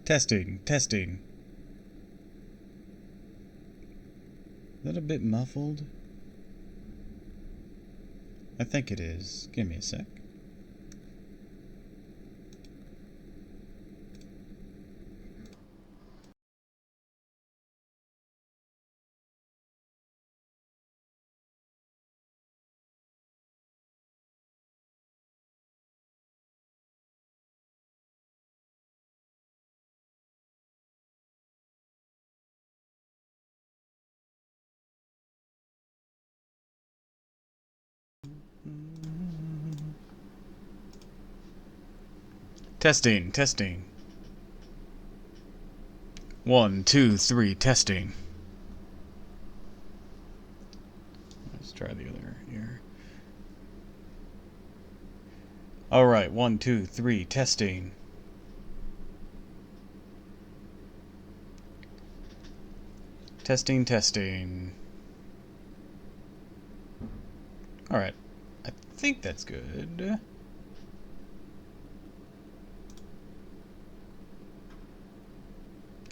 Testing, testing. Is that a bit muffled? I think it is. Give me a sec. Testing, testing. 1, 2, 3, testing. Let's try the other ear. Alright, 1, 2, 3, testing. Testing, testing. Alright, I think that's good.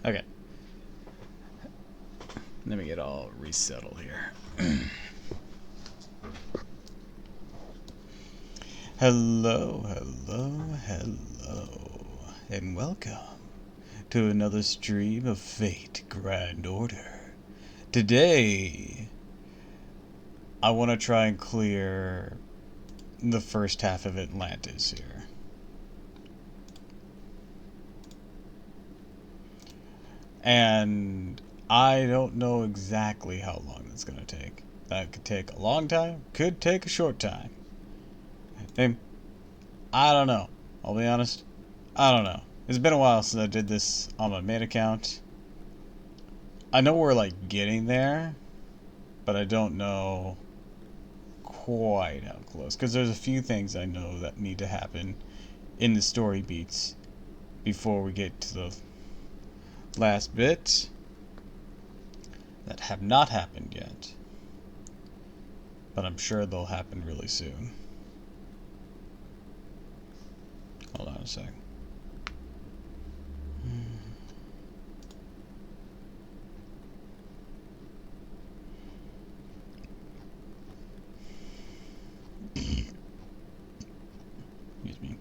Okay. Let me get all resettled here. Hello, hello, hello, and welcome to another stream of Fate Grand Order. Today, I want to try and clear the first half of Atlantis here. And I don't know exactly how long that's going to take. That could take a long time, could take a short time. And I don't know. I'll be honest. I don't know. It's been a while since I did this on my main account. I know we're like getting there, but I don't know quite how close. Because there's a few things I know that need to happen in the story beats before we get to the last bit that have not happened yet. But I'm sure they'll happen really soon. Hold on a sec. Excuse me.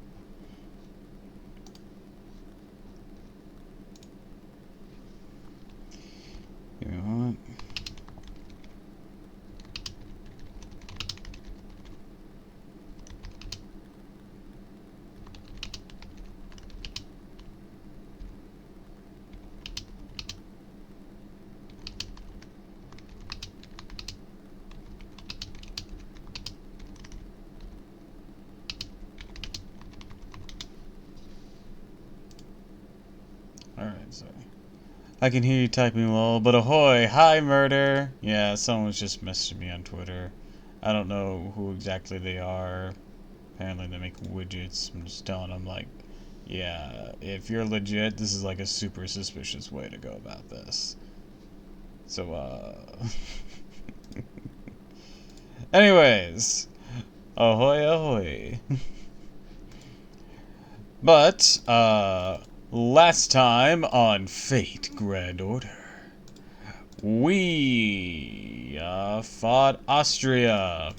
Give me a moment. Alright, sorry. I can hear you typing lol, but ahoy, hi murder! Yeah, someone's just messaging me on Twitter. I don't know who exactly they are. Apparently they make widgets. I'm just telling them like, yeah, if you're legit, this is like a super suspicious way to go about this. So, anyways. Ahoy, ahoy. But, last time on Fate Grand Order, we, fought Austria.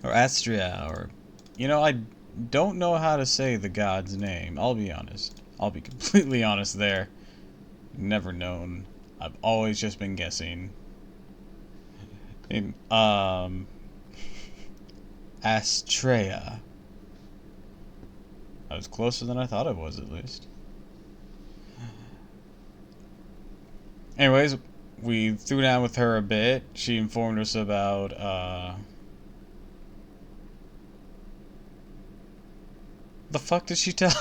Or Astria, or... You know, I don't know how to say the god's name, I'll be honest. I'll be completely honest there. Never known. I've always just been guessing. Astrea. I was closer than I thought I was, at least. Anyways, we threw down with her a bit. She informed us about, the fuck did she tell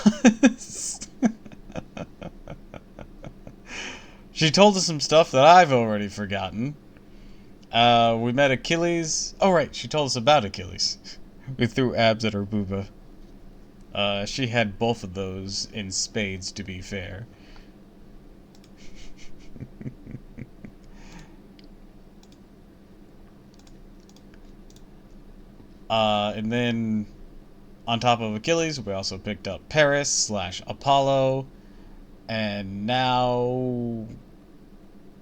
us? She told us some stuff that I've already forgotten. We met Achilles. Oh, right, she told us about Achilles. We threw abs at her booba. She had both of those in spades, to be fair. And then, on top of Achilles, we also picked up Paris / Apollo. And now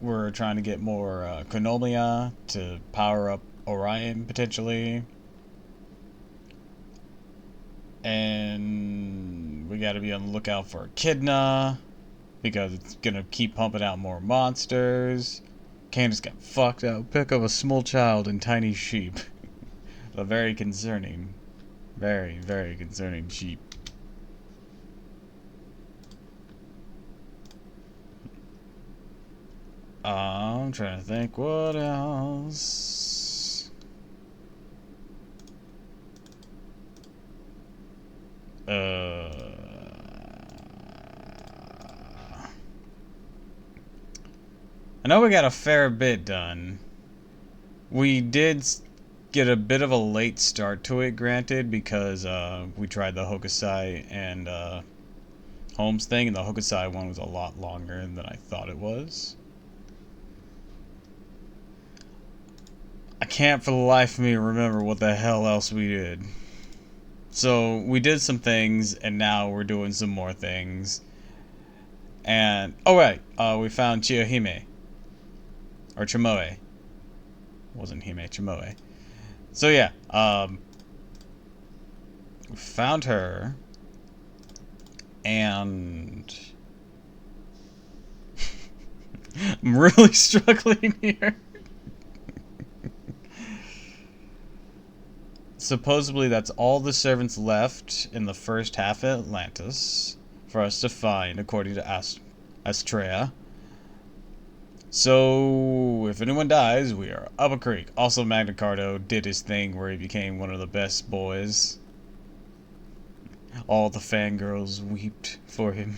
we're trying to get more Konomiya to power up Orion potentially. And we gotta be on the lookout for Echidna, because it's gonna keep pumping out more monsters. Candace got fucked up. Pick up a small child and tiny sheep. A very concerning, very, very concerning sheep. I'm trying to think what else. I know we got a fair bit done. We did get a bit of a late start to it, granted, because we tried the Hokusai and Holmes thing, and the Hokusai one was a lot longer than I thought it was. I can't for the life of me remember what the hell else we did. So we did some things, and now we're doing some more things. And oh right, we found Chiyohime, or Chimoe. Wasn't Hime, Chimoe. So yeah, we found her, and I'm really struggling here. Supposedly that's all the servants left in the first half of Atlantis for us to find, according to Astrea. So, if anyone dies, we are up a creek. Also, Magna Carta did his thing where he became one of the best boys. All the fangirls wept for him.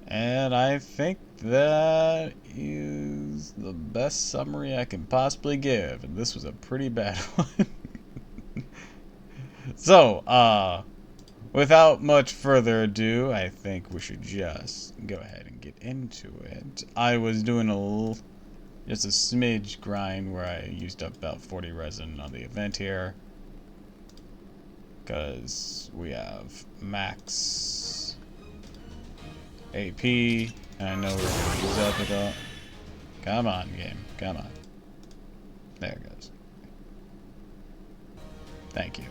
And I think that is the best summary I can possibly give. And this was a pretty bad one. So, without much further ado, I think we should just go ahead and get into it. I was doing just a smidge grind where I used up about 40 resin on the event here. Because we have max AP, and I know we're going to use up with all. Come on, game. Come on. There it goes. Thank you.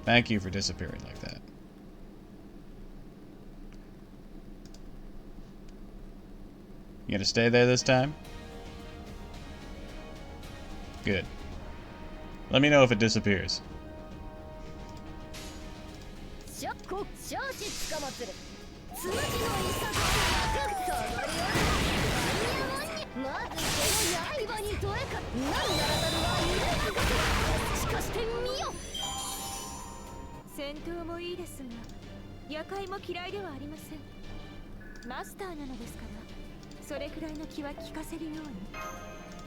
Thank you for disappearing like that. You gonna stay there this time? Good. Let me know if it disappears.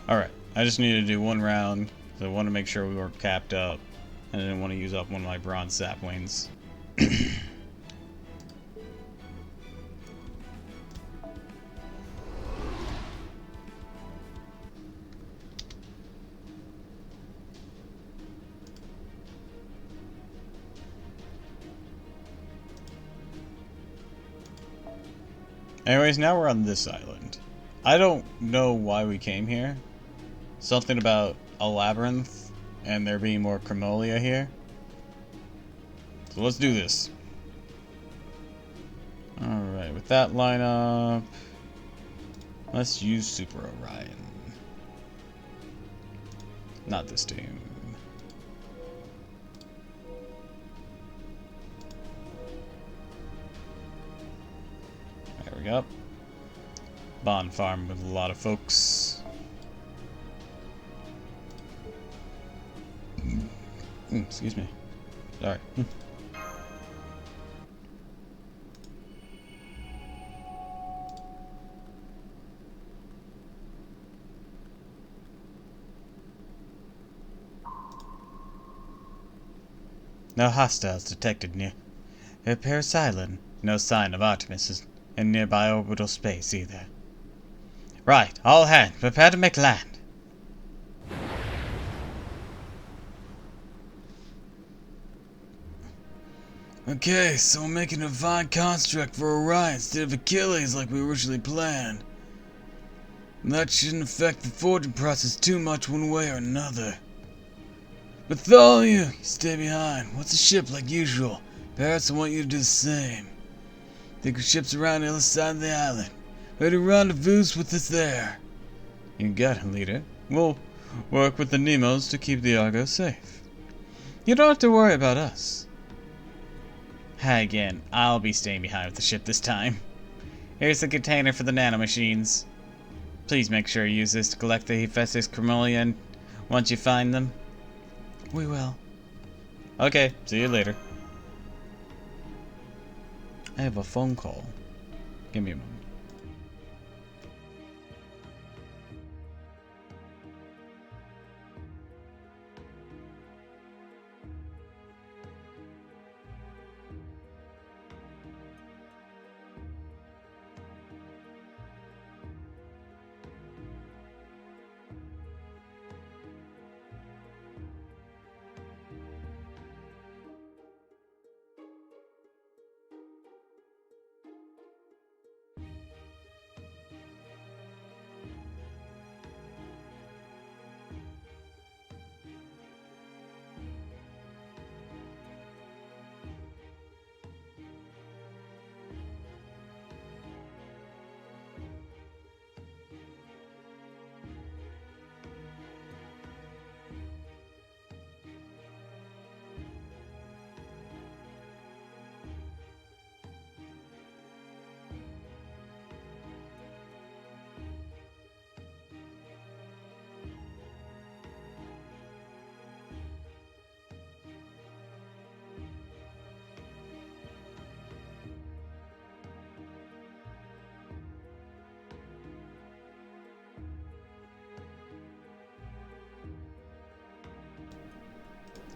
Alright, I just needed to do one round, so I want to make sure we were capped up, and I didn't want to use up one of my bronze saplings. Anyways, now we're on this island. I don't know why we came here. Something about a labyrinth and there being more Cremolia here. So let's do this. Alright, with that lineup, let's use Super Orion. Not this team. There we go. Bond farm with a lot of folks. Excuse me. Sorry. No hostiles detected near. It appears silent. No sign of Artemis in nearby orbital space either. Right, all hands, prepare to make land. Okay, so we're making a divine construct for Orion instead of Achilles like we originally planned. That shouldn't affect the forging process too much one way or another. Bartholomew, you stay behind. Once the ship like usual. Paris, I want you to do the same. Think of ships around the other side of the island. Ready to rendezvous with us there. You got it, leader. We'll work with the Nemos to keep the Argo safe. You don't have to worry about us. Hi again. I'll be staying behind with the ship this time. Here's the container for the nanomachines. Please make sure you use this to collect the Hephaestus Chromoleon once you find them. We will. Okay, see you later. I have a phone call. Give me a moment.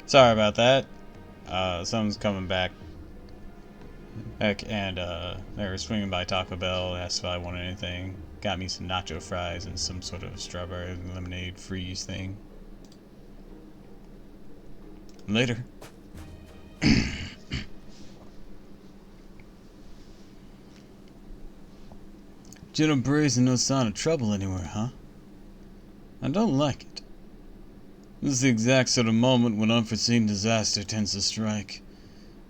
Sorry about that. Someone's coming back. Heck, and they were swinging by Taco Bell, asked if I wanted anything. Got me some nacho fries and some sort of strawberry lemonade freeze thing. Later. Gentle breeze and no sign of trouble anywhere, huh? I don't like it. This is the exact sort of moment when unforeseen disaster tends to strike.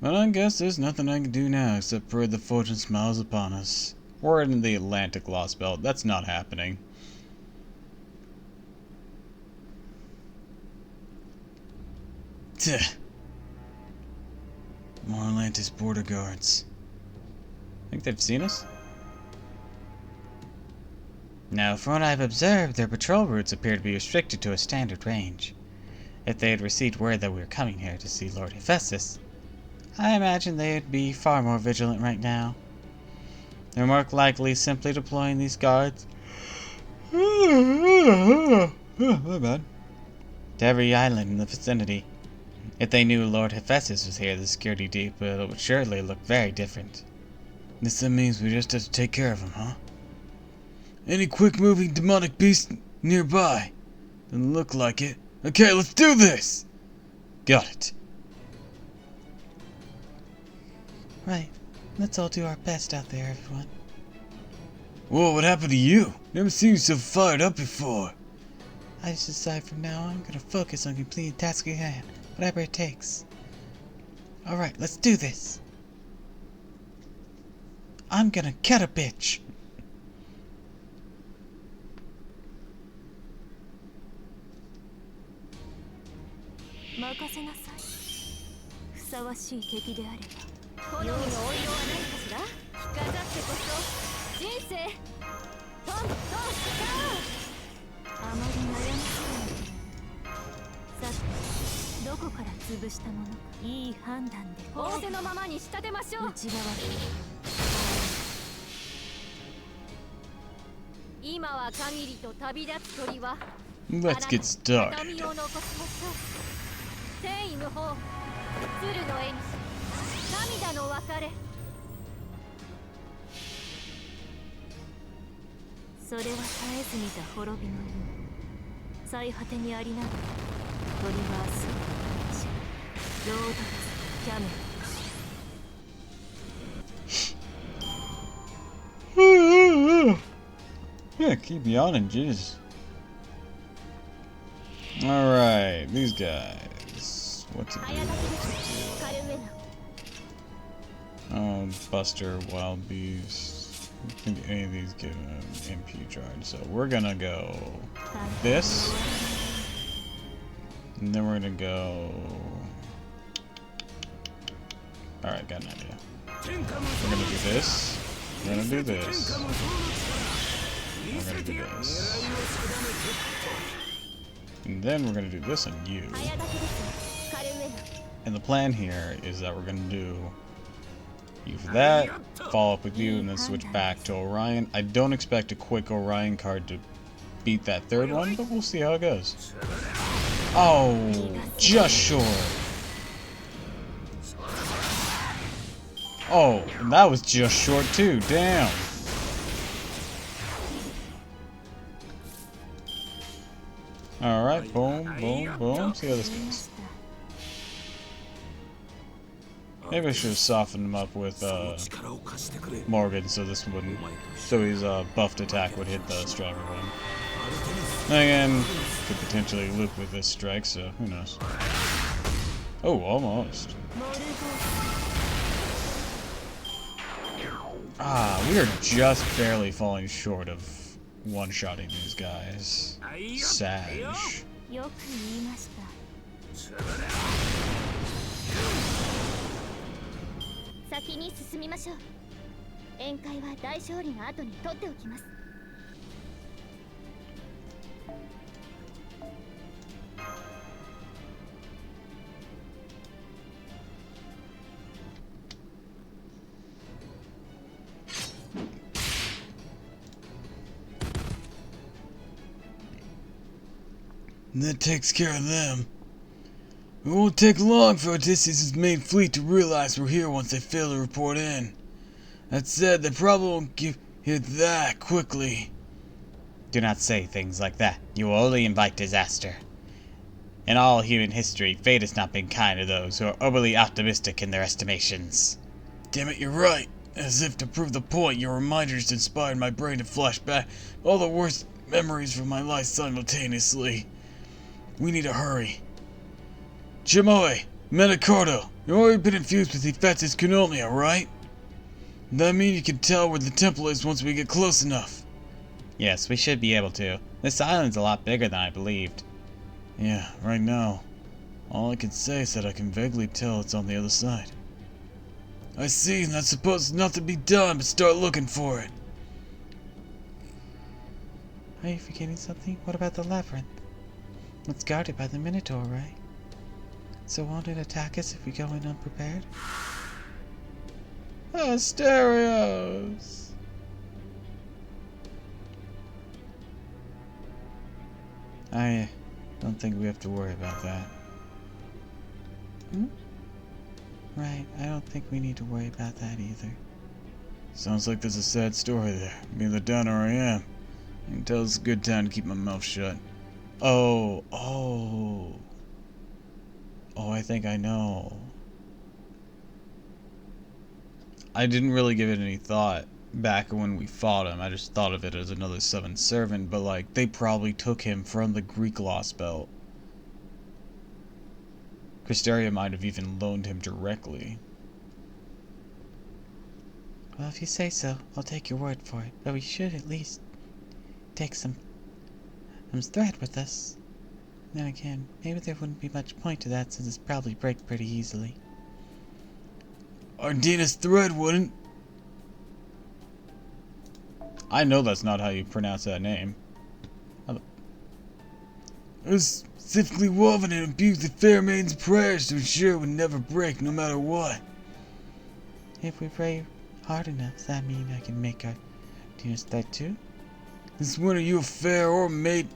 But I guess there's nothing I can do now except pray the fortune smiles upon us. We're in the Atlantic Lost Belt. That's not happening. Tch. More Atlantis border guards. Think they've seen us? No, from what I've observed, their patrol routes appear to be restricted to a standard range. If they had received word that we were coming here to see Lord Hephaestus, I imagine they'd be far more vigilant right now. They're more likely simply deploying these guards my bad, to every island in the vicinity. If they knew Lord Hephaestus was here, the security detail would surely look very different. This means we just have to take care of him, huh? Any quick-moving demonic beast nearby? Doesn't look like it. Okay, let's do this! Got it. Right. Let's all do our best out there, everyone. Whoa, what happened to you? Never seen you so fired up before. I just decided from now on I'm gonna focus on completing task at hand, whatever it takes. Alright, let's do this. I'm gonna cut a bitch. Let's get started. Yeah, keep yawning, jeez. Alright, these guys. What to do? Oh, Buster, Wild Beast. I think any of these give him MP charge. So we're gonna go this. And then we're gonna go... Alright, got an idea. We're gonna do this. We're gonna do this. We're gonna do this. And then we're gonna do this on you. And the plan here is that we're gonna do you for that, follow up with you, and then switch back to Orion. I don't expect a quick Orion card to beat that third one, but we'll see how it goes. Oh, just short. Oh, and that was just short too, damn. Alright, boom, boom, boom. See how this goes. Maybe I should have softened him up with Morgan so this wouldn't. So his buffed attack would hit the stronger one. Again, could potentially loop with this strike, so who knows. Oh, almost. Ah, we are just barely falling short of one-shotting these guys. Sag. And that takes care of them. It won't take long for Odysseus' main fleet to realize we're here once they fail to report in. That said, they probably won't get that quickly. Do not say things like that. You will only invite disaster. In all human history, fate has not been kind to those who are overly optimistic in their estimations. Damn it, you're right. As if to prove the point, your reminders inspired my brain to flash back all the worst memories from my life simultaneously. We need to hurry. Chimoe, Metacardo, you've already been infused with Hephaestus Cunonia, right? That means you can tell where the temple is once we get close enough. Yes, we should be able to. This island's a lot bigger than I believed. Yeah, right now. All I can say is that I can vaguely tell it's on the other side. I see, and that's supposed not to be done, but start looking for it. Are you forgetting something? What about the labyrinth? It's guarded by the Minotaur, right? So won't it attack us if we go in unprepared? Asterios! I don't think we have to worry about that. Hmm? Right, I don't think we need to worry about that either. Sounds like there's a sad story there. Being the downer I am. You can tell it's a good time to keep my mouth shut. Oh, I think I know. I didn't really give it any thought back when we fought him. I just thought of it as another 7 servant, but like, they probably took him from the Greek Lost Belt. Cristeria might have even loaned him directly. Well, if you say so, I'll take your word for it, but we should at least take some thread with us. Then again, maybe there wouldn't be much point to that since it's probably break pretty easily. Ardina's thread wouldn't. I know that's not how you pronounce that name. It was specifically woven and imbued with fair maiden's prayers to ensure it would never break no matter what. If we pray hard enough, does that mean I can make Ardina's thread too? This one, are you a fair or maid?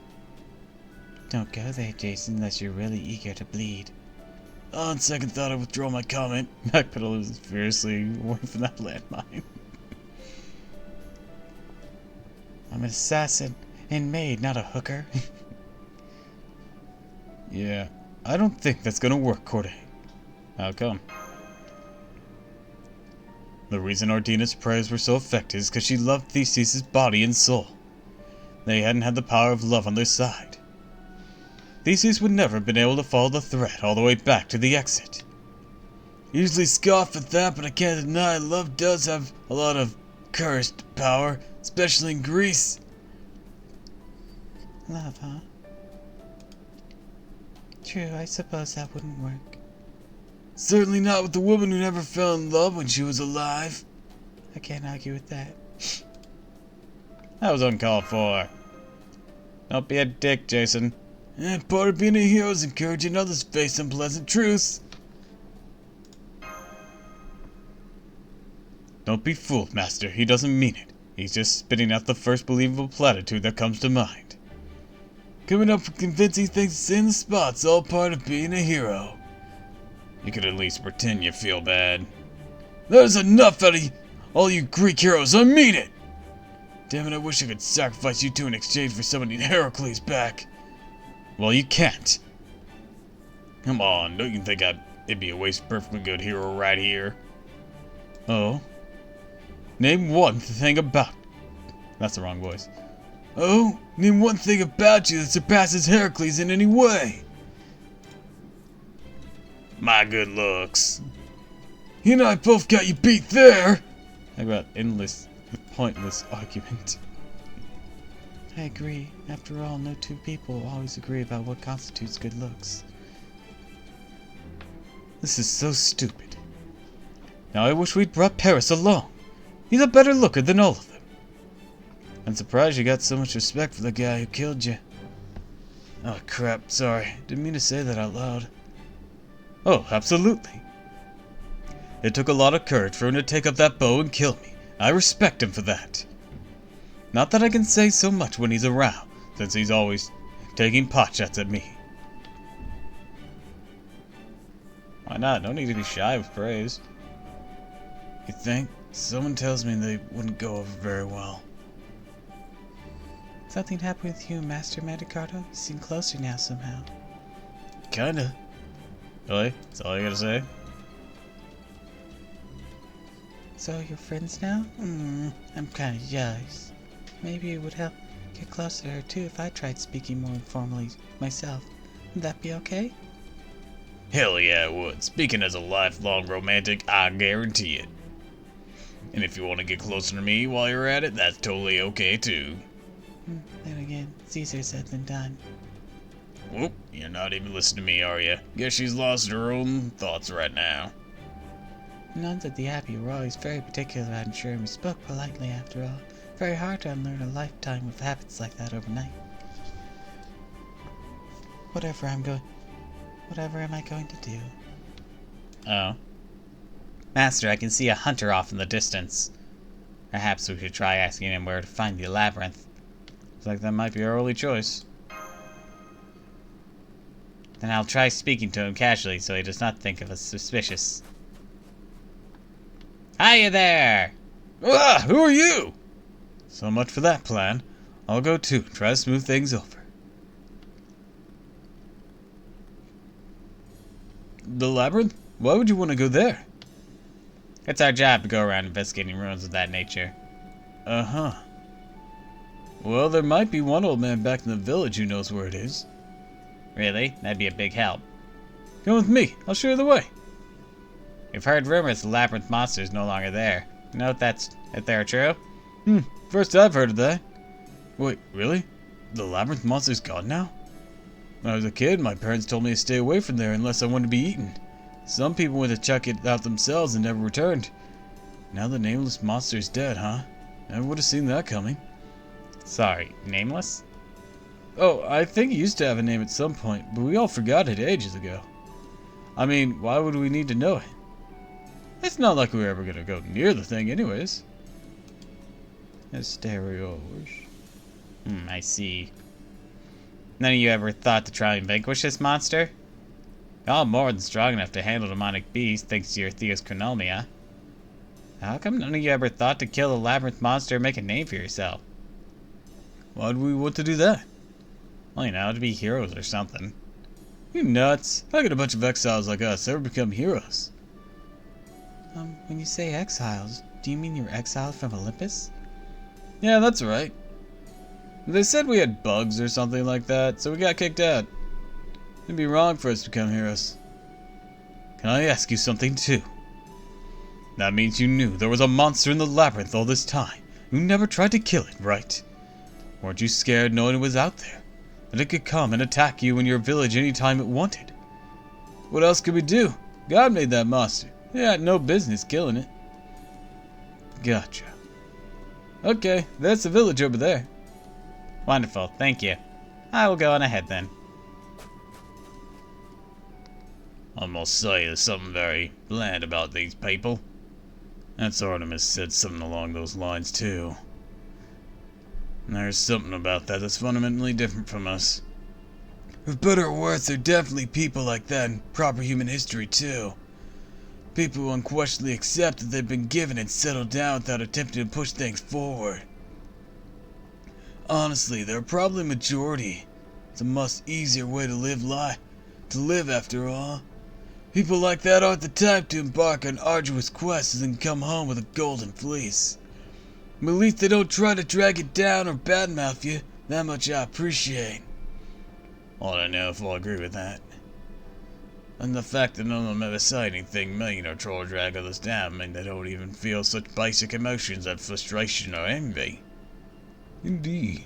Don't go there, Jason, unless you're really eager to bleed. On second thought, I withdraw my comment. Backpedal is fiercely away from that landmine. I'm an assassin and maid, not a hooker. Yeah, I don't think that's gonna work, Corday. How come? The reason Ardina's prayers were so effective is because she loved Theseus' body and soul. they hadn't had the power of love on their side. Theseus would never have been able to follow the thread all the way back to the exit. Usually scoff at that, but I can't deny love does have a lot of cursed power, especially in Greece. Love, huh? True, I suppose that wouldn't work. Certainly not with the woman who never fell in love when she was alive. I can't argue with that. That was uncalled for. Don't be a dick, Jason. And part of being a hero is encouraging others to face unpleasant truths. Don't be fooled, Master. He doesn't mean it. He's just spitting out the first believable platitude that comes to mind. Coming up with convincing things to say in the spot's all part of being a hero. You could at least pretend you feel bad. There's enough out of all you Greek heroes. I mean it! Damn it, I wish I could sacrifice you two in exchange for summoning Heracles back. Well, you can't. Come on, don't you think it'd be a waste of perfectly good hero right here? Oh? Name one thing about... That's the wrong voice. Oh? Name one thing about you that surpasses Heracles in any way. My good looks. You and I both got you beat there. How about endless, pointless argument? I agree. After all, no two people always agree about what constitutes good looks. This is so stupid. Now I wish we'd brought Paris along. He's a better looker than all of them. I'm surprised you got so much respect for the guy who killed you. Oh crap, sorry. Didn't mean to say that out loud. Oh, absolutely. It took a lot of courage for him to take up that bow and kill me. I respect him for that. Not that I can say so much when he's around, since he's always taking potshots at me. Why not? No need to be shy with praise. You think? Someone tells me they wouldn't go over very well. Something happened with you and Master Mandicardo? You seem closer now somehow. Kinda. Really? That's all you gotta say? So you're friends now? I'm kinda jealous. Maybe it would help get closer to her too if I tried speaking more informally myself. Would that be okay? Hell yeah, it would. Speaking as a lifelong romantic, I guarantee it. And if you want to get closer to me while you're at it, that's totally okay too. Then again, it's easier said than done. Whoop, you're not even listening to me, are you? Guess she's lost her own thoughts right now. Nuns at the Abbey were always very particular about ensuring we spoke politely after all. Very hard to unlearn a lifetime of habits like that overnight. Whatever am I going to do? Oh. Master, I can see a hunter off in the distance. Perhaps we should try asking him where to find the labyrinth. Looks like that might be our only choice. Then I'll try speaking to him casually so he does not think of us suspicious. Hiya there! Ah, who are you? So much for that plan. I'll go too and try to smooth things over. The labyrinth? Why would you want to go there? It's our job to go around investigating ruins of that nature. Uh-huh. Well, there might be one old man back in the village who knows where it is. Really? That'd be a big help. Come with me. I'll show you the way. We've heard rumors the labyrinth monster is no longer there. You know if they're true? First I've heard of that. Wait, really? The labyrinth monster's gone now? When I was a kid, my parents told me to stay away from there unless I wanted to be eaten. Some people went to check it out themselves and never returned. Now the nameless monster is dead, huh? Never would have seen that coming. Sorry, nameless? Oh, I think he used to have a name at some point, but we all forgot it ages ago. I mean, why would we need to know it? It's not like we were ever gonna go near the thing anyways. Asterios. I see. None of you ever thought to try and vanquish this monster? Y'all more than strong enough to handle demonic beasts thanks to your theoskonomia. How come none of you ever thought to kill the labyrinth monster and make a name for yourself? Why do we want to do that? Well, you know, to be heroes or something. You nuts. How could a bunch of exiles like us ever become heroes? When you say exiles, do you mean you're exiled from Olympus? Yeah, that's right. They said we had bugs or something like that, so we got kicked out. It'd be wrong for us to become heroes. Can I ask you something too? That means you knew there was a monster in the labyrinth all this time. You never tried to kill it, right? Weren't you scared knowing it was out there? That it could come and attack you in your village anytime it wanted? What else could we do? God made that monster. He had no business killing it. Gotcha. Okay, that's the village over there. Wonderful, thank you. I will go on ahead then. I must say there's something very bland about these people. That's Artemis said something along those lines too. And there's something about that that's fundamentally different from us. For better or worse, there are definitely people like that in proper human history too. People who unquestionably accept that they've been given and settle down without attempting to push things forward. Honestly, they're probably a majority. It's a much easier way to live after all. People like that aren't the type to embark on arduous quests and then come home with a golden fleece. But at least they don't try to drag it down or badmouth you. That much I appreciate. I don't know if I'll agree with that. And the fact that none of them ever say anything mean or try to drag others down mean they don't even feel such basic emotions as frustration or envy. Indeed.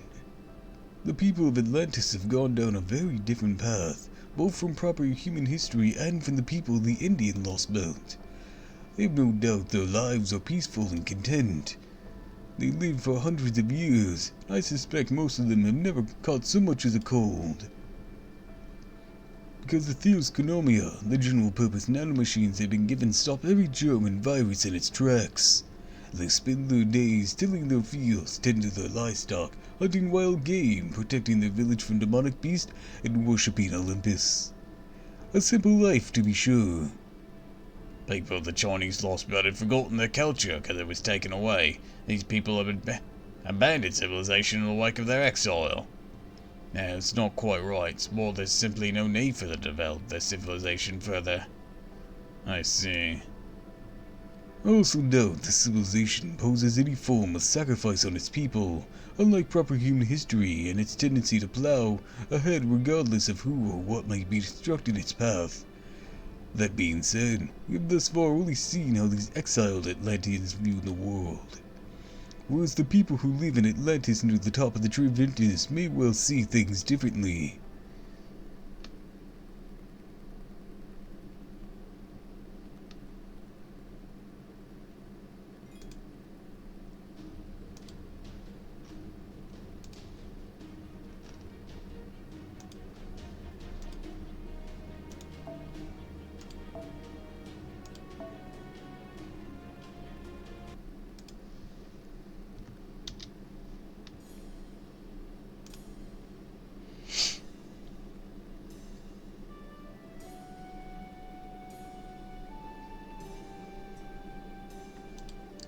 The people of Atlantis have gone down a very different path, both from proper human history and from the people of the Indian Lost Boat. They've no doubt their lives are peaceful and content. They lived for hundreds of years. I suspect most of them have never caught so much as a cold. Because the Theos Konomia, the general-purpose nanomachines they've been given, stop every germ and virus in its tracks. They spend their days tilling their fields, tending their livestock, hunting wild game, protecting their village from demonic beasts, and worshipping Olympus. A simple life, to be sure. People of the Chinese Lost Boat had forgotten their culture because it was taken away. These people have abandoned civilization in the wake of their exile. Now, it's not quite right. It's more there's simply no need for them to develop their civilization further. I see. I also doubt the civilization poses any form of sacrifice on its people, unlike proper human history and its tendency to plow ahead regardless of who or what might be obstructing its path. That being said, we have thus far only seen how these exiled Atlanteans view the world. Whereas the people who live in Atlantis near the top of the tree of Ventus may well see things differently.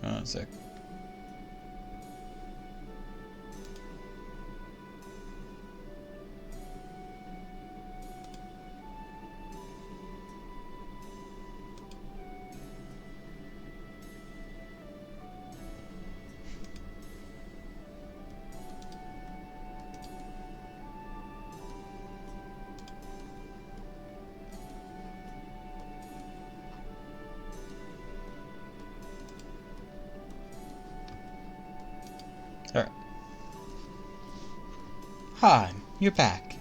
Hold on a sec. Alright. Han, you're back.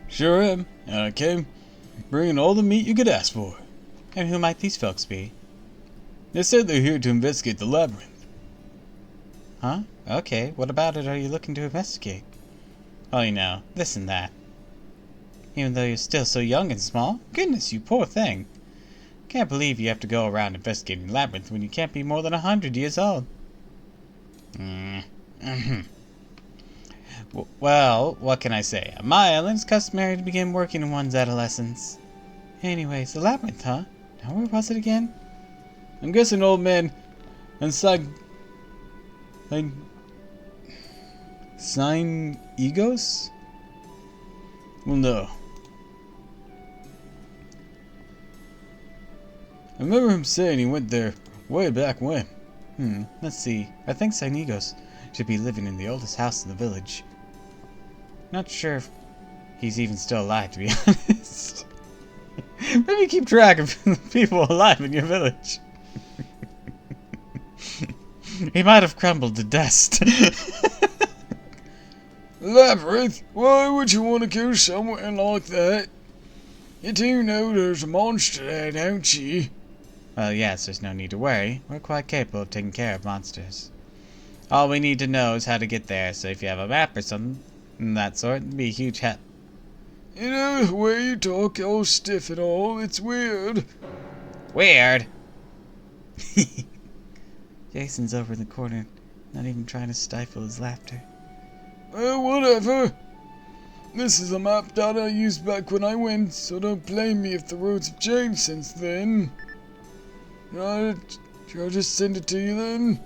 Sure am. And I came bringing all the meat you could ask for. And who might these folks be? They said they're here to investigate the labyrinth. Huh? Okay, what about it are you looking to investigate? Oh, you know, this and that. Even though you're still so young and small? Goodness, you poor thing. Can't believe you have to go around investigating the labyrinth when you can't be more than 100 years old. Well, what can I say? On my island, it's customary to begin working in one's adolescence. Anyways, the labyrinth, huh? Now where was it again? I'm guessing old man and Sign Egos? Well, no. I remember him saying he went there way back when. Let's see. I think Sinegos. should be living in the oldest house in the village. Not sure if he's even still alive, to be honest. Maybe keep track of the people alive in your village. He might have crumbled to dust. Labyrinth, why would you want to go somewhere like that? You do know there's a monster there, don't you? Well, yes, there's no need to worry. We're quite capable of taking care of monsters. All we need to know is how to get there, so if you have a map or something of that sort, it'd be a huge help. You know, the way you talk all stiff and all, it's weird. Weird? Jason's over in the corner, not even trying to stifle his laughter. Well, whatever. This is a map that I used back when I went, so don't blame me if the roads have changed since then. Should I just send it to you then?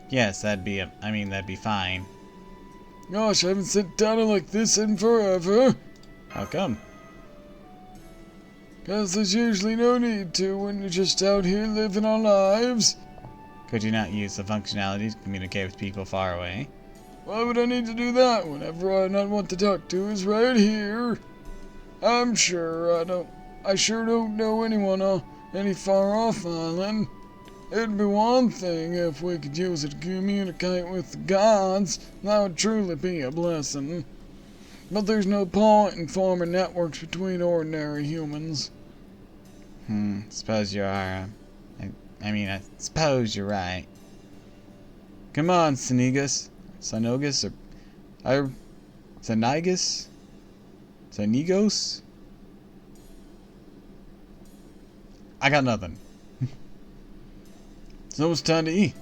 Yes, that'd be fine. Gosh, I haven't sent data like this in forever. How come? 'Cause there's usually no need to when you're just out here living our lives. Could you not use the functionality to communicate with people far away? Why would I need to do that whenever I not want to talk to is right here? I'm sure I sure don't know anyone on any far off island. It'd be one thing if we could use it to communicate with the gods. That would truly be a blessing. But there's no point in forming networks between ordinary humans. Suppose you are. I suppose you're right. Come on, Sinigus. Sinogus? Or Sinigus? Sinigos? I got nothing. It's almost time to eat.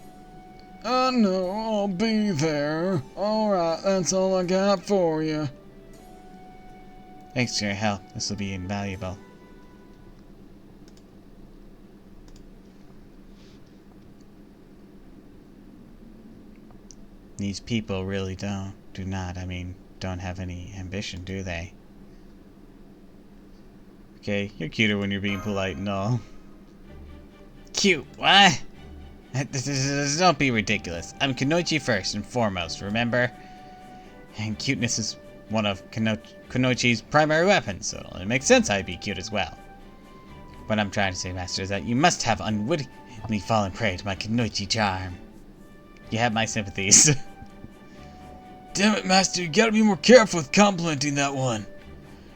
I know, I'll be there. Alright, that's all I got for you. Thanks for your help. This will be invaluable. These people really don't have any ambition, do they? Okay, you're cuter when you're being polite and all. Cute, what? Don't be ridiculous. I'm Kunoichi first and foremost, remember? And cuteness is one of Kunoichi's primary weapons, so it makes sense I'd be cute as well. What I'm trying to say, Master, is that you must have unwittingly fallen prey to my Kunoichi charm. You have my sympathies. Damn it, Master, you gotta be more careful with complimenting that one.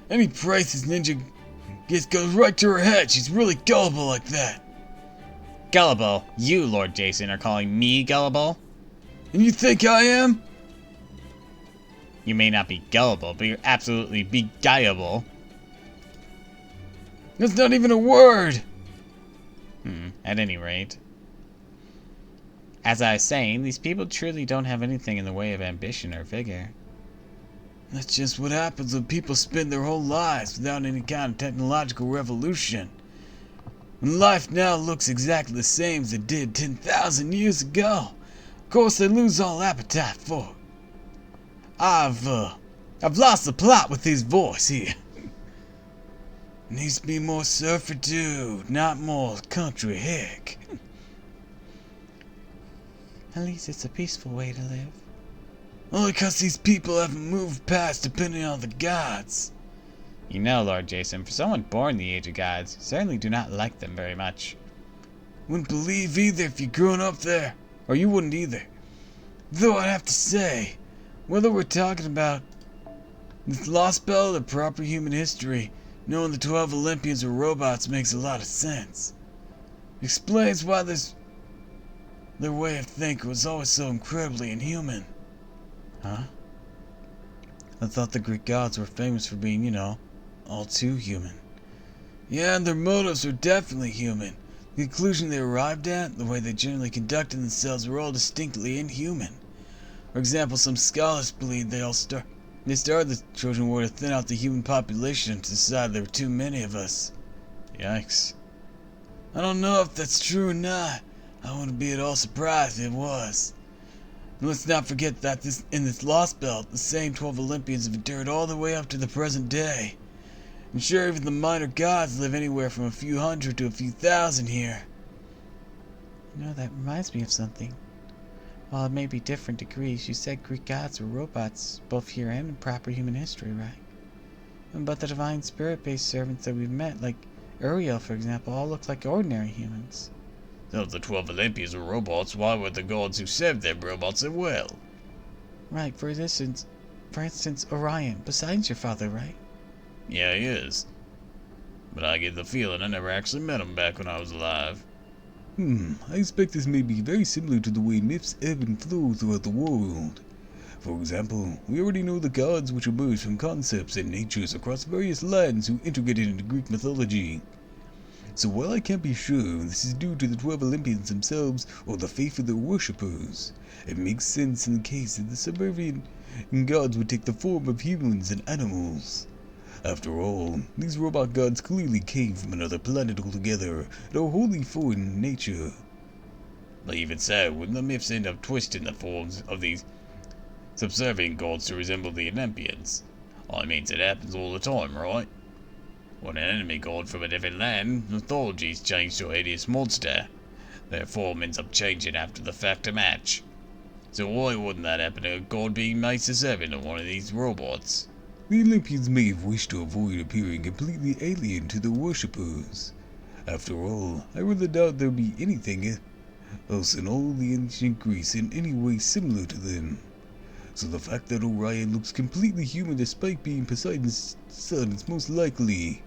Any praise this ninja gets goes right to her head. She's really gullible like that. Gullible? You, Lord Jason, are calling me gullible? And you think I am? You may not be gullible, but you're absolutely beguileable. That's not even a word. At any rate. As I was saying, these people truly don't have anything in the way of ambition or vigor. That's just what happens when people spend their whole lives without any kind of technological revolution. When life now looks exactly the same as it did 10,000 years ago, of course they lose all appetite for it. I've lost the plot with his voice here. Needs to be more surfer dude, not more country hick. At least it's a peaceful way to live. Only 'cause these people haven't moved past depending on the gods. You know, Lord Jason, for someone born in the age of gods, you certainly do not like them very much. Wouldn't believe either if you'd grown up there. Or you wouldn't either. Though I'd have to say, whether we're talking about this lost belt or proper human history, knowing the 12 Olympians were robots makes a lot of sense. Explains why their way of thinking was always so incredibly inhuman. Huh? I thought the Greek gods were famous for being, all too human. Yeah, and their motives were definitely human. The conclusion they arrived at, the way they generally conducted themselves, were all distinctly inhuman. For example, some scholars believe they started the Trojan War to thin out the human population to decide there were too many of us. Yikes. I don't know if that's true or not. I wouldn't be at all surprised if it was. And let's not forget that in this lost belt, the same 12 Olympians have endured all the way up to the present day. I'm sure even the minor gods live anywhere from a few hundred to a few thousand here. That reminds me of something. While it may be different degrees, you said Greek gods were robots, both here and in proper human history, right? But the divine spirit-based servants that we've met, like Uriel, for example, all look like ordinary humans. So if the 12 Olympians were robots, why were the gods who served them robots as well? Right, for instance, Orion, besides your father, right? Yeah, he is. But I get the feeling I never actually met him back when I was alive. I expect this may be very similar to the way myths ebb and flow throughout the world. For example, we already know the gods which emerge from concepts and natures across various lands who integrated into Greek mythology. So while I can't be sure this is due to the 12 Olympians themselves or the faith of their worshippers, it makes sense in the case that the Sumerian gods would take the form of humans and animals. After all, these robot gods clearly came from another planet altogether and are wholly foreign in nature. But even so, wouldn't the myths end up twisting the forms of these subservient gods to resemble the Olympians? I mean, it happens all the time, right? When an enemy god from a different land, mythologies change to a hideous monster. Their form ends up changing after the fact to match. So why wouldn't that happen to a god being made subservient to one of these robots? The Olympians may have wished to avoid appearing completely alien to their worshippers. After all, I rather doubt there be anything else in all the ancient Greece in any way similar to them. So the fact that Orion looks completely human despite being Poseidon's son is most likely.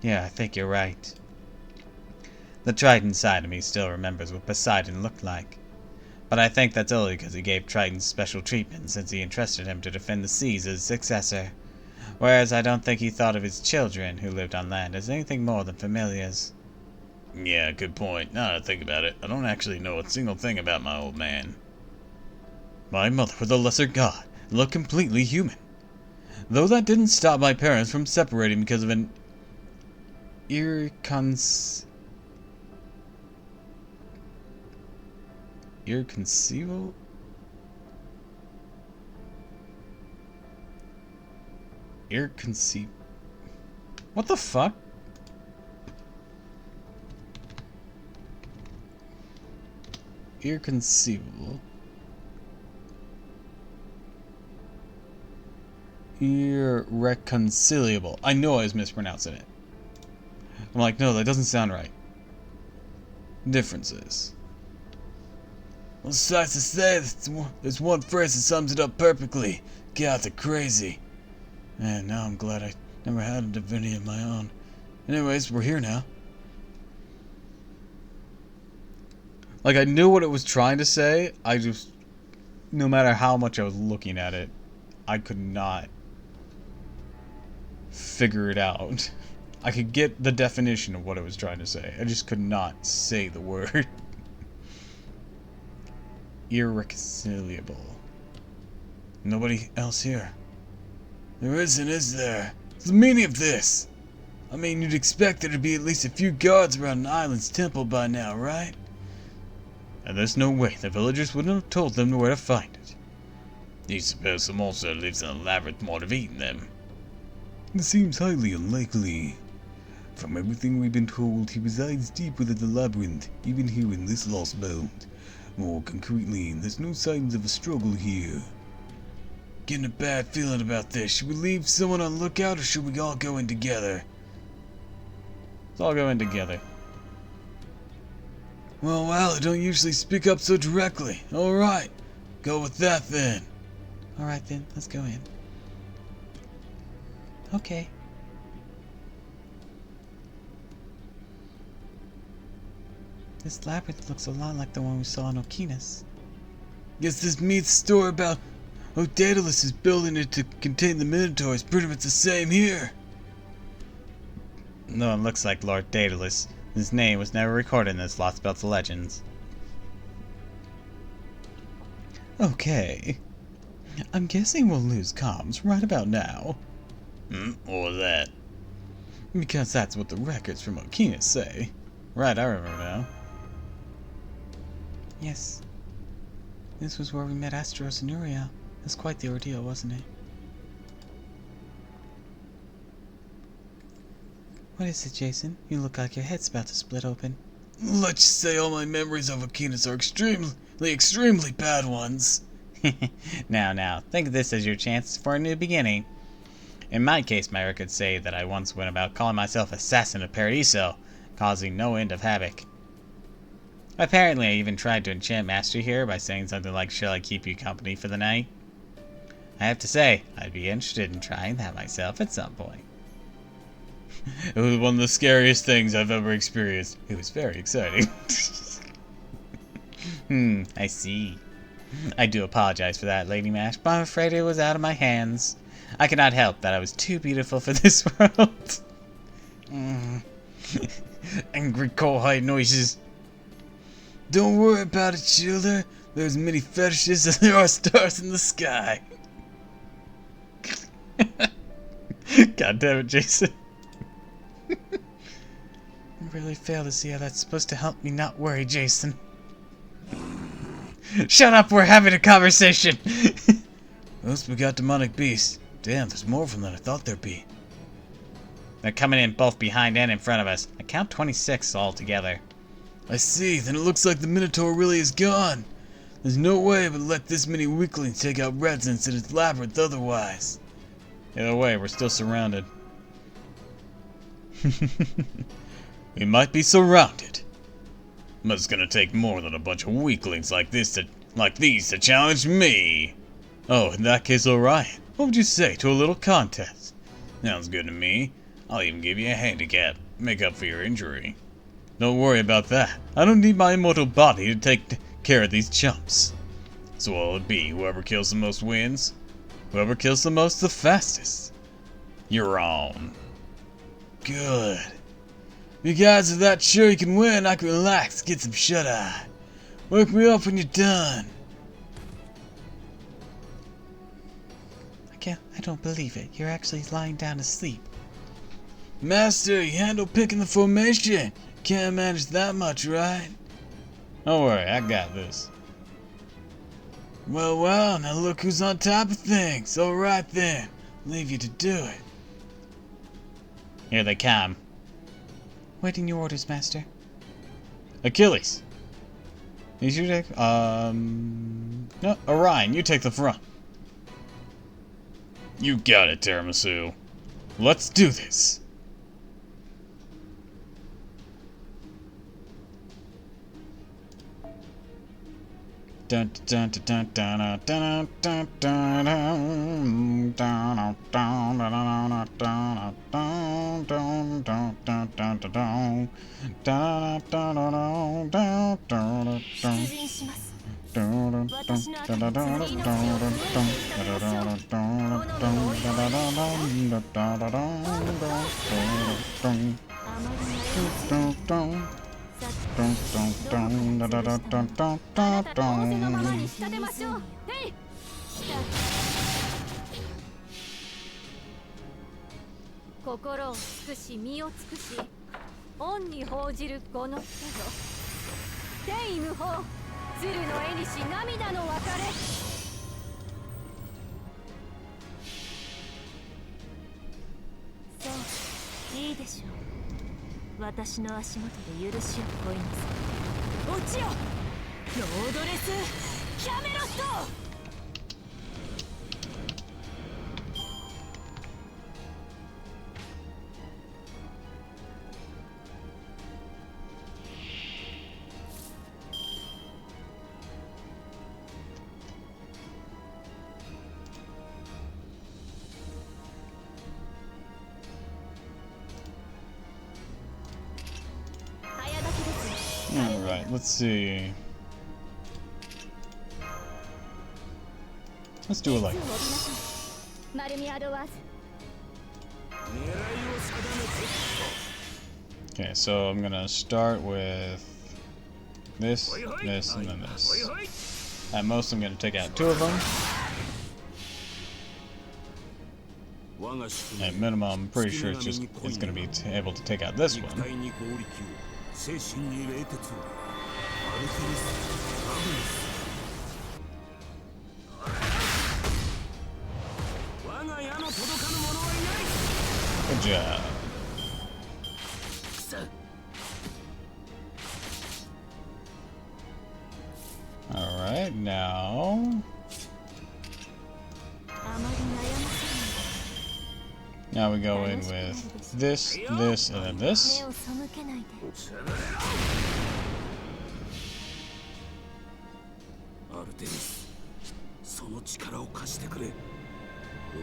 Yeah, I think you're right. The Triton side of me still remembers what Poseidon looked like. But I think that's only because he gave Triton special treatment since he entrusted him to defend the seas as his successor. Whereas I don't think he thought of his children, who lived on land, as anything more than familiars. Yeah, good point. Now that I think about it, I don't actually know a single thing about my old man. My mother was a lesser god, and looked completely human. Though that didn't stop my parents from separating because of an irreconcilable what the fuck? Irreconcilable. Irreconcilable. I know I was mispronouncing it. I'm like, no, that doesn't sound right. Differences. Well, suffice to say, there's one phrase that sums it up perfectly. Gods are crazy. And now I'm glad I never had a divinity of my own. Anyways, we're here now. Like, I knew what it was trying to say, I just, no matter how much I was looking at it, I could not figure it out. I could get the definition of what it was trying to say. I just could not say the word. Irreconcilable. Nobody else here. There isn't, is there? What's the meaning of this? I mean, you'd expect there to be at least a few guards around an island's temple by now, right? And there's no way the villagers wouldn't have told them where to find it. Do you suppose the monster lives in the labyrinth might have eaten them? It seems highly unlikely. From everything we've been told, he resides deep within the labyrinth, even here in this lost belt. More concretely, there's no signs of a struggle here. Getting a bad feeling about this. Should we leave someone on lookout, or should we all go in together? Let's all go in together. Well, I don't usually speak up so directly. Alright, go with that then. Alright then, let's go in. Okay. This labyrinth looks a lot like the one we saw in Okinas. Guess this myth story about Daedalus is building it to contain the Minotaur is pretty much the same here. No one looks like Lord Daedalus. His name was never recorded in this Lost Belts Legends. Okay. I'm guessing we'll lose comms right about now. What was that? Because that's what the records from Okinas say. Right, I remember now. Yes. This was where we met Astros and Uriel. It was quite the ordeal, wasn't it? What is it, Jason? You look like your head's about to split open. Let's just say all my memories of Okinas are extremely The extremely bad ones. Now, think of this as your chance for a new beginning. In my case, my records say that I once went about calling myself Assassin of Paradiso, causing no end of havoc. Apparently, I even tried to enchant Master here by saying something like, "Shall I keep you company for the night?" I have to say, I'd be interested in trying that myself at some point. It was one of the scariest things I've ever experienced. It was very exciting. I see. I do apologize for that, Lady Mash, but I'm afraid it was out of my hands. I cannot help that I was too beautiful for this world. Angry coal-hide noises. Don't worry about it, Shielder. There's many fetishes as there are stars in the sky. God damn it, Jason. I really fail to see how that's supposed to help me not worry, Jason. Shut up, we're having a conversation. Oops, we got demonic beasts. Damn, there's more of them than I thought there'd be. They're coming in both behind and in front of us. I count 26 altogether. I see, then it looks like the Minotaur really is gone. There's no way but let this many weaklings take out residents in its labyrinth otherwise. Either way, we're still surrounded. We might be surrounded, but it's gonna take more than a bunch of weaklings like these to challenge me. Oh, in that case, Orion, what would you say to a little contest? Sounds good to me. I'll even give you a handicap, make up for your injury. Don't worry about that. I don't need my immortal body to take care of these chumps. So what'll it be? Whoever kills the most wins? Whoever kills the most the fastest. You're on. Good. If you guys are that sure you can win, I can relax, get some shut-eye. Wake me up when you're done. I don't believe it. You're actually lying down to sleep. Master, you handle picking the formation. Can't manage that much, right? Don't worry, I got this. Well, now look who's on top of things. Alright then, leave you to do it. Here they come. Waiting your orders, Master. Achilles. Did you take, no, Orion, you take the front. You got it, Tiramisu. Let's do this. Dun dun dun dun dun dun dun dun dun. 心を尽くし身を尽くし恩に報じるこの程度天意無法鶴の絵にし涙の別れそういいでしょう私の足元で許しを請いなさい落ちよロードレスキャメロットAlright, let's see. Let's do it like this. Okay, so I'm gonna start with this, this, and then this. At most, I'm gonna take out 2 of them. At minimum, I'm pretty sure it's gonna be able to take out this one. Good job. Alright. No. あまり悩ませ Now we go in with this, this, and then ない this. 目を背けないで アルテミス、その力を貸してくれ。お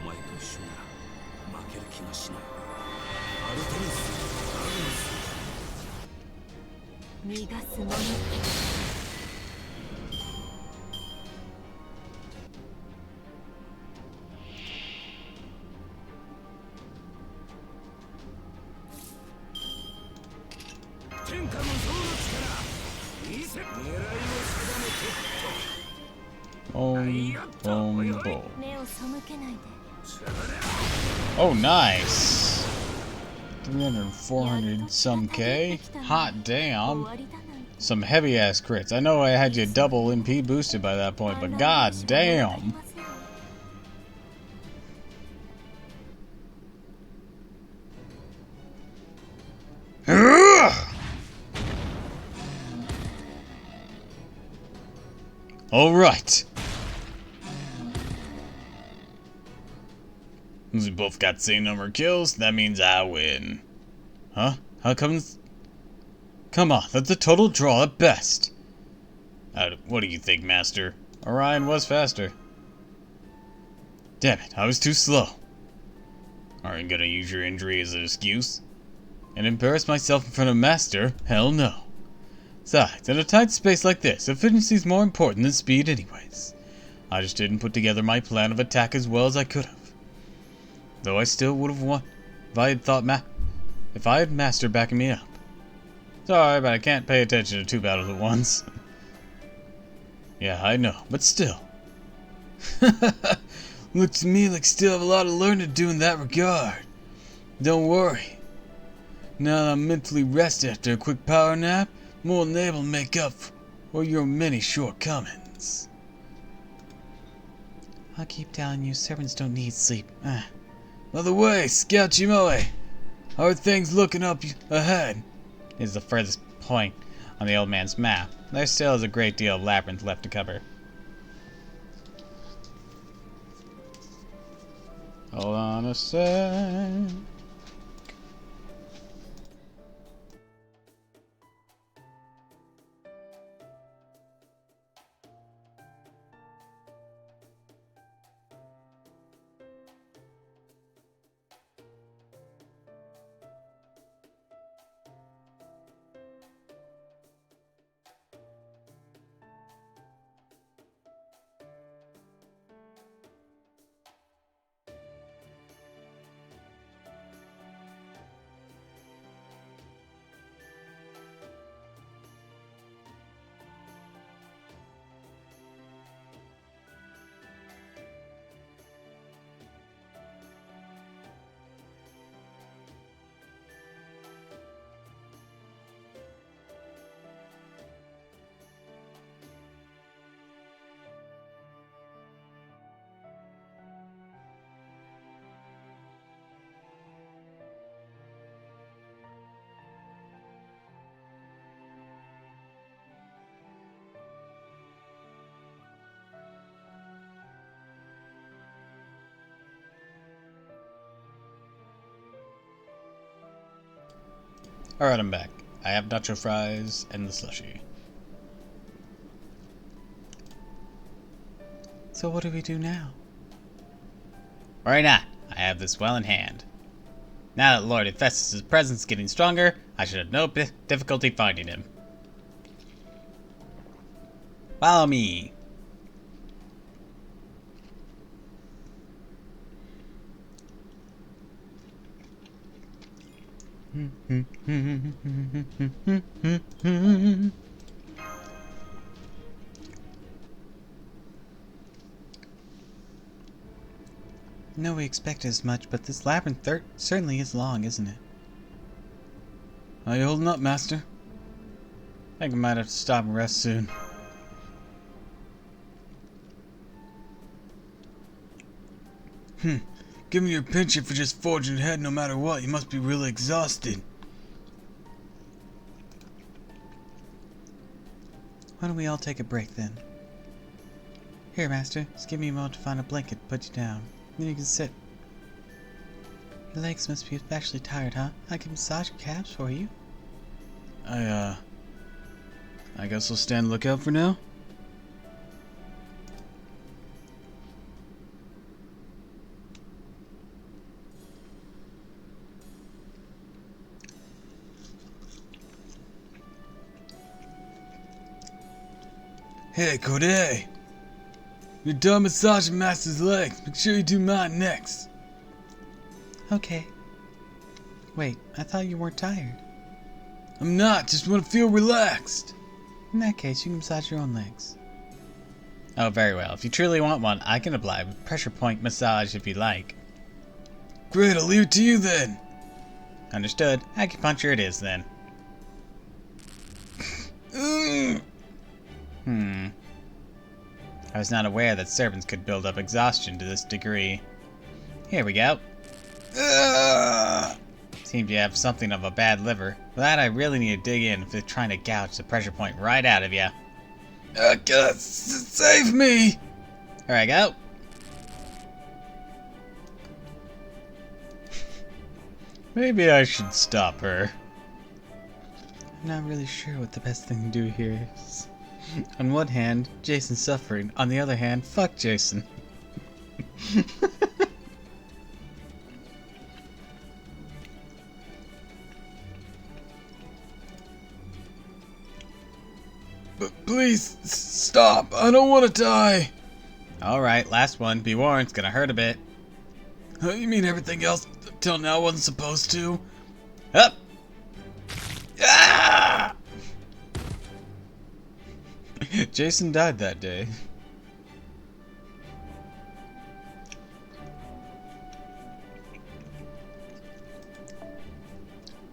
前と一緒なら負ける気がしない。アルテミス、逃がすもの 天下無双の力、見せ狙いを定めて Boom, boom, boom. 目を背けないで Oh, nice. 300, 400 some K. Hot 終 damn. わりだなんて Some heavy ass crits. I know I had you double MP boosted by that point, but god damn. Alright. Since we both got the same number of kills, that means I win. Huh? How comes? Come on, that's a total draw at best. What do you think, Master? Orion was faster. Damn it, I was too slow. Aren't gonna use your injury as an excuse? And embarrass myself in front of Master? Hell no. Besides, in a tight space like this, efficiency's more important than speed anyways. I just didn't put together my plan of attack as well as I could have. Though I still would have won if I had Master backing me up. Sorry, but I can't pay attention to two battles at once. Yeah, I know, but still. Looks to me like still have a lot of learning to do in that regard. Don't worry. Now that I'm mentally rested after a quick power nap, more than able to make up for your many shortcomings. I'll keep telling you, servants don't need sleep. By the way, Scout Chimoe, how are things looking up ahead? Is the furthest point on the old man's map. There still is a great deal of labyrinth left to cover. Hold on a sec. Alright, I'm back. I have nacho fries and the slushy. So what do we do now? Worry not, I have this well in hand. Now that Lord Hephaestus' presence is getting stronger, I should have no difficulty finding him. Follow me. No, we expected as much, but this labyrinth certainly is long, isn't it? Are you holding up, Master? I think I might have to stop and rest soon. Give me your penchant for just forging ahead no matter what. You must be really exhausted. Why don't we all take a break then? Here, Master. Just give me a moment to find a blanket and put you down. Then you can sit. Your legs must be especially tired, huh? I can massage your calves for you. I guess I'll stand lookout for now. Hey, Corday! You're done massaging Master's legs. Make sure you do mine next. Okay. Wait, I thought you weren't tired. I'm not, just want to feel relaxed. In that case, you can massage your own legs. Oh, very well. If you truly want one, I can apply a pressure point massage if you like. Great, I'll leave it to you then. Understood. Acupuncture it is then. I was not aware that servants could build up exhaustion to this degree. Here we go. Seems you have something of a bad liver. For that, I really need to dig in if they're trying to gouge the pressure point right out of you. Save me! Here I go. Maybe I should stop her. I'm not really sure what the best thing to do here is. On one hand, Jason's suffering. On the other hand, fuck Jason. But please, stop. I don't want to die. Alright, last one. Be warned, it's gonna hurt a bit. You mean everything else till now wasn't supposed to? Up! Ah! Jason died that day.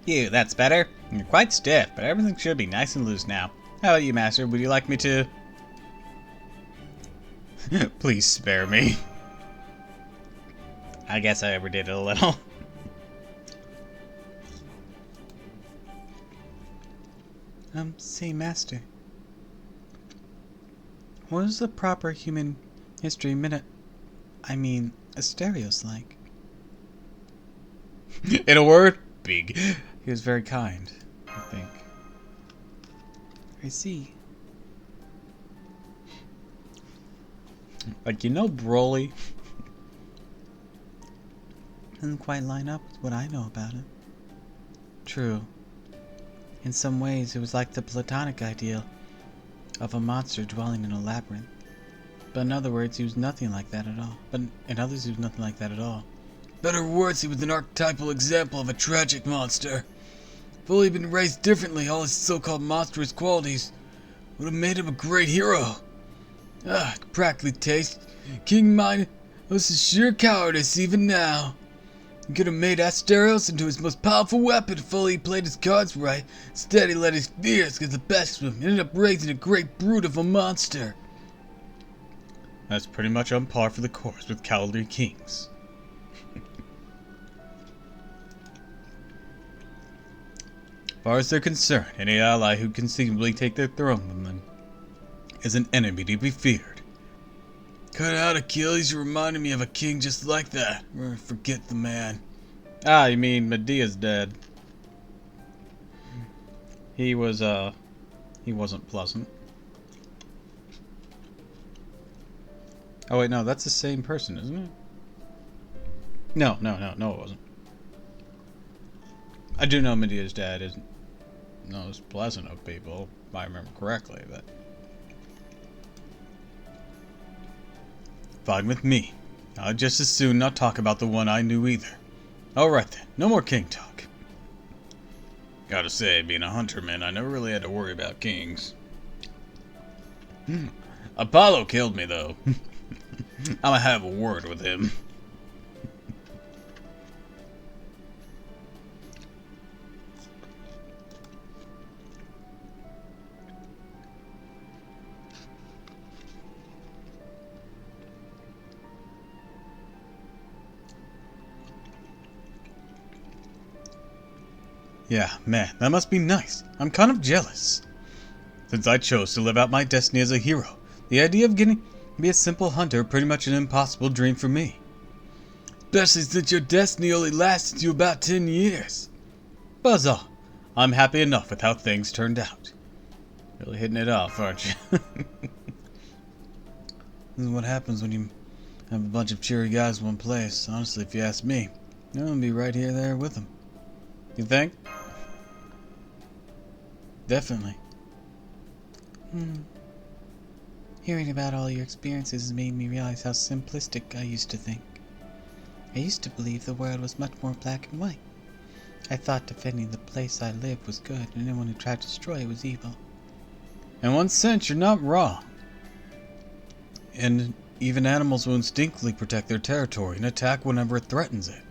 You, that's better. You're quite stiff, but everything should be nice and loose now. How about you, Master? Would you like me to... Please spare me. I guess I overdid it a little. Say, Master. What is the proper human history Asterios like? In a word, big. He was very kind, I think. I see. Like, you know Broly? Doesn't quite line up with what I know about him. True. In some ways, it was like the Platonic ideal of a monster dwelling in a labyrinth. But in other words, he was nothing like that at all. But in others, he was nothing like that at all. Better words, he was an archetypal example of a tragic monster. If only he'd been raised differently, all his so-called monstrous qualities would have made him a great hero. I could practically taste King Minos' sheer cowardice even now. He could have made Asterios into his most powerful weapon if Folly played his cards right. Instead, he let his fears get the best of him and ended up raising a great brute of a monster. That's pretty much on par for the course with cowardly kings. As far as they're concerned, any ally who conceivably take their throne from them is an enemy to be feared. Cut out Achilles, you reminded me of a king just like that. Forget the man. Ah, you mean Medea's dead. He wasn't pleasant. Oh wait, no, that's the same person, isn't it? No, it wasn't. I do know Medea's dad isn't most pleasant of people, if I remember correctly, but... Fine with me. I'd just as soon not talk about the one I knew either. Alright then, no more king talk. Gotta say, being a hunterman, I never really had to worry about kings. Apollo killed me, though. I'ma have a word with him. Yeah, man, that must be nice. I'm kind of jealous. Since I chose to live out my destiny as a hero, the idea of getting Be a simple hunter, pretty much an impossible dream for me. Especially since your destiny only lasted you about 10 years. Buzz off. I'm happy enough with how things turned out. Really hitting it off, aren't you? This is what happens when you have a bunch of cheery guys in one place. Honestly, if you ask me, I'm gonna be right here there with them. You think? Definitely. Hearing about all your experiences has made me realize how simplistic I used to think. I used to believe the world was much more black and white. I thought defending the place I lived was good, and anyone who tried to destroy it was evil. In one sense, you're not wrong. And even animals will instinctively protect their territory and attack whenever it threatens it.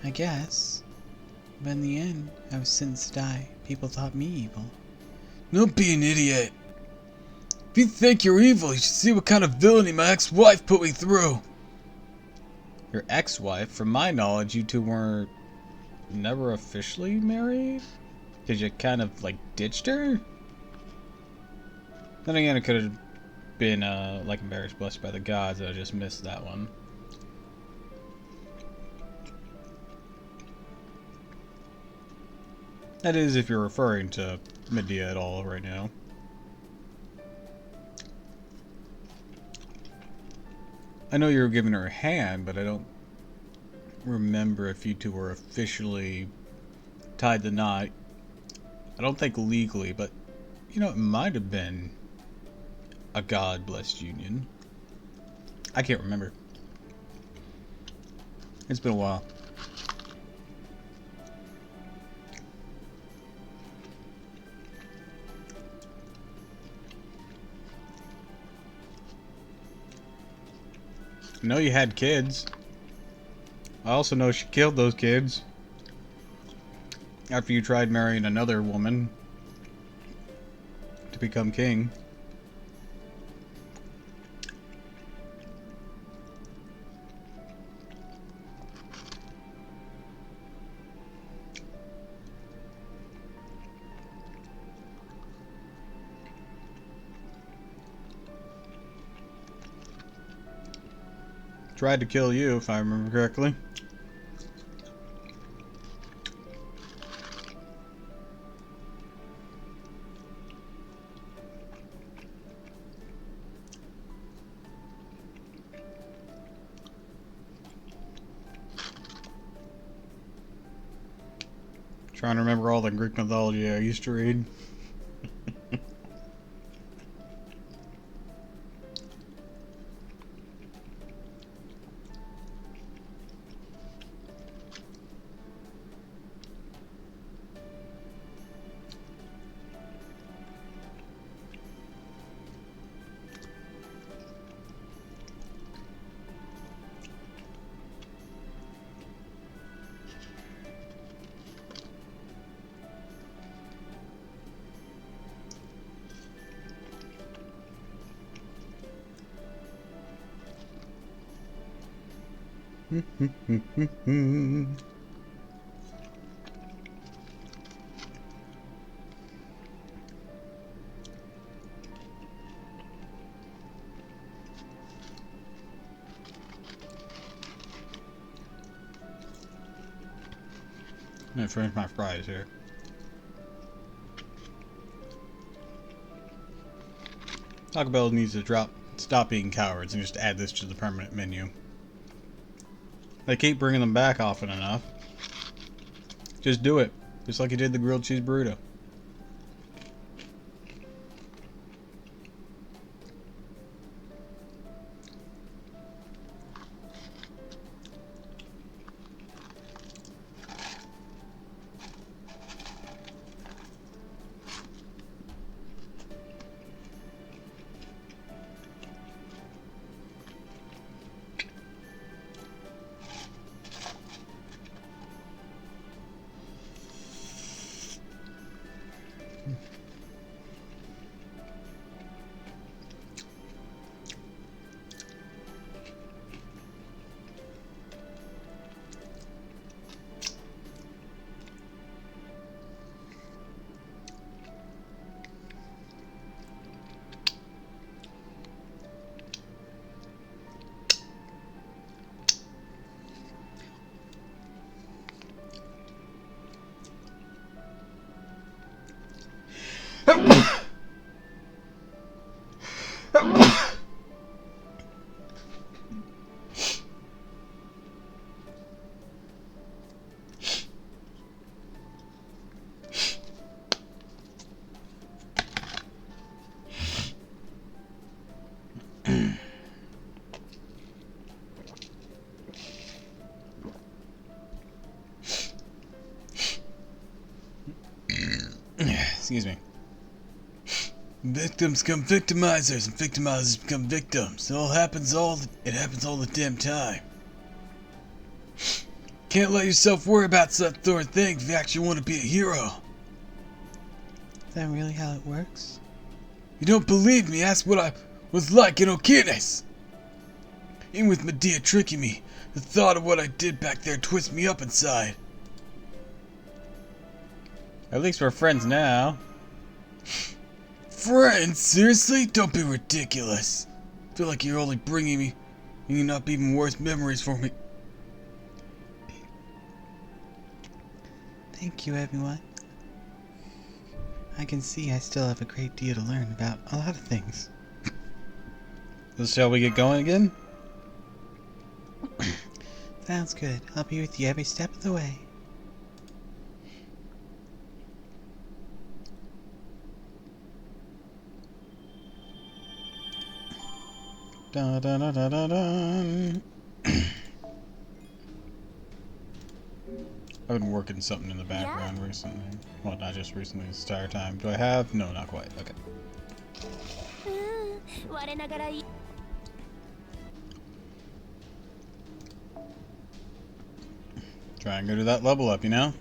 I guess. But in the end, I was sentenced to die. People thought me evil. Don't be an idiot. If you think you're evil, you should see what kind of villainy my ex-wife put me through. Your ex-wife, from my knowledge, you two were never officially married? Because you kind of, like, ditched her? Then again, it could have been, like, embarrassed, blessed by the gods, that I just missed that one. That is, if you're referring to Medea at all right now. I know you were giving her a hand, but I don't remember if you two were officially tied the knot. I don't think legally, but, you know, it might have been a God-blessed union. I can't remember. It's been a while. I know you had kids. I also know she killed those kids after you tried marrying another woman to become king. Tried to kill you, if I remember correctly. Trying to remember all the Greek mythology I used to read. I'm gonna finish my fries here. Taco Bell needs to stop being cowards and just add this to the permanent menu. They keep bringing them back often enough. Just do it. Just like you did the grilled cheese burrito. Excuse me. Victims become victimizers, and victimizers become victims. It happens all the damn time. Can't let yourself worry about such sort of things if you actually want to be a hero. Is that really how it works? You don't believe me? Ask what I was like in Okines. Even with Medea tricking me, the thought of what I did back there twists me up inside. At least we're friends now. Friends? Seriously? Don't be ridiculous. I feel like you're only bringing me up even worse memories for me. Thank you, everyone. I can see I still have a great deal to learn about a lot of things. So shall we get going again? Sounds good. I'll be with you every step of the way. Da da da da da da. I've been working something in the background recently. Well, not just recently, this entire time. Do I have? No, not quite. Okay. Try and go to that level up, you know?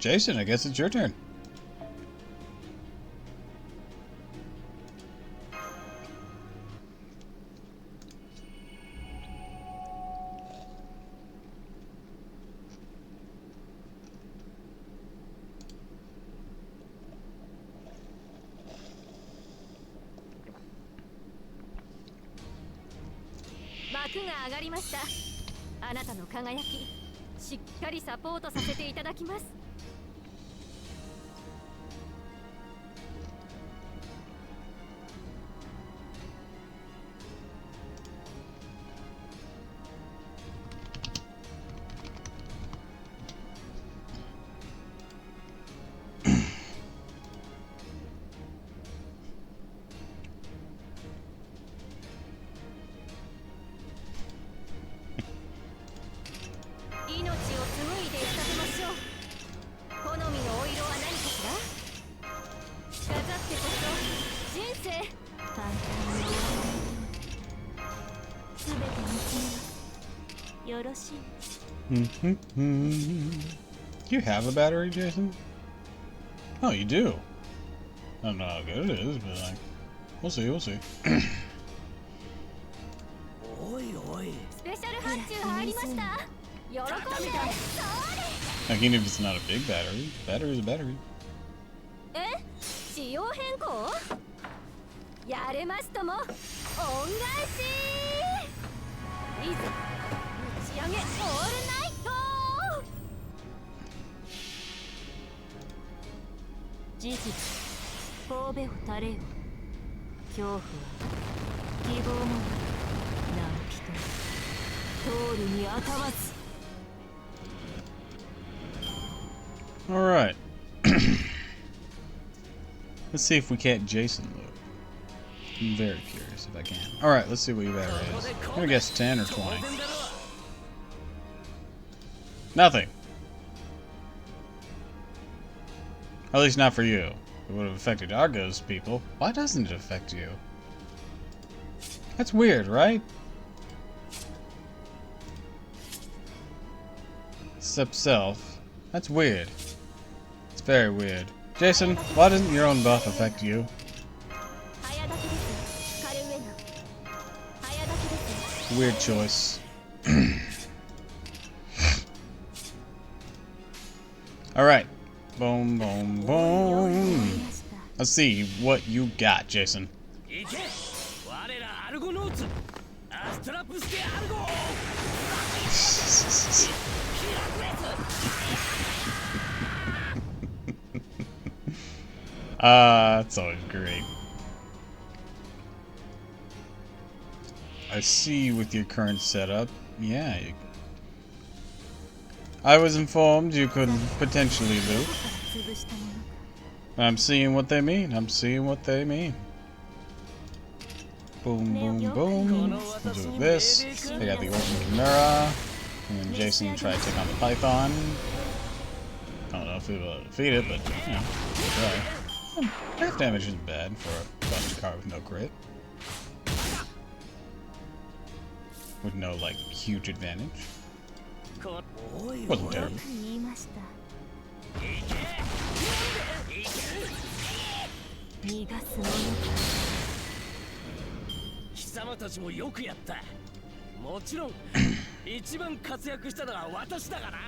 Jason, I guess it's your turn. Do you have a battery, Jason? Oh, you do. I don't know how good it is, but like, we'll see, we'll see. Like, even if it's not a big battery, battery is a battery. Alright. Let's see if we can't Jason loot. I'm very curious if I can. Alright, let's see what your battery is. I'm gonna guess 10 or 20. Nothing. At least not for you. It would have affected Argo's people. Why doesn't it affect you? That's weird, right? Except self. That's weird. It's very weird. Jason, why doesn't your own buff affect you? Weird choice. Alright. Boom, boom, boom. Let's see what you got, Jason. That's always great. I see with your current setup, yeah. I was informed you could potentially loot. I'm seeing what they mean. I'm seeing what they mean. Boom, boom, boom. We'll do this. I got the Orphan Chimera. And then Jason tried to take on the Python. I don't know if he will defeat it, but, you know, try. Half damage isn't bad for a buster card with no crit. With no, like, huge advantage. Wasn't terrible. 言いました逃がすものか貴様たちもよくやった。もちろん一番活躍したのは私だがな。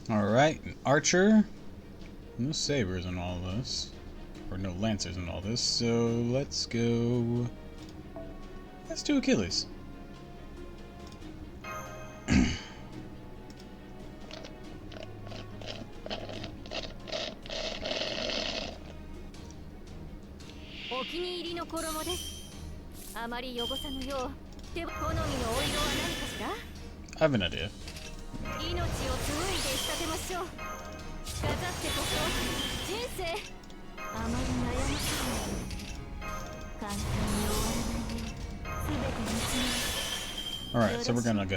Alright, an archer. No sabers in all this. Or no lancers in all this, so let's go... Let's do Achilles. I have an idea. 命を紡いで仕立てましょう。着飾ってこそ人生。あまり悩ましくない。簡単に終わらないよ。すべて道に。Alright, so we're gonna go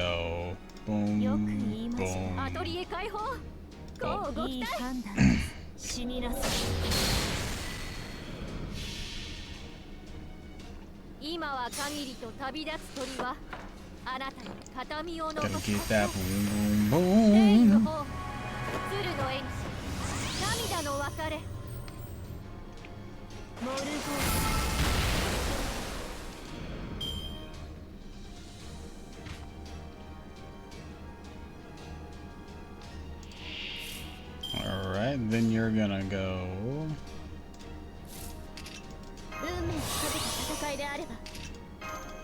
boom, よく言います。ア boom. トリエ開放。こうご期待。いい判断。死になさい。今は限りと旅立つ鳥は。あなたに形見を残 Gotta す get that boom, boom, 天の boom. 方鶴の絵にし涙の別れモルゴー Alright, then you're gonna go... 運命をかけた戦いであれば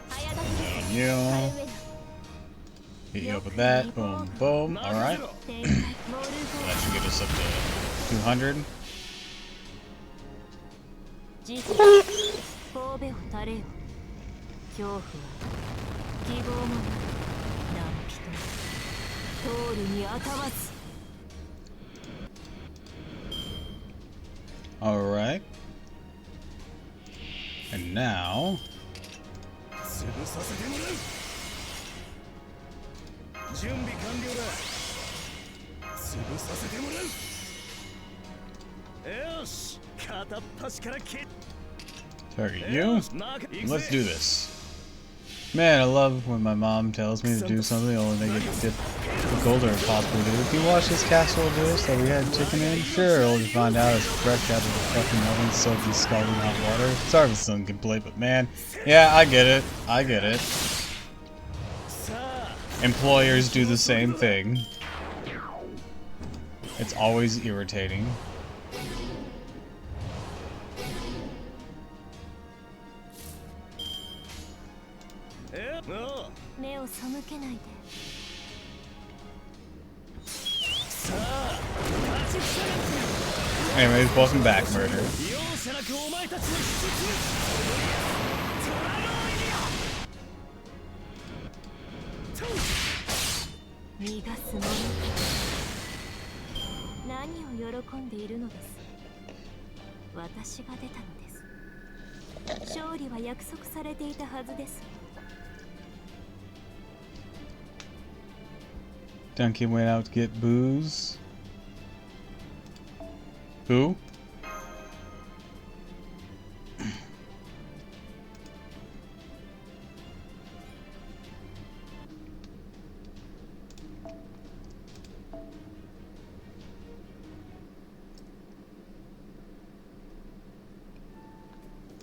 早が And き you. 軽めな Hit you up with that. Boom, boom. Alright. That should get us up to 200. 神戸を垂れよ恐怖は希望もない何人通るにあたわず Alright. And now... 潰させてもらう。準備完了だ。潰させてもらう。よし、片っ端から蹴っ。 Target you. Let's do this. Man, I love when my mom tells me to do something only they get difficult or impossible to do. If you watch this casserole dish that we had chicken in, sure, only to find out it's fresh out of the fucking oven, soaked in scalding hot water. Sorry if some complaint, but man, yeah, I get it. I get it. Employers do the same thing. It's always irritating. No. 目を背けないで Anyways, welcome back, murder. 容赦なくお前たちの引き継ぐ。逃がすものか何を喜んでいるのです私が出たのです勝利は約束されていたはずです Duncan went out to get booze. Who?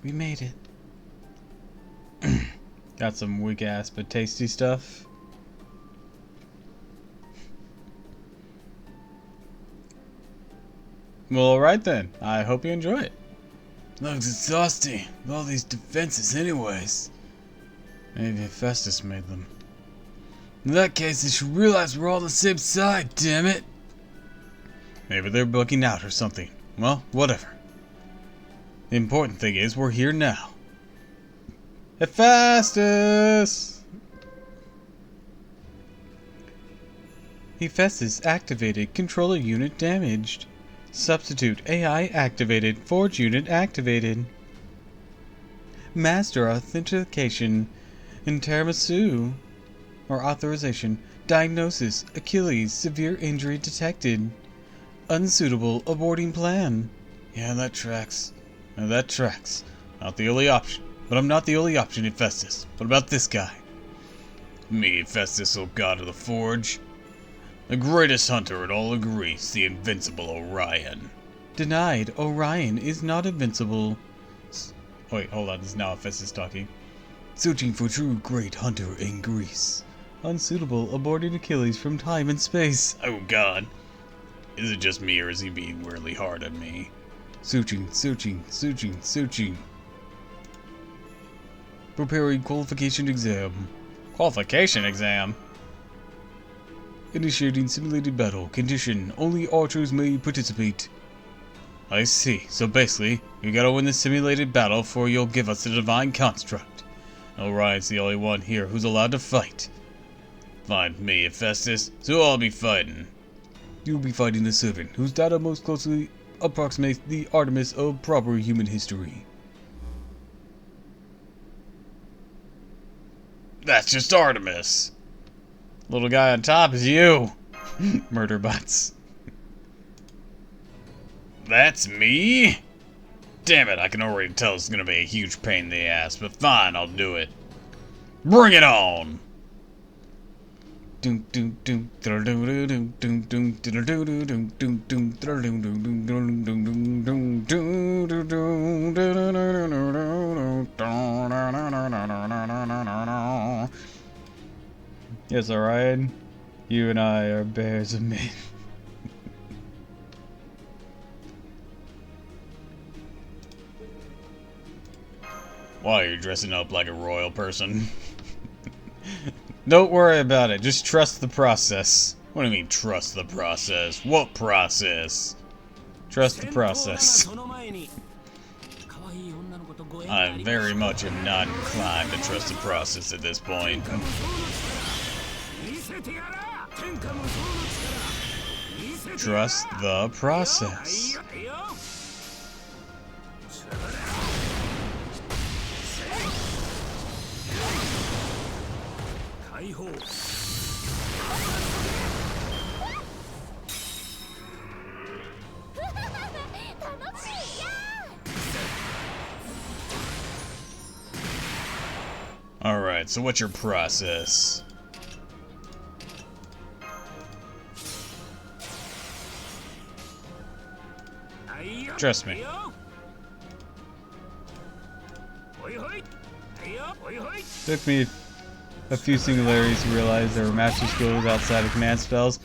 We made it. Got some weak ass but tasty stuff. Well, alright then. I hope you enjoy it. Looks exhausting with all these defenses anyways. Maybe Hephaestus made them. In that case, they should realize we're all on the same side, damn it! Maybe they're booking out or something. Well, whatever. The important thing is we're here now. Hephaestus! Hephaestus activated. Controller unit damaged. Substitute AI activated. Forge unit activated. Master authentication. Tiramisu. Or authorization. Diagnosis. Achilles. Severe injury detected. Unsuitable. Aborting plan. Yeah, that tracks. Now that tracks. Not the only option. But I'm not the only option, Hephaestus. What about this guy? Me, Hephaestus, O god of the forge. The greatest hunter in all of Greece, the invincible Orion. Denied. Orion is not invincible. Wait, hold on. This is now Hephaestus talking. Searching for true great hunter in Greece. Unsuitable. Aborting Achilles from time and space. Oh god. Is it just me or is he being really hard on me? Searching. Preparing qualification exam. Qualification exam? Initiating simulated battle. Condition. Only archers may participate. I see. So basically, you gotta win this simulated battle before you'll give us the divine construct. Orion's the only one here who's allowed to fight. Find me, Hephaestus, so I'll be fighting. You'll be fighting the servant, whose data most closely approximates the Artemis of proper human history. That's just Artemis. Little guy on top is you. Murder bots. That's me? Damn it, I can already tell it's gonna be a huge pain in the ass, but fine, I'll do it. Bring it on! Yes, Orion. You and I are bears of men. Why are you dressing up like a royal person? Don't worry about it, just trust the process. What do you mean, trust the process? What process? Trust the process. I very much am not inclined to trust the process at this point. Trust the process. Alright, so what's your process? Trust me. Took me a few singularities to realize there were master skills outside of command spells.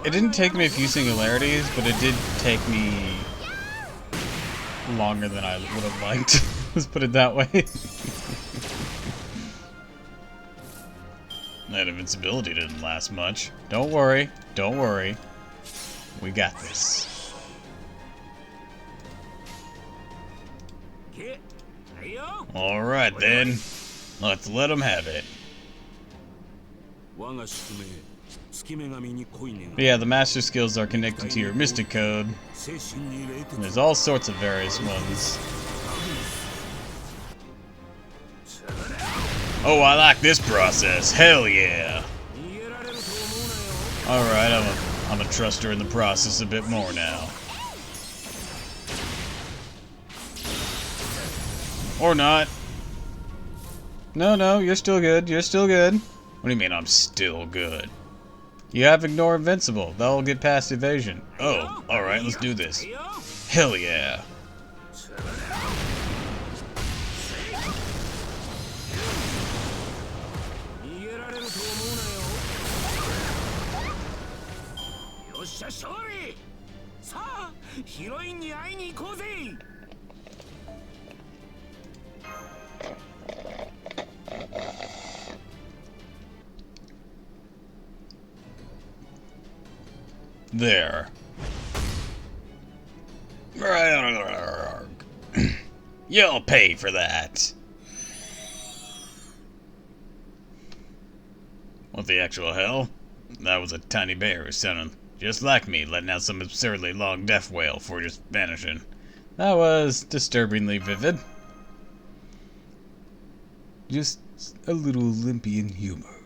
It didn't take me a few singularities, but it did take me longer than I would have liked. Let's put it that way. That invincibility didn't last much. Don't worry. Don't worry. We got this. Alright then. Let's let him have it. Yeah, the master skills are connected to your mystic code. There's all sorts of various ones. Oh, I like this process. Hell yeah. Alright, I'm a trust her in the process a bit more now. Or not. No, you're still good. You're still good. What do you mean I'm still good? You have Ignore Invincible. That'll get past evasion. Oh, alright, let's do this. Hell yeah. There. You'll pay for that. What the actual hell? That was a tiny bear who sounded just like me, letting out some absurdly long death wail before just vanishing. That was disturbingly vivid. Just a little Olympian humor.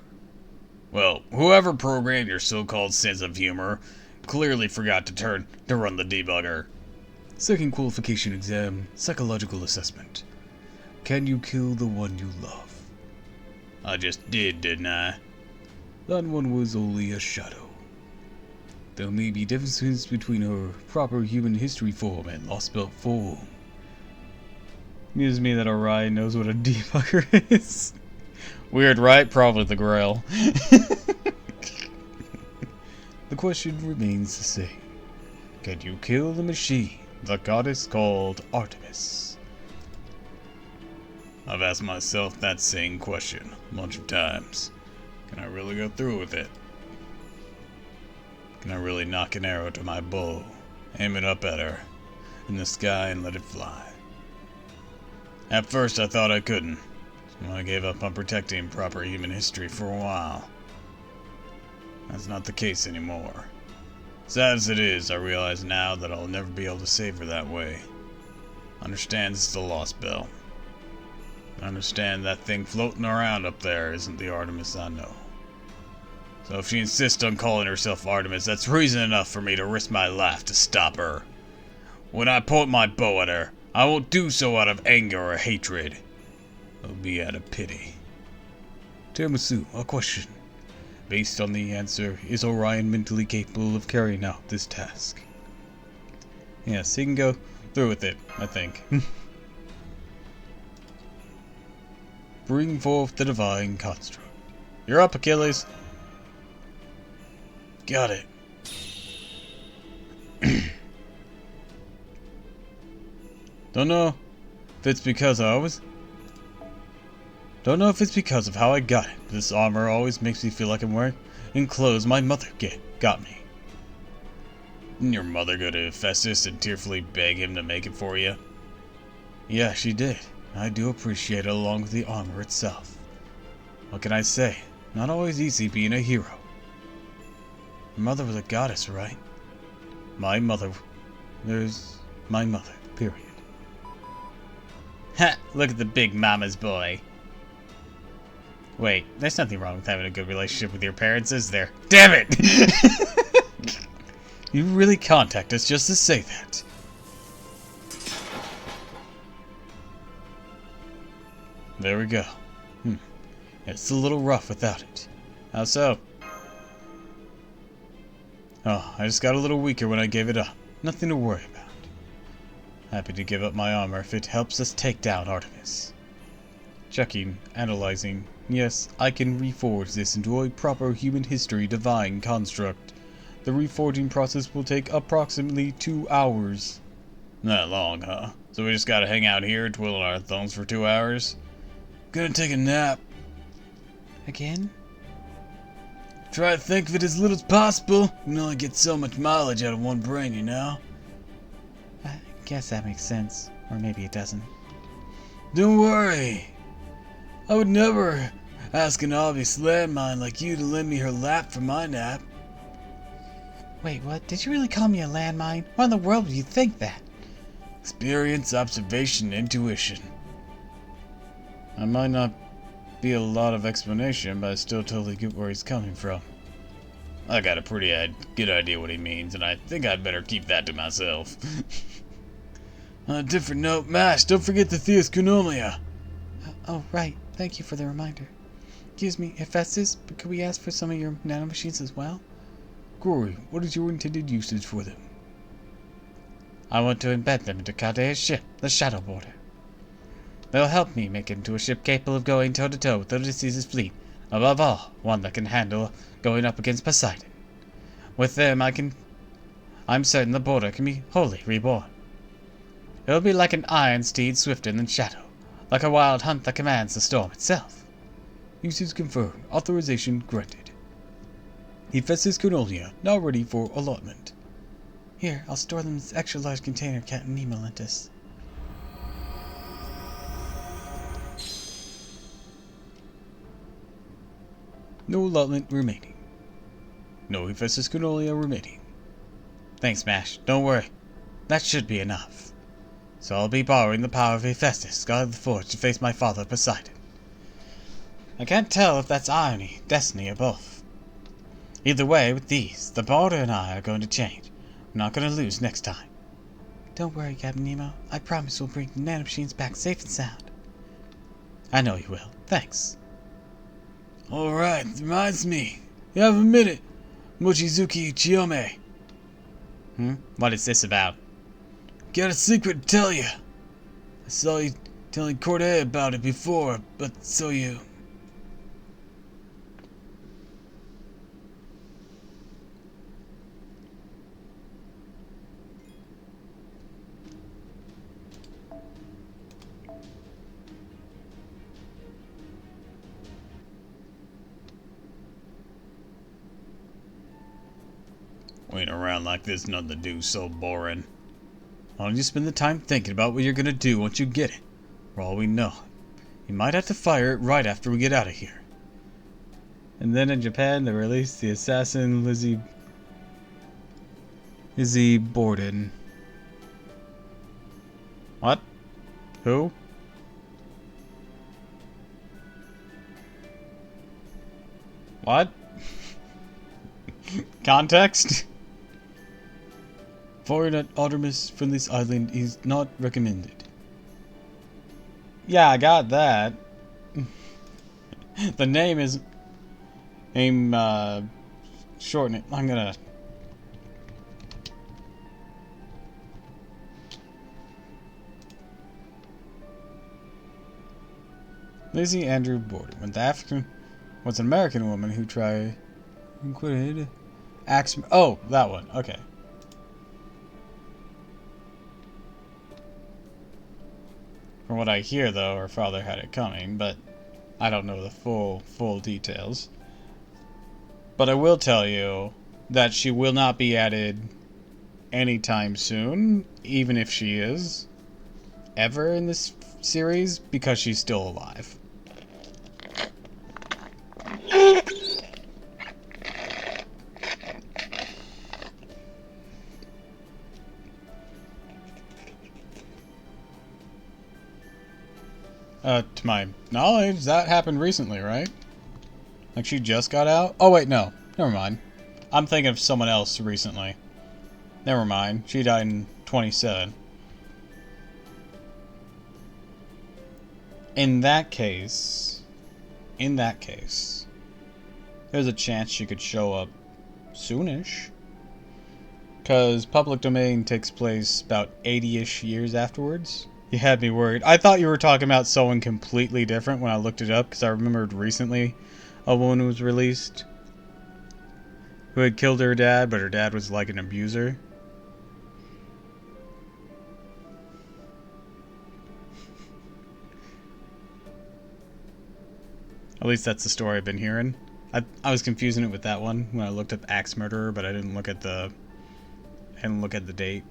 Well, whoever programmed your so-called sense of humor clearly forgot to run the debugger. Second qualification exam, psychological assessment. Can you kill the one you love? I just did, didn't I? That one was only a shadow. There may be differences between her proper human history form and lost belt form. Amuses me that Orion knows what a debugger is. Weird, right? Probably the Grail. The question remains the same. Can you kill the machine, the goddess called Artemis? I've asked myself that same question a bunch of times. Can I really go through with it? Can I really knock an arrow to my bow, aim it up at her, in the sky and let it fly? At first I thought I couldn't, so I gave up on protecting proper human history for a while. That's not the case anymore. Sad as it is, I realize now that I'll never be able to save her that way. I understand this is a lost bell. I understand that thing floating around up there isn't the Artemis I know. So if she insists on calling herself Artemis, that's reason enough for me to risk my life to stop her. When I point my bow at her, I won't do so out of anger or hatred. It'll be out of pity. Tiramisu, a question. Based on the answer, is Orion mentally capable of carrying out this task? Yes, he can go through with it, I think. Bring forth the divine construct. You're up, Achilles. Got it. Don't know if it's because of how I got it. This armor always makes me feel like I'm wearing clothes my mother got me. Didn't your mother go to Hephaestus and tearfully beg him to make it for you? Yeah, she did. I do appreciate it along with the armor itself. What can I say? Not always easy being a hero. Your mother was a goddess, right? My mother. There's my mother, period. Ha! Look at the big mama's boy. Wait, there's nothing wrong with having a good relationship with your parents, is there? Damn it! You really contact us just to say that. There we go. It's a little rough without it. How so? Oh, I just got a little weaker when I gave it up. Nothing to worry about. Happy to give up my armor if it helps us take down Artemis. Checking, analyzing. Yes, I can reforge this into a proper human history divine construct. The reforging process will take approximately 2 hours. Not long, huh? So we just gotta hang out here twiddling our thumbs for 2 hours? Gonna take a nap. Again? Try to think of it as little as possible. You can only get so much mileage out of one brain, you know? I guess that makes sense. Or maybe it doesn't. Don't worry. I would never ask an obvious landmine like you to lend me her lap for my nap. Wait, what? Did you really call me a landmine? Why in the world would you think that? Experience, observation, intuition. I might not be a lot of explanation, but I still totally get where he's coming from. I got a pretty good idea what he means, and I think I'd better keep that to myself. On a different note, Mash, don't forget the Theus Cunolia. Oh, right. Thank you for the reminder. Excuse me, Hephaestus, but could we ask for some of your nanomachines as well? Corey, what is your intended usage for them? I want to embed them into Kade's ship, the Shadow Border. They'll help me make it into a ship capable of going toe-to-toe with Odysseus' fleet. Above all, one that can handle going up against Poseidon. With them, I'm certain the border can be wholly reborn. It'll be like an iron steed swifter than Shadow, like a wild hunt that commands the storm itself. Usage confirmed. Authorization granted. Hephaestus Cunolia, now ready for allotment. Here, I'll store them in this extra large container Captain Nemo lent us. No allotment remaining. No Hephaestus Canolia remaining. Thanks, Mash. Don't worry. That should be enough. So I'll be borrowing the power of Hephaestus, god of the forge, to face my father Poseidon. I can't tell if that's irony, destiny, or both. Either way, with these, the border and I are going to change. We're not going to lose next time. Don't worry, Captain Nemo. I promise we'll bring the nanomachines back safe and sound. I know you will. Thanks. Alright, reminds me. You have a minute, Mochizuki Chiyome. What is this about? Got a secret to tell you. I saw you telling Corday about it before, but so you... Waiting around like this, nothing to do, so boring. Why don't you spend the time thinking about what you're gonna do once you get it? For all we know, you might have to fire it right after we get out of here. And then in Japan, they released the assassin Lizzie Borden. What? Who? What? Context? Foreign at Artemis from this island is not recommended. Yeah, I got that. The name is... shorten it. I'm gonna... Lizzie Andrew Borden was an American woman who tried... Oh, that one. Okay. From what I hear, though, her father had it coming, but I don't know the full details. But I will tell you that she will not be added anytime soon, even if she is, ever in this series, because she's still alive. To my knowledge, that happened recently, right? Like she just got out? Oh wait, no. Never mind. I'm thinking of someone else recently. Never mind. She died in 27. In that case, there's a chance she could show up soonish. Because Public Domain takes place about 80-ish years afterwards. You had me worried. I thought you were talking about someone completely different when I looked it up, because I remembered recently a woman was released who had killed her dad, but her dad was like an abuser. At least that's the story I've been hearing. I was confusing it with that one when I looked up Axe Murderer, but I didn't look at the date.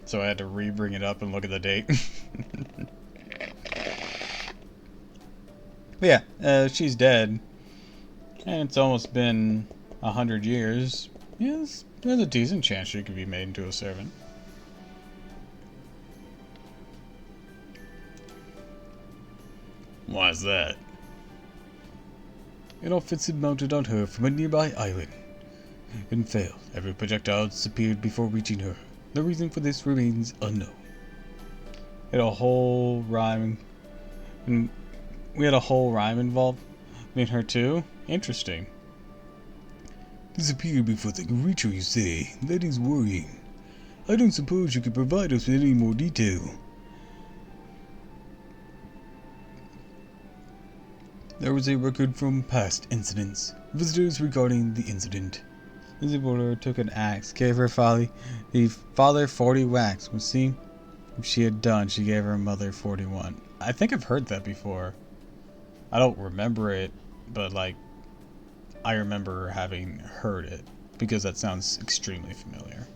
So I had to re-bring it up and look at the date. But yeah, she's dead. And it's almost been 100 years. Yes, there's a decent chance she could be made into a servant. Why is that? An offensive mounted on her from a nearby island. It failed. Every projectile disappeared before reaching her. The reason for this remains unknown. We had a whole rhyme involved. Me and her too? Interesting. Disappear before they can reach her, you say? That is worrying. I don't suppose you could provide us with any more detail. There was a record from past incidents. Visitors regarding the incident. Lizzie Borden took an axe, gave her father 40 whacks. We'll see if she had done. She gave her mother 41. I think I've heard that before. I don't remember it, but like, I remember having heard it because that sounds extremely familiar.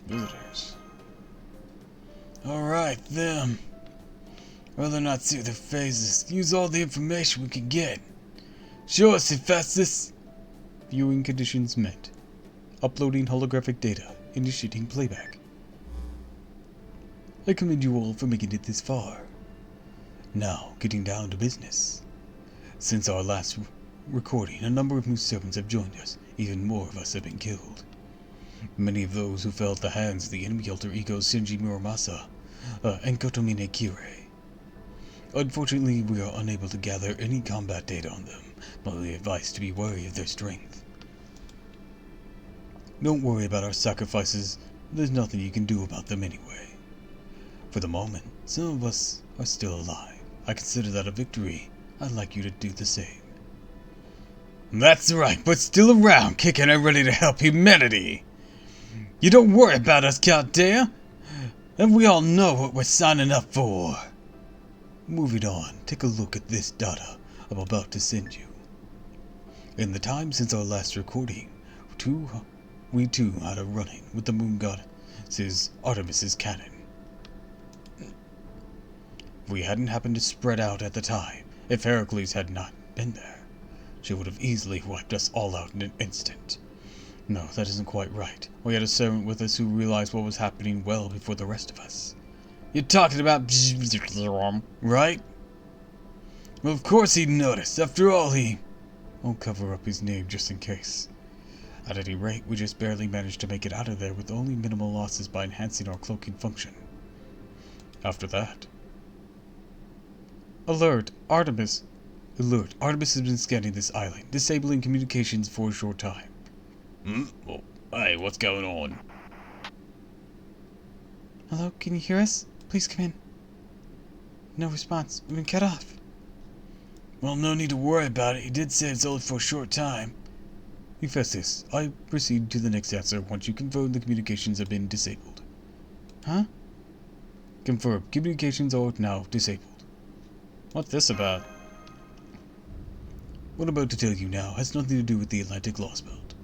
Visitors. Alright, them. Rather not see their faces. Use all the information we can get. Show us, Hephaestus. Viewing conditions met. Uploading holographic data. Initiating playback. I commend you all for making it this far. Now, getting down to business. Since our last recording, a number of new servants have joined us. Even more of us have been killed. Many of those who fell at the hands of the enemy alter egos Shinji Muramasa and Kotomine Kirei. Unfortunately, we are unable to gather any combat data on them, but we advise to be wary of their strength. Don't worry about our sacrifices. There's nothing you can do about them anyway. For the moment, some of us are still alive. I consider that a victory. I'd like you to do the same. That's right, but still around, kicking and ready to help humanity. You don't worry about us, Chaldea, and we all know what we're signing up for. Moving on, take a look at this data I'm about to send you. In the time since our last recording, we too had a run-in with the moon goddess Artemis's cannon. If we hadn't happened to spread out at the time, if Heracles had not been there, she would have easily wiped us all out in an instant. No, that isn't quite right. We had a servant with us who realized what was happening well before the rest of us. You're talking about right? Well, of course he noticed. After all, I'll cover up his name just in case. At any rate, we just barely managed to make it out of there with only minimal losses by enhancing our cloaking function. After that... Alert! Artemis has been scanning this island, disabling communications for a short time. Oh, hey, what's going on? Hello, can you hear us? Please come in. No response. We've been cut off. Well, no need to worry about it. He did say it's only for a short time. Hephaestus, I proceed to the next answer once you confirm the communications have been disabled. Huh? Confirm. Communications are now disabled. What's this about? What I'm about to tell you now has nothing to do with the Atlantic Lost Belt.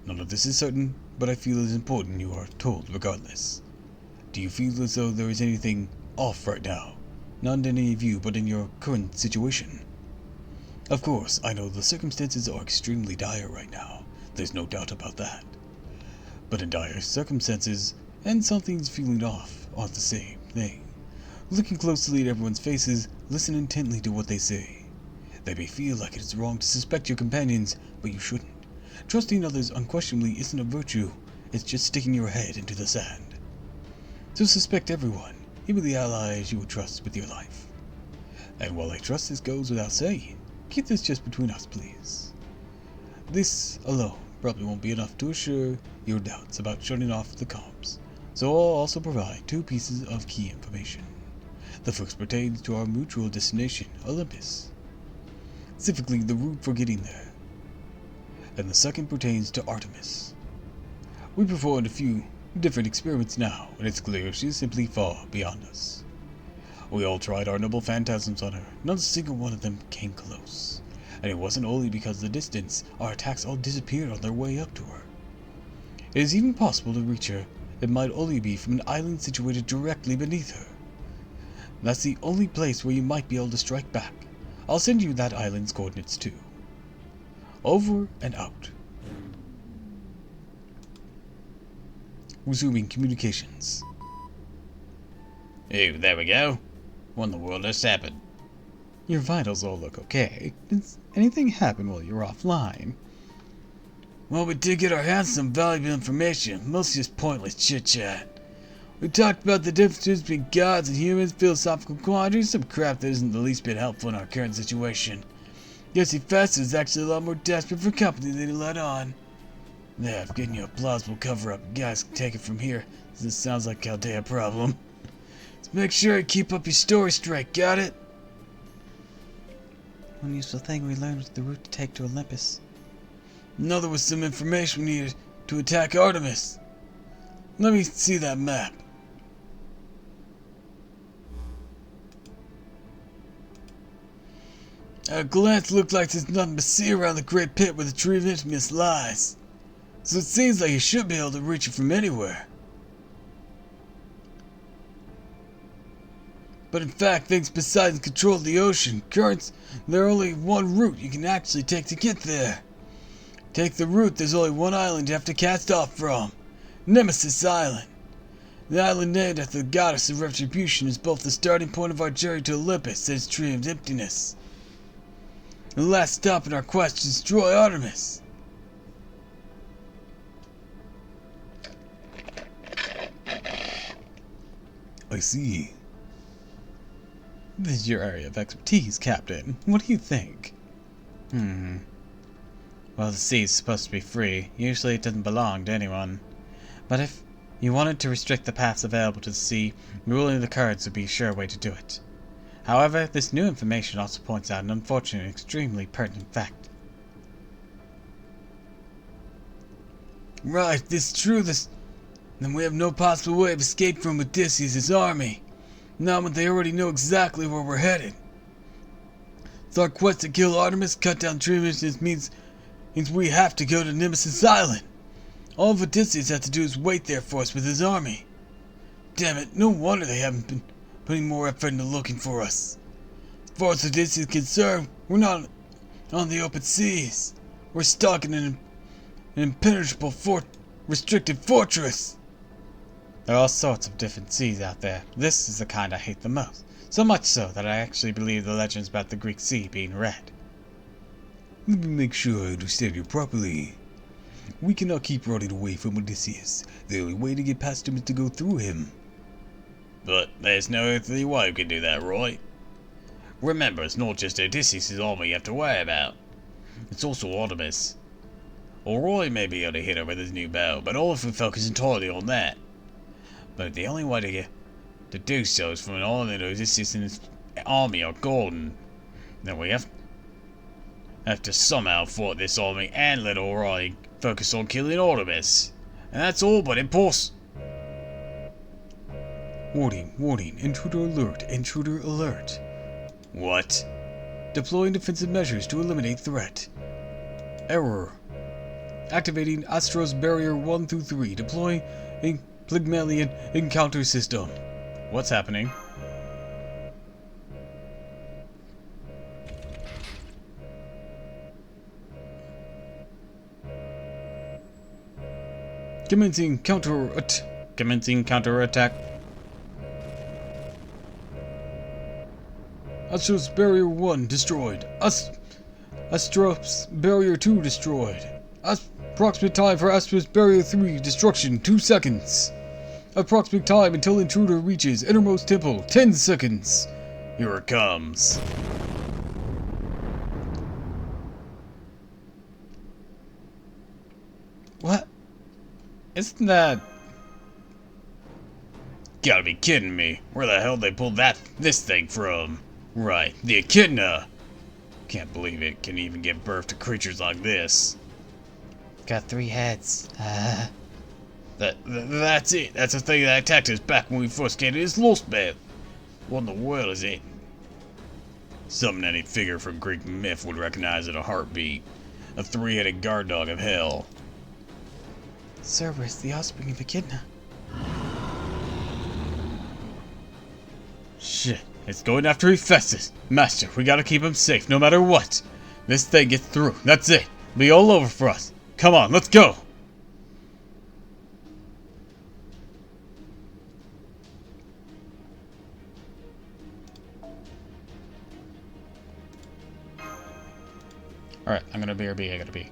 None of this is certain, but I feel it's important you are told regardless. Do you feel as though there is anything off right now? Not in any of you, but in your current situation. Of course, I know the circumstances are extremely dire right now. There's no doubt about that. But in dire circumstances, and something's feeling off, aren't the same thing. Looking closely at everyone's faces, listen intently to what they say. They may feel like it is wrong to suspect your companions, but you shouldn't. Trusting others unquestionably isn't a virtue, it's just sticking your head into the sand. So suspect everyone, even the allies you would trust with your life. And while I trust this goes without saying, keep this just between us, please. This alone probably won't be enough to assure your doubts about shutting off the comms, so I'll also provide 2 pieces of key information. The first pertains to our mutual destination, Olympus, specifically the route for getting there. And the second pertains to Artemis. We performed a few different experiments now, and it's clear she is simply far beyond us. We all tried our noble phantasms on her, not a single one of them came close. And it wasn't only because of the distance, our attacks all disappeared on their way up to her. It is even possible to reach her, it might only be from an island situated directly beneath her. That's the only place where you might be able to strike back. I'll send you that island's coordinates too. Over and out. Resuming communications. Oh, there we go. What in the world has happened? Your vitals all look okay. Did anything happen while you were offline? Well, we did get our hands on some valuable information, mostly just pointless chit-chat. We talked about the differences between gods and humans, philosophical quandaries, some crap that isn't the least bit helpful in our current situation. Guess Hephaestus is actually a lot more desperate for company than he let on. There, I've given you a plausible cover-up. You guys can take it from here. This sounds like a Chaldea problem. Let's make sure you keep up your story straight, got it? One useful thing we learned was the route to take to Olympus. Another was some information we needed to attack Artemis. Let me see that map. At a glance, looked like there's nothing to see around the Great Pit where the Tree of Infamous lies. So it seems like you should be able to reach it from anywhere. But in fact, things besides control the ocean currents, there's only one route you can actually take to get there. Take the route, there's only one island you have to cast off from. Nemesis Island. The island named after the goddess of retribution is both the starting point of our journey to Olympus and its tree of emptiness. The last stop in our quest to destroy Artemis. I see. This is your area of expertise, Captain. What do you think? Well, the sea is supposed to be free. Usually it doesn't belong to anyone. But if you wanted to restrict the paths available to the sea, ruling the currents would be a sure way to do it. However, this new information also points out an unfortunate and extremely pertinent fact. Right, this is true. Then we have no possible way of escape from Odysseus' army. Not when they already know exactly where we're headed. So our quest to kill Artemis, cut down tree emissions means we have to go to Nemesis Island. All Odysseus has to do is wait there for us with his army. Damn it, no wonder they haven't been putting more effort into looking for us. As far as Odysseus is concerned, we're not on the open seas. We're stuck in an impenetrable restricted fortress. There are all sorts of different seas out there. This is the kind I hate the most. So much so that I actually believe the legends about the Greek Sea being red. Let me make sure I understand you properly. We cannot keep running away from Odysseus. The only way to get past him is to go through him. But there's no earthly way we can do that, right? Remember, it's not just Odysseus' army you have to worry about. It's also Artemis. Roy may be able to hit her with his new bow, but all if we focus entirely on that. But the only way to do so is from an island that Odysseus and his army are golden. Then we have to somehow fight this army and let Roy focus on killing Artemis. And that's all but impossible. Warning, intruder alert. What? Deploying defensive measures to eliminate threat. Error. Activating Astro's Barrier 1 through 3. Deploying a Pygmalion encounter system. What's happening? Commencing counterattack. Astro's Barrier 1 destroyed. Astro's Barrier 2 destroyed. Approximate time for Astro's Barrier 3 destruction, 2 seconds. Approximate time until intruder reaches innermost temple, 10 seconds. Here it comes. What? Isn't that... Gotta be kidding me. Where the hell they pulled this thing from? Right, the echidna. Can't believe it can even give birth to creatures like this. Got 3 heads. That's it. That's the thing that attacked us back when we first came to this lost bed. What in the world is it? Something any figure from Greek myth would recognize in a heartbeat. A 3-headed guard dog of hell. Cerberus, the offspring of Echidna. Shit, it's going after Hephaestus. Master, we gotta keep him safe no matter what. This thing gets through. That's it. It'll be all over for us. Come on, let's go. Alright, I'm gonna BRB, I gotta be.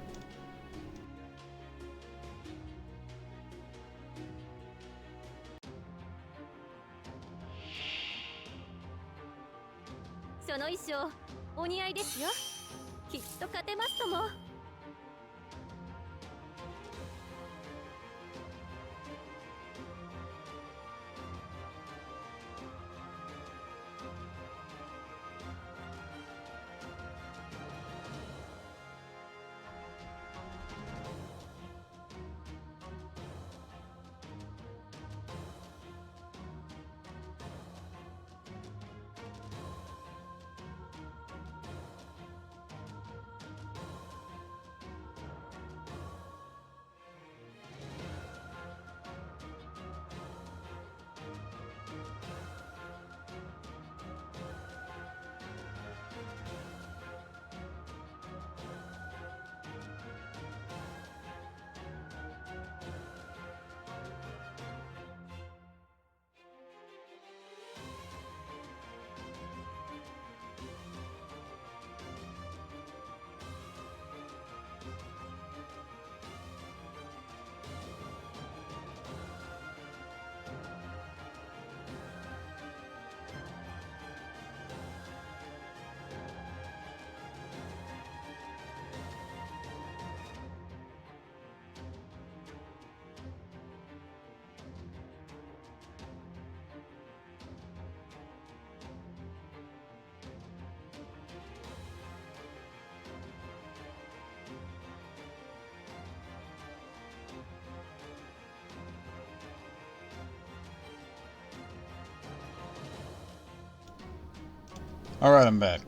Alright, I'm back.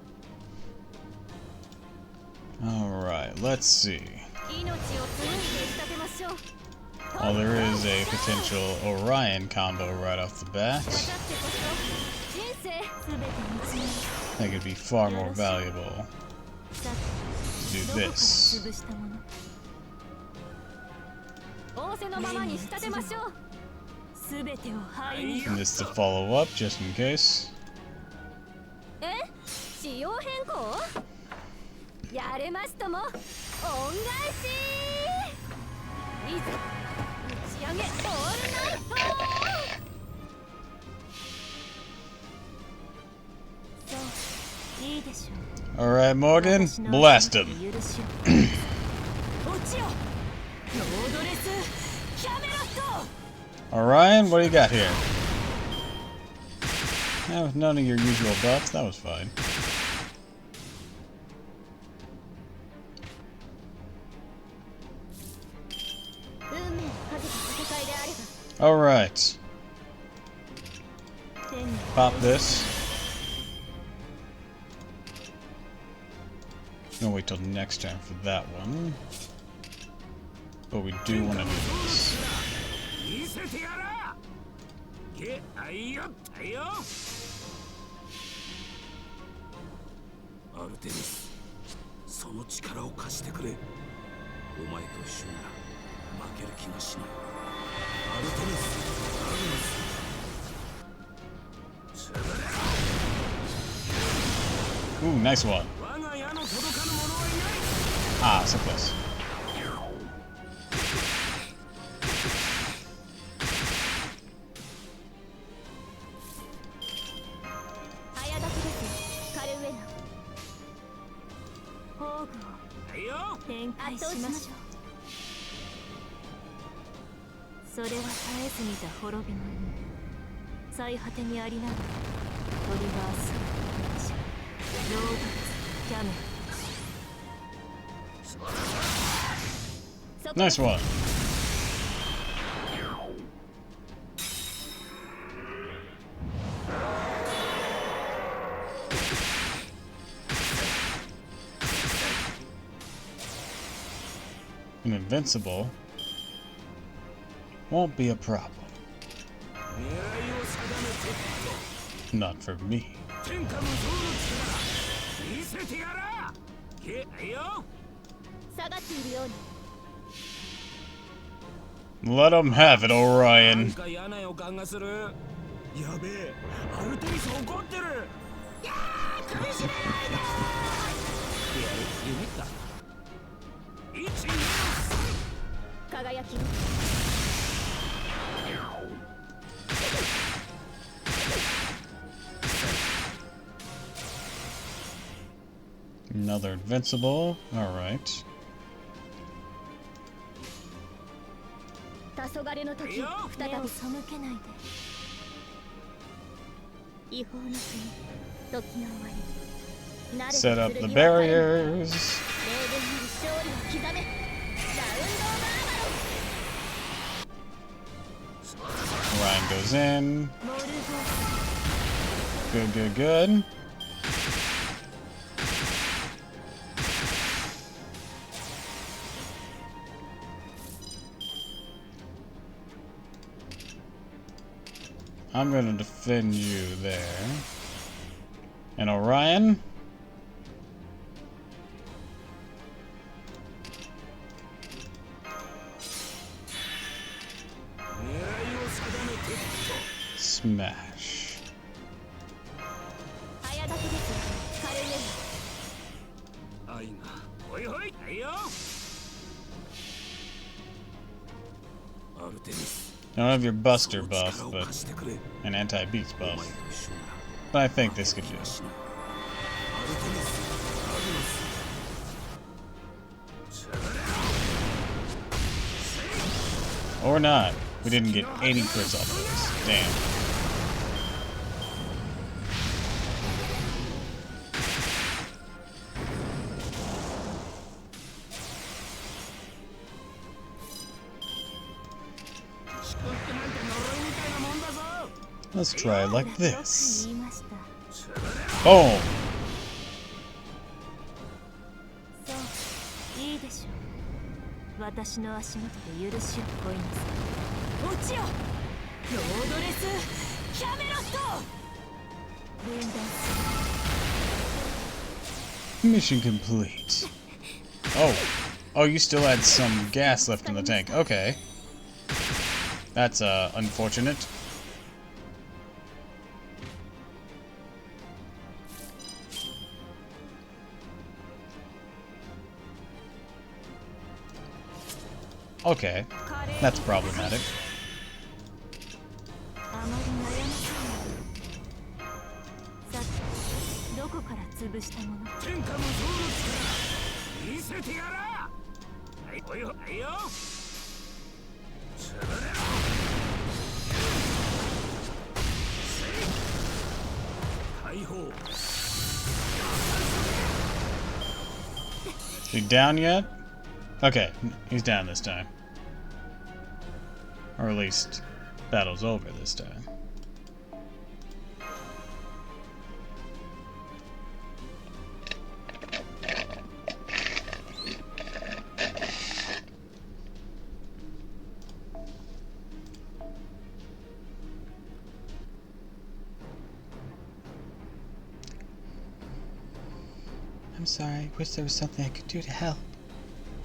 Alright, let's see. Well, there is a potential Orion combo right off the bat. That could be far more valuable. Do this. And this to follow up, just in case. Alright, Morgan, blast him. Orion, what do you got here? Yeah, with none of your usual buffs, that was fine. Alright. Pop this. Gonna wait till next time for that one. But we do want to do this. Ooh, nice one. Ah, so close. Nice one. An invincible won't be a problem. Not for me. Let him have it, Orion. Another invincible. Alright. Set up the barriers. Ryan goes in. Good, good, good. I'm gonna defend you there. And Orion? Smash. I don't have your Buster buff, but an anti-beats buff. But I think this could do it. Or not. We didn't get any crits off of this. Damn. Let's try it like this. Boom! しょ。私の足元で許しを乞いなさい。落ちよ、ロードレスキャメロット。分断する。 Mission complete. Oh, you still had some gas left in the tank. Okay. That's, unfortunate. Okay. That's problematic. あまり悩ましい。さて、どこから潰したもの？天下無双の力見せてやら。はいおいよ、はいよ。潰れろ。解放。 Is he down yet? Okay, he's down this time. Or at least, battle's over this time. I'm sorry. Wish there was something I could do to help.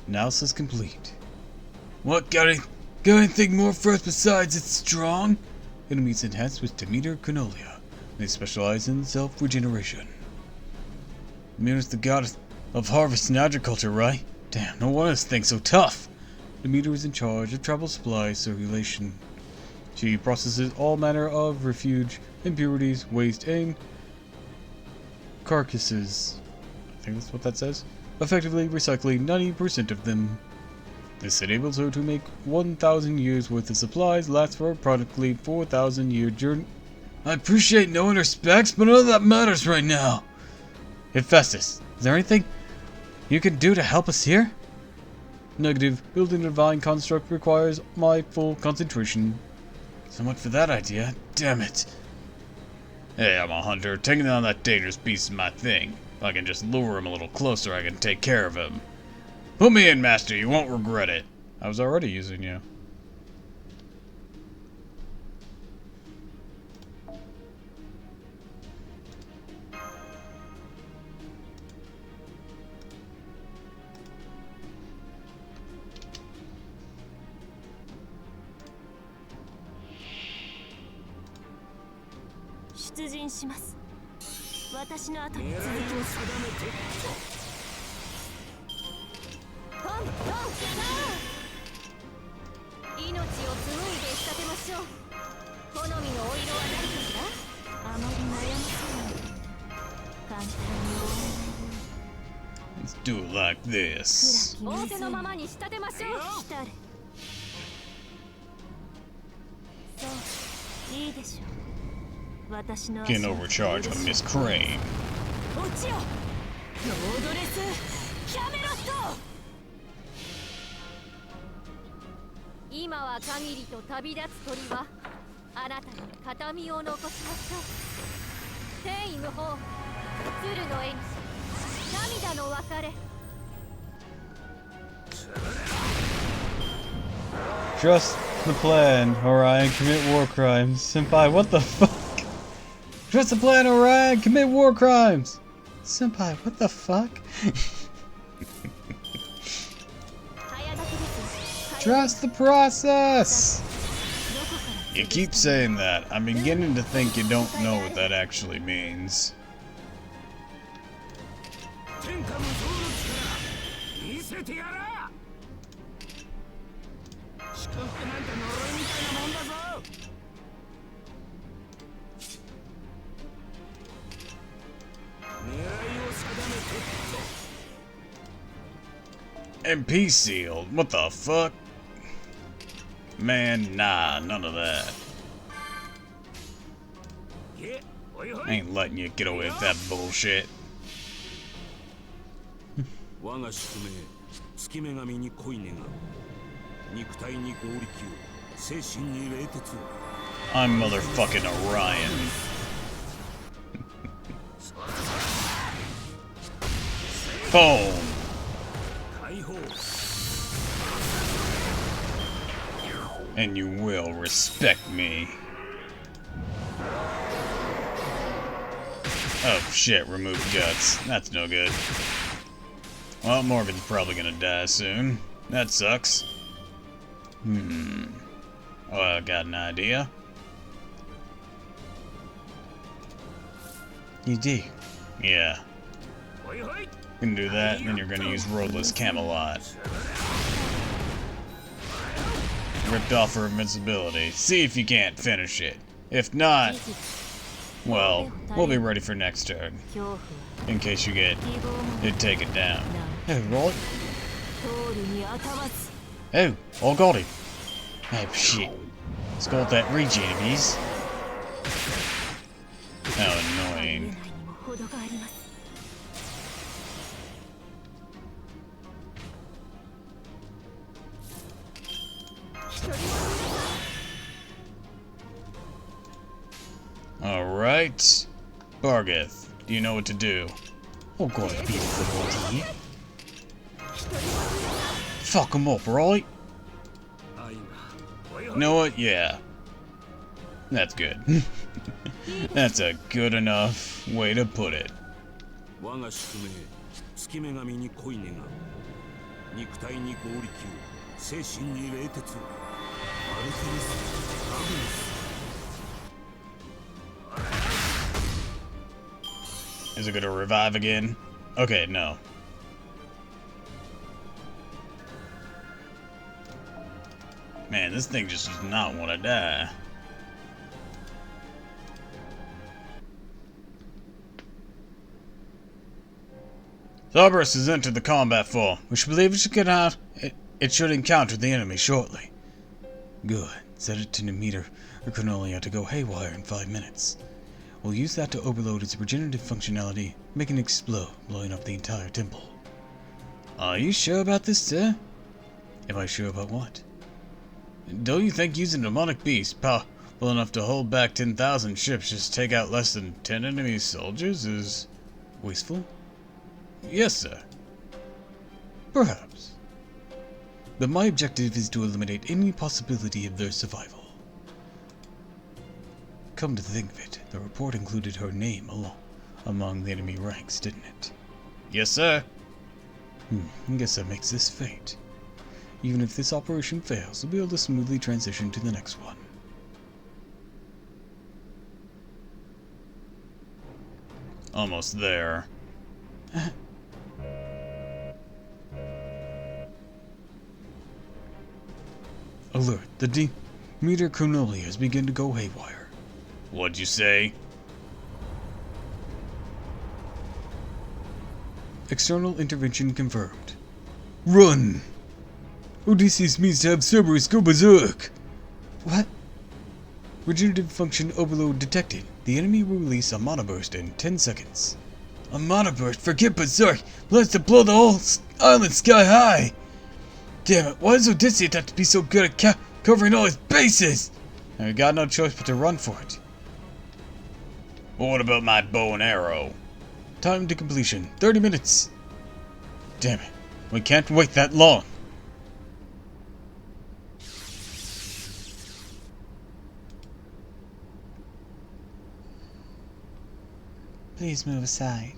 Analysis complete. What, got anything more for us besides it's strong? Enemies enhanced with Demeter Canolia. They specialize in self-regeneration. Demeter's the goddess of harvest and agriculture, right? Damn, no wonder this thing's so tough. Demeter is in charge of travel supply circulation. She processes all manner of refuge, impurities, waste, and carcasses. I think that's what that says. Effectively recycling 90% of them. This enables her to make 1,000 years worth of supplies last for approximately 4,000 year journey. I appreciate knowing her specs, but none of that matters right now. Hephaestus, is there anything you can do to help us here? Negative. Building a divine construct requires my full concentration. So much for that idea. Damn it. Hey, I'm a hunter. Taking down that dangerous beast is my thing. If I can just lure him a little closer, I can take care of him. Put me in, Master. You won't regret it. I was already using you.「出陣します。私の後に続きます。トントントン。命を紡いで仕立てましょう。好みのお色は何かしら？あまり悩ませない。簡単に終わらないよ。 Let's do it like this. 仰せのままに仕立てましょう。来たれ。そう、いいでしょう。 Can overcharge on Miss Crane. 落ちよ、ロードレスキャメロット。今は限りと旅立つ鳥はあなたに形見を残しましょう。天意無法、鶴の縁、涙の別れ。 Trust the plan, Orion. Commit war crimes. Senpai, what the fuck? Trust the plan, Orion. Commit war crimes. Senpai, what the fuck? Trust the process. You keep saying that. I'm beginning to think you don't know what that actually means. 天下無双の力見せてやら。祝福なんて呪いみたいなもんだぞ。 MP sealed? What the fuck? Man, nah, none of that. I ain't letting you get away with that bullshit. 我が宿命、月女神に恋願う。肉体に合力を、精神に冷徹を。I'm motherfucking Orion. Boom. 解放 And you will respect me. Oh shit, remove guts. That's no good. Well, Morgan's probably gonna die soon. That sucks. Oh, I got an idea. You do. Yeah. ほいほい You can do that, and then you're gonna use Roadless Camelot. Ripped off her invincibility. See if you can't finish it. If not, well, we'll be ready for next turn. 恐怖は In case you get 希望も it taken down. Oh, right. 通るにあたわず Oh, I got him. Oh, shit. It's got that regen of his. How ありえ annoying. ないにも程があります Alright. Bargeth, do you know what to do? Oh, God, a beautiful body. Fuck him up, right? 愛がほいほ You い know what? Yeah. That's good. That's a good enough way to put it. 我が宿命月女神に恋願う肉体に合力精神に冷徹アルテミスアグネス Is it gonna revive again? Okay, no. Man, this thing just does not want to die. Cerberus has entered the combat form. We should believe it should get out. It should encounter the enemy shortly. Good. Set it to Demeter or Cornelia to go haywire in 5 minutes. We'll use that to overload its regenerative functionality, making it explode, blowing up the entire temple. Are you sure about this, sir? Am I sure about what? Don't you think using a demonic beast powerful enough to hold back 10,000 ships just take out less than 10 enemy soldiers is Wasteful? Yes, sir. Perhaps. But my objective is to eliminate any possibility of their survival. Come to think of it, the report included her name among the enemy ranks, didn't it? Yes, sir. I guess that makes this fate. Even if this operation fails, we'll be able to smoothly transition to the next one. Almost there. Alert, the Demeter Cornelia has begun to go haywire. What'd you say? External intervention confirmed. Run! Odysseus means to have Cerberus go berserk! What? Regenerative function overload detected. The enemy will release a mana burst in 10 seconds. A mana burst? Forget berserk! Plans to blow the whole island sky high! Damn it, why does Odysseus have to be so good at covering all his bases? And we got no choice but to run for it. But what about my bow and arrow? Time to completion, 30 minutes. Damn it, we can't wait that long. Please move aside.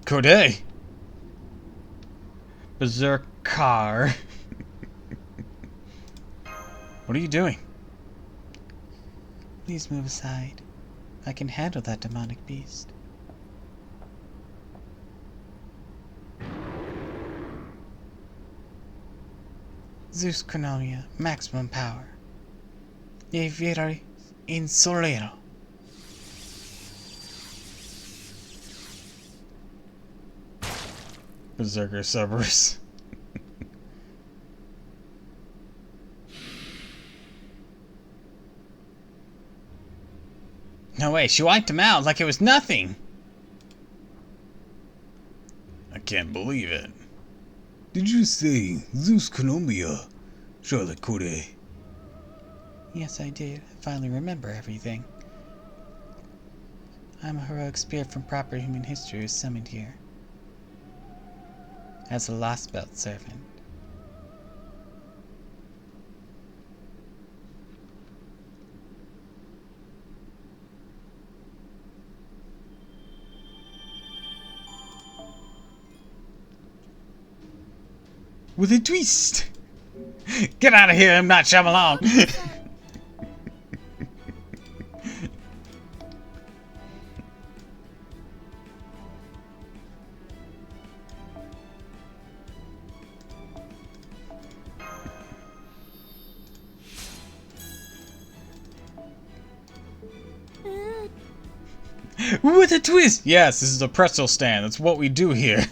Corday! Berserkar. What are you doing? Please move aside. I can handle that demonic beast. Zeus Cornelia, maximum power. Aviary in Solero. Berserker Cerberus. No way, she wiped him out like it was nothing. I can't believe it. Did you say Zeus Cornelia, Charlotte Corday? Yes, I did. I finally remember everything. I'm a heroic spirit from proper human history who was summoned here. as a lost belt servant. With a twist! Get out of here, I'm not Shyamalan! With a twist! Yes, this is a pretzel stand. That's what we do here.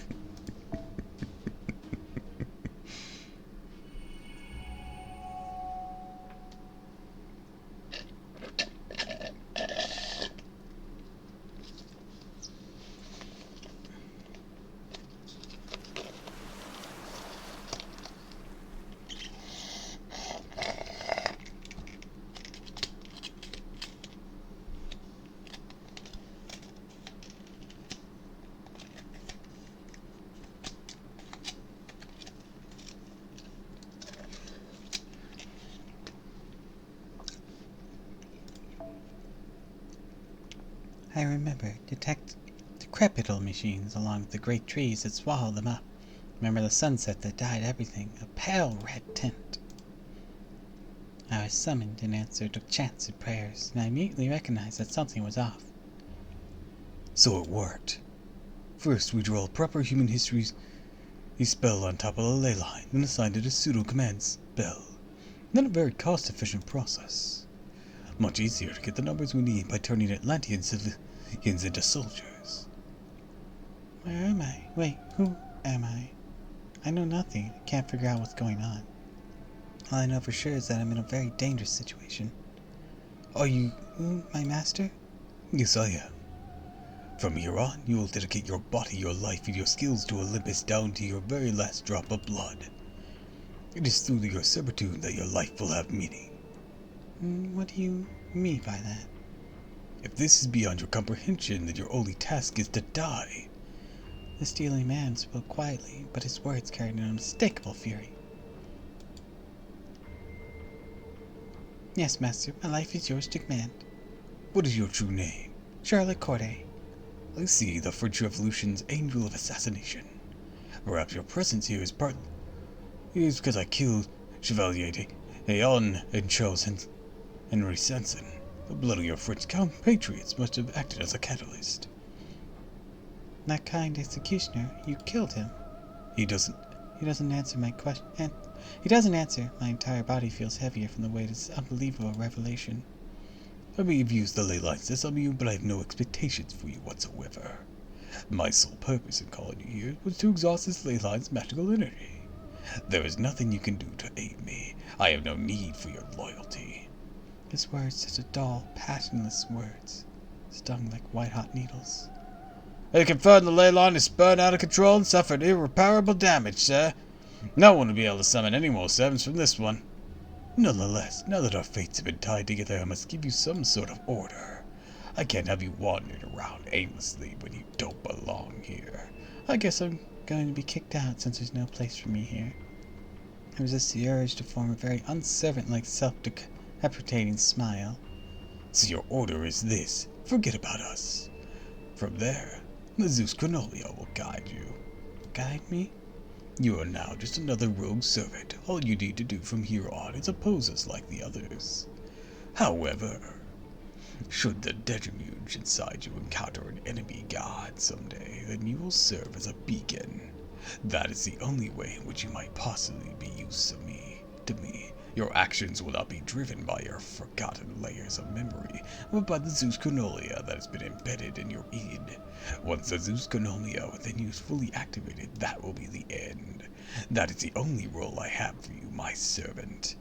I remember decrepit old machines along with the great trees that swallowed them up. Remember the sunset that dyed everything a pale red tint. I was summoned in answer to chants and prayers, and I immediately recognized that something was off. So it worked. First, we draw a proper human history spell on top of the ley line, then assigned it a pseudo-command spell. Not a very cost-efficient process. Much easier to get the numbers we need by turning Atlantean civilians into soldiers. Where am I? Wait, who am I? I know nothing. I can't figure out what's going on. All I know for sure is that I'm in a very dangerous situation. Are you... my master? Yes, I am. From here on, you will dedicate your body, your life, and your skills to Olympus down to your very last drop of blood. It is through your servitude that your life will have meaning. What do you mean by that? If this is beyond your comprehension, then your only task is to die. The steely man spoke quietly, but his words carried an unmistakable fury. Yes, master, my life is yours to command. What is your true name? Charlotte Corday. I see, the French Revolution's angel of assassination. Perhaps your presence here is because I killed Chevalier d'Eon and Charles Henry Sanson. The blood of your French compatriots must have acted as a catalyst. That kind executioner, you killed him. He doesn't answer my question. He doesn't answer. My entire body feels heavier from the weight of this unbelievable revelation. I may have used the ley lines to summon you, but I have no expectations for you whatsoever. My sole purpose in calling you here was to exhaust this ley line's magical energy. There is nothing you can do to aid me. I have no need for your loyalty. His words, such a dull, passionless words, stung like white-hot needles. I confirm the ley line is spun out of control and suffered irreparable damage, sir. No one will be able to summon any more servants from this one. Nonetheless, now that our fates have been tied together, I must give you some sort of order. I can't have you wandering around aimlessly when you don't belong here. I guess I'm going to be kicked out since there's no place for me here. I resist the urge to form a very unservant-like self-deprecating smile. So your order is this: forget about us. From there, the Zeus Cornelia will guide you. Guide me? You are now just another rogue servant. All you need to do from here on is oppose us like the others. However, should the deluge inside you encounter an enemy god someday, then you will serve as a beacon. That is the only way in which you might possibly be useful to me. Your actions will not be driven by your forgotten layers of memory, but by the Zeus Cornelia that has been embedded in your id. Once the Zeus Cornelia within you is fully activated, that will be the end. That is the only role I have for you, my servant.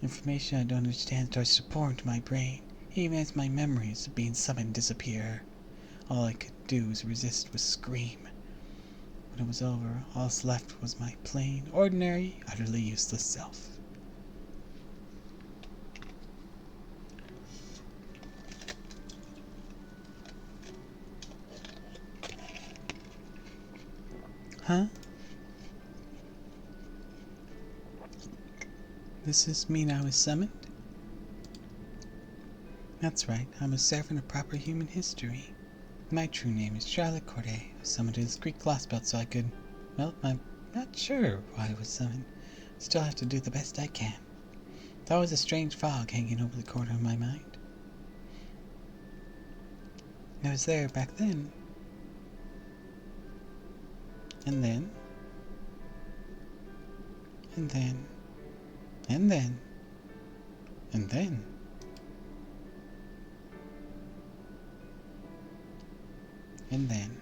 Information I don't understand starts to pour into my brain, even as my memories of being summoned disappear. All I could do was resist with scream. When it was over, all that's left was my plain, ordinary, utterly useless self. Huh? Does this mean I was summoned? That's right, I'm a servant of proper human history. My true name is Charlotte Corday. I was summoned to this Greek glass belt so I could... Well, I'm not sure why I was summoned. Still have to do the best I can. There's always a strange fog hanging over the corner of my mind. It was there back then. And then. And then. And then. And then. And then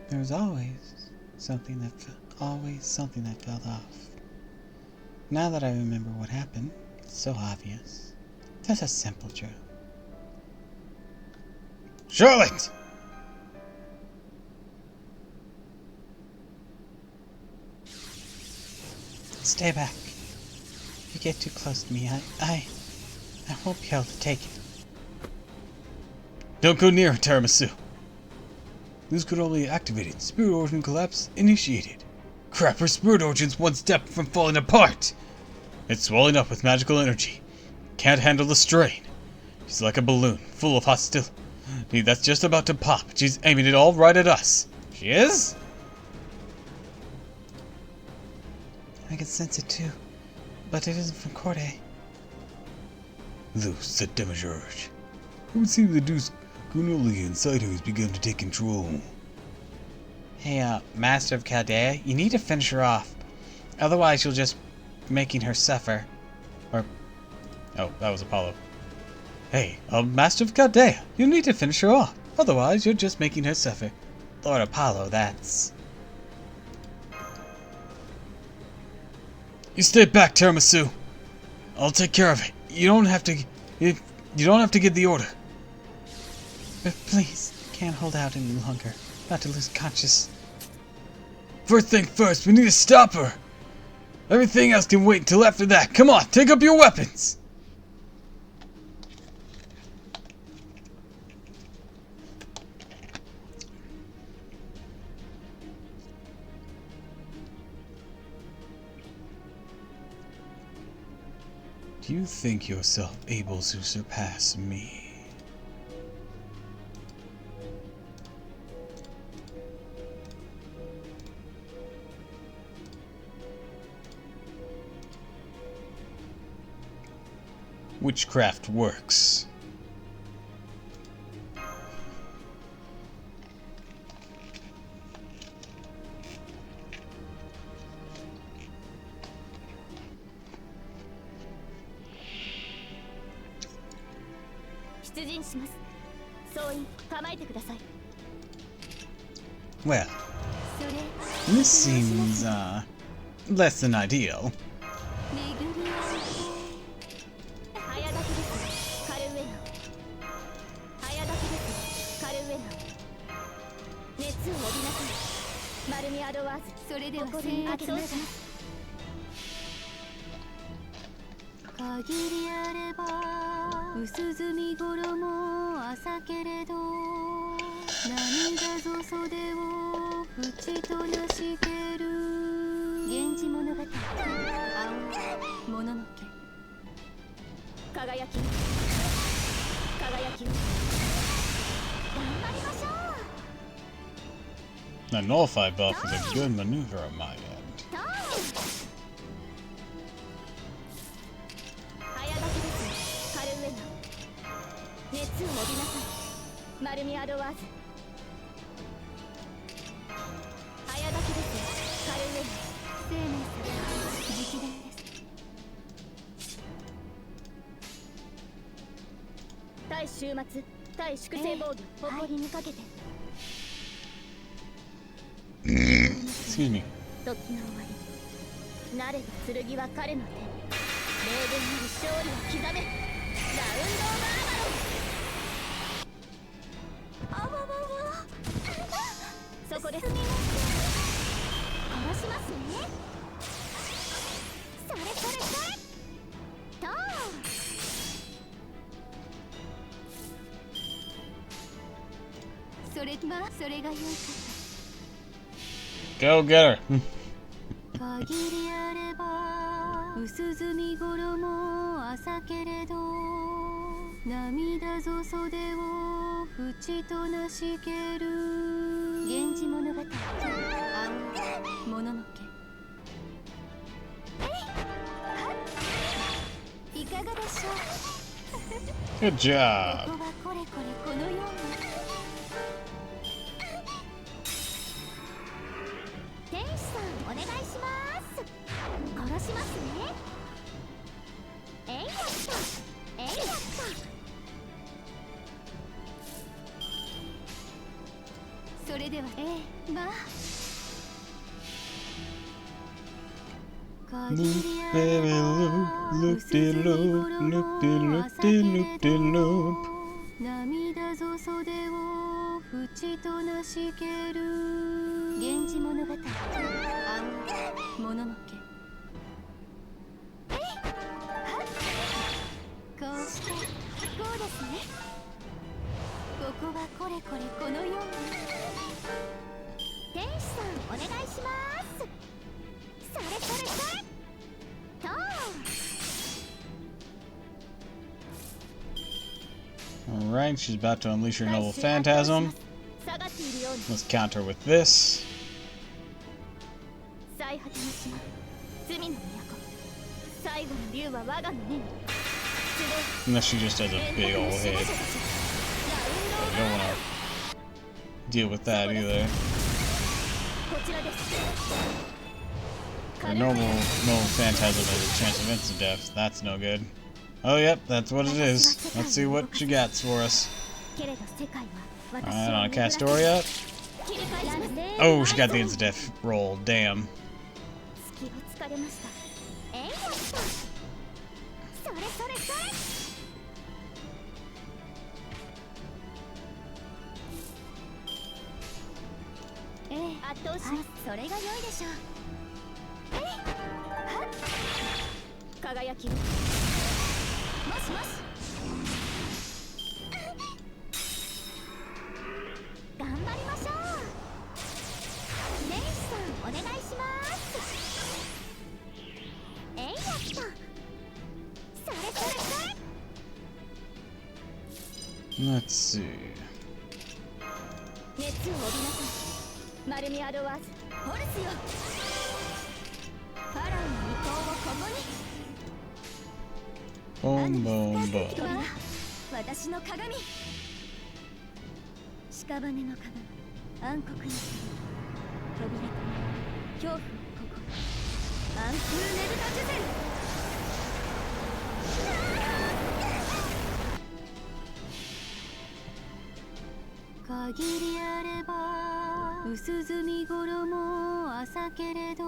there was always something that fell off. Now that I remember what happened, it's so obvious. That's a simple truth. Charlotte! Stay back. If you get too close to me, I won't be able to take it. Don't go near her, Tiramisu. This could only activated. Spirit origin collapse initiated. Crap, her spirit origin's one step from falling apart. It's swelling up with magical energy. Can't handle the strain. She's like a balloon, full of hostility that's just about to pop. She's aiming it all right at us. She is? I can sense it too, but it isn't from Corday. Loose the demiurge. It would seem the Deuce Grunoli inside her has begun to take control. Hey, Master of Chaldea, you need to finish her off. Otherwise you'll just making her suffer. Oh, that was Apollo. Hey, Master of Chaldea, you need to finish her off. Otherwise, you're just making her suffer. Lord Apollo, that's... You stay back, Tiramisu. I'll take care of it. You don't have to give the order. But please, I can't hold out any longer. Not to lose conscious. First thing first, we need to stop her. Everything else can wait until after that. Come on, take up your weapons. Do you think yourself able to surpass me? Witchcraft works. Well, this seems, less than ideal. The nullify buff is a good maneuver on my end. Excuse me. Go get her. 限りあれば薄墨衣朝けれど涙ぞ袖を縁となしける源氏物語青もののけいかがでしょう Good job. ここはこれこれこのように天使さんお願いします殺しますねえいやったえいやったそれではまあ Loop, baby, loop, loop-de-loop, loop-de-loop-de-loop-de-loop. 涙ぞ袖を縁となしける源氏物語青もののけこうしてこうですねここはこれこれこのように天使さんお願いしますそれそれそれと Alright, she's about to unleash her noble phantasm. Let's counter with this. Unless she just has a big old head. I don't want to deal with that either. Her noble phantasm has a chance of instant death. That's no good. Oh, yep, that's what it is. Let's see what she got for us. Alright, on Castoria. Oh, she got the instant death roll. Damn. Let's see. 熱を帯びなさいマルミアドワーズホルスよファラオの意向をここに Boom, boom, boom. 私の鏡屍の鏡暗黒の扉恐怖の心アンクーネルタジュゼル限りあれば薄墨衣朝けれど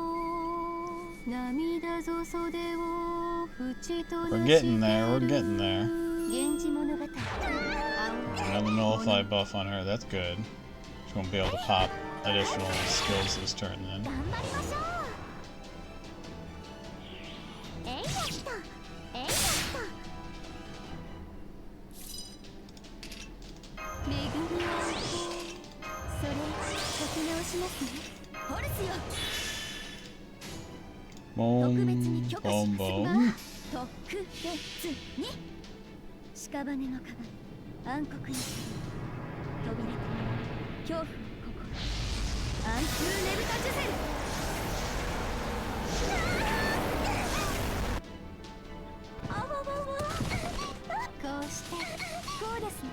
涙ぞ袖を縁と We're getting there, we're getting there. 源氏物語 Another nullify buff on her, that's good. She's gonna be able to pop additional skills this turn then. 頑張りましょうえいやったえいやった巡り合うそれ書き直しますねホルスよ Boom, 特別に許可し boom, ます boom. が特別に屍の鏡暗黒の扉恐怖の心アンクーネルタジュゼルあわわわこうしてこうですね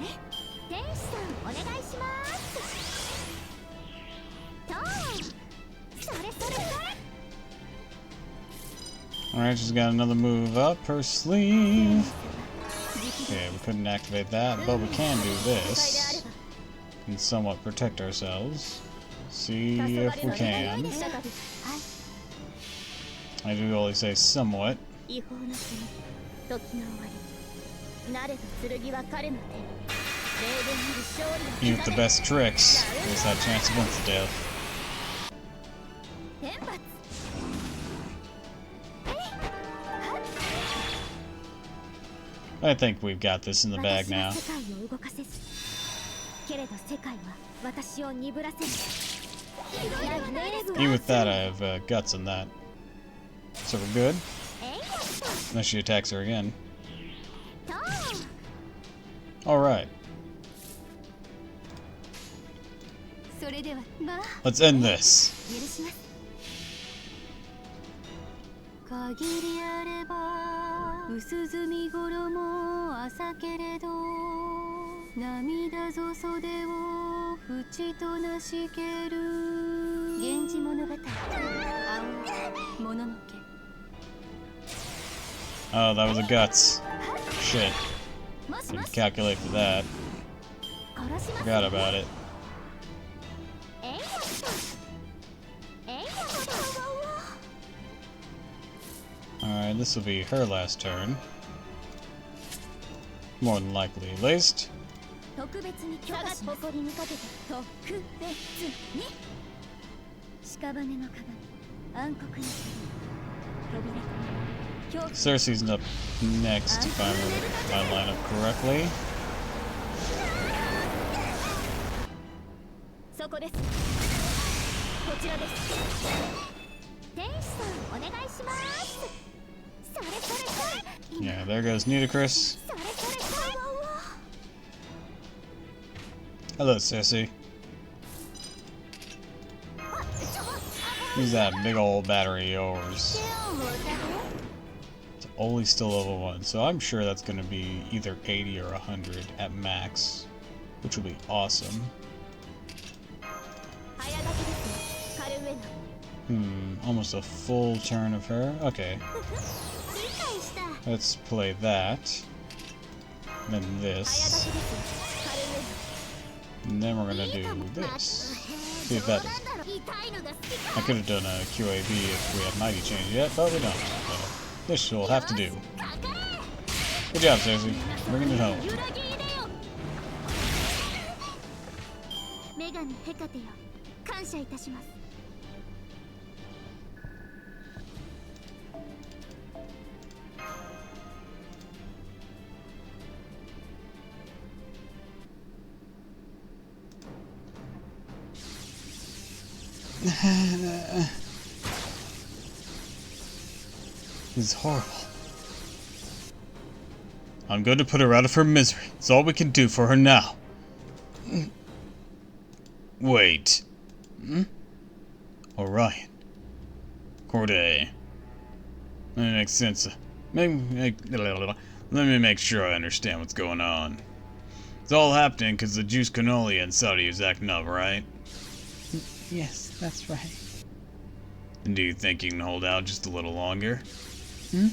天使さんお願いしますとそれそれそれ Alright, she's got another move up her sleeve. Okay, we couldn't activate that, but we can do this. And somewhat protect ourselves. See if we can. I do only say somewhat. 違法な国時の終わり慣れた剣は彼の手に霊言に勝利を Use the best tricks. Gives that chance of instant death. 天罰 I think we've got this in the bag 私は now. 世界を動かせずけれど世界は私を鈍らせる Even with that, I have guts on that. So we're good. Unless she attacks her again. Alright. Let's end this. 限りあれば薄墨衣朝けれど涙ぞ袖を縁となしける源氏物語青もののけ Oh, that was a guts. Shit. Didn't calculate for that. Forgot about it. Alright, this will be her last turn. More than likely, at least. 特別に許可します誇りにかけて特別に屍の鏡暗黒の扉 Cersei's up next, if I line up correctly. そこですこちらです天使さんお願いしますそれそれそれ Yeah, there goes Nudicrous. それそれそれ Hello, Cersei. Use that big old battery of yours. It's only still level 1, so I'm sure that's going to be either 80 or 100 at max, which will be awesome. Almost a full turn of her. Okay. Let's play that. And then this. And then we're gonna do this. See if that does. I could have done a QAB if we had Mighty Change yet, but we don't. So this will have to do. Good job, Cersei. Bringing it home. 女神ヘカテよ感謝いたします This is horrible. I'm going to put her out of her misery. It's all we can do for her now. Wait. Orion. Corday. That makes sense. Let me make sure I understand what's going on. It's all happening because the Juice Cannoli and Saudi is acting up, right? Yes, that's right. And do you think you can hold out just a little longer? No,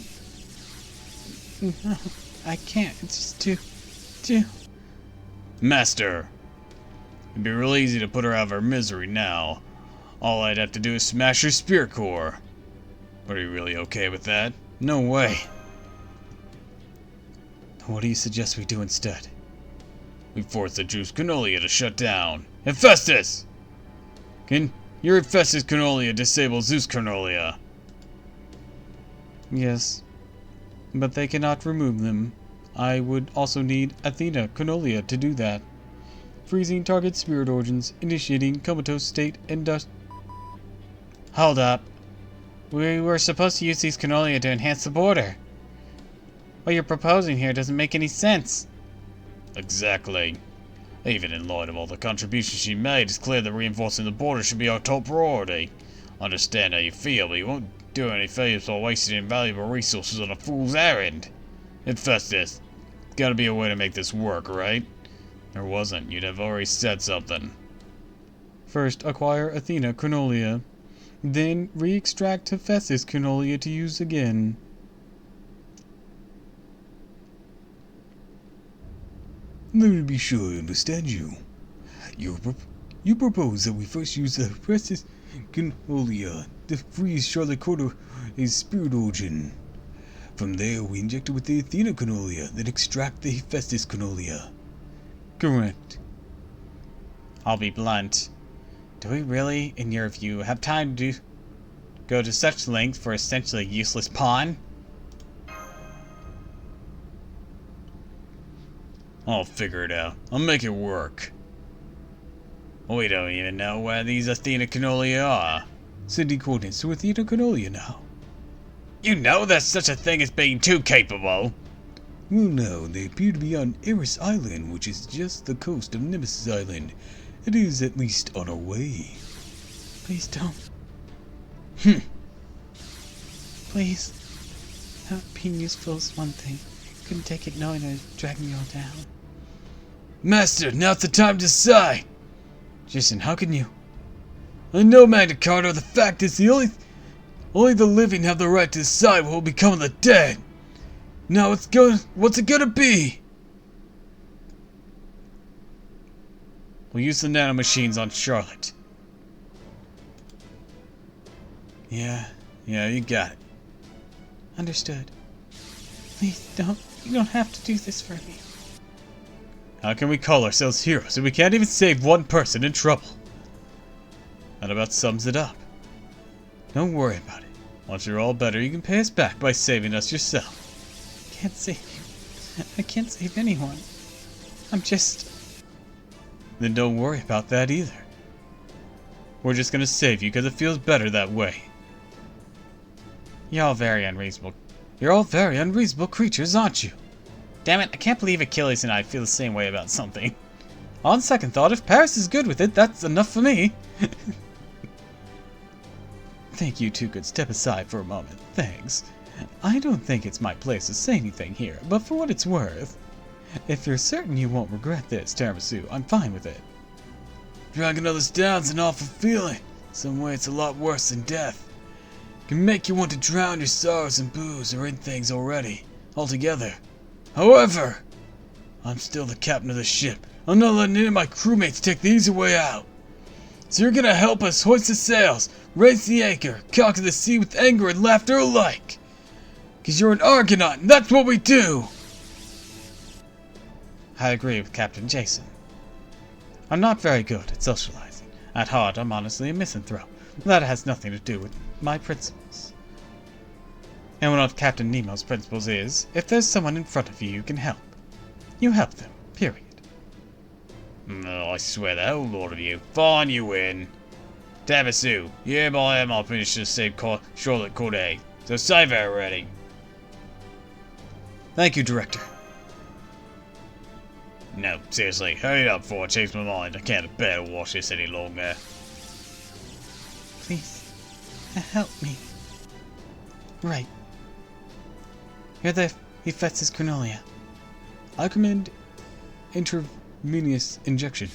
I can't. It's just too... Master! It'd be real easy to put her out of her misery now. All I'd have to do is smash her spirit core. Are you really okay with that? No way. What do you suggest we do instead? We force the Juice Canolia to shut down. Hephaestus! Can your Hephaestus Canolia disable Zeus Canolia? Yes, but they cannot remove them. I would also need Athena Canolia to do that. Freezing target spirit origins, initiating comatose state, and dust. Hold up. We were supposed to use these Canolia to enhance the border. What you're proposing here doesn't make any sense. Exactly. Even in light of all the contributions she made, it's clear that reinforcing the border should be our top priority. Understand how you feel, but you won't do any favors while wasting invaluable resources on a fool's errand. Hephaestus, there's gotta be a way to make this work, right? There wasn't, you'd have already said something. First, acquire Athena Canolia. Then, re-extract Hephaestus Canolia to use again. Let me be sure I understand you. You propose that we first use the Hephaestus Canolia to freeze Charlotte Corder's spirit origin. From there, we inject it with the Athena Canolia, then extract the Hephaestus Canolia. Correct. I'll be blunt. Do we really, in your view, have time to go to such length for essentially a useless pawn? I'll figure it out. I'll make it work. We don't even know where these Athena Canolia are. Sending coordinates to Athena Canolia now. You know there's such a thing as being too capable. Well, no, they appear to be on Eris Island, which is just the coast of Nemesis Island. It is at least on our way. Please don't. Please. Not being useful is one thing. Couldn't take it knowing I was dragging you all down. Master, now's the time to decide. Jason, how can you? I know, Magna Carta. The fact is, only the living have the right to decide what will become of the dead. Now, what's it gonna be? We'll use the nanomachines on Charlotte. Yeah, you got it. Understood. Please don't. You don't have to do this for me. How can we call ourselves heroes if we can't even save one person in trouble? That about sums it up. Don't worry about it. Once you're all better, you can pay us back by saving us yourself. I can't save you. I can't save anyone. I'm just... Then don't worry about that either. We're just gonna save you because it feels better that way. You're all very unreasonable. You're all very unreasonable creatures, aren't you? Damn it, I can't believe Achilles and I feel the same way about something. On second thought, if Paris is good with it, that's enough for me. Think you two could step aside for a moment. Thanks. I don't think it's my place to say anything here, but for what it's worth, if you're certain you won't regret this, Tiramisu, I'm fine with it. Dragging others down's an awful feeling. Some way it's a lot worse than death. Can make you want to drown your sorrows in booze or in things altogether. However, I'm still the captain of the ship. I'm not letting any of my crewmates take the easy way out. So you're gonna help us hoist the sails, raise the anchor, conquer the sea with anger and laughter alike. 'Cause you're an Argonaut, and that's what we do! I agree with Captain Jason. I'm not very good at socializing. At heart, I'm honestly a misanthrope. That has nothing to do with my principles. And one of Captain Nemo's principles is, if there's someone in front of you you can help, you help them, period. No, I swear the whole lot of you. Fine, you win. Tiramisu, you hereby am our permission to save Charlotte Corday. So save her already. Thank you, Director. No, seriously, hurry it up before I change my mind. I can't bear to watch this any longer. Please, help me. Right. You're the Hephaestus Cornelia. I command intravenous injection.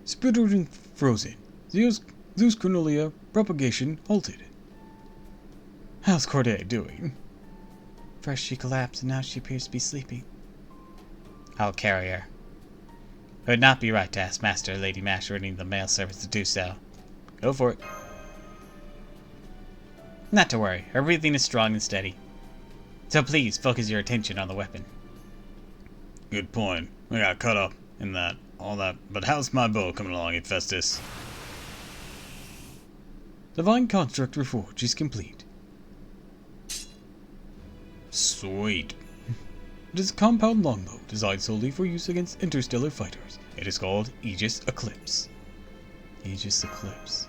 Spirit origin frozen. Zeus Cornelia propagation halted. How's Corday doing? First she collapsed and now she appears to be sleeping. I'll carry her. It would not be right to ask Master or Lady Mash or any of the male servants to do so. Go for it. Not to worry, her breathing is strong and steady. So please, focus your attention on the weapon. Good point. We got caught up in all that. But how's my bow coming along, Hephaestus? Divine Construct Reforge is complete. Sweet. It is a compound longbow designed solely for use against interstellar fighters. It is called Aegis Eclipse. Aegis Eclipse.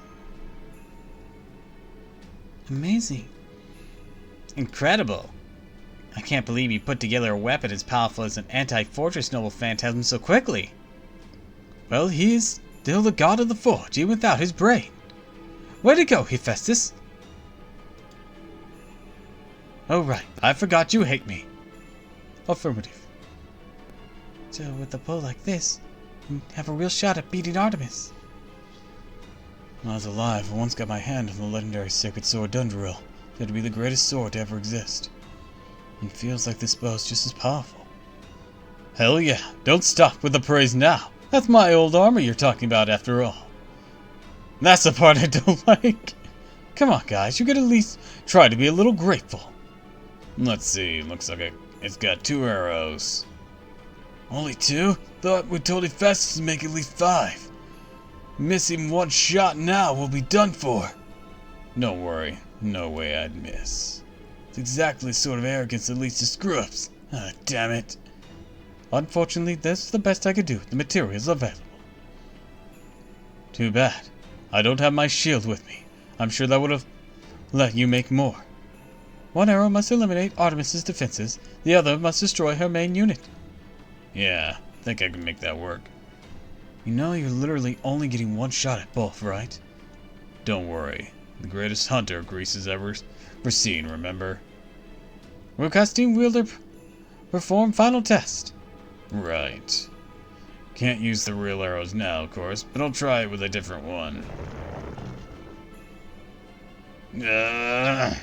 Amazing. Incredible. I can't believe you put together a weapon as powerful as an anti-fortress noble phantasm so quickly. Well, he is still the god of the forge, even without his brain. Way to go, Hephaestus. Oh right, I forgot you hate me. Affirmative. So with a bow like this, you have a real shot at beating Artemis. When I was alive, I once got my hand on the legendary sacred sword Dunduril, said to be the greatest sword to ever exist. It feels like this bow is just as powerful. Hell yeah, don't stop with the praise now. That's my old armor you're talking about after all. That's the part I don't like. Come on guys, you could at least try to be a little grateful. Let's see, looks like it's got 2 arrows. Only 2? Thought we told Hephaestus to make at least 5. Miss him one shot now, we'll be done for. Don't worry, no way I'd miss. It's exactly the sort of arrogance that leads to screw-ups. Ah, damn it. Unfortunately, this is the best I could do with the materials available. Too bad. I don't have my shield with me. I'm sure that would have let you make more. One arrow must eliminate Artemis's defenses, the other must destroy her main unit. Yeah, I think I can make that work. You know you're literally only getting one shot at both, right? Don't worry. The greatest hunter Greece has ever seen, remember? Requesting wielder perform final test. Right. Can't use the real arrows now, of course, but I'll try it with a different one. Well,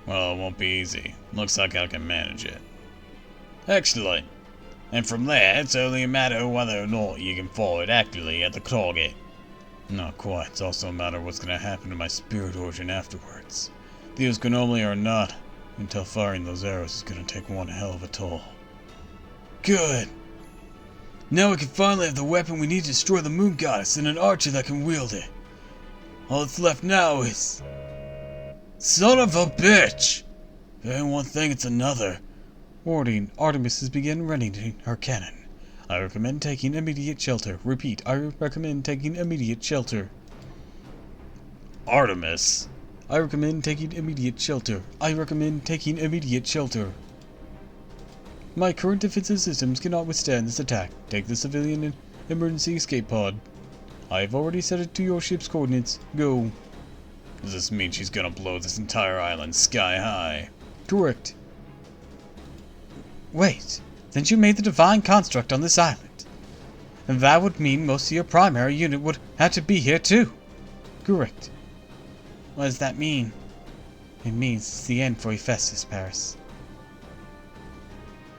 it won't be easy. Looks like I can manage it. Excellent. And from there, it's only a matter of whether or not you can fire it accurately at the target. Not quite. It's also a matter of what's going to happen to my spirit origin afterwards. These can only or not until firing those arrows is going to take one hell of a toll. Good. Now we can finally have the weapon we need to destroy the moon goddess and an archer that can wield it. All that's left now is... Son of a bitch! If it ain't one thing, it's another. Warding, Artemis has begun running her cannon. I recommend taking immediate shelter. Repeat, I recommend taking immediate shelter. Artemis? I recommend taking immediate shelter. I recommend taking immediate shelter. My current defensive systems cannot withstand this attack. Take the civilian emergency escape pod. I have already set it to your ship's coordinates. Go. Does this mean she's gonna blow this entire island sky high? Correct. Wait, then you made the divine construct on this island. And that would mean most of your primary unit would have to be here too. Correct. What does that mean? It means it's the end for Hephaestus, Paris.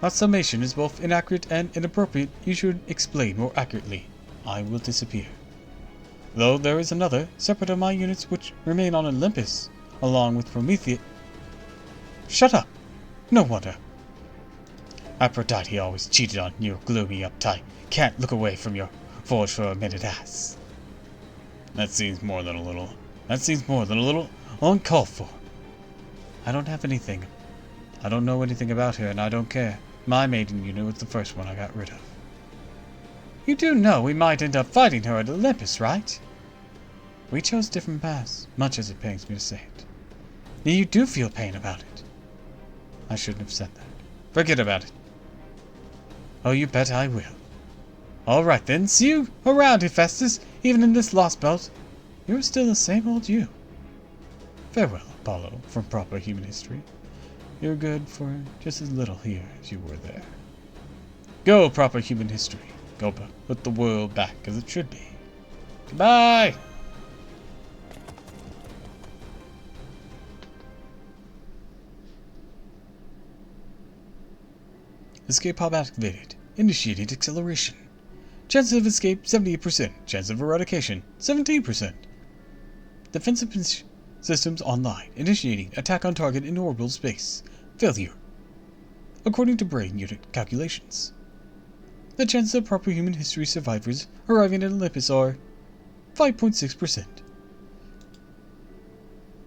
That summation is both inaccurate and inappropriate. You should explain more accurately. I will disappear. Though there is another, separate of my units which remain on Olympus, along with Prometheus. Shut up! No wonder. Aphrodite always cheated on you, gloomy, uptight, can't look away from your forge for a minute ass. That seems more than a little uncalled for. I don't have anything. I don't know anything about her, and I don't care. My maiden unit was the first one I got rid of. You do know we might end up fighting her at Olympus, right? We chose different paths, much as it pains me to say it. You do feel pain about it. I shouldn't have said that. Forget about it. Oh, you bet I will. Alright then, see you around, Hephaestus, even in this lost belt. You're still the same old you. Farewell, Apollo, from proper human history. You're good for just as little here as you were there. Go, proper human history. Go put the world back as it should be. Goodbye! Escape pod activated. Initiated acceleration. Chance of escape 78%. Chance of eradication 17%. Defensive systems online. Initiating attack on target in orbital space. Failure. According to brain unit calculations. The chances of proper human history survivors arriving at Olympus are 5.6%.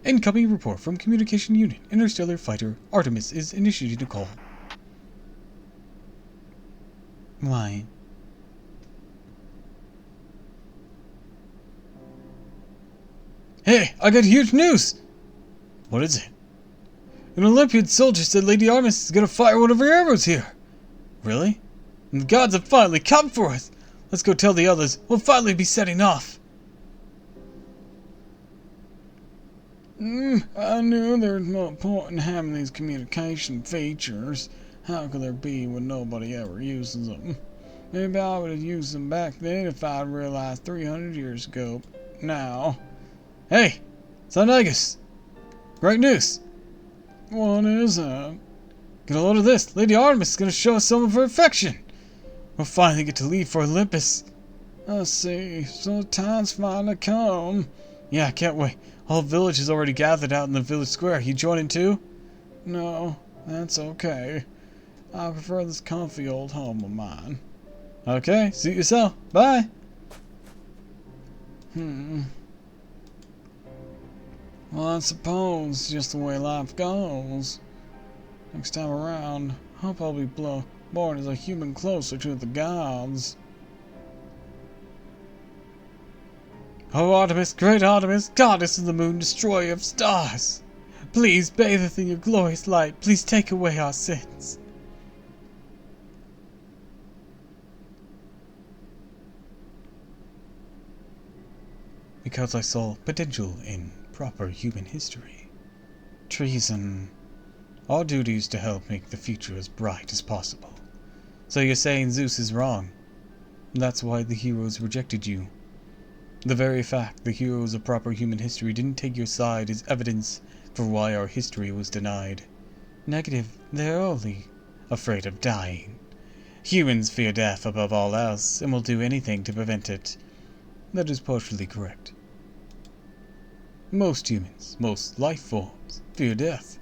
Incoming report from Communication Unit. Interstellar Fighter Artemis is initiating a call. Why? Hey, I got huge news! What is it? An Olympian soldier said Lady Artemis is gonna fire one of her arrows here. Really? And the gods have finally come for us! Let's go tell the others. We'll finally be setting off. I knew there's no point in having these communication features. How could there be when nobody ever uses them? Maybe I would have used them back then if I'd realized 300 years ago. Now. Hey! Son Agus! Great news! What is that? Get a load of this. Lady Artemis is going to show us some of her affection. We'll finally get to leave for Olympus. I see. So time's finally come. Yeah, I can't wait. Whole village is already gathered out in the village square. You joining too? No, that's okay. I prefer this comfy old home of mine. Okay, suit yourself. Bye. Well, I suppose just the way life goes. Next time around, I'll probably be born as a human closer to the gods. Oh, Artemis, great Artemis, goddess of the moon, destroyer of stars! Please bathe us in your glorious light. Please take away our sins. Because I saw potential in proper human history. Treason. Our duty is to help make the future as bright as possible. So you're saying Zeus is wrong. That's why the heroes rejected you. The very fact the heroes of proper human history didn't take your side is evidence for why our history was denied. Negative, they're only afraid of dying. Humans fear death above all else, and will do anything to prevent it. That is partially correct. Most humans, most life forms, fear death.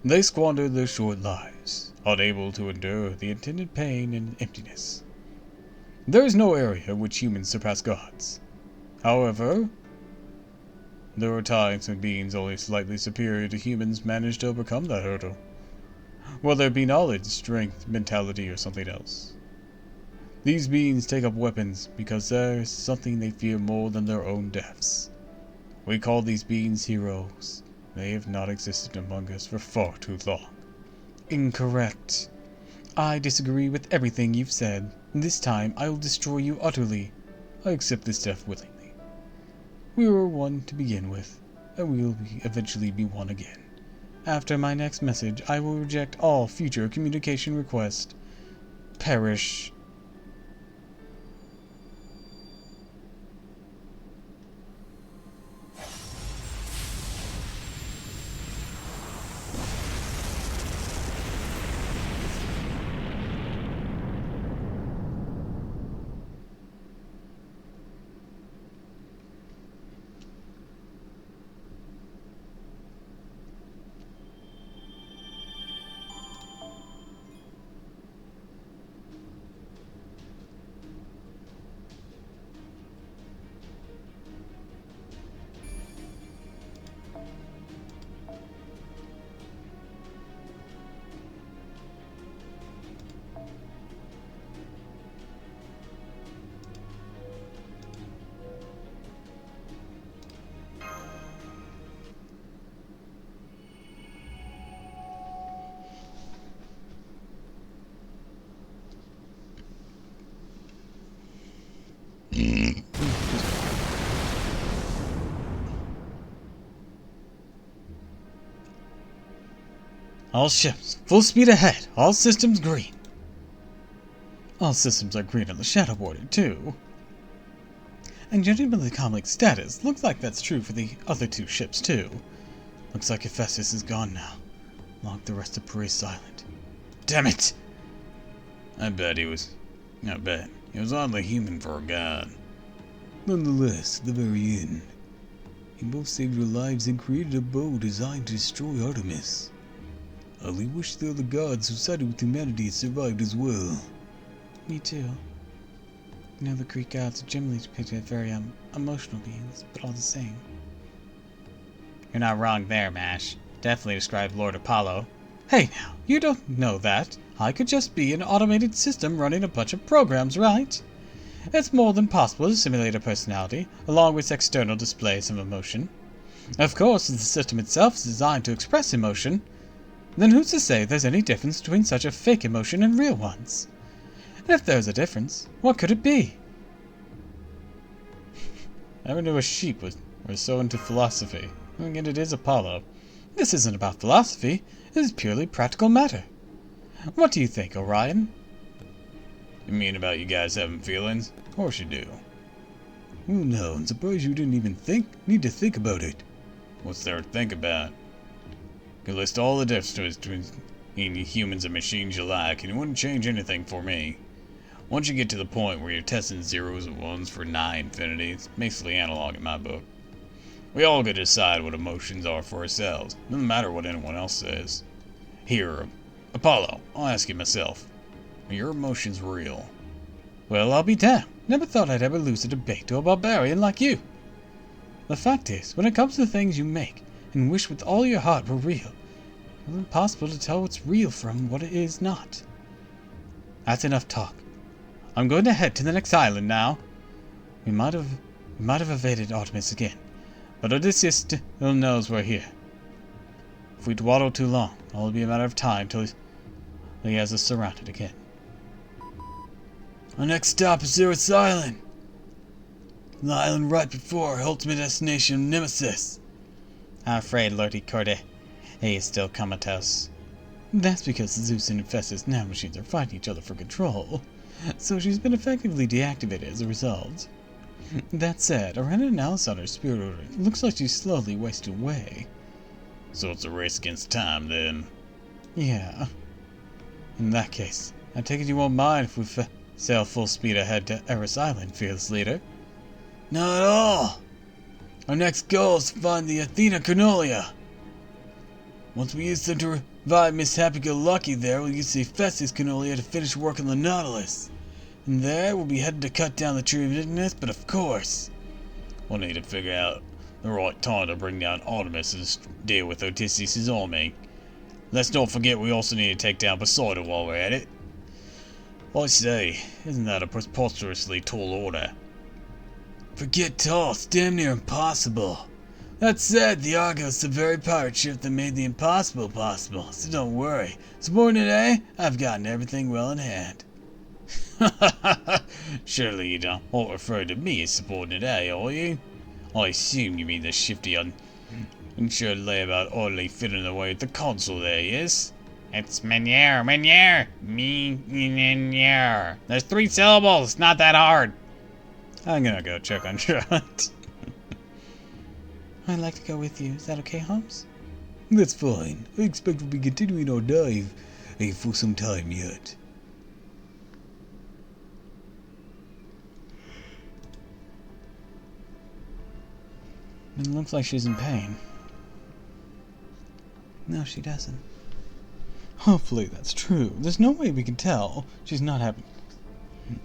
They squander their short lives, unable to endure the intended pain and emptiness. There is no area in which humans surpass gods. However, there are times when beings only slightly superior to humans manage to overcome that hurdle. Whether it be knowledge, strength, mentality, or something else. These beings take up weapons because there is something they fear more than their own deaths. We call these beings heroes. They have not existed among us for far too long. Incorrect. I disagree with everything you've said. This time I will destroy you utterly. I accept this death willingly. We were one to begin with, and we will eventually be one again. After my next message, I will reject all future communication requests. Perish. All ships, full speed ahead. All systems green. All systems are green on the shadow border, too. And judging by the conflict status, looks like that's true for the other two ships, too. Looks like Hephaestus is gone now. Lock the rest of Paris silent. Damn it! I bet he was oddly human for a god. Nonetheless, at the very end, you both saved your lives and created a bow designed to destroy Artemis. I only wish the other gods who sided with humanity had survived as well. Me too. You know, the Greek gods are generally depicted as very emotional beings, but all the same. You're not wrong there, Mash. Definitely described Lord Apollo. Hey now, you don't know that. I could just be an automated system running a bunch of programs, right? It's more than possible to simulate a personality, along with external displays of emotion. Of course, if the system itself is designed to express emotion, then who's to say there's any difference between such a fake emotion and real ones? And if there's a difference, what could it be? I never knew a sheep was so into philosophy. And it is Apollo. This isn't about philosophy. It is purely practical matter. What do you think, Orion? You mean about you guys having feelings? Of course you do. Well, now, I'm surprised you didn't even need to think about it. What's there to think about? You could list all the differences between humans and machines you like, and it wouldn't change anything for me. Once you get to the point where you're testing zeros and ones for nigh infinity, it's basically analog in my book. We all get to decide what emotions are for ourselves. Doesn't matter what anyone else says. Here, Apollo, I'll ask you myself. Are your emotions real? Well, I'll be damned. Never thought I'd ever lose a debate to a barbarian like you. The fact is, when it comes to things you make and wish with all your heart were real, it's impossible to tell what's real from what it is not. That's enough talk. I'm going to head to the next island now. We might have evaded Artemis again, but Odysseus still knows we're here. If we dawdle too long, it'll be a matter of time till he has us surrounded again. Our next stop is Zerus Island. The island right before our ultimate destination, Nemesis. I'm afraid Lordy Corday, he is still comatose. That's because Zeus and Hephaestus nanomachines are fighting each other for control, so she's been effectively deactivated as a result. That said, I ran an analysis on her spirit order. It looks like she's slowly wasting away. So it's a race against time, then. Yeah. In that case, I take it you won't mind if we sail full speed ahead to Eris Island, fearless leader? Not at all. Our next goal is to find the Athena Cornelia. Once we use them to revive Miss Happy-Go-Lucky there, we'll use the Hephaestus Cornelia to finish work on the Nautilus. And there, we'll be headed to cut down the Tree of Ignis, but of course, We'll need to figure out the right time to bring down Artemis and deal with Odysseus' army. Let's not forget we also need to take down Poseidon while we're at it. I say, isn't that a preposterously tall order? forget tall, it's damn near impossible. That said, the Argos is the very pirate ship that made the impossible possible, so don't worry. Subordinate A, I've gotten everything well in hand. Surely you don't refer to me as subordinate A, are you? I assume you mean the shifty unsure layabout oddly fitting in the way of the consul there, yes? It's Meniere, Meniere. There's 3 syllables, not that hard. I'm gonna go check on Charlotte. I'd like to go with you. Is that okay, Holmes? That's fine. I expect we'll be continuing our dive for some time yet. It looks like she's in pain. No, she doesn't. Hopefully that's true. There's no way we can tell she's not having,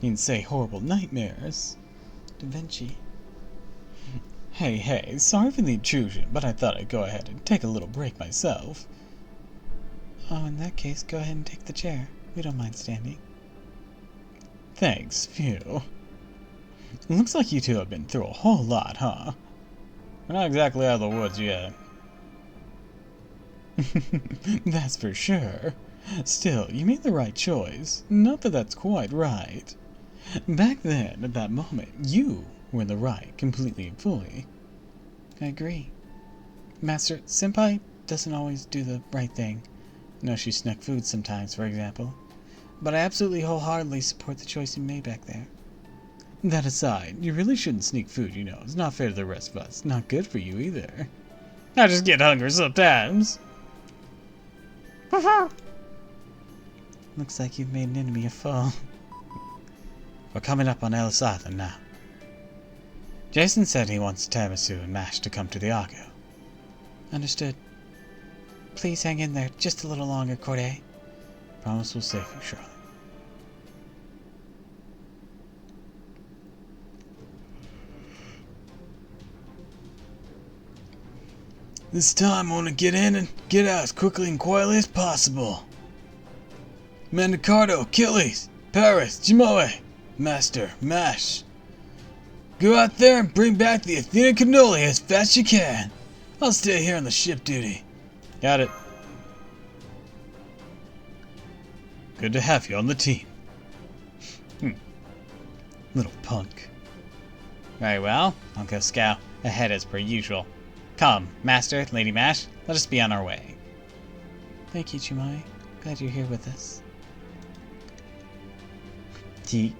you can say, horrible nightmares. Da Vinci. Hey, sorry for the intrusion, but I thought I'd go ahead and take a little break myself. Oh, in that case, go ahead and take the chair. We don't mind standing. Thanks, phew. It looks like you two have been through a whole lot, huh? We're not exactly out of the woods yet. That's for sure. Still, you made the right choice. Not that that's quite right. Back then, at that moment, you were in the right, completely and fully. I agree. Master, Senpai doesn't always do the right thing. No, she snuck food sometimes, for example. But I absolutely wholeheartedly support the choice you made back there. That aside, you really shouldn't sneak food, you know. It's not fair to the rest of us. Not good for you either. I just get hungry sometimes. Looks like you've made an enemy a foe. We're coming up on Ellis Island now. Jason said he wants tiramisu and mash to come to the Argo. Understood. Please hang in there just a little longer, Corday. Promise we'll save you, Charlotte. This time I want to get in and get out as quickly and quietly as possible. Mandicardo, Achilles, Paris, Jimoe, Master, Mash. Go out there and bring back the Athena Cannoli as fast as you can. I'll stay here on the ship duty. Got it. Good to have you on the team. Little punk. Very well. I'll go scout ahead as per usual. Come, Master, Lady Mash, let us be on our way. Thank you, Jimoe. Glad you're here with us. T.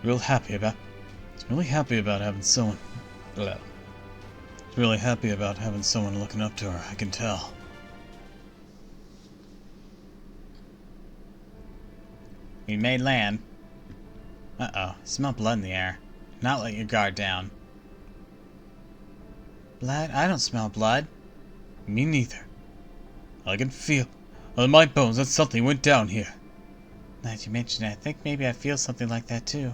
Real happy about. It's really happy about having someone. Well, it's really happy about having someone looking up to her. I can tell. We made land. Uh-oh, smell blood in the air. Not let your guard down. Blood? I don't smell blood. Me neither. I can feel On my bones, that something went down here. Now that you mention it, I think maybe I feel something like that too.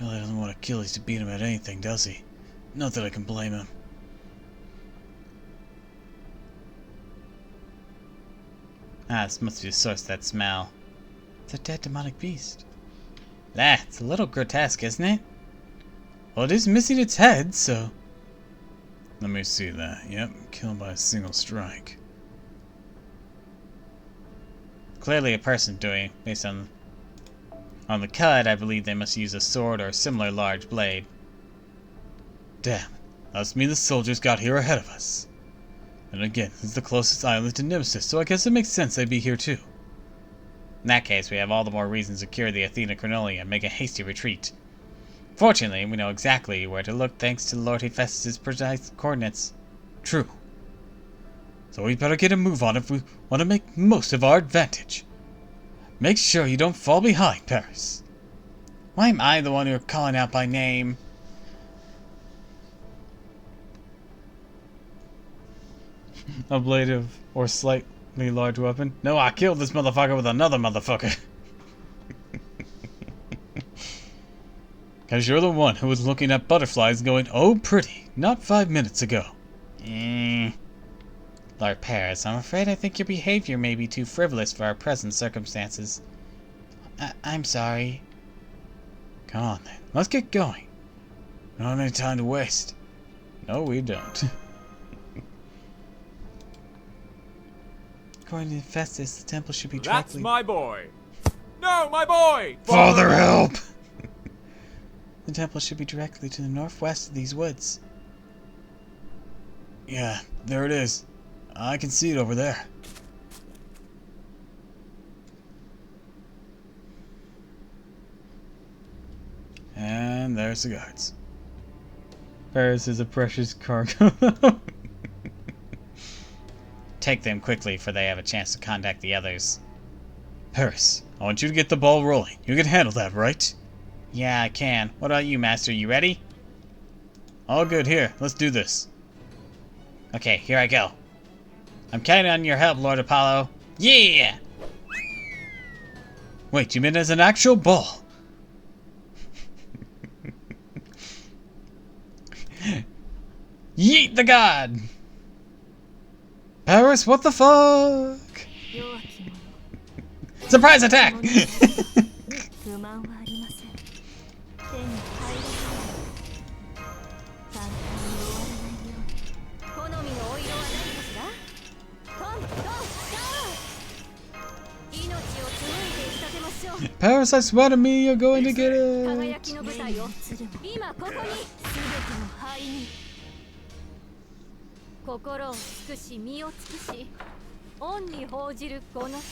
Really doesn't want Achilles to beat him at anything, does he? Not that I can blame him. Ah, this must be the source of that smell. It's a dead demonic beast. That's a little grotesque, isn't it? Well, it is missing its head, so... Let me see that. Yep, killed by a single strike. Clearly a person doing it, based on the cut. I believe they must use a sword or a similar large blade. Damn. Must mean the soldiers got here ahead of us. And again, it's the closest island to Nemesis, so I guess it makes sense they'd be here too. In that case, we have all the more reason to secure the Athena Cornelia and make a hasty retreat. Fortunately, we know exactly where to look thanks to Lord Hephaestus' precise coordinates. True. So we better get a move on if we want to make most of our advantage. Make sure you don't fall behind, Paris. Why am I the one you're calling out by name? Ablative or slightly large weapon. No, I killed this motherfucker with another motherfucker. Cause you're the one who was looking at butterflies going, oh pretty, not 5 minutes ago. Lord Paris, I'm afraid I think your behavior may be too frivolous for our present circumstances. I'm sorry. Come on then, let's get going. We don't have any time to waste. No, we don't. According to Hephaestus, the temple should be That's directly... my boy. No, my boy. Father, help! The temple should be directly to the northwest of these woods. Yeah, there it is. I can see it over there. And there's the guards. Paris is a precious cargo. Take them quickly, for they have a chance to contact the others. Paris, I want you to get the ball rolling. You can handle that, right? Yeah, I can. What about you, Master? You ready? All good, here. Let's do this. Okay, here I go. I'm counting on your help, Lord Apollo. Yeah! Wait, you mean as an actual ball? Yeet the god! Paris, what the fuck? Surprise attack! 不満はありません。手に入らない簡単に終わらないように。好みのお色は何かしら？トントントン。命を紡いで仕立てましょう。 Paris, I swear to me, you're going to get it. 輝きの舞台を今ここに全ての灰に心を尽くし身を尽くし恩に報じるこの人の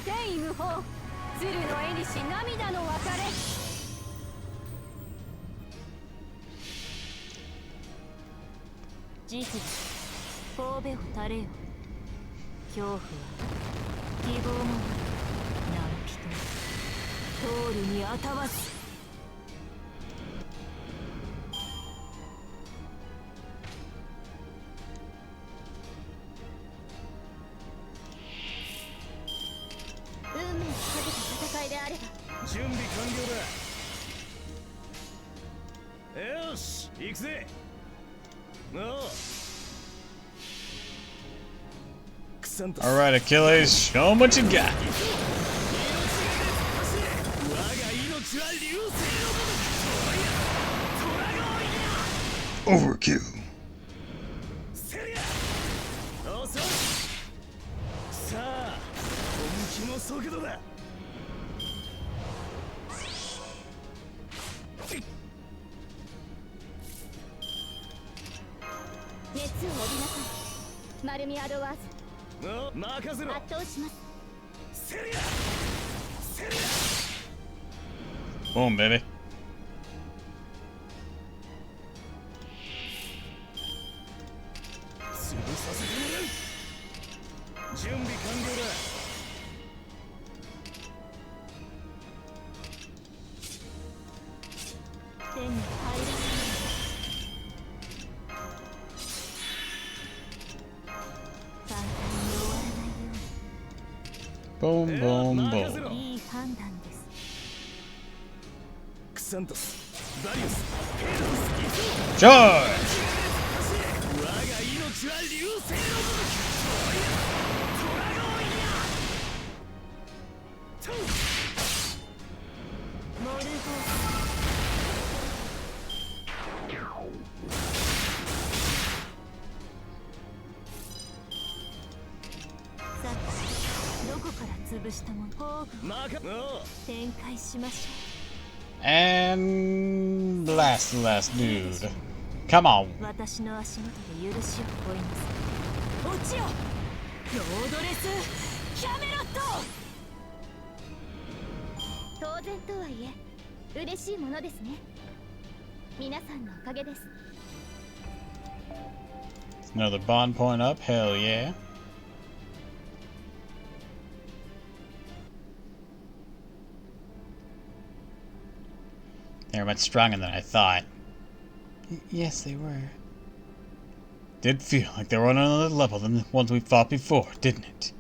天意無法鶴の絵にし涙の別れ慈悲神戸を垂れよ恐怖は希望もな直人通るにあたわず運命をかけた戦いであれば準備完了だ。よし、行くぜ。おう。クサントス。 Alright, Achilles, show them what you got. 我が命は流星のごとく。トラが多いな。 Overkill. セリア。遅い。さあ、本気の速度だ。熱を帯びなさい丸みアドワーズ任せろ。圧倒しますセリア。セリ Boom, baby. ア。潰させてもらう。準備完了だ。 手に入らない簡単に終わらない Boom, boom, boom. いい判断です。クサントスダリウスペルス Charge! 我が命は流星のトラゴンやモルゴさて、どこから潰したもの宝具マカおう 展開しましょ And blast the last dude. Come on. う。私の足元で許しを乞います。落ちよロードレスキャメロット。当然とはいえ嬉しいものですね。皆さんのおかげです。 Another bond point up. Hell yeah. They're much stronger than I thought. Yes, they were. Did feel like they were on another level than the ones we fought before, didn't it?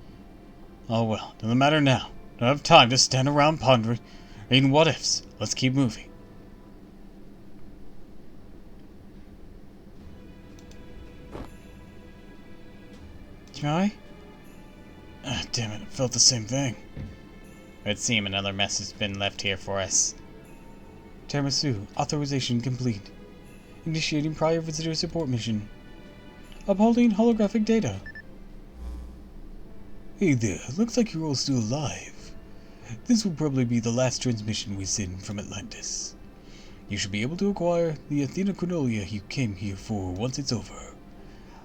Oh well, doesn't matter now. Don't have time to stand around pondering, reading what ifs. Let's keep moving. Joy? Ah, damn it, I felt the same thing. It would seem another message has been left here for us. Tiramisu, authorization complete. Initiating prior visitor support mission. Upholding holographic data. Hey there, looks like you're all still alive. This will probably be the last transmission we send from Atlantis. You should be able to acquire the Athena Chronolia you came here for once it's over.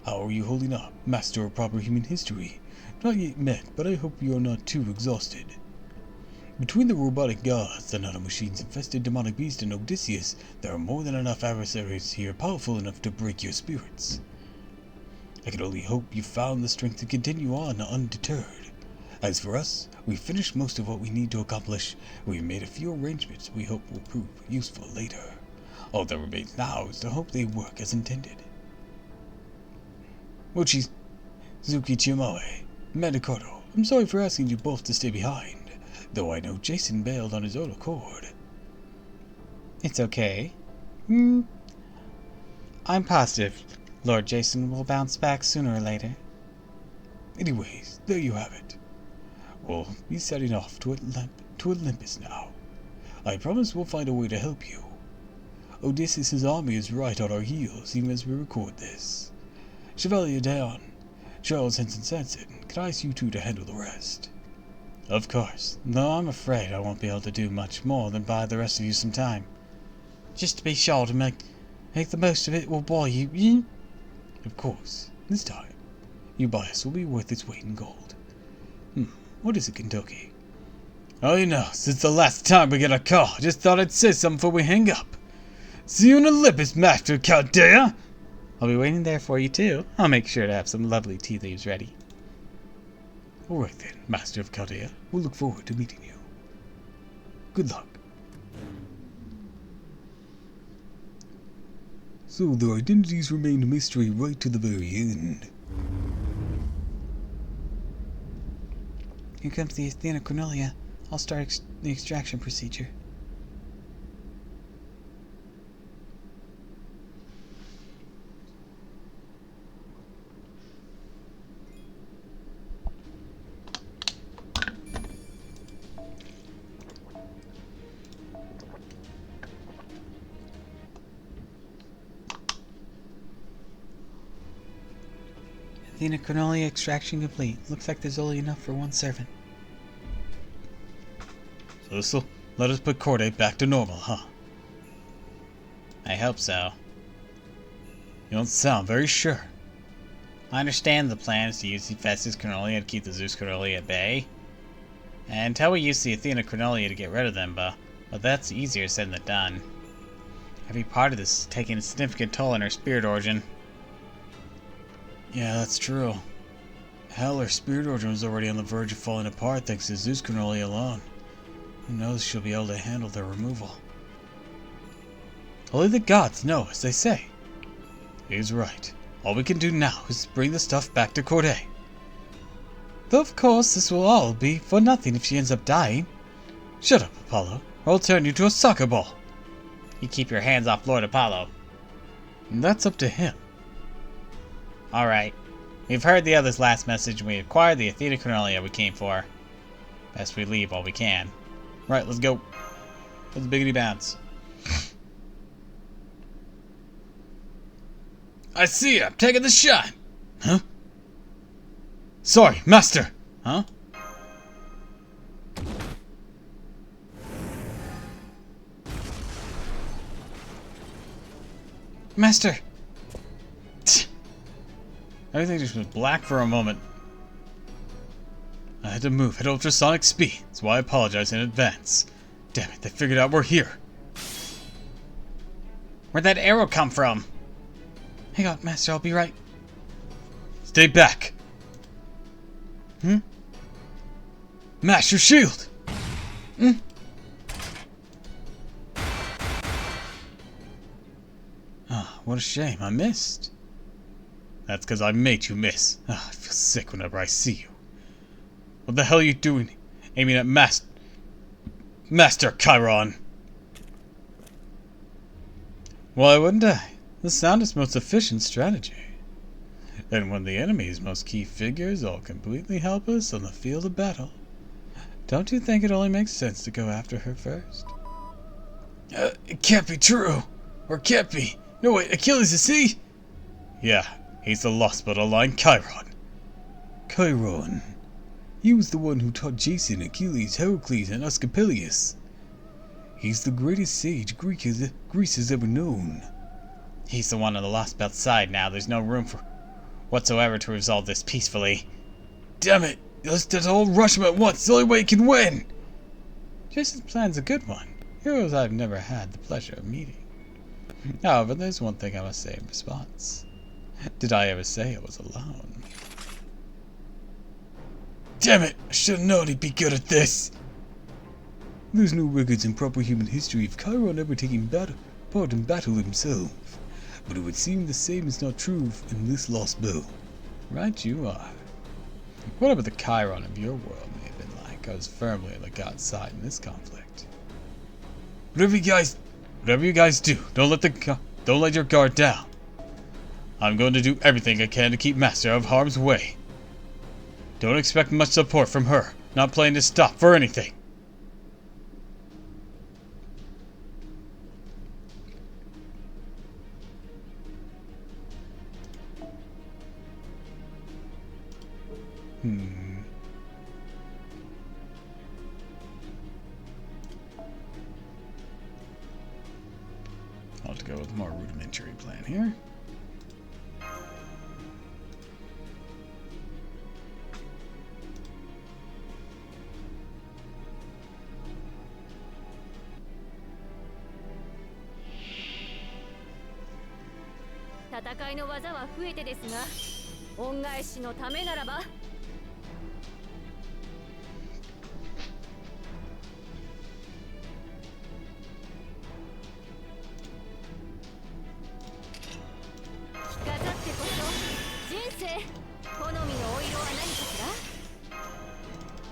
How are you holding up, Master of Proper Human History? Not yet met, but I hope you are not too exhausted. Between the robotic gods, the nanomachines infested demonic beast, and Odysseus, there are more than enough adversaries here powerful enough to break your spirits. I can only hope you found the strength to continue on undeterred. As for us, we've finished most of what we need to accomplish. We've made a few arrangements we hope will prove useful later. All that remains now is to hope they work as intended. Mochi, Zuki Chimae, Mandakoto, I'm sorry for asking you both to stay behind, though I know Jason bailed on his own accord. It's okay. I'm positive Lord Jason will bounce back sooner or later. Anyways, there you have it. We'll be setting off to Olympus now. I promise we'll find a way to help you. Odysseus' army is right on our heels even as we record this. Chevalier Dion, Charles Henson Sanson, can I ask you two to handle the rest? Of course, though I'm afraid I won't be able to do much more than buy the rest of you some time. Just to be sure to make the most of it will buy you. Of course, this time, your bias will be worth its weight in gold. What is it, Kentucky? Oh, you know, since the last time we get a call, I just thought I'd say something before we hang up. See you in Olympus, Master Chaldea! I'll be waiting there for you too. I'll make sure to have some lovely tea leaves ready. Alright then, Master of Chaldea. We'll look forward to meeting you. Good luck. So their identities remained a mystery right to the very end. Here comes the Athena Chronolia. I'll start the extraction procedure. Athena Chronolia extraction complete. Looks like there's only enough for one servant. So this'll let us put Corday back to normal, huh? I hope so. You don't sound very sure. I understand the plan is to use the Hephaestus Chronolia to keep the Zeus Chronolia at bay. And until we use the Athena Chronolia to get rid of them, but that's easier said than done. Every part of this is taking a significant toll on our spirit origin. Yeah, that's true. Hell, her spirit origin was already on the verge of falling apart thanks to Zeus Chronolia alone. Who knows if she'll be able to handle their removal. Only the gods know, as they say. He's right. All we can do now is bring the stuff back to Corday. Though of course this will all be for nothing if she ends up dying. Shut up, Apollo, or I'll turn you to a soccer ball. You keep your hands off Lord Apollo. That's up to him. Alright. We've heard the other's last message and we acquired the Athena Cornelia we came for. Best we leave while we can. Right, let's go. Let's biggity bounce. I see you. I'm taking the shot. Huh? Sorry, Master! Huh? Master! Everything just went black for a moment. I had to move at ultrasonic speed. That's why I apologize in advance. Damn it, they figured out we're here. Where'd that arrow come from? Hang on, Master, I'll be right. Stay back. Mash your shield! Ah, what a shame, I missed. That's because I made you miss. I feel sick whenever I see you. What the hell are you doing aiming at Master Chiron? Why wouldn't I? The soundest, most efficient strategy. And when the enemy's most key figures all completely help us on the field of battle, don't you think it only makes sense to go after her first? It can't be true. Or can't be. No, wait, Achilles, is he? Yeah, he's the lost but aligned Chiron. Chiron. He was the one who taught Jason, Achilles, Heracles, and Asclepius. He's the greatest sage Greece has ever known. He's the one on the lost belt side now. There's no room for whatsoever to resolve this peacefully. Damn it! Let's all rush him at once. It's the only way he can win. Jason's plan's a good one. Heroes I've never had the pleasure of meeting. However, there's one thing I must say in response. Did I ever say I was alone? Damn it! I should have known he'd be good at this. There's no records in proper human history of Chiron ever taking part in battle himself. But it would seem the same is not true in this lost belt. Right you are. What about the Chiron of your world may have been like? I was firmly on the god's side in this conflict. Whatever you guys do, don't let your guard down. I'm going to do everything I can to keep Master out of harm's way. Don't expect much support from her. Not planning to stop for anything. I'll have to go with a more rudimentary plan here.戦いの技は増えてですが、恩返しのためならば。着飾ってこそ人生。好みのお色は何かしら？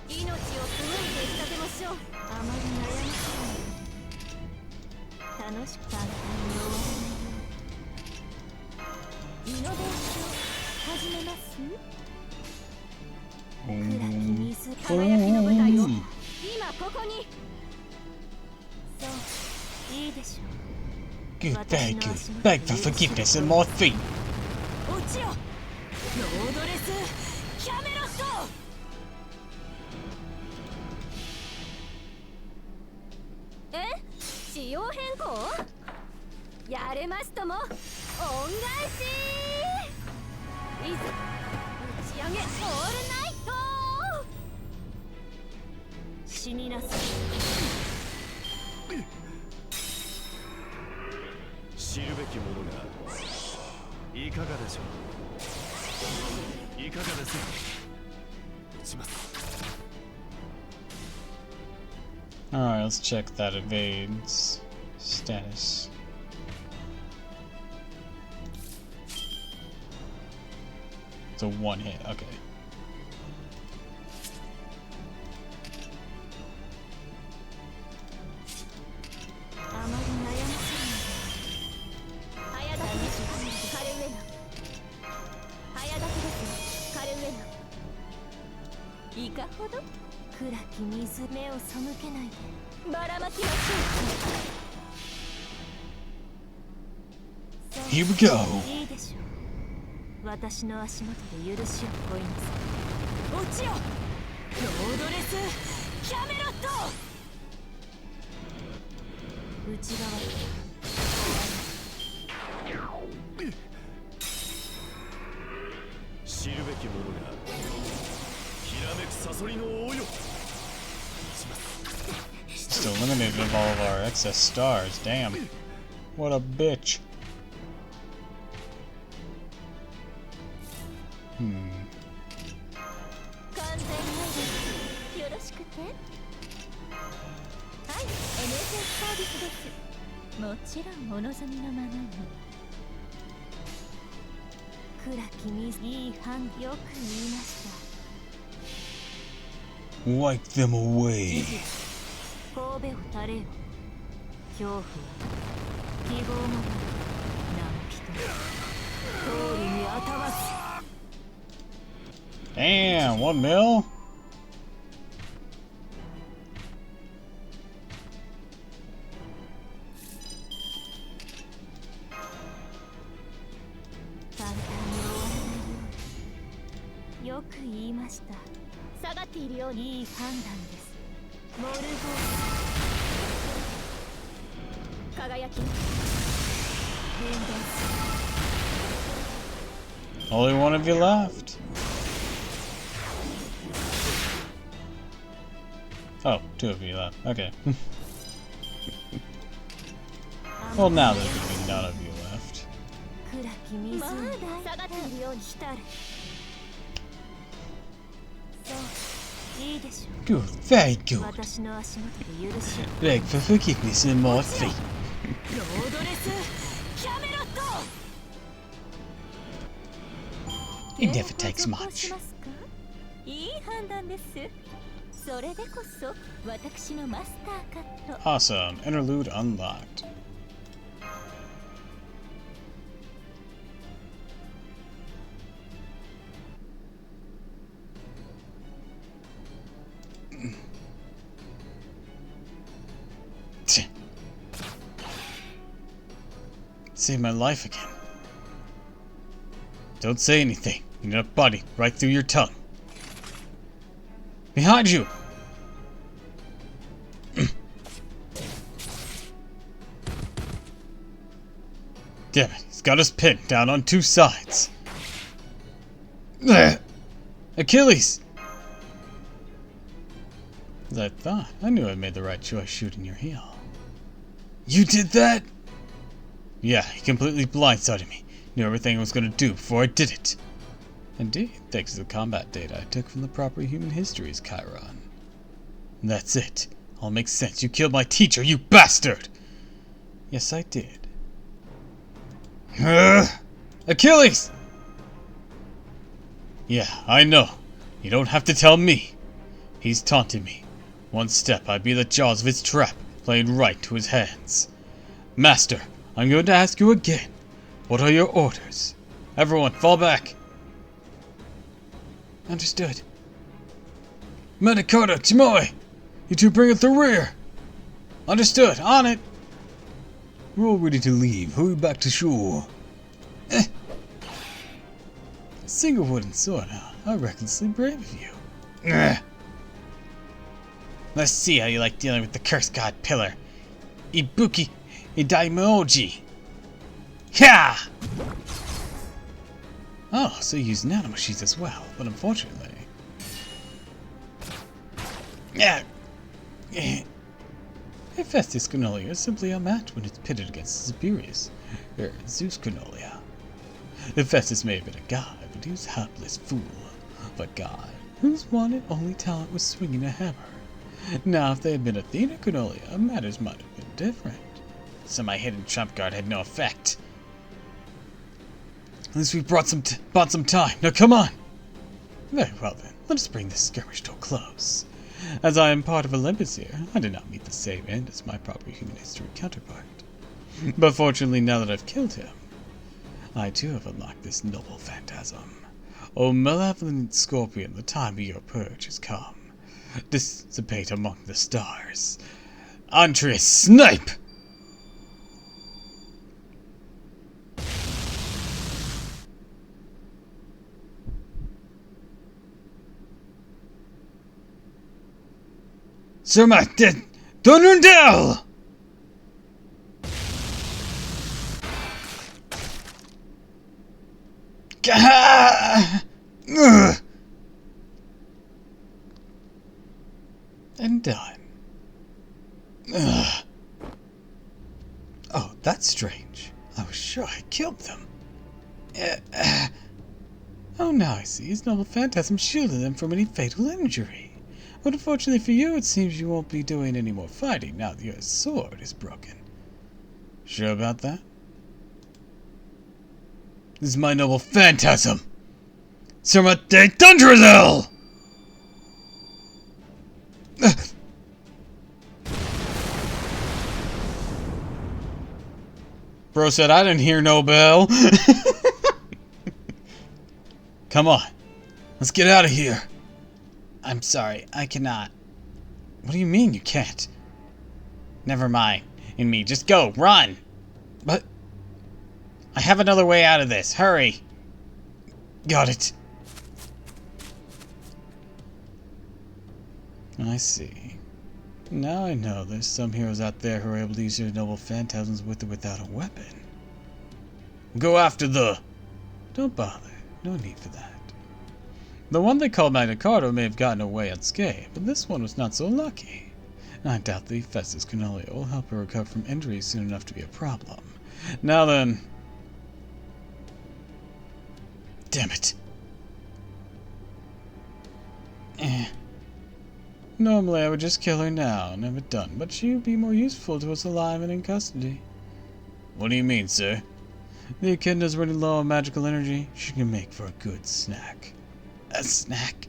命を紡いで仕立てましょう。あまり悩ませない。楽しく簡単に終わらない。イノベーション始めます？暗き水輝きの舞台を今ここに。そういいでしょう。 Good, very good. Beg for forgiveness at my feet. 落ちよ。ロードレスキャメロット。仕様変更？やれますとも。恩返し。いざ打ち上げオールナイト。死になさい。知るべきものがいかがでしょう。いかがですか。打ちます。 Alright, let's check that evades status. It's a one hit, okay. き水目を背けないでばらまきましょう。 Here we go. いいでしょう。私の足元で許しを乞いなさい。落ちよロードレスキャメロット。内側知るべきものがきらめくサソリの王よ。 Just eliminated of all of our excess stars. Damn. What a bitch. 完全によろしくて。はい、NSS サービスです。もちろんお望みのままに。暗きにいい反よく言いました。 Wipe them away. 神戸を垂れよ。恐怖は希望もない。何人通りにあたわす。 Damn, 1 mil? 簡単に終わらないように。よく言いました。下がっているようにいい判断です。モルゴー輝き変電す Only one of you left. Oh, 2 of you left. Okay. Well, now there's gonna be none of you left. 暗き水下がっているように浸る。そういいでしょ Good, very う。 good. 私の足元で許しを。 Beg for forgiveness in my feet. ロードレスキャメロット。 It never takes 続行 much. しますか。いい判断です。それでこそ私のマスターカット。 Awesome. Interlude unlocked. Saved my life again. Don't say anything. You need a body right through your tongue. Behind you! Damn it, he's got us pinned down on 2 sides. Ugh. Achilles! As I thought, I knew I made the right choice shooting your heel. You did that? Yeah, he completely blindsided me. Knew everything I was going to do before I did it. Indeed, thanks to the combat data I took from the proper human histories, Chiron. That's it. All makes sense. You killed my teacher, you bastard! Yes, I did. Achilles! Yeah, I know. You don't have to tell me. He's taunting me. One step, I'd be in the jaws of his trap, playing right to his hands. Master, I'm going to ask you again. What are your orders? Everyone, fall back. Understood. Menakota, Chimoe! You two bring up the rear! Understood, on it! We're all ready to leave. Hurry back to shore. A single wooden sword, huh? How recklessly brave of you. Let's see how you like dealing with the cursed god pillar. Ibuki Idaimoji. Yeah! Oh, so you use nanomachines as well, but unfortunately... Yeah. Hephaestus Cornelia is simply unmatched when it's pitted against the superiors, Zeus Cornelia. Hephaestus may have been a god, but he was a hapless fool of a god whose one and only talent was swinging a hammer. Now, if they had been Athena Cornelia, matters might have been different. So my hidden trump card had no effect. At least we bought some time. Now come on! Very well then, let us bring this skirmish to a close. As I am part of Olympus here, I did not meet the same end as my proper human history counterpart. But fortunately, now that I've killed him, I too have unlocked this noble phantasm. O malevolent scorpion, the time of your purge has come. dissipate among the stars. Andreas, snipe! Zermatt, Donundel! And done. Ugh. Oh, that's strange. I was sure I killed them. Oh, now I see. His noble phantasm shielded them from any fatal injury. But unfortunately for you, it seems you won't be doing any more fighting now that your sword is broken. Sure about that? This is my noble phantasm! Zermatt de Thundrazel! Bro said, I didn't hear no bell. Come on. Let's get out of here. I'm sorry, I cannot. What do you mean you can't? Never mind. In me, just go, run! But I have another way out of this. Hurry! Got it. I see. Now I know there's some heroes out there who are able to use their noble phantasms with or without a weapon. Go after the... Don't bother. No need for that. The one they called Magna Carta may have gotten away unscathed, but this one was not so lucky. I doubt the Festus Cornelia will help her recover from injuries soon enough to be a problem. Now then... Damn it. Normally I would just kill her now and have it done, but she would be more useful to us alive and in custody. What do you mean, sir? The echidna's running low on magical energy. She can make for a good snack. A snack?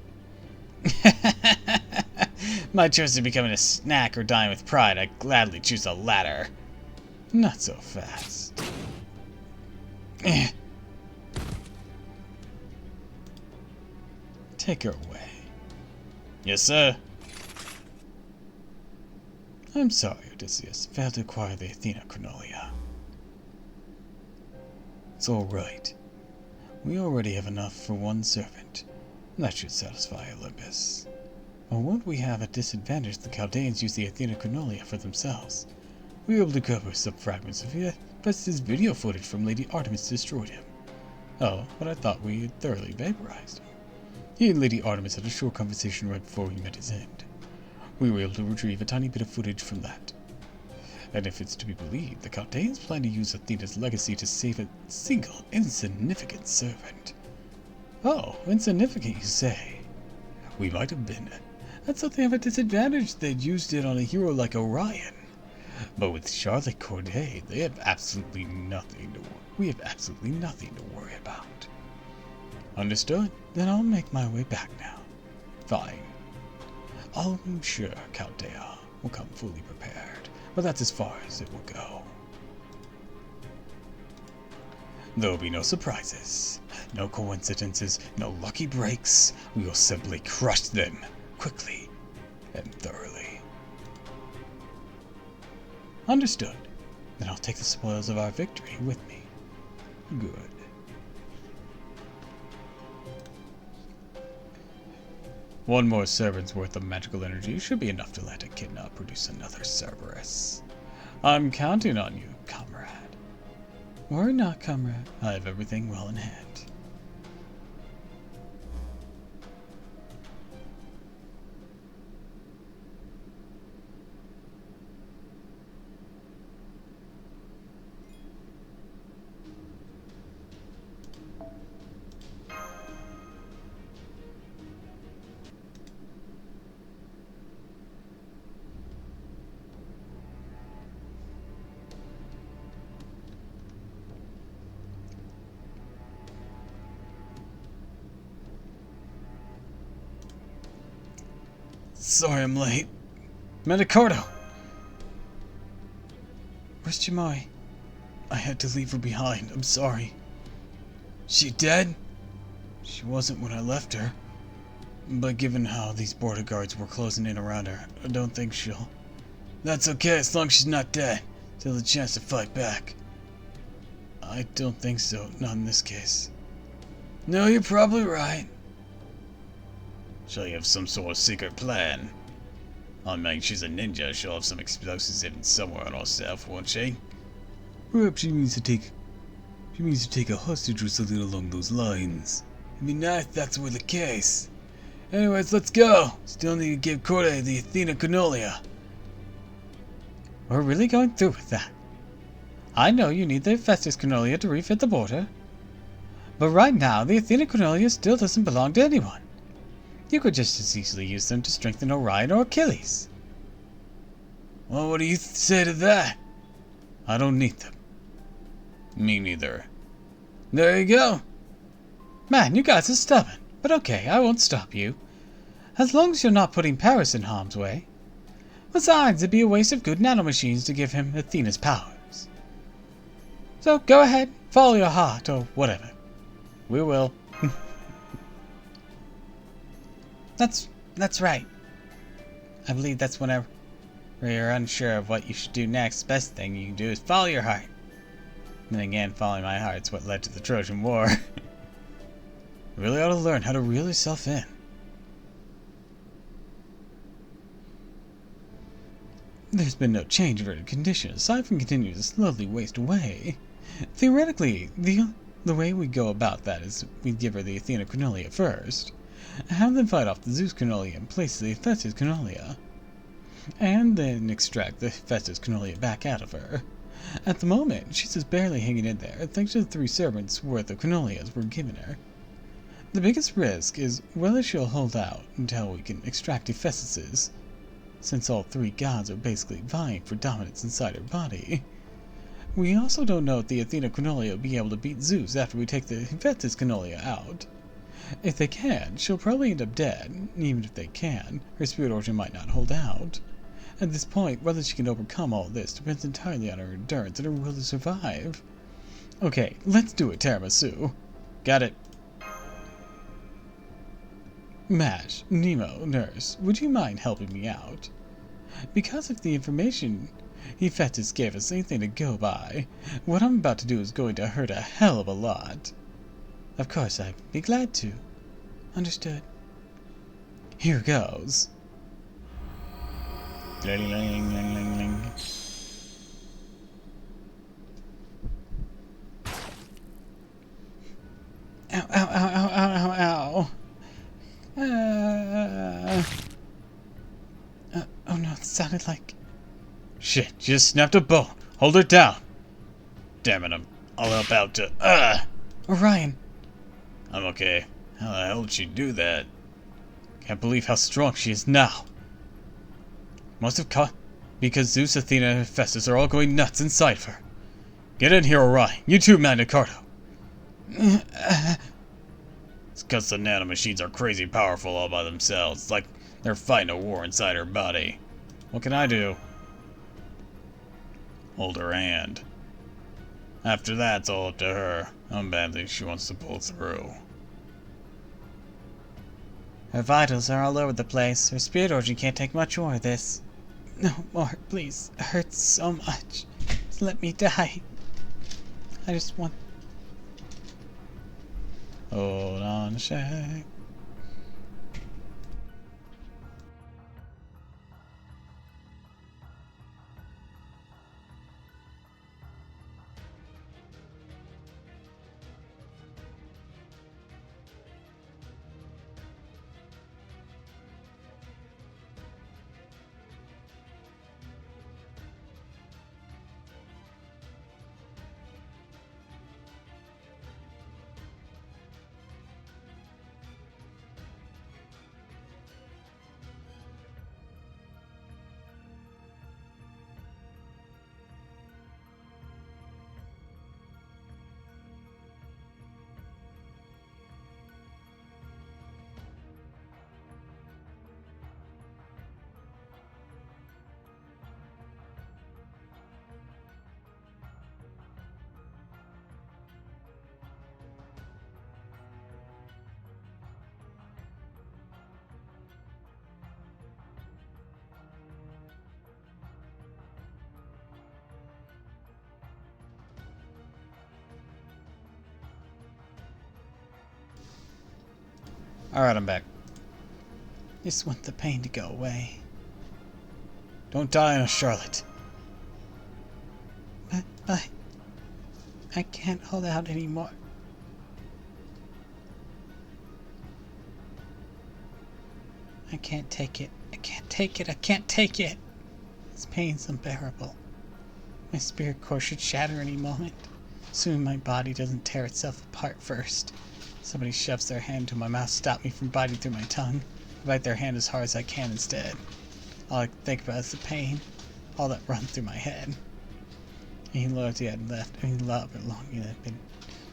My choice of becoming a snack or dying with pride, I'd gladly choose the latter. Not so fast. Take her away. Yes, sir. I'm sorry, Odysseus. Failed to acquire the Athena Cornelia. It's all right. We already have enough for one servant. That should satisfy Olympus. Or won't we have a disadvantage if the Chaldeans use the Athena Cornelia for themselves? We were able to cover some fragments of Hephaestus' video footage from Lady Artemis destroyed him. Oh, but I thought we had thoroughly vaporized him. He and Lady Artemis had a short conversation right before he met his end. We were able to retrieve a tiny bit of footage from that. And if it's to be believed, the Chaldeans plan to use Athena's legacy to save a single, insignificant servant. Oh, insignificant, you say? We might have been. That's something of a disadvantage they'd used it on a hero like Orion. But with Charlotte Corday, we have absolutely nothing to worry about. Understood? Then I'll make my way back now. Fine. I'm sure Count Dea will come fully prepared, but that's as far as it will go. There'll be no surprises, no coincidences, no lucky breaks. We will simply crush them, quickly and thoroughly. Understood. Then I'll take the spoils of our victory with me. Good. One more servant's worth of magical energy should be enough to let Echidna produce another Cerberus. I'm counting on you, comrade. Worry not, comrade. I have everything well in hand. Sorry I'm late. Medicardo! Where's Jemai? I had to leave her behind. I'm sorry. She dead? She wasn't when I left her. But given how these border guards were closing in around her, I don't think she'll... That's okay, as long as she's not dead. Still have a chance to fight back. I don't think so, not in this case. No, you're probably right. She'll have some sort of secret plan. I mean, she's a ninja. She'll have some explosives hidden somewhere on herself, won't she? Perhaps she means to take a hostage or something along those lines. It'd be nice if that's were the case. Anyways, let's go. Still need to give Corday the Athena Canolia. We're really going through with that. I know you need the Hephaestus Canolia to refit the border, but right now the Athena Canolia still doesn't belong to anyone. You could just as easily use them to strengthen Orion or Achilles. Well, what do you say to that? I don't need them. Me neither. There you go. Man, you guys are stubborn, but okay, I won't stop you. As long as you're not putting Paris in harm's way. Besides, it'd be a waste of good nanomachines to give him Athena's powers. So go ahead, follow your heart, or whatever. We will. That's right. I believe that's whenever you're unsure of what you should do next, the best thing you can do is follow your heart. And then again, following my heart's what led to the Trojan War. You really ought to learn how to reel yourself in. There's been no change of her condition aside from continuing to slowly waste away. Theoretically, the way we go about that is we'd give her the Athena Canolia first, have them fight off the Zeus Canolia in place of the Hephaestus Canolia, and then extract the Hephaestus Canolia back out of her. At the moment, she's just barely hanging in there thanks to the 3 servants' worth of Canolias we're giving her. The biggest risk is whether she'll hold out until we can extract Hephaestus's, since all 3 gods are basically vying for dominance inside her body. We also don't know if the Athena Canolia will be able to beat Zeus after we take the Hephaestus Canolia out. If they can, she'll probably end up dead. Even if they can, her spirit origin might not hold out. At this point, whether she can overcome all this depends entirely on her endurance and her will to survive. Okay, let's do it, Tiramisu. Got it. Mash, Nemo, Nurse, would you mind helping me out? Because of the information Hephaestus gave us anything to go by, what I'm about to do is going to hurt a hell of a lot. Of course, I'd be glad to. Understood. Here goes. Ling, ling, ling, ling, ling. Ow, ow, ow, ow, ow, ow, ow. Oh no, it sounded like... Shit, you just snapped a bone. Hold her down. Damn it, I'll help out to... Orion. I'm okay. How the hell did she do that? Can't believe how strong she is now. Must have caught... Because Zeus, Athena, and Hephaestus are all going nuts inside of her. Get in here, Orion. You too, Magna Carta. It's because the nanomachines are crazy powerful all by themselves. It's like they're fighting a war inside her body. What can I do? Hold her hand. After that, it's all up to her. How badly she wants to pull through. Her vitals are all over the place. Her spirit origin can't take much more of this. No more, please. It hurts so much. Just let me die. I just want... Hold on a sec. Alright, I'm back. Just want the pain to go away. Don't die on a Charlotte. But I can't hold out anymore. I can't take it. I can't take it. I can't take it. This pain's unbearable. My spirit core should shatter any moment. Assuming my body doesn't tear itself apart first. Somebody shoves their hand to my mouth, stop me from biting through my tongue. I bite their hand as hard as I can instead. All I can think about is the pain. All that runs through my head. Any loyalty I'd left, any love or longing that had been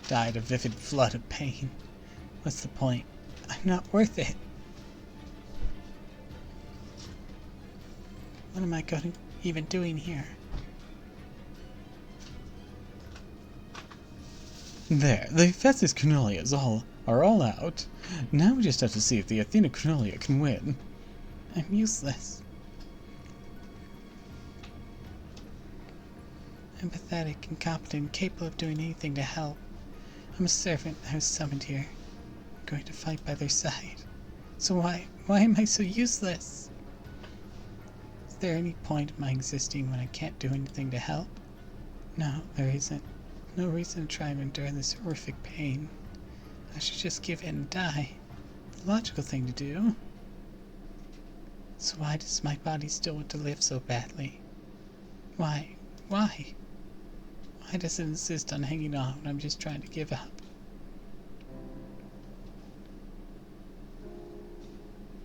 died a vivid flood of pain. What's the point? I'm not worth it. What am I even doing here? There, the Hephaestus Cornelius are all out. Now we just have to see if the Athena Cornelia can win. I'm useless. I'm pathetic, incompetent, incapable of doing anything to help. I'm a servant I was summoned here. I'm going to fight by their side. So why am I so useless? Is there any point in my existing when I can't do anything to help? No, there isn't. No reason to try and endure this horrific pain. I should just give in and die. The logical thing to do. So why does my body still want to live so badly? Why? Why? Why does it insist on hanging on when I'm just trying to give up?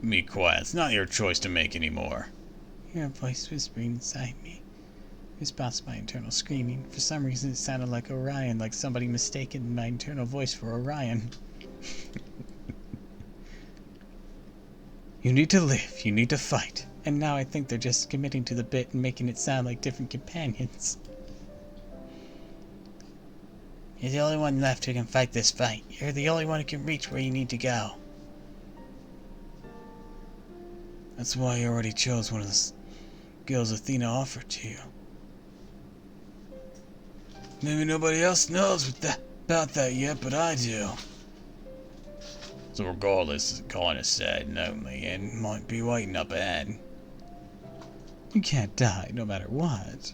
Be quiet. It's not your choice to make anymore. I hear a voice whispering inside me. Response to my internal screaming. For some reason it sounded like Orion, like somebody mistaken my internal voice for Orion. You need to live. You need to fight. And now I think they're just committing to the bit and making it sound like different companions. You're the only one left who can fight this fight. You're the only one who can reach where you need to go. That's why you already chose one of the skills Athena offered to you. Maybe nobody else knows about that yet, but I do. So regardless, it's kind of sad and lonely, and might be waiting up ahead. You can't die no matter what.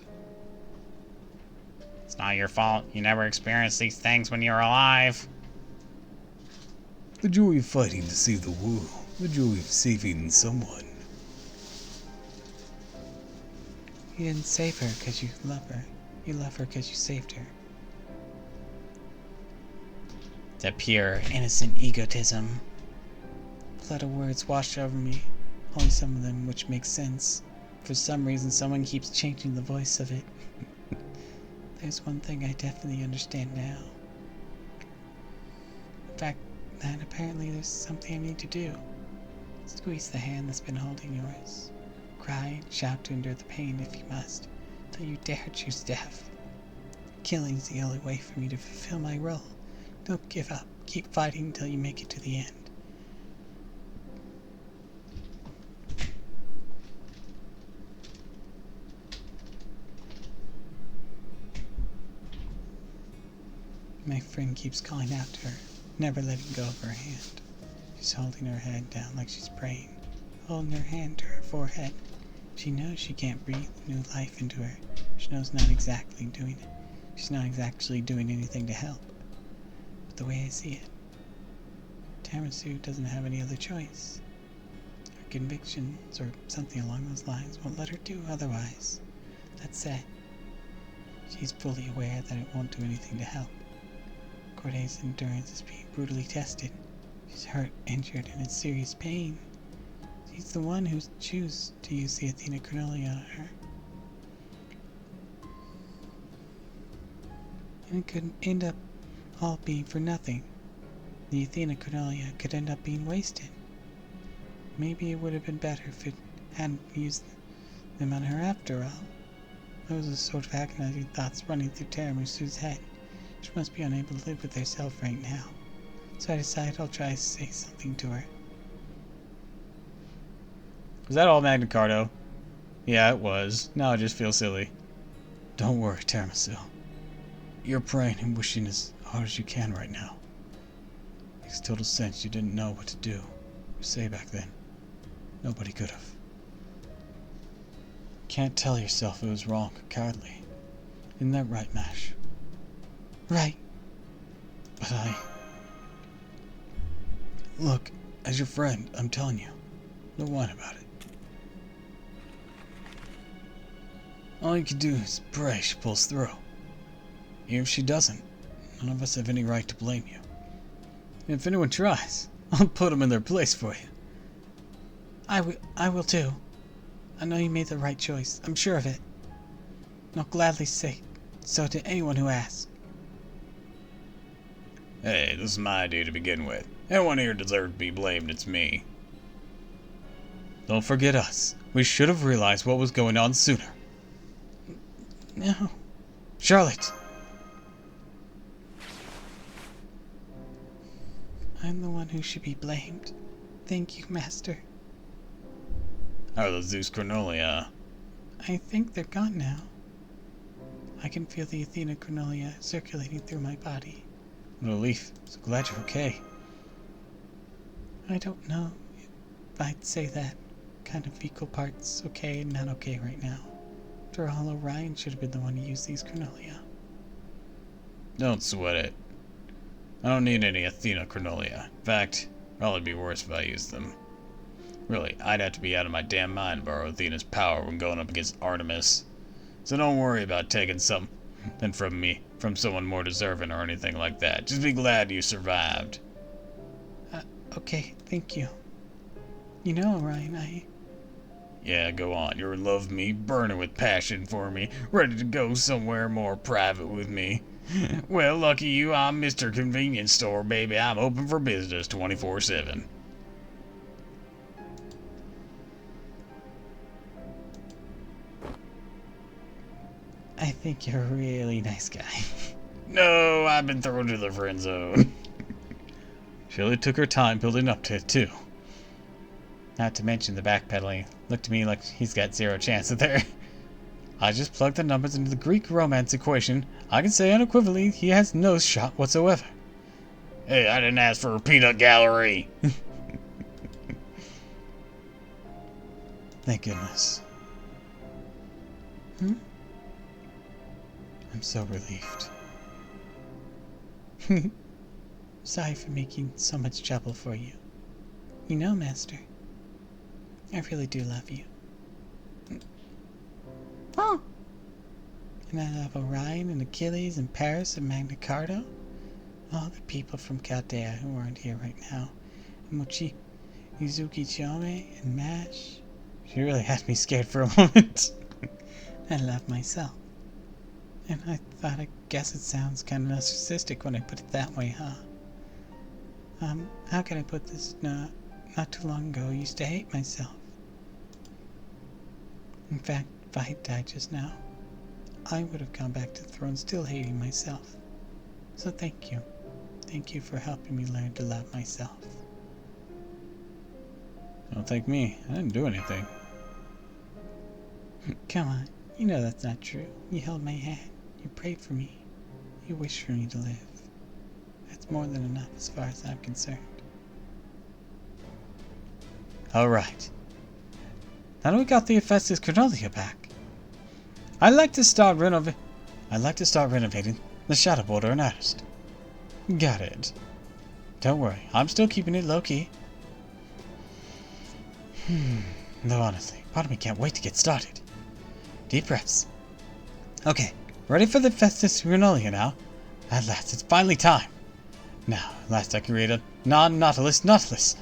It's not your fault. You never experienced these things when you were alive. The joy of fighting to save the world. The joy of saving someone. You didn't save her because you love her. You love her because you saved her. It's a pure, innocent egotism. A flood of words washed over me. Only some of them which make sense. For some reason, someone keeps changing the voice of it. There's one thing I definitely understand now. In fact, that apparently there's something I need to do. Squeeze the hand that's been holding yours. Cry, shout to endure the pain if you must. Don't you dare choose death. Killing's the only way for me to fulfill my role. Don't give up. Keep fighting until you make it to the end. My friend keeps calling out to her, never letting go of her hand. She's holding her head down like she's praying, holding her hand to her forehead. She knows she can't breathe new life into her. She knows not exactly doing it. She's not exactly doing anything to help. But the way I see it, Tiramisu doesn't have any other choice. Her convictions, or something along those lines, won't let her do otherwise. That said, she's fully aware that it won't do anything to help. Corday's endurance is being brutally tested. She's hurt, injured, and in serious pain. She's the one who chooses to use the Athena Cornelia on her. And it could end up all being for nothing. The Athena Cornelia could end up being wasted. Maybe it would have been better if it hadn't used them on her after all. Those are the sort of agonizing thoughts running through Tiramisu's head. She must be unable to live with herself right now. So I decide I'll try to say something to her. Was that all Magna Carta? Yeah, it was. Now I just feel silly. Don't worry, Tiramisu. You're praying and wishing as hard as you can right now. Makes total sense you didn't know what to do or say back then. Nobody could have. Can't tell yourself it was wrong or cowardly. Isn't that right, Mash? Right. But Look, as your friend, I'm telling you. Don't whine about it. All you can do is pray she pulls through. Even if she doesn't, none of us have any right to blame you. And if anyone tries, I'll put them in their place for you. I will too. I know you made the right choice. I'm sure of it. And I'll gladly say so to anyone who asks. Hey, this is my idea to begin with. Anyone here deserves to be blamed, it's me. Don't forget us. We should have realized what was going on sooner. No. Charlotte! I'm the one who should be blamed. Thank you, Master. How are the Zeus Cornelia? I think they're gone now. I can feel the Athena Cornelia circulating through my body. What a relief. So glad you're okay. I don't know if I'd say that kind of fecal part's okay and not okay right now. After all, Orion should have been the one to use these Cornelia. Don't sweat it. I don't need any Athena Cornelia. In fact, it'd probably be worse if I used them. Really, I'd have to be out of my damn mind to borrow Athena's power when going up against Artemis. So don't worry about taking something from me, from someone more deserving or anything like that. Just be glad you survived. Okay, thank you. You know, Orion, Yeah, go on. You're in love with me, burning with passion for me, ready to go somewhere more private with me. Well, lucky you, I'm Mr. Convenience Store, baby. I'm open for business 24/7. I think you're a really nice guy. No, I've been thrown to the friend zone. She really took her time building up to it, too. Not to mention the backpedaling. Looked to me like he's got zero chance there. I just plugged the numbers into the Greek romance equation. I can say unequivocally he has no shot whatsoever. Hey, I didn't ask for a peanut gallery. Thank goodness. I'm so relieved. Sorry for making so much trouble for you. You know, Master, I really do love you. Oh! And I love Orion and Achilles and Paris and Magna Carta. All the people from Chaldea who aren't here right now. And Mochi, Izuki Chome, and Mash. She really had me scared for a moment. I love myself. And I guess it sounds kind of narcissistic when I put it that way, huh? How can I put this? Not too long ago, I used to hate myself. In fact, if I had died just now, I would have gone back to the throne still hating myself. So thank you. Thank you for helping me learn to love myself. Don't thank me. I didn't do anything. Come on. You know that's not true. You held my hand. You prayed for me. You wished for me to live. That's more than enough as far as I'm concerned. Alright. Now that we got the Hephaestus Cornelia back, I'd like to start renovating the Shadow Border in earnest. Got it. Don't worry, I'm still keeping it low-key. Though honestly, part of me can't wait to get started. Deep breaths. Okay, ready for the Hephaestus Cornelia now? At last, it's finally time. Now, at last I can create a non-Nautilus Nautilus.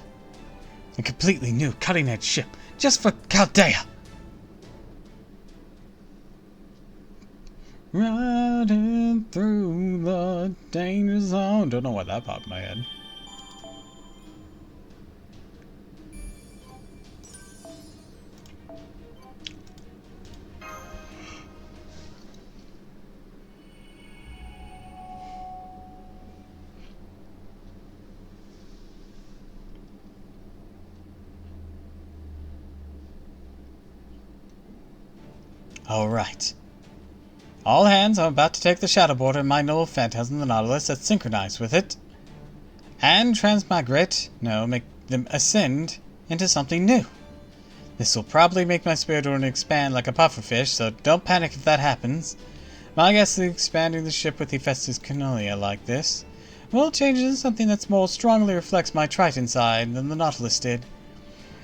A completely new cutting-edge ship, just for Chaldea. Riding through the danger zone. Don't know why that popped in my head. Alright. All hands, I'm about to take the Shadow Border and my noble Phantasm the Nautilus that's synchronized with it. and transmigrate, no, make them ascend into something new. This will probably make my spirit organ expand like a pufferfish, so don't panic if that happens. My guess is expanding the ship with Hephaestus Canolia like this will change it into something that more strongly reflects my Triton side than the Nautilus did.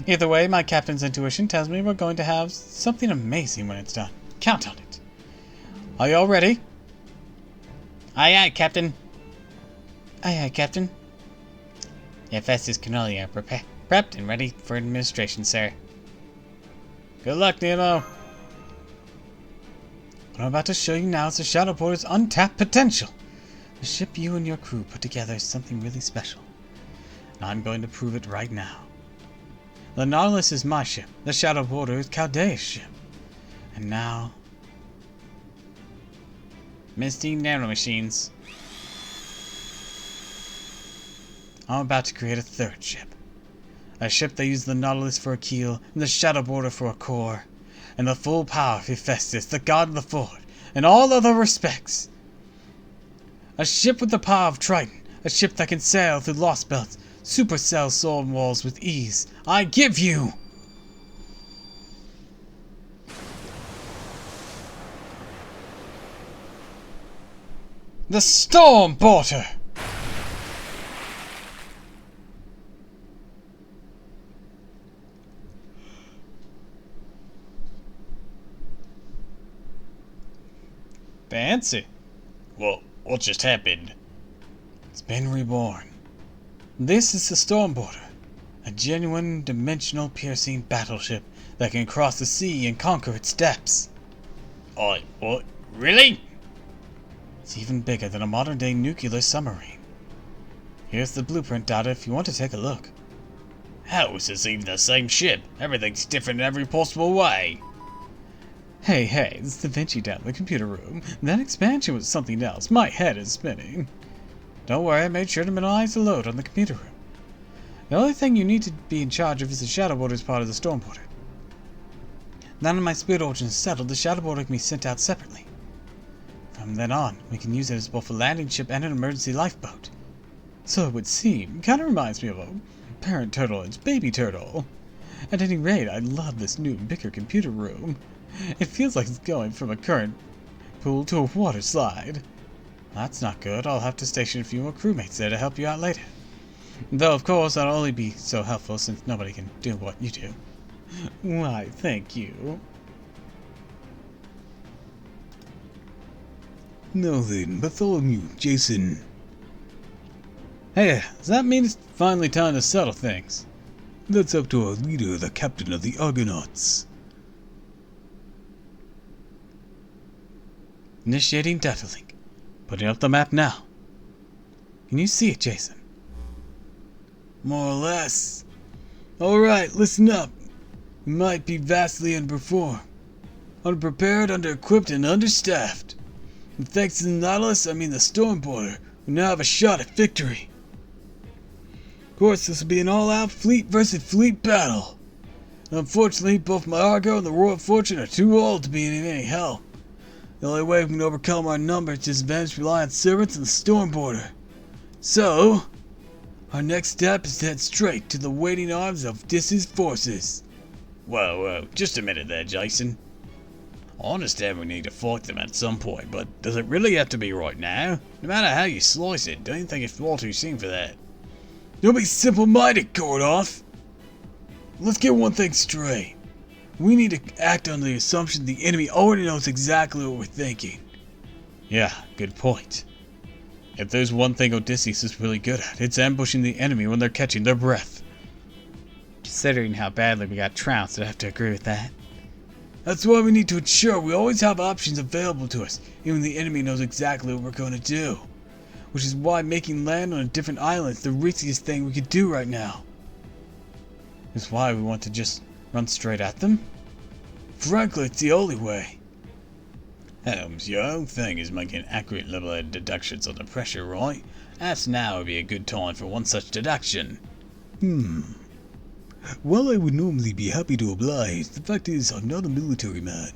Either way, my captain's intuition tells me we're going to have something amazing when it's done. Count on it. Are you all ready? Aye, aye, Captain. Aye, aye, Captain. Hephaestus Canolia prepped and ready for administration, sir. Good luck, Nemo. What I'm about to show you now is the Shadow Porter's untapped potential. The ship you and your crew put together is something really special. And I'm going to prove it right now. The Nautilus is my ship. The Shadow Porter is Chaldea's ship. And now... Misty nanomachines. I'm about to create a third ship. A ship that uses the Nautilus for a keel and the Shadow Porter for a core. And the full power of Hephaestus, the god of the fort, in all other respects. A ship with the power of Triton. A ship that can sail through lost belts, supercell storm walls with ease. I give you... the Storm Porter! Fancy. Well, what just happened? It's been reborn. This is the Storm Porter, a genuine dimensional piercing battleship that can cross the sea and conquer its depths. What? Really? It's even bigger than a modern day nuclear submarine. Here's the blueprint data if you want to take a look. How is this even the same ship? Everything's different in every possible way. Hey, it's Da Vinci down in the computer room. That expansion was something else. My head is spinning. Don't worry, I made sure to minimize the load on the computer room. The only thing you need to be in charge of is the Shadow Porter's part of the Storm Porter. Now that my spirit origin is settled, the Shadow Porter can be sent out separately. From then on, we can use it as both a landing ship and an emergency lifeboat. So it would seem. Kinda reminds me of a parent turtle and its baby turtle. At any rate, I love this new, bigger computer room. It feels like it's going from a current pool to a water slide. That's not good. I'll have to station a few more crewmates there to help you out later. Though, of course, that'll only be so helpful since nobody can do what you do. Why, thank you. Now then, Bartholomew, Jason. Hey, does that mean it's finally time to settle things? That's up to our leader, the captain of the Argonauts. Initiating data link. Putting up the map now. Can you see it, Jason? More or less. Alright, listen up. We might be vastly underperformed. Unprepared, under-equipped, and understaffed. And thanks to the Nautilus, I mean the Storm Porter, we now have a shot at victory. Of course, this will be an all-out fleet versus fleet battle. Unfortunately, both my Argo and the Royal Fortune are too old to be in any help. The only way we can overcome our numbers disadvantage rely on servants and the Storm Porter. So, our next step is to head straight to the waiting arms of Dis's forces. Whoa, just a minute there, Jason. I understand we need to fight them at some point, but does it really have to be right now? No matter how you slice it, don't you think it's far too soon for that? Don't be simple-minded, Kordoff. Let's get one thing straight. We need to act on the assumption the enemy already knows exactly what we're thinking. Yeah, good point. If there's one thing Odysseus is really good at, it's ambushing the enemy when they're catching their breath. Considering how badly we got trounced, I'd have to agree with that. That's why we need to ensure we always have options available to us, even when the enemy knows exactly what we're going to do. Which is why making land on a different island is the riskiest thing we could do right now. Is why we want to just run straight at them? Frankly, it's the only way. Holmes, your own thing is making accurate level deductions on the pressure, right? Perhaps now would be a good time for one such deduction. While I would normally be happy to oblige, the fact is I'm not a military man.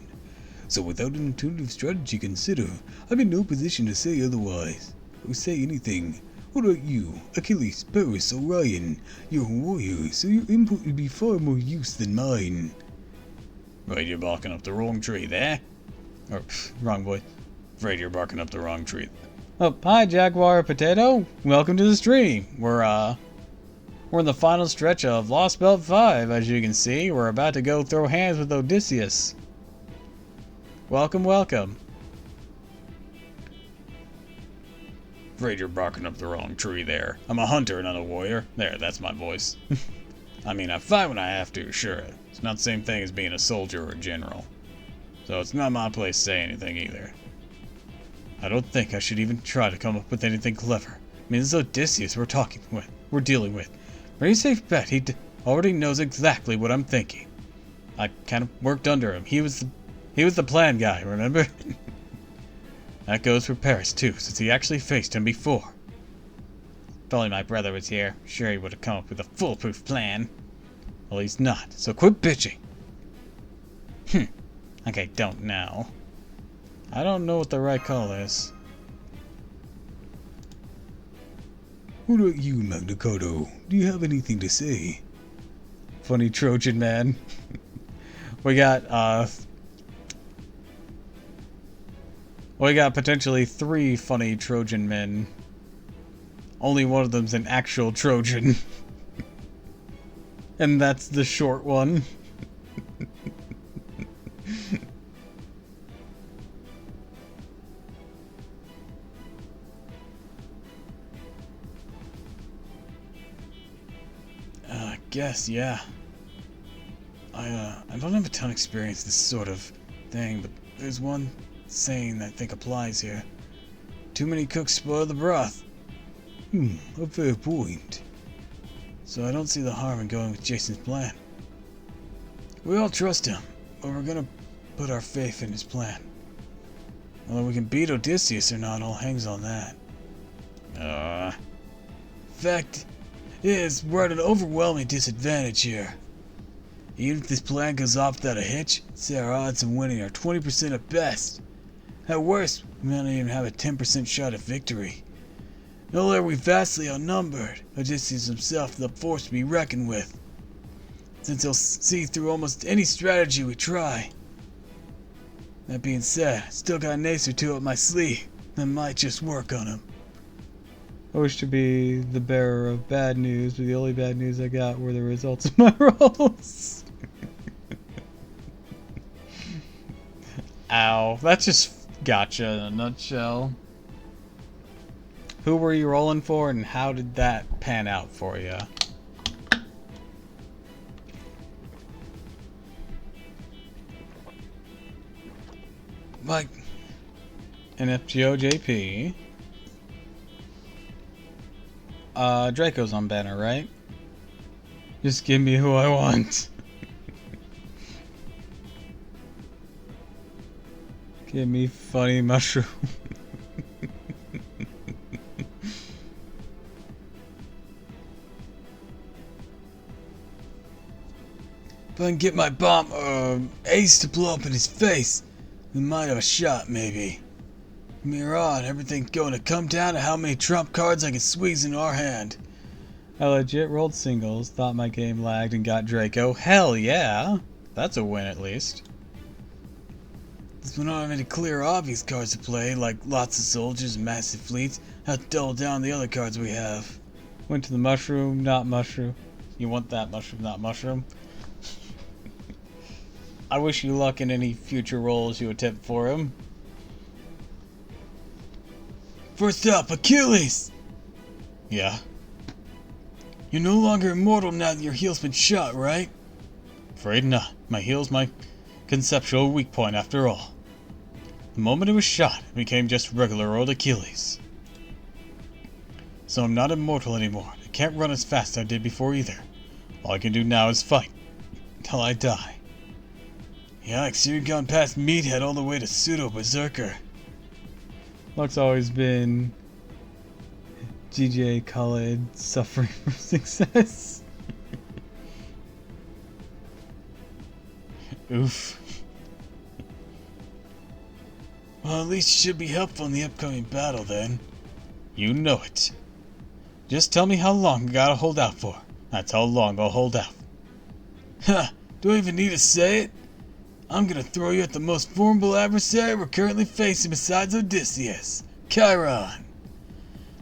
So without an alternative strategy considered, I'm in no position to say otherwise, or say anything, What about you, Achilles, Paris, Orion? You're a warrior, so your input would be far more use than mine. Right, you're barking up the wrong tree there. Or, wrong voice. Afraid you're barking up the wrong tree. Oh, hi, Jaguar Potato. Welcome to the stream. We're in the final stretch of Lost Belt 5, as you can see. We're about to go throw hands with Odysseus. Welcome, welcome. Afraid you're barking up the wrong tree there. I'm a hunter, not a warrior. There, that's my voice. I mean, I fight when I have to, sure. It's not the same thing as being a soldier or a general. So it's not my place to say anything either. I don't think I should even try to come up with anything clever. I mean, this is Odysseus we're dealing with. Pretty safe bet he already knows exactly what I'm thinking. I kind of worked under him. He was the plan guy, remember? That goes for Paris too, since he actually faced him before. If only my brother was here, sure he would have come up with a foolproof plan. Well, he's not, so quit bitching. Okay, don't now. I don't know what the right call is. What about you, Magna Carta? Do you have anything to say? Funny Trojan man. We got potentially 3 funny Trojan men. Only one of them's an actual Trojan. And that's the short one. Guess, yeah. I don't have a ton of experience this sort of thing, but there's one saying that I think applies here. Too many cooks spoil the broth. A fair point. So I don't see the harm in going with Jason's plan. We all trust him, but we're gonna put our faith in his plan. Whether we can beat Odysseus or not all hangs on that. Fact is, we're at an overwhelming disadvantage here. Even if this plan goes off without a hitch, say our odds of winning are 20% at best. At worst, we may not even have a 10% shot at victory. No are we vastly outnumbered. Odysseus himself is the force to be reckoned with, since he'll see through almost any strategy we try. That being said, I still got an ace or two up my sleeve that might just work on him. I wish to be the bearer of bad news, but the only bad news I got were the results of my rolls. Ow, that just gotcha in a nutshell. Who were you rolling for, and how did that pan out for you? Mike. NFGOJP. Draco's on banner, right? Just give me who I want. Give me funny mushroom. If I can get my bomb, ace to blow up in his face, we might have a shot, maybe. From here on, everything's going to come down to how many trump cards I can squeeze into our hand. I legit rolled singles, thought my game lagged, and got Draco. Hell yeah! That's a win at least. Since we don't have any clear obvious cards to play, like lots of soldiers and massive fleets, I'll double down on the other cards we have. Went to the mushroom, not mushroom. You want that mushroom, not mushroom. I wish you luck in any future rolls you attempt for him. First up, Achilles! Yeah? You're no longer immortal now that your heel's been shot, right? Afraid not. My heel's my conceptual weak point after all. The moment it was shot, it became just regular old Achilles. So I'm not immortal anymore. I can't run as fast as I did before either. All I can do now is fight. Until I die. Yikes, you've gone past Meathead all the way to Pseudo-Berserker. Luck's always been GJ Khaled suffering from success. Oof. Well, at least it should be helpful in the upcoming battle then. You know it. Just tell me how long I gotta hold out for. That's how long I'll hold out. Ha! Do I even need to say it? I'm gonna throw you at the most formidable adversary we're currently facing besides Odysseus, Chiron.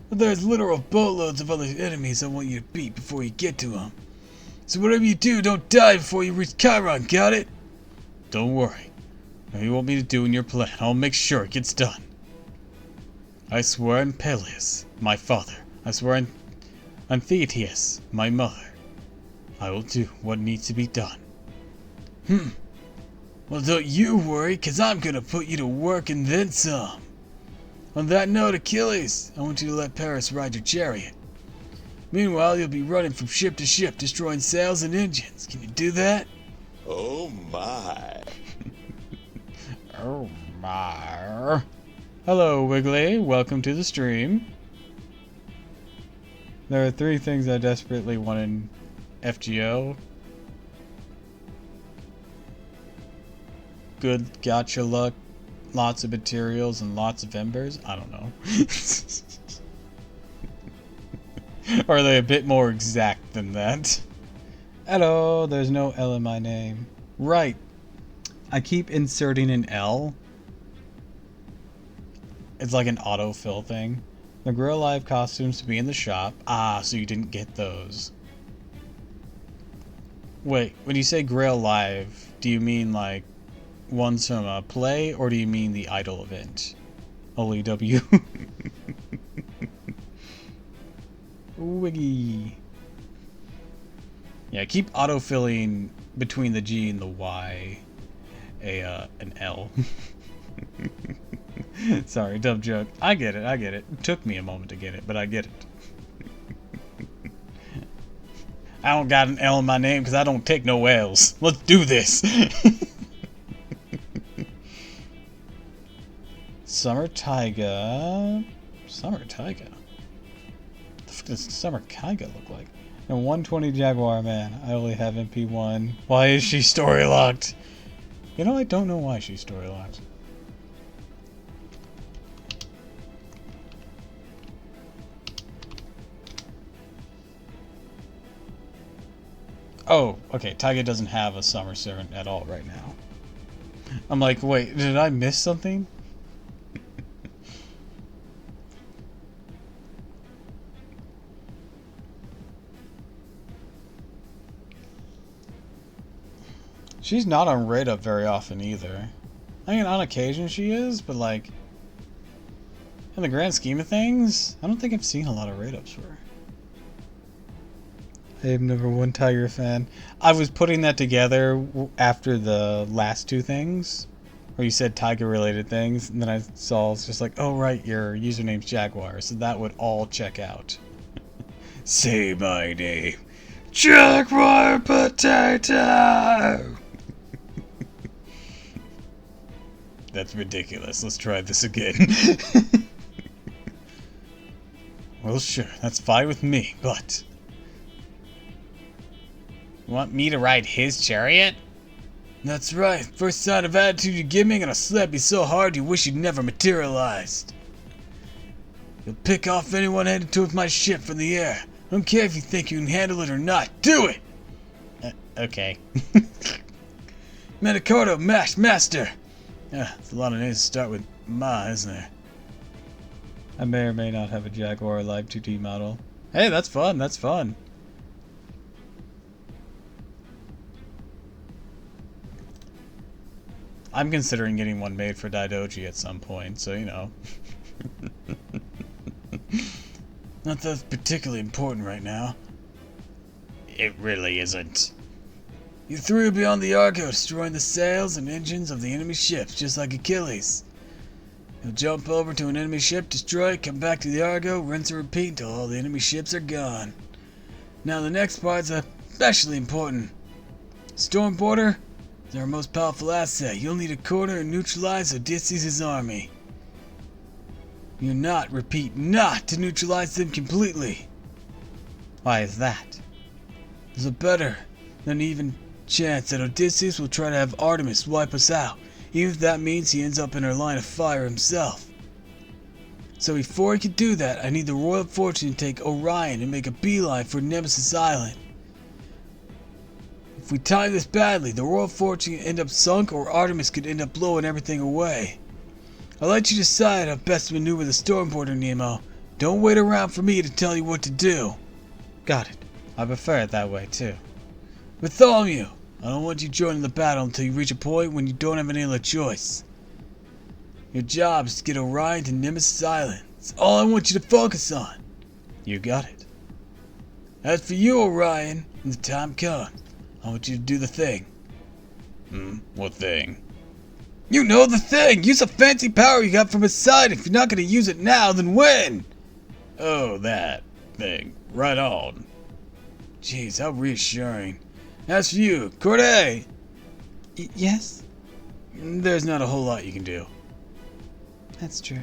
But there's literal boatloads of other enemies I want you to beat before you get to them. So whatever you do, don't die before you reach Chiron, got it? Don't worry. Whatever you want me to do in your plan, I'll make sure it gets done. I swear on Peleus, my father. I swear on Thetis, my mother. I will do what needs to be done. Well, don't you worry, 'cause I'm gonna put you to work and then some. On that note, Achilles, I want you to let Paris ride your chariot. Meanwhile, you'll be running from ship to ship, destroying sails and engines. Can you do that? Oh my. Oh my. Hello, Wiggly. Welcome to the stream. There are 3 things I desperately want in FGO. Good gacha luck, lots of materials, and lots of embers. I don't know. Or are they a bit more exact than that? Hello, there's no L in my name. Right. I keep inserting an L. It's like an autofill thing. The Grill Live costumes to be in the shop. Ah, so you didn't get those. Wait, when you say Grail Live, do you mean like ones from a play, or do you mean the Idol event? Only W. Wiggy. Yeah, keep autofilling between the G and the Y an L. Sorry, dumb joke. I get it. It took me a moment to get it, but I get it. I don't got an L in my name because I don't take no L's. Let's do this. Summer Taiga. Summer Taiga? What the fuck does Summer Taiga look like? And 120 Jaguar Man. I only have MP1. Why is she story locked? You know, I don't know why she's story locked. Oh, okay. Taiga doesn't have a summer servant at all right now. I'm like, wait, did I miss something? She's not on raid up very often either. I mean, on occasion she is, but like, in the grand scheme of things, I don't think I've seen a lot of raid ups for her. I am number 1 Tiger fan. I was putting that together after the last 2 things, where you said Tiger related things, and then I saw it's just like, oh right, your username's Jaguar, so that would all check out. Say my name. Jaguar Potato! That's ridiculous. Let's try this again. Well, sure, that's fine with me, but... You want me to ride his chariot? That's right. First sign of attitude you give me, I'm gonna slap you so hard you wish you'd never materialized. You'll pick off anyone headed towards my ship from the air. I don't care if you think you can handle it or not. Do it! Okay. Manicordo, Master! It's a lot of names to start with Ma, isn't there? I may or may not have a Jaguar Live 2D model. Hey, that's fun, that's fun. I'm considering getting one made for Daidoji at some point, so you know. Not that that's particularly important right now. It really isn't. You 3 will be on the Argo, destroying the sails and engines of the enemy ships, just like Achilles. You'll jump over to an enemy ship, destroy it, come back to the Argo, rinse and repeat until all the enemy ships are gone. Now the next part's especially important. Stormboarder is our most powerful asset. You'll need to corner and neutralize Odysseus' army. You're not, repeat, not to neutralize them completely. Why is that? There's a better than even chance that Odysseus will try to have Artemis wipe us out, even if that means he ends up in her line of fire himself. So before I can do that, I need the Royal Fortune to take Orion and make a beeline for Nemesis Island. If we time this badly, the Royal Fortune could end up sunk or Artemis could end up blowing everything away. I'll let you decide how best to maneuver the Stormporter, Nemo. Don't wait around for me to tell you what to do. Got it. I prefer it that way, too. Bartholomew, I don't want you joining the battle until you reach a point when you don't have any other choice. Your job is to get Orion to Nemesis Island. That's all I want you to focus on. You got it. As for you, Orion, when the time comes, I want you to do the thing. What thing? You know the thing! Use a fancy power you got from his side. If you're not going to use it now, then when? Oh, that thing. Right on. Jeez, how reassuring. As for you, Corday! Yes? There's not a whole lot you can do. That's true.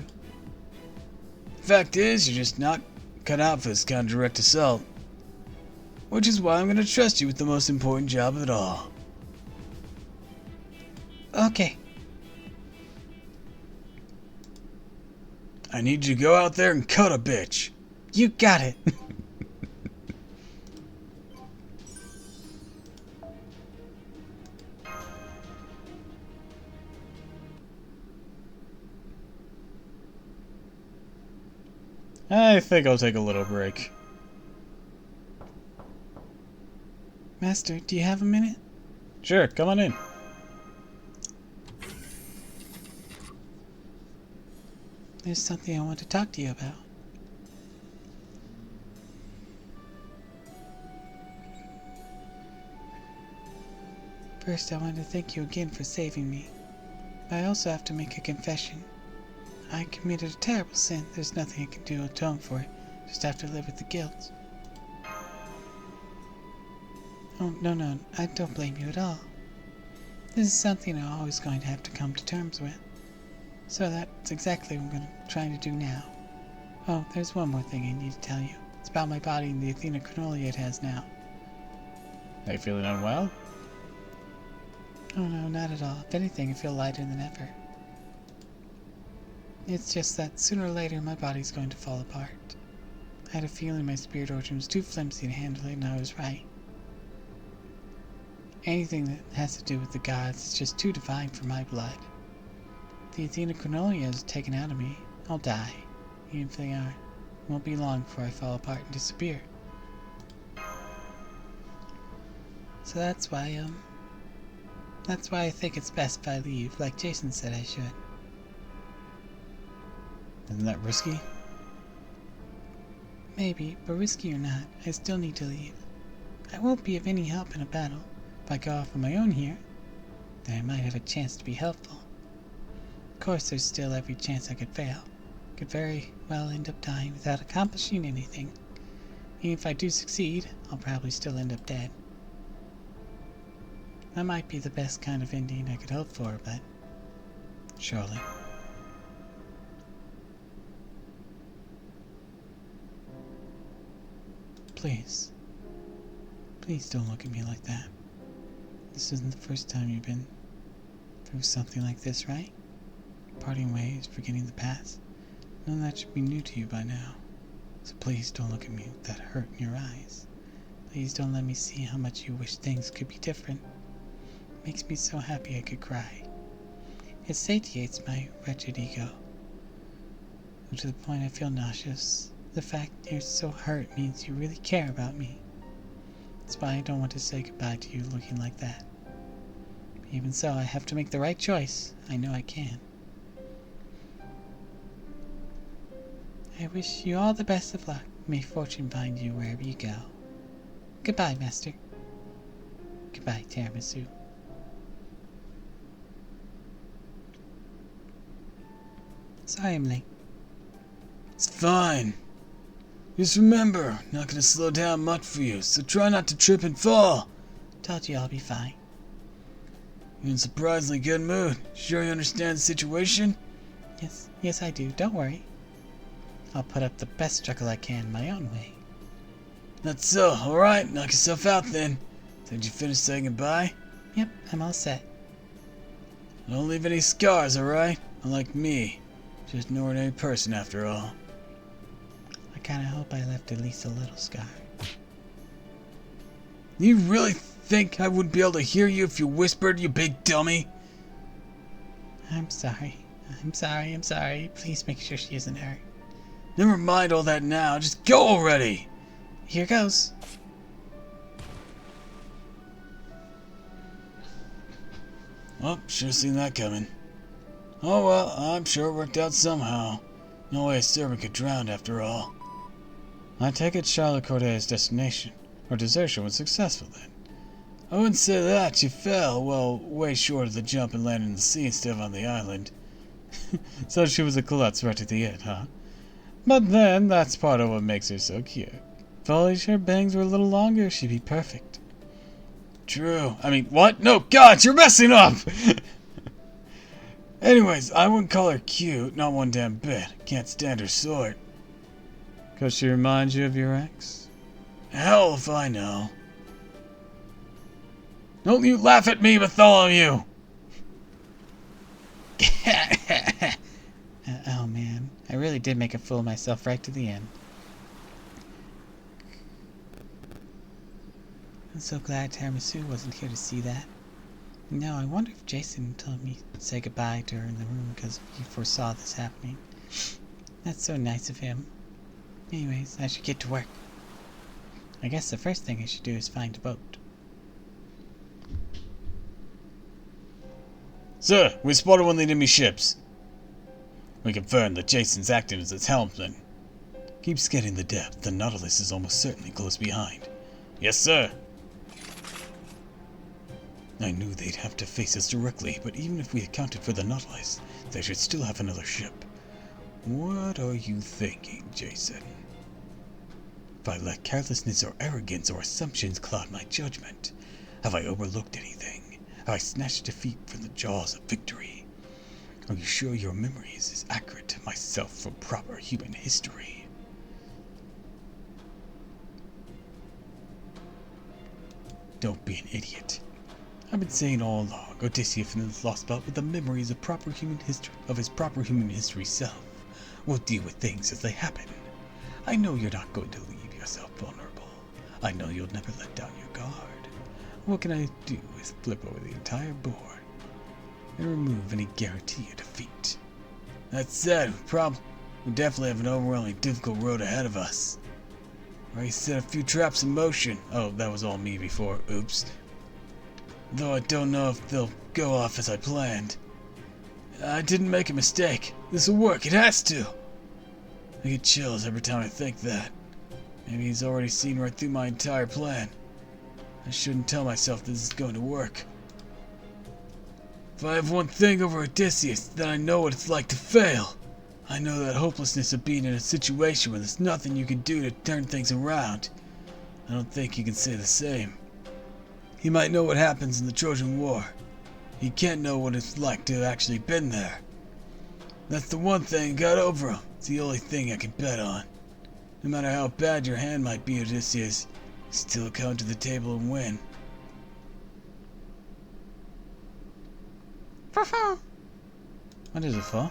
Fact is, you're just not cut out for this kind of direct assault. Which is why I'm going to trust you with the most important job of it all. Okay. I need you to go out there and cut a bitch. You got it. I think I'll take a little break. Master, do you have a minute? Sure, come on in. There's something I want to talk to you about. First, I want to thank you again for saving me. I also have to make a confession. I committed a terrible sin. There's nothing I can do to atone for it. Just have to live with the guilt. Oh, no, I don't blame you at all. This is something I'm always going to have to come to terms with. So that's exactly what I'm trying to do now. Oh, there's one more thing I need to tell you. It's about my body and the Athena Chronolia it has now. Are you feeling unwell? Oh no, not at all. If anything, I feel lighter than ever. It's just that sooner or later my body's going to fall apart. I had a feeling my spirit origin was too flimsy to handle it, and I was right. Anything that has to do with the gods is just too divine for my blood. The Athena Chronolia is taken out of me. I'll die, even if they aren't. It won't be long before I fall apart and disappear. So that's why I think it's best if I leave, like Jason said I should. Isn't that risky? Maybe, but risky or not, I still need to leave. I won't be of any help in a battle. If I go off on my own here, then I might have a chance to be helpful. Of course, there's still every chance I could fail. Could very well end up dying without accomplishing anything. Even if I do succeed, I'll probably still end up dead. That might be the best kind of ending I could hope for, but surely. Please. Please don't look at me like that. This isn't the first time you've been through something like this, right? Parting ways, forgetting the past. None of that should be new to you by now. So please don't look at me with that hurt in your eyes. Please don't let me see how much you wish things could be different. It makes me so happy I could cry. It satiates my wretched ego. To the point I feel nauseous. The fact you're so hurt means you really care about me. That's why I don't want to say goodbye to you looking like that. Even so, I have to make the right choice. I know I can. I wish you all the best of luck. May fortune find you wherever you go. Goodbye, Master. Goodbye, Tiramisu. Sorry I'm late. It's fine. Just remember, not gonna slow down much for you, so try not to trip and fall. Told you I'll be fine. You're in surprisingly good mood. Sure you understand the situation? Yes I do. Don't worry. I'll put up the best struggle I can my own way. That's so. Alright, knock yourself out then. Did you finish saying goodbye? Yep, I'm all set. Don't leave any scars, alright? Unlike me. Just an ordinary person after all. I kinda hope I left at least a little scar. You really think I wouldn't be able to hear you if you whispered, you big dummy? I'm sorry. I'm sorry. Please make sure she isn't hurt. Never mind all that now. Just go already. Here goes. Oh, should have seen that coming. Oh well, I'm sure it worked out somehow. No way a servant could drown after all. I take it Charlotte Corday's destination, or desertion, was successful then. I wouldn't say that. She fell, well, way short of the jump and landed in the sea instead of on the island. So she was a klutz right at the end, huh? But then, that's part of what makes her so cute. If only her bangs were a little longer, she'd be perfect. True. I mean, what? No, God, you're messing up! Anyways, I wouldn't call her cute, not one damn bit. Can't stand her sort. 'Cause she reminds you of your ex? Hell if I know. Don't you laugh at me, Bartholomew! Oh man, I really did make a fool of myself right to the end. I'm so glad Tiramisu wasn't here to see that. No, I wonder if Jason told me to say goodbye to her in the room because he foresaw this happening. That's so nice of him. Anyways, I should get to work. I guess the first thing I should do is find a boat. Sir, we spotted one of the enemy ships. We confirmed that Jason's acting as its helmsman. Keep scanning the depth. The Nautilus is almost certainly close behind. Yes, sir. I knew they'd have to face us directly, but even if we accounted for the Nautilus, they should still have another ship. What are you thinking, Jason? If I let carelessness or arrogance or assumptions cloud my judgment, have I overlooked anything? Have I snatched defeat from the jaws of victory? Are you sure your memory is as accurate to myself from proper human history? Don't be an idiot. I've been saying all along, Odysseus in this lost spot with the memories of proper human history of his proper human history self will deal with things as they happen. I know you're not going to leave yourself vulnerable. I know you'll never let down your guard. What can I do is flip over the entire board and remove any guarantee of defeat. That said, we definitely have an overwhelmingly difficult road ahead of us. Already set a few traps in motion. Oh, that was all me before. Oops. Though I don't know if they'll go off as I planned. I didn't make a mistake. This'll work. It has to. I get chills every time I think that. Maybe he's already seen right through my entire plan. I shouldn't tell myself this is going to work. If I have one thing over Odysseus, then I know what it's like to fail. I know that hopelessness of being in a situation where there's nothing you can do to turn things around. I don't think he can say the same. He might know what happens in the Trojan War. He can't know what it's like to have actually been there. That's the one thing that got over him. It's the only thing I can bet on. No matter how bad your hand might be, Odysseus, you still come to the table and win. What is it for?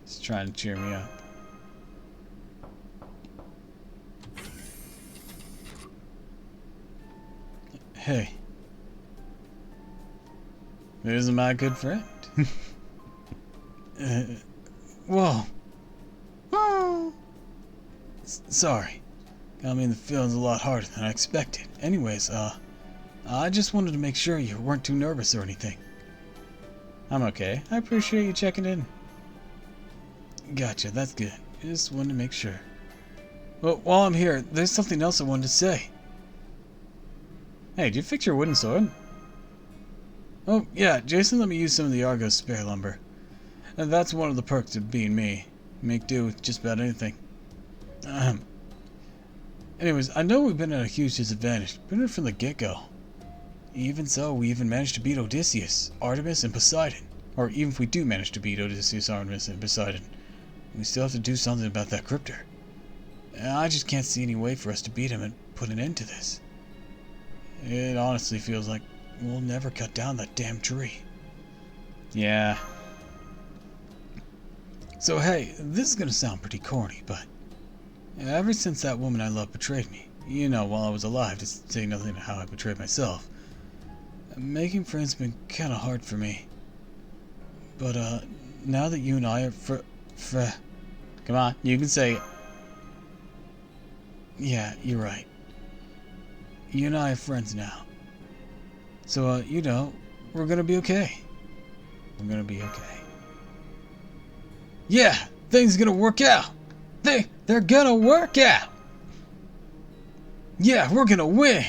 It's trying to cheer me up. Hey. This is my good friend. Whoa. Sorry. Got me in the feelings a lot harder than I expected. Anyways, I just wanted to make sure you weren't too nervous or anything. I'm okay. I appreciate you checking in. Gotcha, that's good. Just wanted to make sure. Well, while I'm here, there's something else I wanted to say. Hey, did you fix your wooden sword? Oh, yeah, Jason let me use some of the Argos spare lumber. And that's one of the perks of being me. Make do with just about anything. Anyways, I know we've been at a huge disadvantage, been from the get-go. Even so, we even managed to beat Odysseus, Artemis, and Poseidon. Or even if we do manage to beat Odysseus, Artemis, and Poseidon, we still have to do something about that cryptor. I just can't see any way for us to beat him and put an end to this. It honestly feels like we'll never cut down that damn tree. Yeah. So hey, this is gonna sound pretty corny, but ever since that woman I love betrayed me, you know, while I was alive, to say nothing of how I betrayed myself, making friends has been kinda hard for me. But now that you and I are Come on, you can say it. yeah, you're right. You and I are friends now. So, you know, we're gonna be okay. We're gonna be okay. Yeah, things gonna work out. They're gonna work out. Yeah, we're gonna win.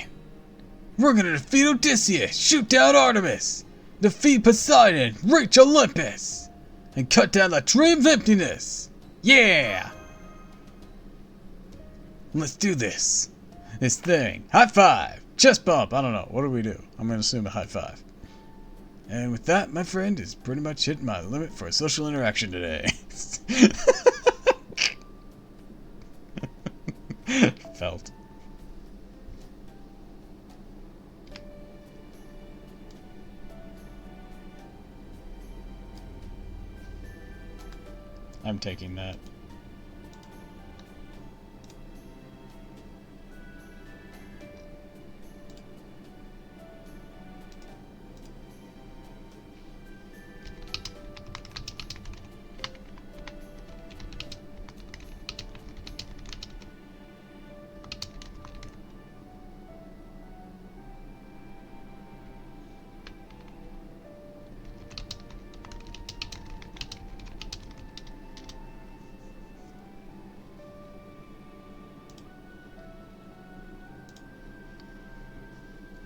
We're gonna defeat Odysseus, shoot down Artemis, defeat Poseidon, reach Olympus, and cut down the tree of emptiness. Yeah! Let's do this. This thing. High five. Chest bump. I don't know. What do we do? I'm going to assume a high five. And with that, my friend, is pretty much hitting my limit for a social interaction today. Felt. I'm taking that.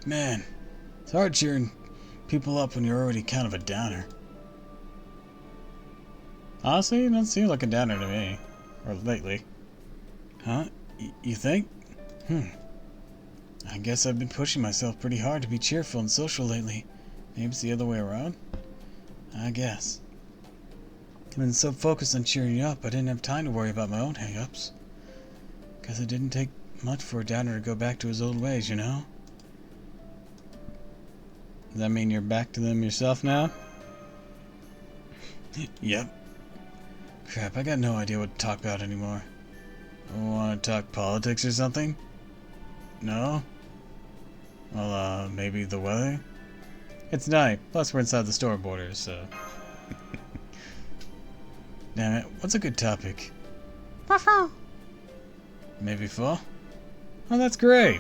Man, it's hard cheering people up when you're already kind of a downer. Honestly, it doesn't seem like a downer to me. Or lately. Huh? You think? I guess I've been pushing myself pretty hard to be cheerful and social lately. Maybe it's the other way around? I guess. I've been so focused on cheering you up, I didn't have time to worry about my own hang-ups. Guess it didn't take much for a downer to go back to his old ways, you know? Does that mean you're back to them yourself now? Yep. Crap, I got no idea what to talk about anymore. Want to talk politics or something? No? Well, maybe the weather? It's night. Plus, we're inside the store borders, so. Damn it, what's a good topic? Maybe fall? Oh, that's great.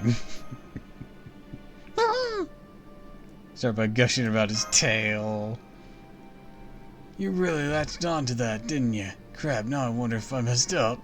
Start by gushing about his tail. You really latched on to that, didn't you? Crap, now I wonder if I messed up.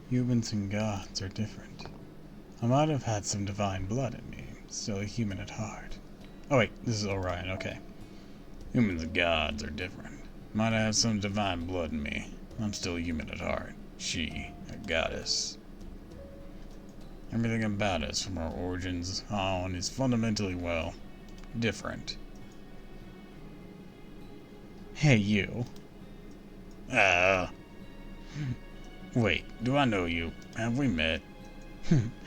Humans and gods are different. I might have had some divine blood in me, still a human at heart. Oh wait, this is Orion, okay. Humans and gods are different. Might have had some divine blood in me. I'm still a human at heart. She, a goddess. Everything about us, from our origins on, is fundamentally, well, different. Hey, you. Wait, do I know you? Have we met?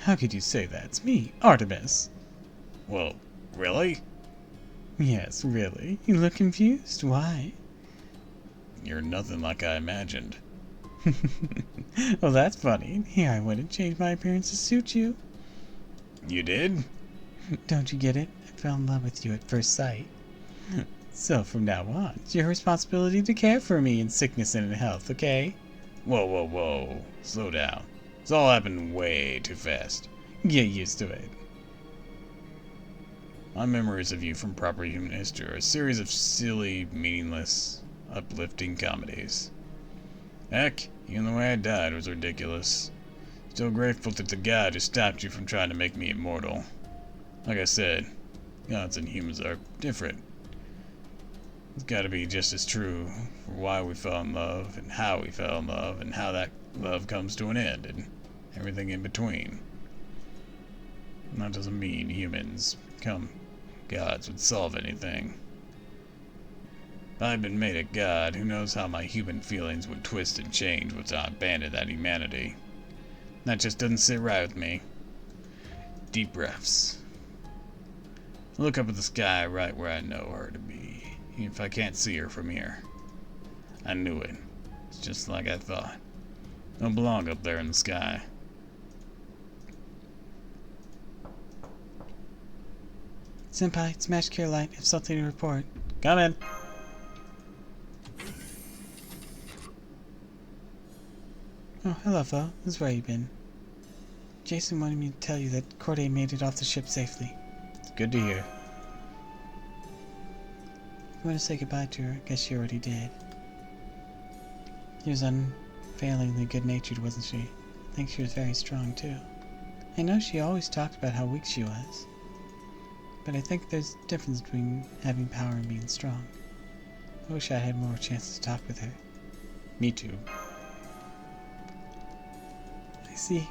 How could you say that? It's me, Artemis. Well, really? Yes, really. You look confused. Why? You're nothing like I imagined. Well, that's funny. Here I went and changed my appearance to suit you. You did? Don't you get it? I fell in love with you at first sight. So from now on, it's your responsibility to care for me in sickness and in health, okay? Whoa, whoa, whoa. Slow down. It's all happened way too fast. Get used to it. My memories of you from proper human history are a series of silly, meaningless, uplifting comedies. Heck, even the way I died was ridiculous. Still grateful to the God who stopped you from trying to make me immortal. Like I said, gods and humans are different. It's got to be just as true for why we fell in love and how we fell in love and how that love comes to an end and everything in between. And that doesn't mean humans become gods would solve anything. If I'd been made a god, who knows how my human feelings would twist and change once I abandoned that humanity. That just doesn't sit right with me. Deep breaths. Look up at the sky right where I know her to be, even if I can't see her from here. I knew it. It's just like I thought. Don't belong up there in the sky. Senpai, it's Match Care Light. I have something to report. Come in. Oh, hello, Fo. This is where you've been. Jason wanted me to tell you that Corday made it off the ship safely. It's good to hear. If you want to say goodbye to her, I guess you already did. She was unfailingly good-natured, wasn't she? I think she was very strong, too. I know she always talked about how weak she was. But I think there's a difference between having power and being strong. I wish I had more chances to talk with her. Me too. I see.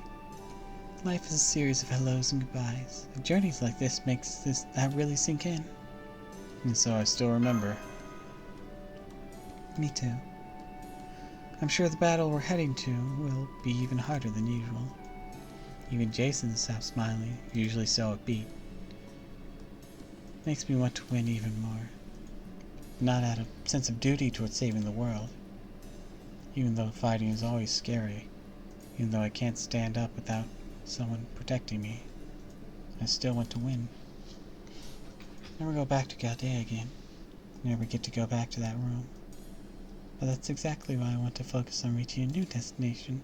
Life is a series of hellos and goodbyes. Journeys like this makes that really sink in. And so I still remember. Me too. I'm sure the battle we're heading to will be even harder than usual. Even Jason stopped smiling, usually so upbeat. Makes me want to win even more. Not out of sense of duty towards saving the world. Even though fighting is always scary. Even though I can't stand up without someone protecting me. I still want to win. Never go back to Galdea again. Never get to go back to that room. But that's exactly why I want to focus on reaching a new destination.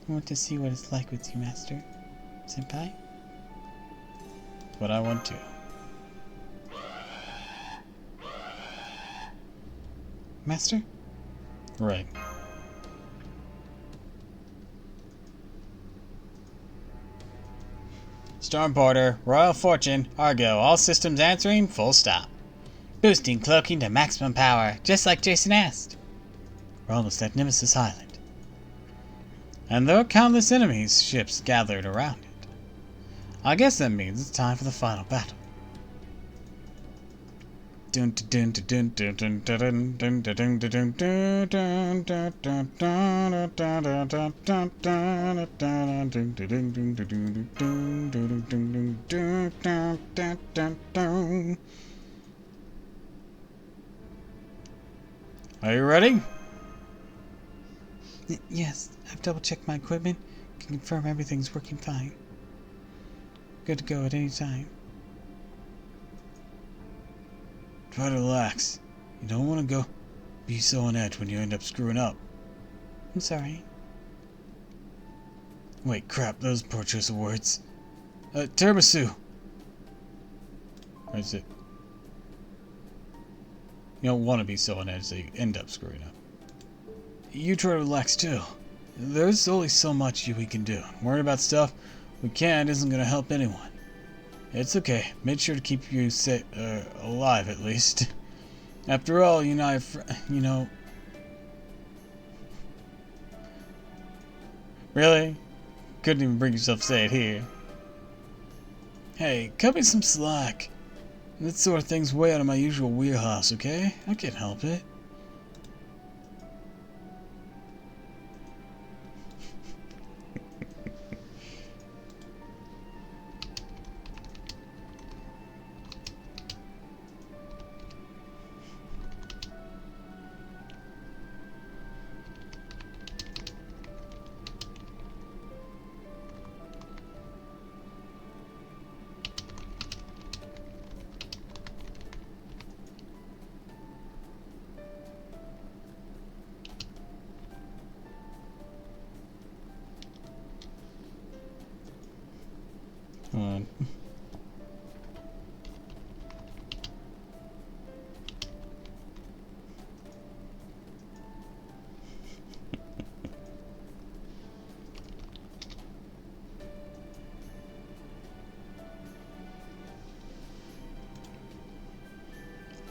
I want to see what it's like with you, Master. Senpai? What I want to. Master? Right. Stormporter, Royal Fortune, Argo, all systems answering, full stop. Boosting cloaking to maximum power, just like Jason asked. We're almost at Nemesis Island. And there are countless enemies ships gathered around it. I guess that means it's time for the final battle. Are you ready? Yes, I've double-checked my equipment. Can confirm everything's working fine. Good to go at any time. Try to relax. You don't want to go be so on edge when you end up screwing up. I'm sorry. Wait, crap, those poor choice of words. Tiramisu! Or is it? You don't want to be so on edge that you end up screwing up. You try to relax too. There's only so much we can do. Worrying about stuff we can't isn't going to help anyone. It's okay. Made sure to keep you alive at least. After all, you know. Really? Couldn't even bring yourself to say it here. Hey, cut me some slack. That sort of thing's way out of my usual wheelhouse, okay? I can't help it. Come on.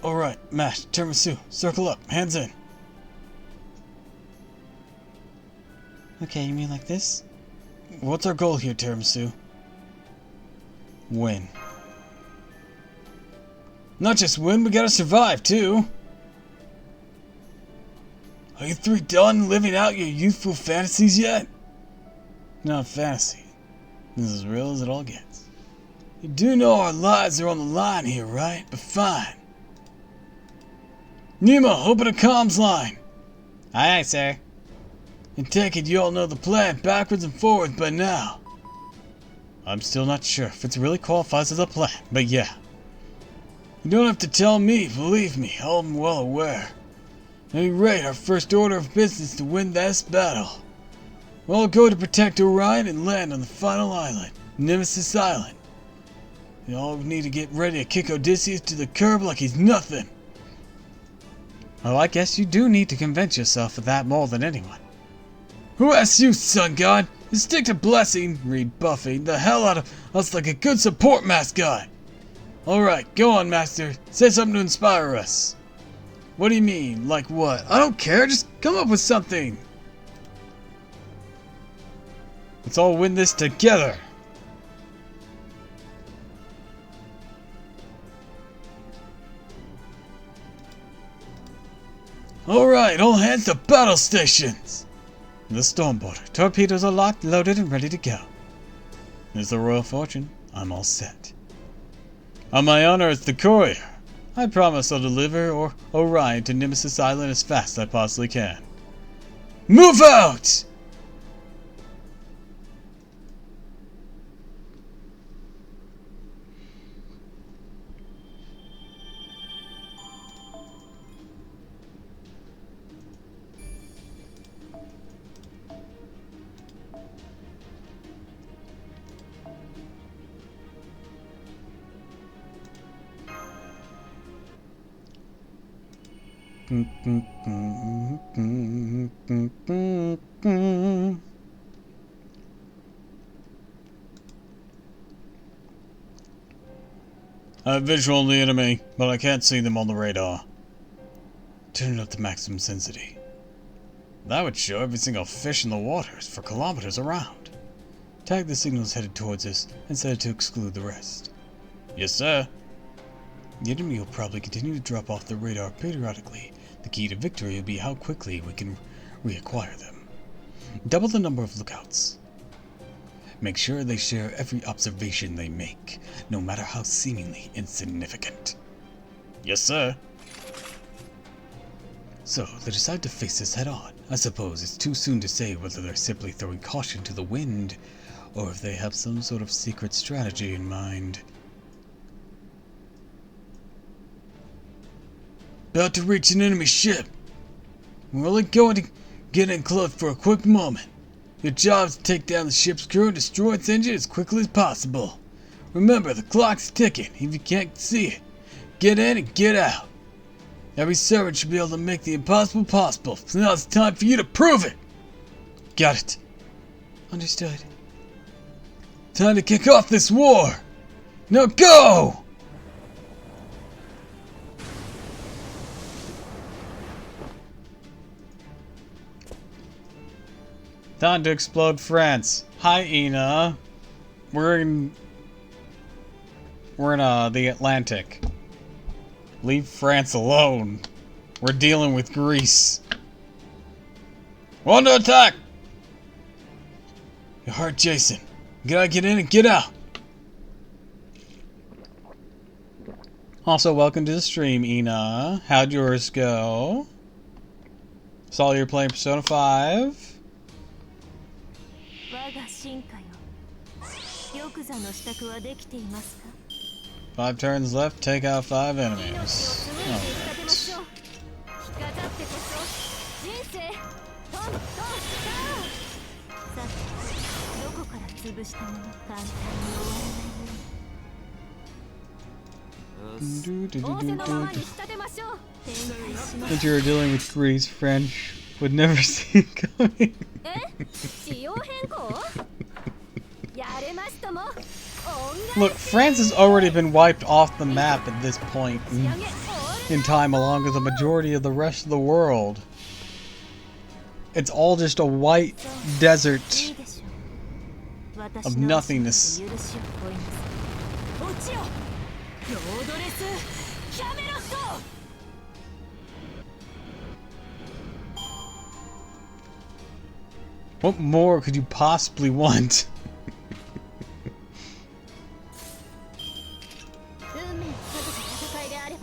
Alright, Mash, tiramisu, circle up, hands in. Okay, you mean like this? What's our goal here, tiramisu? Win. Not just win, we gotta survive, too. Are you three done living out your youthful fantasies yet? Not fantasy. This is as real as it all gets. You do know our lives are on the line here, right? But fine. Nemo, open a comms line. Aye, aye, sir. And take it you all know the plan backwards and forwards by now. I'm still not sure if it really qualifies as a plan, but yeah. You don't have to tell me, believe me, I'm well aware. At any rate, our first order of business is to win this battle. We'll all go to protect Orion and land on the final island, Nemesis Island. You all need to get ready to kick Odysseus to the curb like he's nothing. Well, I guess you do need to convince yourself of that more than anyone. Who asked you, Sun God? You stick to blessing, read Buffy, the hell out of us like a good support mascot. Alright, go on, Master. Say something to inspire us. What do you mean? Like what? I don't care, just come up with something. Let's all win this together. Alright, all hands to battle stations. The Stormboarder. Torpedoes are locked, loaded, and ready to go. There's the Royal Fortune. I'm all set. On my honor as the courier, I promise I'll deliver Orion to Nemesis Island as fast as I possibly can. Move out! I have visual on the enemy, but I can't see them on the radar. Turn it up to maximum sensitivity. That would show every single fish in the waters for kilometers around. Tag the signals headed towards us and set it to exclude the rest. Yes, sir. The enemy will probably continue to drop off the radar periodically. The key to victory will be how quickly we can reacquire them. Double the number of lookouts. Make sure they share every observation they make, no matter how seemingly insignificant. Yes, sir. So, they decide to face us head on. I suppose it's too soon to say whether they're simply throwing caution to the wind, or if they have some sort of secret strategy in mind. About to reach an enemy ship. We're only going to get in close for a quick moment. Your job is to take down the ship's crew and destroy its engine as quickly as possible. Remember, the clock's ticking. If you can't see it, get in and get out. Every servant should be able to make the impossible possible. So now it's time for you to prove it. Got it. Understood. Time to kick off this war. Now go! Time to explode France. Hi, Ina. We're in the Atlantic. Leave France alone. We're dealing with Greece. We're under attack! Your heart, Jason. You gotta get in and get out. Also, welcome to the stream, Ina. How'd yours go? Saw you're playing Persona 5. 我が進化よ。玉座の支度はできていますか？ 5 turns left, take out 5 命を enemies. 紡いで立てましょう。着飾ってこそ人生トントンターン。さて、どこから潰したもの簡単に終わらないように。仰せのままに仕立てましょう。展開します。 Since you're dealing with Greece, French would never see it coming. 仕様変更？やれましたも。 Look, France has already been wiped off the map at this point. 仕上げオール in time along with the majority of the rest of the world. It's all just a white desert いいでしょう。 of 私の足元で nothingness. 許しを請います。落ちよ、ロードレスキャメロット。 What more could you possibly want? 運命をかけた戦いであれば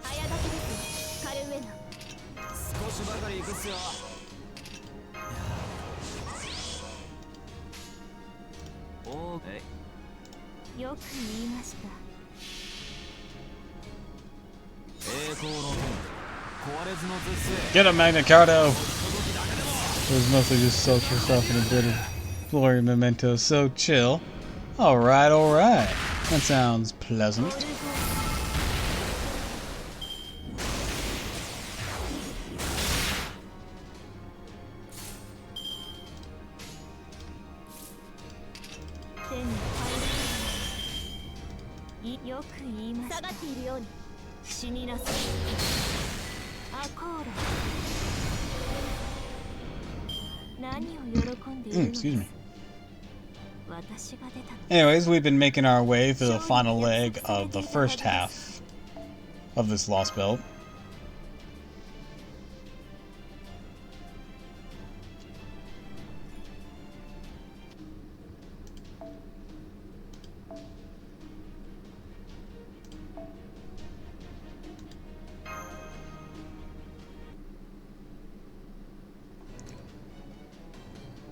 早炊きですよ、カルウェナ。少しばかり行くっすよ。おー、よく言いました。栄光の剣、壊れずの絶世。 Get him, Magna Carta! It was mostly just social stuff and a bit of glory mementos, so chill. Alright, alright. That sounds pleasant. Yoく言いました。下がっているように死になさい。アコーラ。何を喜んでいるのです。 Excuse me. 私が出た。 Anyways, we've been making our way through the final leg of the first half of this Lost Belt.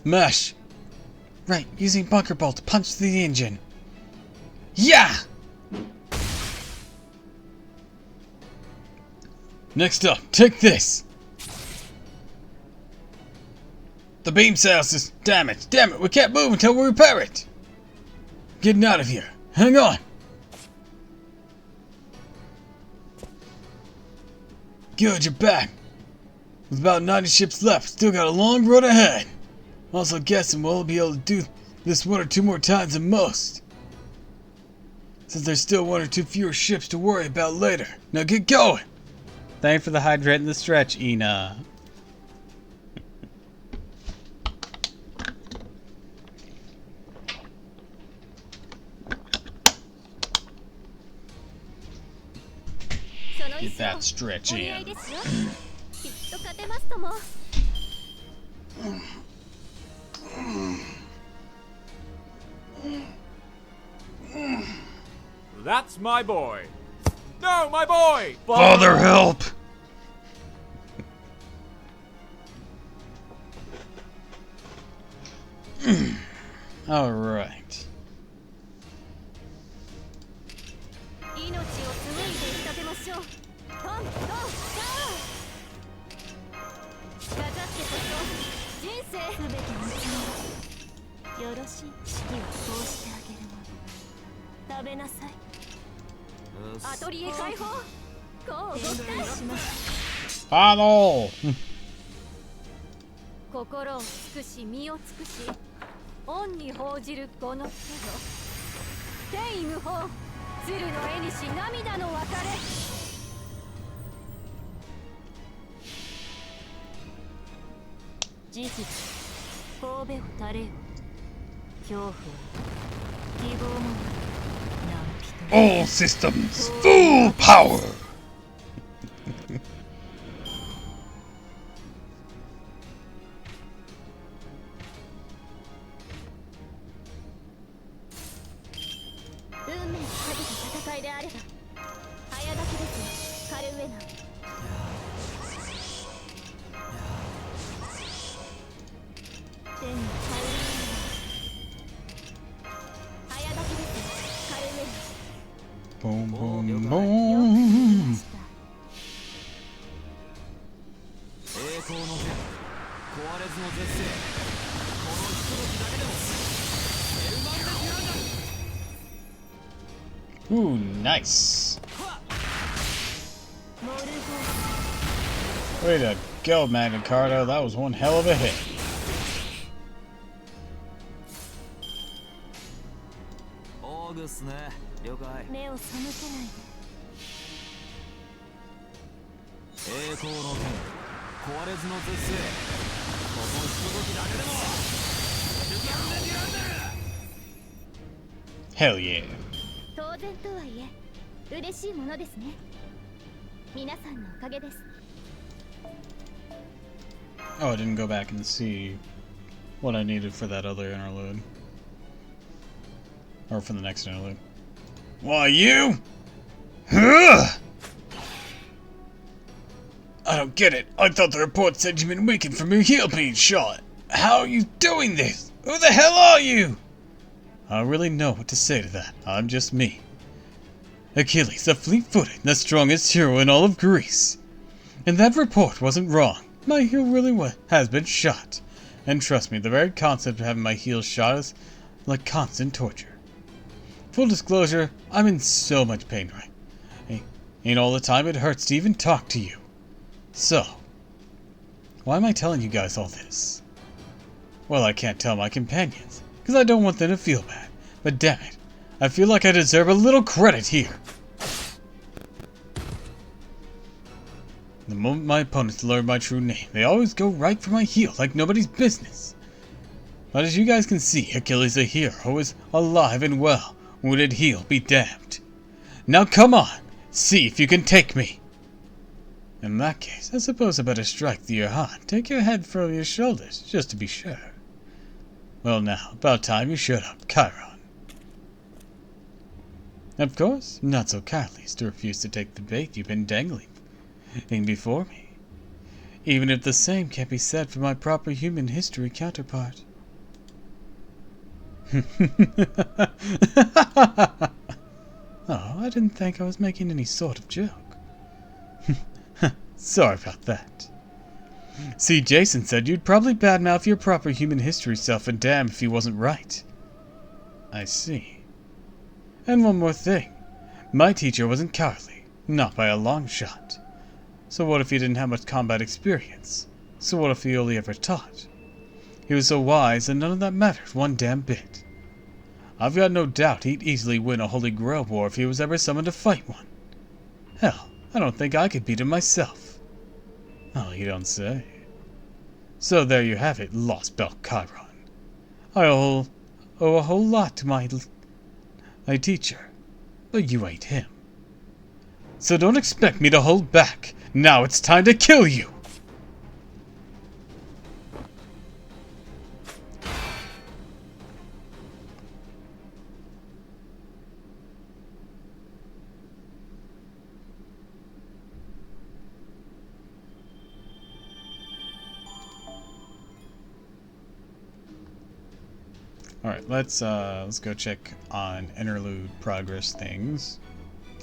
Mesh! Right, using bunker bolt to punch through the engine. Yeah! Next up, take this! The beam cells is damaged. Damn it, we can't move until we repair it! Getting out of here. Hang on! Good, you're back. With about 90 ships left, still got a long road ahead. Also guessing we'll be able to do this 1 or 2 more times at most. Since there's still 1 or 2 fewer ships to worry about later. Now get going! Thanks for the hydrant and the stretch, Ina. Get that stretch in. きっと勝てますとも。 That's my boy. No, my boy! Father, help! Alright. 命を紡いで立てましょう。トントンダーン。飾ってこそ人生すべてのつもり。よろしい。式を通してあげるもの。食べなさい。アトリエ開放。こうご期待します。Final! 心を尽くし身を尽くし恩に報じるこの程度天意無法鶴の絵にし涙の別れ事実神戸を垂れよ恐怖は希望もない All systems, full power! Boom, boom, boom! 栄光の剣、壊れずの絶世。この一時だけでもエルマンデティランダ。 Ooh, nice! Way to go, Magna Carta. That was one hell of a hit. オーグっすね。了解。目を背けないで栄光の剣壊れずの絶世このひとときだけでも刻んでみらんね Hell yeah. 当然とはいえ嬉しいものですね。皆さんのおかげです。 Oh, I didn't go back and see what I needed for that other interlude. Or for the next interlude. Why, you? Huh? I don't get it. I thought the report said you've been weakened from your heel being shot. How are you doing this? Who the hell are you? I don't really know what to say to that. I'm just me. Achilles, the fleet-footed, the strongest hero in all of Greece. And that report wasn't wrong. My heel really has been shot. And trust me, the very concept of having my heel shot is like constant torture. Full disclosure, I'm in so much pain right. Ain't all the time it hurts to even talk to you. So, why am I telling you guys all this? Well, I can't tell my companions, because I don't want them to feel bad. But damn it, I feel like I deserve a little credit here. The moment my opponents learn my true name, they always go right for my heel like nobody's business. But as you guys can see, Achilles the hero is alive and well. Wounded heel be damned. Now come on, see if you can take me. In that case, I suppose I better strike through your heart, take your head from your shoulders, just to be sure. Well now, about time you shut up, Chiron. Of course, not so kindly as to refuse to take the bait you've been dangling before me. Even if the same can't be said for my proper human history counterpart. Oh, I didn't think I was making any sort of joke. Sorry about that. See, Jason said you'd probably badmouth your proper human history self and damn if he wasn't right. I see. And one more thing. My teacher wasn't cowardly, not by a long shot. So what if he didn't have much combat experience? So what if he only ever taught? He was so wise that none of that mattered one damn bit. I've got no doubt he'd easily win a Holy Grail war if he was ever summoned to fight one. Hell, I don't think I could beat him myself. Oh, you don't say. So there you have it, Lost Belt Chiron. I owe a whole lot to my teacher, but you ain't him. So don't expect me to hold back. Now it's time to kill you! Alright, let's go check on interlude progress things.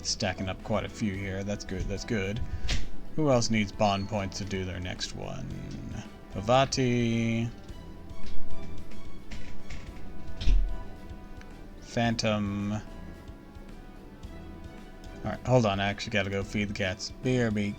Stacking up quite a few here. That's good, that's good. Who else needs bond points to do their next one? Avati. Phantom. Alright, hold on, I actually gotta go feed the cats. BRB.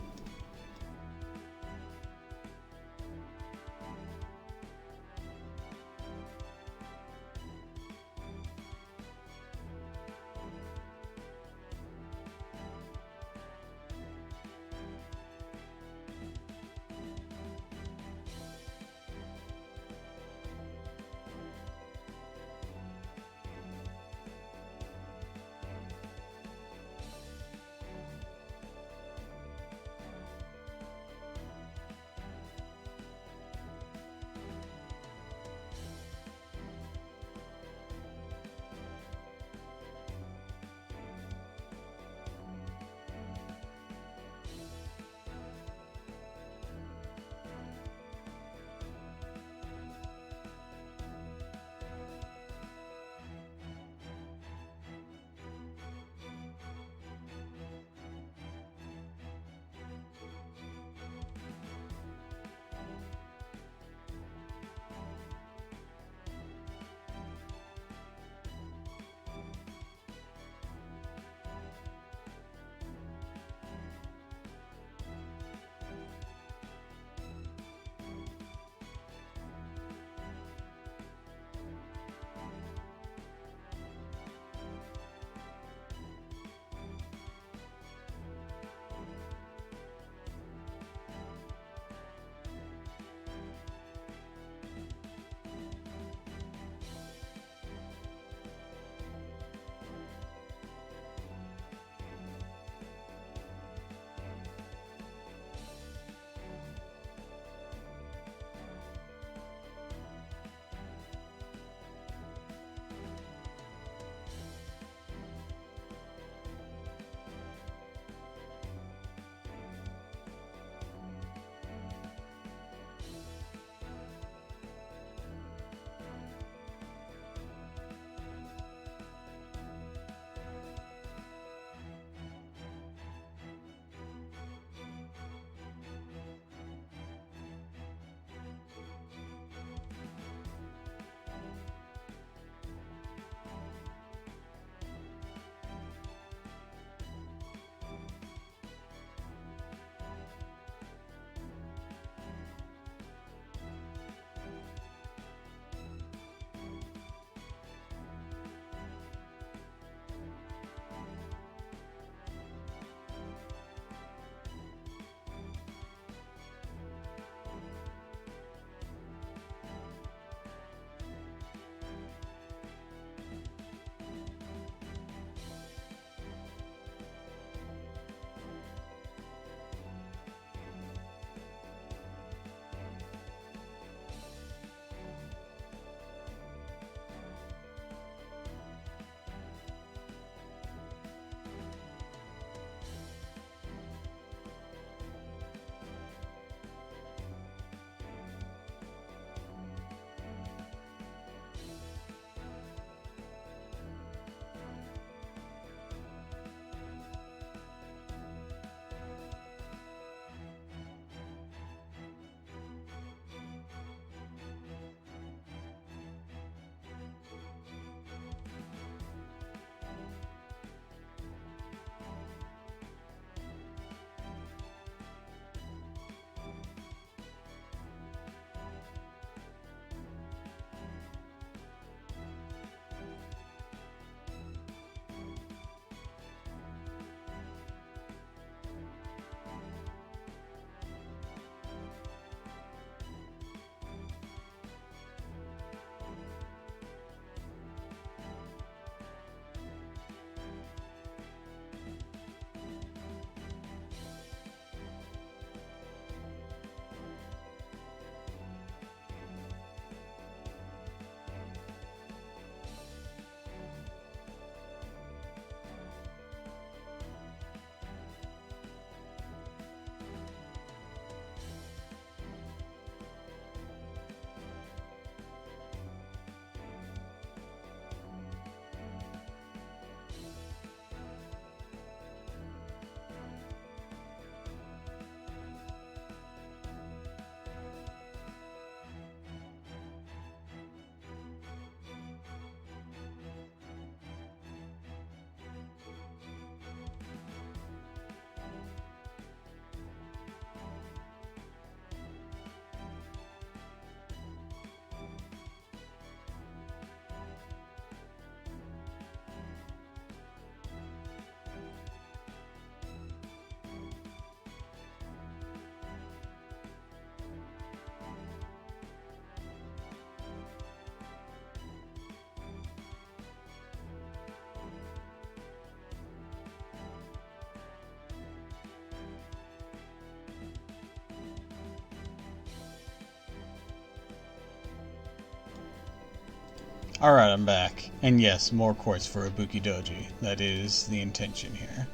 Alright, I'm back. And yes, more quartz for Ibuki Doji. That is the intention here.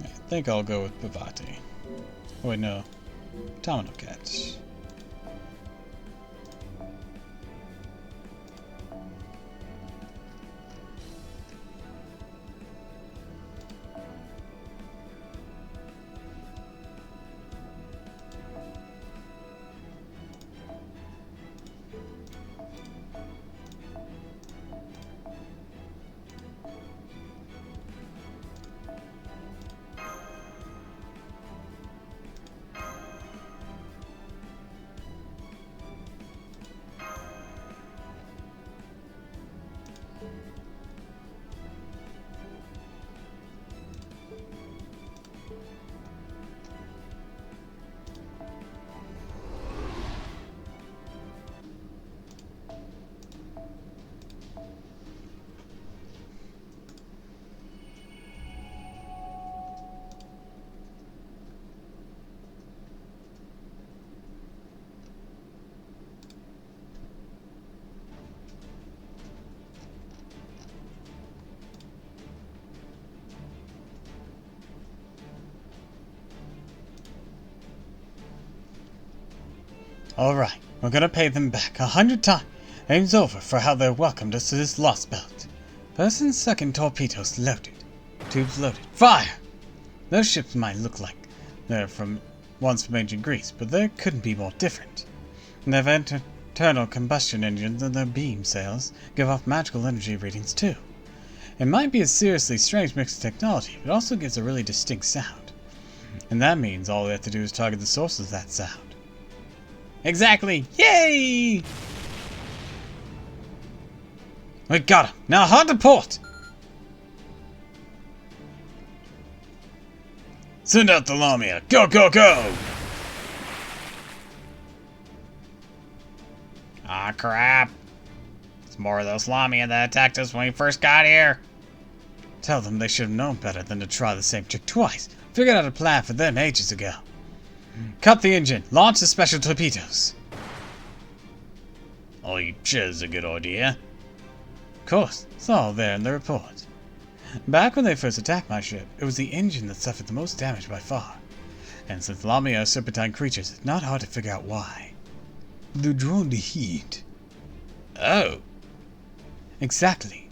I think I'll go with Bavati. Oh wait, no. Domino Cats. Alright, we're gonna pay them back 100 times over for how they welcomed us to this lost belt. First and second torpedoes loaded. Tubes loaded. Fire! Those ships might look like they're from ancient Greece, but they couldn't be more different. They have internal combustion engines and their beam sails give off magical energy readings too. It might be a seriously strange mix of technology, but it also gives a really distinct sound. And that means all we have to do is target the source of that sound. Exactly! Yay! We got him! Now hard to port! Send out the Lamia! Go, go, go! Ah, crap. It's more of those Lamia that attacked us when we first got here. Tell them they should have known better than to try the same trick twice. Figured out a plan for them ages ago. Cut the engine. Launch the special torpedoes. Are you sure it's a good idea? Of course. It's all there in the report. Back when they first attacked my ship, it was the engine that suffered the most damage by far. And since Lamia are serpentine creatures, it's not hard to figure out why. They're drawn to heat. Oh. Exactly.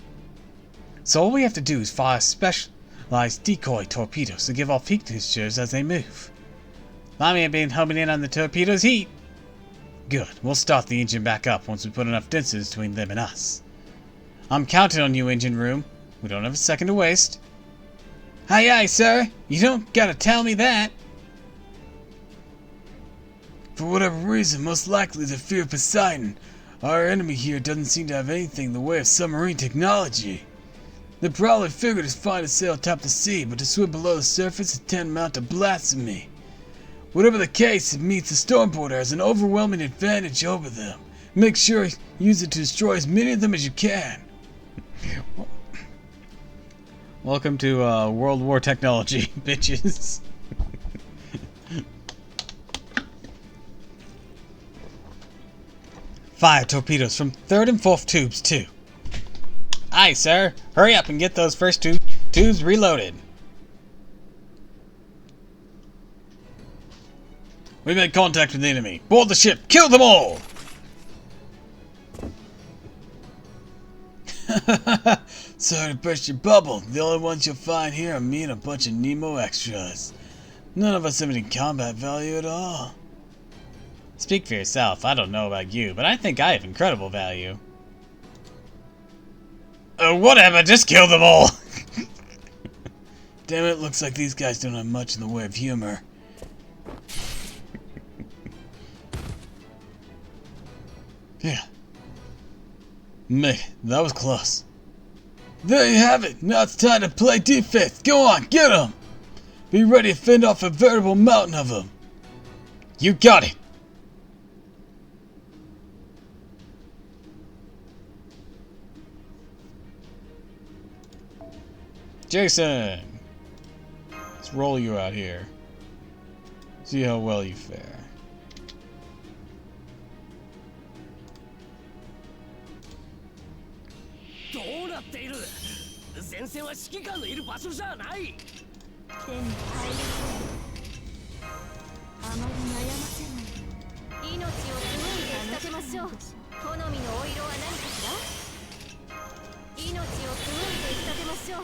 So all we have to do is fire specialized decoy torpedoes to give off heat fixtures as they move. Lamia been homing in on the torpedoes' heat. Good. We'll start the engine back up once we put enough distance between them and us. I'm counting on you, engine room. We don't have a second to waste. Aye, aye, sir. You don't gotta tell me that. For whatever reason, most likely the fear of Poseidon, our enemy here doesn't seem to have anything in the way of submarine technology. They probably figured it's fine to sail atop the sea, but to swim below the surface is tantamount to blasphemy. Whatever the case, it means the Stormporter has an overwhelming advantage over them. Make sure you use it to destroy as many of them as you can. Welcome to World War technology, bitches. Fire torpedoes from 3rd and 4th tubes, too. Aye, sir. Hurry up and get those first two tubes reloaded. We made contact with the enemy. Board the ship. Kill them all! Sorry to burst your bubble. The only ones you'll find here are me and a bunch of Nemo extras. None of us have any combat value at all. Speak for yourself. I don't know about you, but I think I have incredible value. Whatever. Just kill them all. Damn it, looks like these guys don't have much in the way of humor. Yeah. Man, that was close. There you have it. Now it's time to play defense. Go on, get them. Be ready to fend off a veritable mountain of them. You got it. Jason! Let's roll you out here. See how well you fare. っている。前線は指揮官のいる場所じゃない。手に入りあまり悩ませない。命を紡いで仕立てましょう。好みのお色は何かしら。命を紡いで仕立てましょう。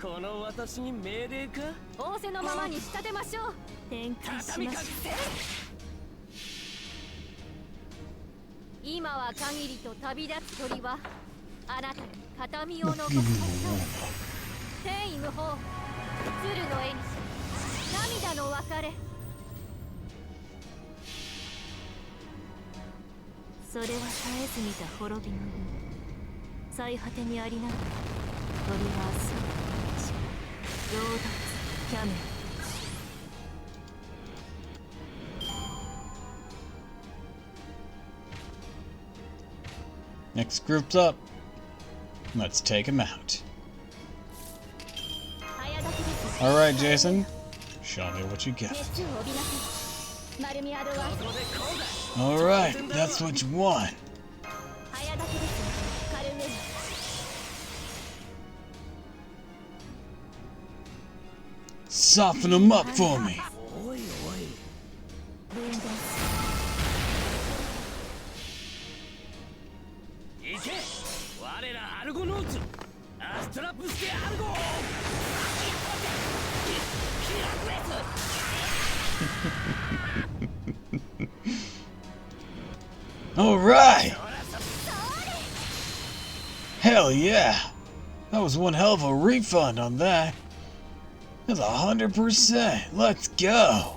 この私に命令か。仰せのままに仕立てましょう。展開し畳みましょう。かけて。今は限りと旅立つ鳥はあなたに形見を残すはず。天意無法、鶴の絵にし涙の別れ。それは絶えず見た滅びの海。最果てにありながら鳥は明日を立ち陽脱キャメル。Next group's up. Let's take him out. Alright, Jason. Show me what you got. Alright, that's what you want. Soften him up for me. 行け。我らアルゴノーツ。アストラプステアルゴ。ヒラクレス。Alright! Hell yeah! That was one hell of a refund on that. That's 100%. Let's go!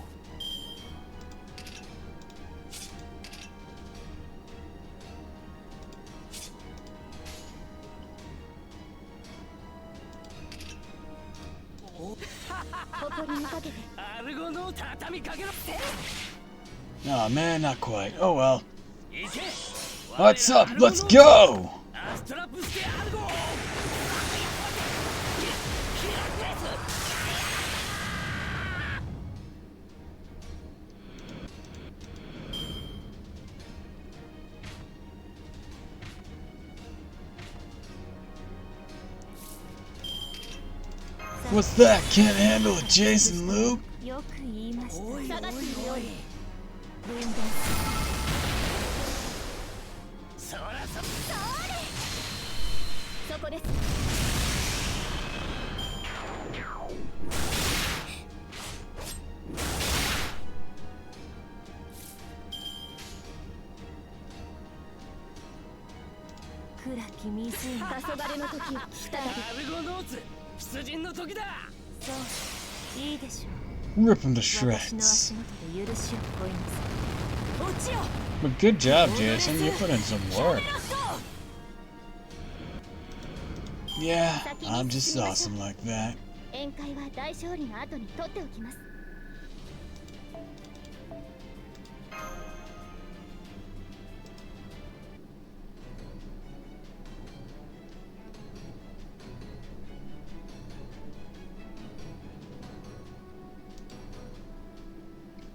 Oh man, not quite. Oh well. What's up? Let's go! What's that? Can't handle it, Jason Luke? よく言いました。下がっているように。分断する。そこです。暗き湖、黄昏の時、再び。アルゴノーツ、出陣の時だ。そう、いいでしょう。 Rip him to shreds. But good job, Jason. You put in some work. Yeah, I'm just awesome like that.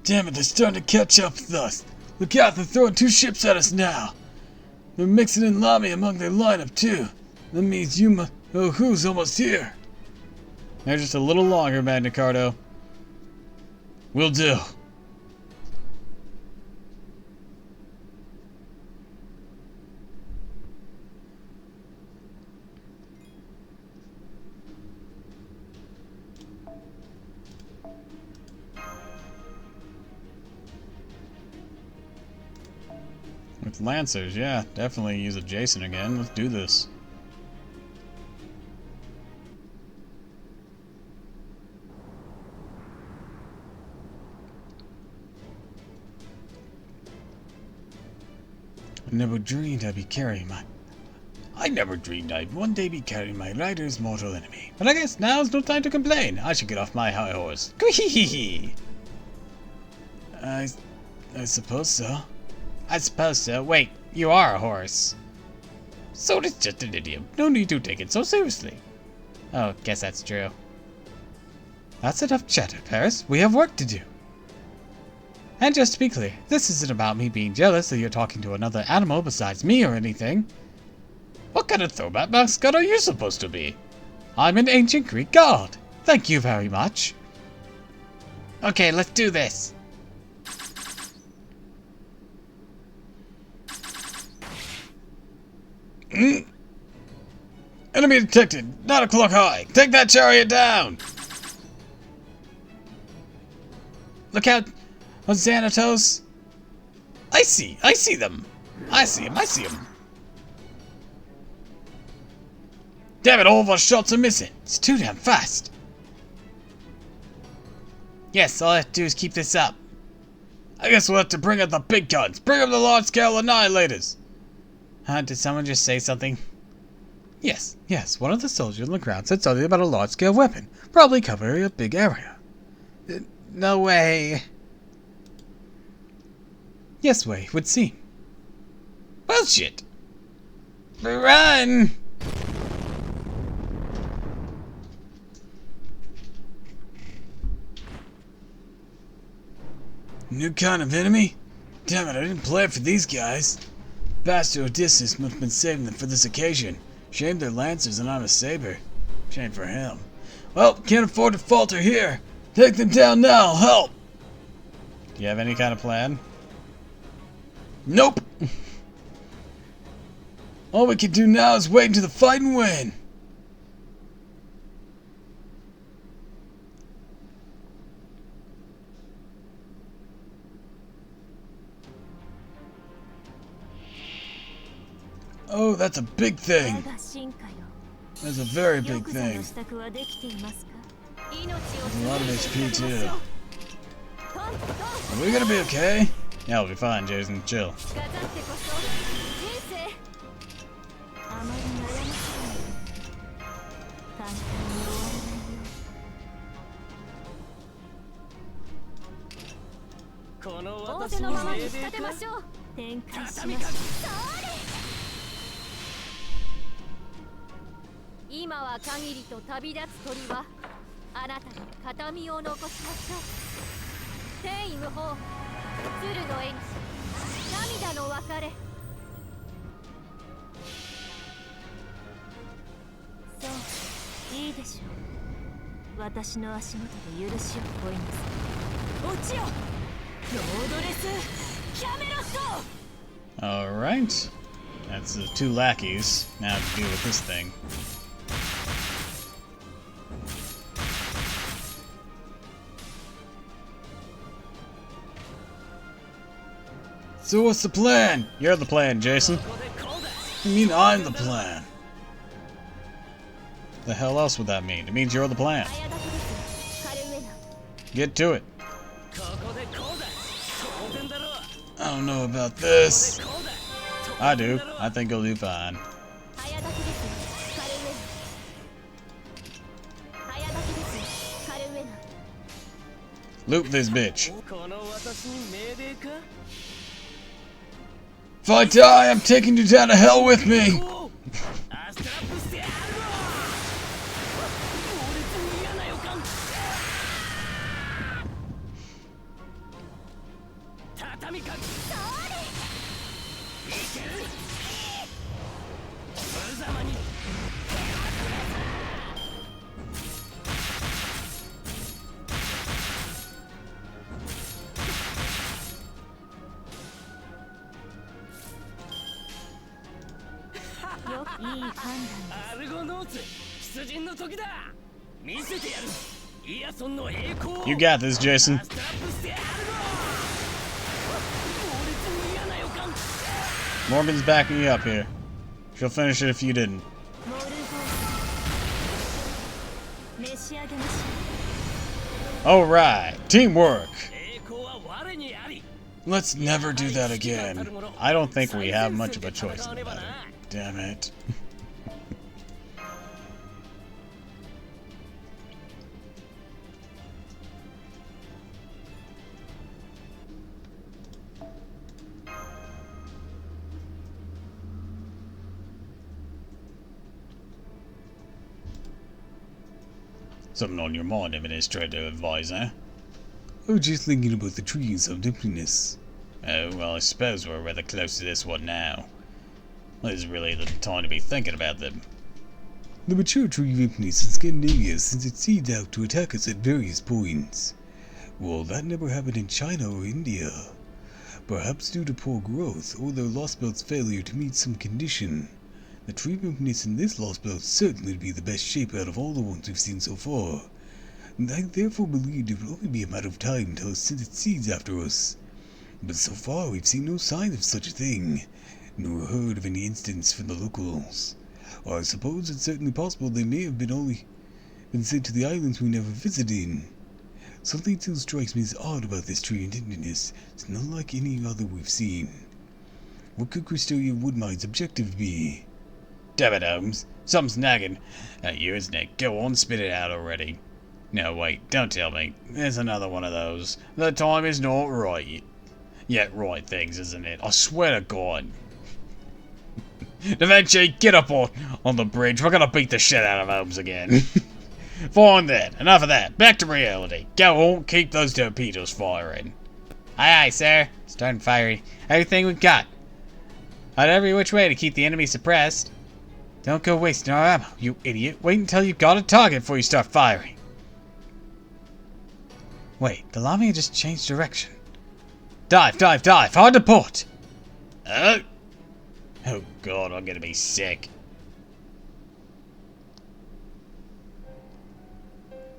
Damn it, they're starting to catch up with us. Look out, they're throwing 2 ships at us now. They're mixing in Lamy among their lineup too. That means Yuma who's almost here. They're just a little longer, Magna Carta. Will do. With Lancers, yeah, definitely use a Jason again. Let's do this. I never dreamed I'd one day be carrying my rider's mortal enemy. But I guess now's no time to complain. I should get off my high horse. I suppose so. I suppose so. Wait, you are a horse. So it's just an idiom. No need to take it so seriously. Oh, guess that's true. That's enough chatter, Paris. We have work to do. And just to be clear, this isn't about me being jealous that you're talking to another animal besides me or anything. What kind of throwback mascot are you supposed to be? I'm an ancient Greek god. Thank you very much. Okay, let's do this. Enemy detected. Not a clock high. Take that chariot down. Look out, Xanatos. I see them. I see him. Damn it, all of our shots are missing. It's too damn fast. Yes, all I have to do is keep this up. I guess we'll have to bring out the big guns. Bring up the large-scale annihilators. Huh, did someone just say something? Yes, one of the soldiers on the ground said something about a large-scale weapon, probably covering a big area. No way. Yes, way, would seem. Bullshit. Run! New kind of enemy? Damn it, I didn't plan for these guys. Bastard Odysseus must have been saving them for this occasion. Shame they're lancers and I'm a saber. Shame for him. Well, can't afford to falter here. Take them down now, help! Do you have any kind of plan? Nope! All we can do now is wait until the fight and win. Oh, that's a big thing. That's a very big thing. There's a lot of HP too. Are we gonna be okay? Yeah, we'll be fine, Jason. Chill. Alright. That's the two lackeys. Now to deal with this thing. So what's the plan? You're the plan, Jason. You mean I'm the plan? The hell else would that mean? It means you're the plan. Get to it. I don't know about this. I do. I think you'll do fine. Loot this bitch. If I die, I'm taking you down to hell with me. You got this, Jason. Morgan's backing you up here. She'll finish it if you didn't. Alright, teamwork. Let's never do that again. I don't think we have much of a choice in the matter. Damn it. Something on your mind, Administrator Advisor? Oh, just thinking about the trees of emptiness. Oh, well, I suppose we're rather close to this one now. This is really the time to be thinking about them. The mature tree ripeness in Scandinavia sends its seeds out to attack us at various points. Well, that never happened in China or India. Perhaps due to poor growth, or their lost belt's failure to meet some condition. The tree ripeness in this lost belt certainly would be the best shape out of all the ones we've seen so far. And I therefore believed it would only be a matter of time until it sent its seeds after us. But so far we've seen no sign of such a thing, nor heard of any instance from the locals. I suppose it's certainly possible they may have been sent to the islands we never visited. Something still strikes me as odd about this tree indigenous. It's not like any other we've seen. What could Cristoria Woodmine's objective be? Damn it, Holmes. Something's nagging at you, isn't it? Go on, spit it out already. No, wait, don't tell me. There's another one of those. The time is not right. Yet right things, isn't it? I swear to God. Da Vinci, get up on the bridge. We're gonna beat the shit out of Holmes again. Fine then. Enough of that. Back to reality. Go on, keep those torpedoes firing. Aye, aye, sir. Starting firing everything we've got. Out every which way to keep the enemy suppressed. Don't go wasting our ammo, you idiot. Wait until you've got a target before you start firing. Wait, the Lamia just changed direction. Dive, dive, dive! Hard to port! Oh God, I'm gonna be sick.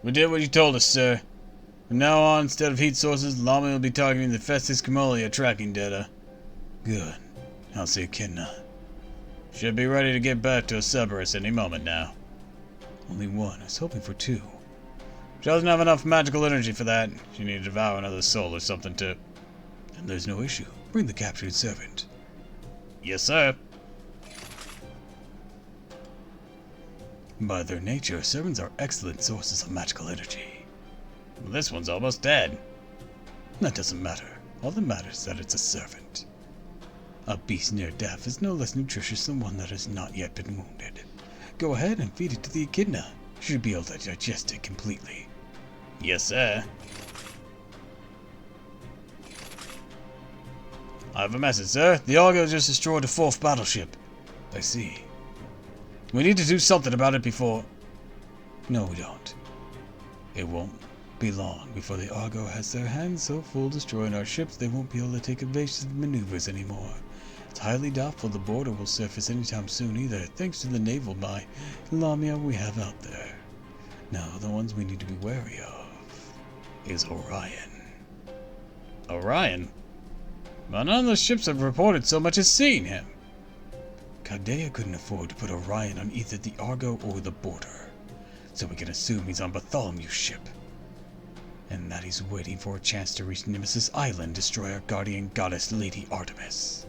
We did what you told us, sir. From now on, instead of heat sources, Llama will be targeting the Festus Camolia tracking data. Good. I'll see Echidna. Should be ready to get back to Cerberus any moment now. Only one. I was hoping for two. She doesn't have enough magical energy for that. She needs to devour another soul or something to... And there's no issue. Bring the captured servant. Yes, sir. By their nature, servants are excellent sources of magical energy. Well, this one's almost dead. That doesn't matter. All that matters is that it's a servant. A beast near death is no less nutritious than one that has not yet been wounded. Go ahead and feed it to the Echidna. She should be able to digest it completely. Yes, sir. I have a message, sir. The Argo just destroyed a 4th battleship. I see. We need to do something about it before... No, we don't. It won't be long before the Argo has their hands so full destroying our ships they won't be able to take evasive maneuvers anymore. It's highly doubtful the border will surface anytime soon either, thanks to the naval Lamia we have out there. Now, the ones we need to be wary of is Orion. Orion? But none of the ships have reported so much as seeing him. Caldea couldn't afford to put Orion on either the Argo or the border, so we can assume he's on Bartholomew's ship. And that he's waiting for a chance to reach Nemesis Island, destroy our guardian goddess Lady Artemis.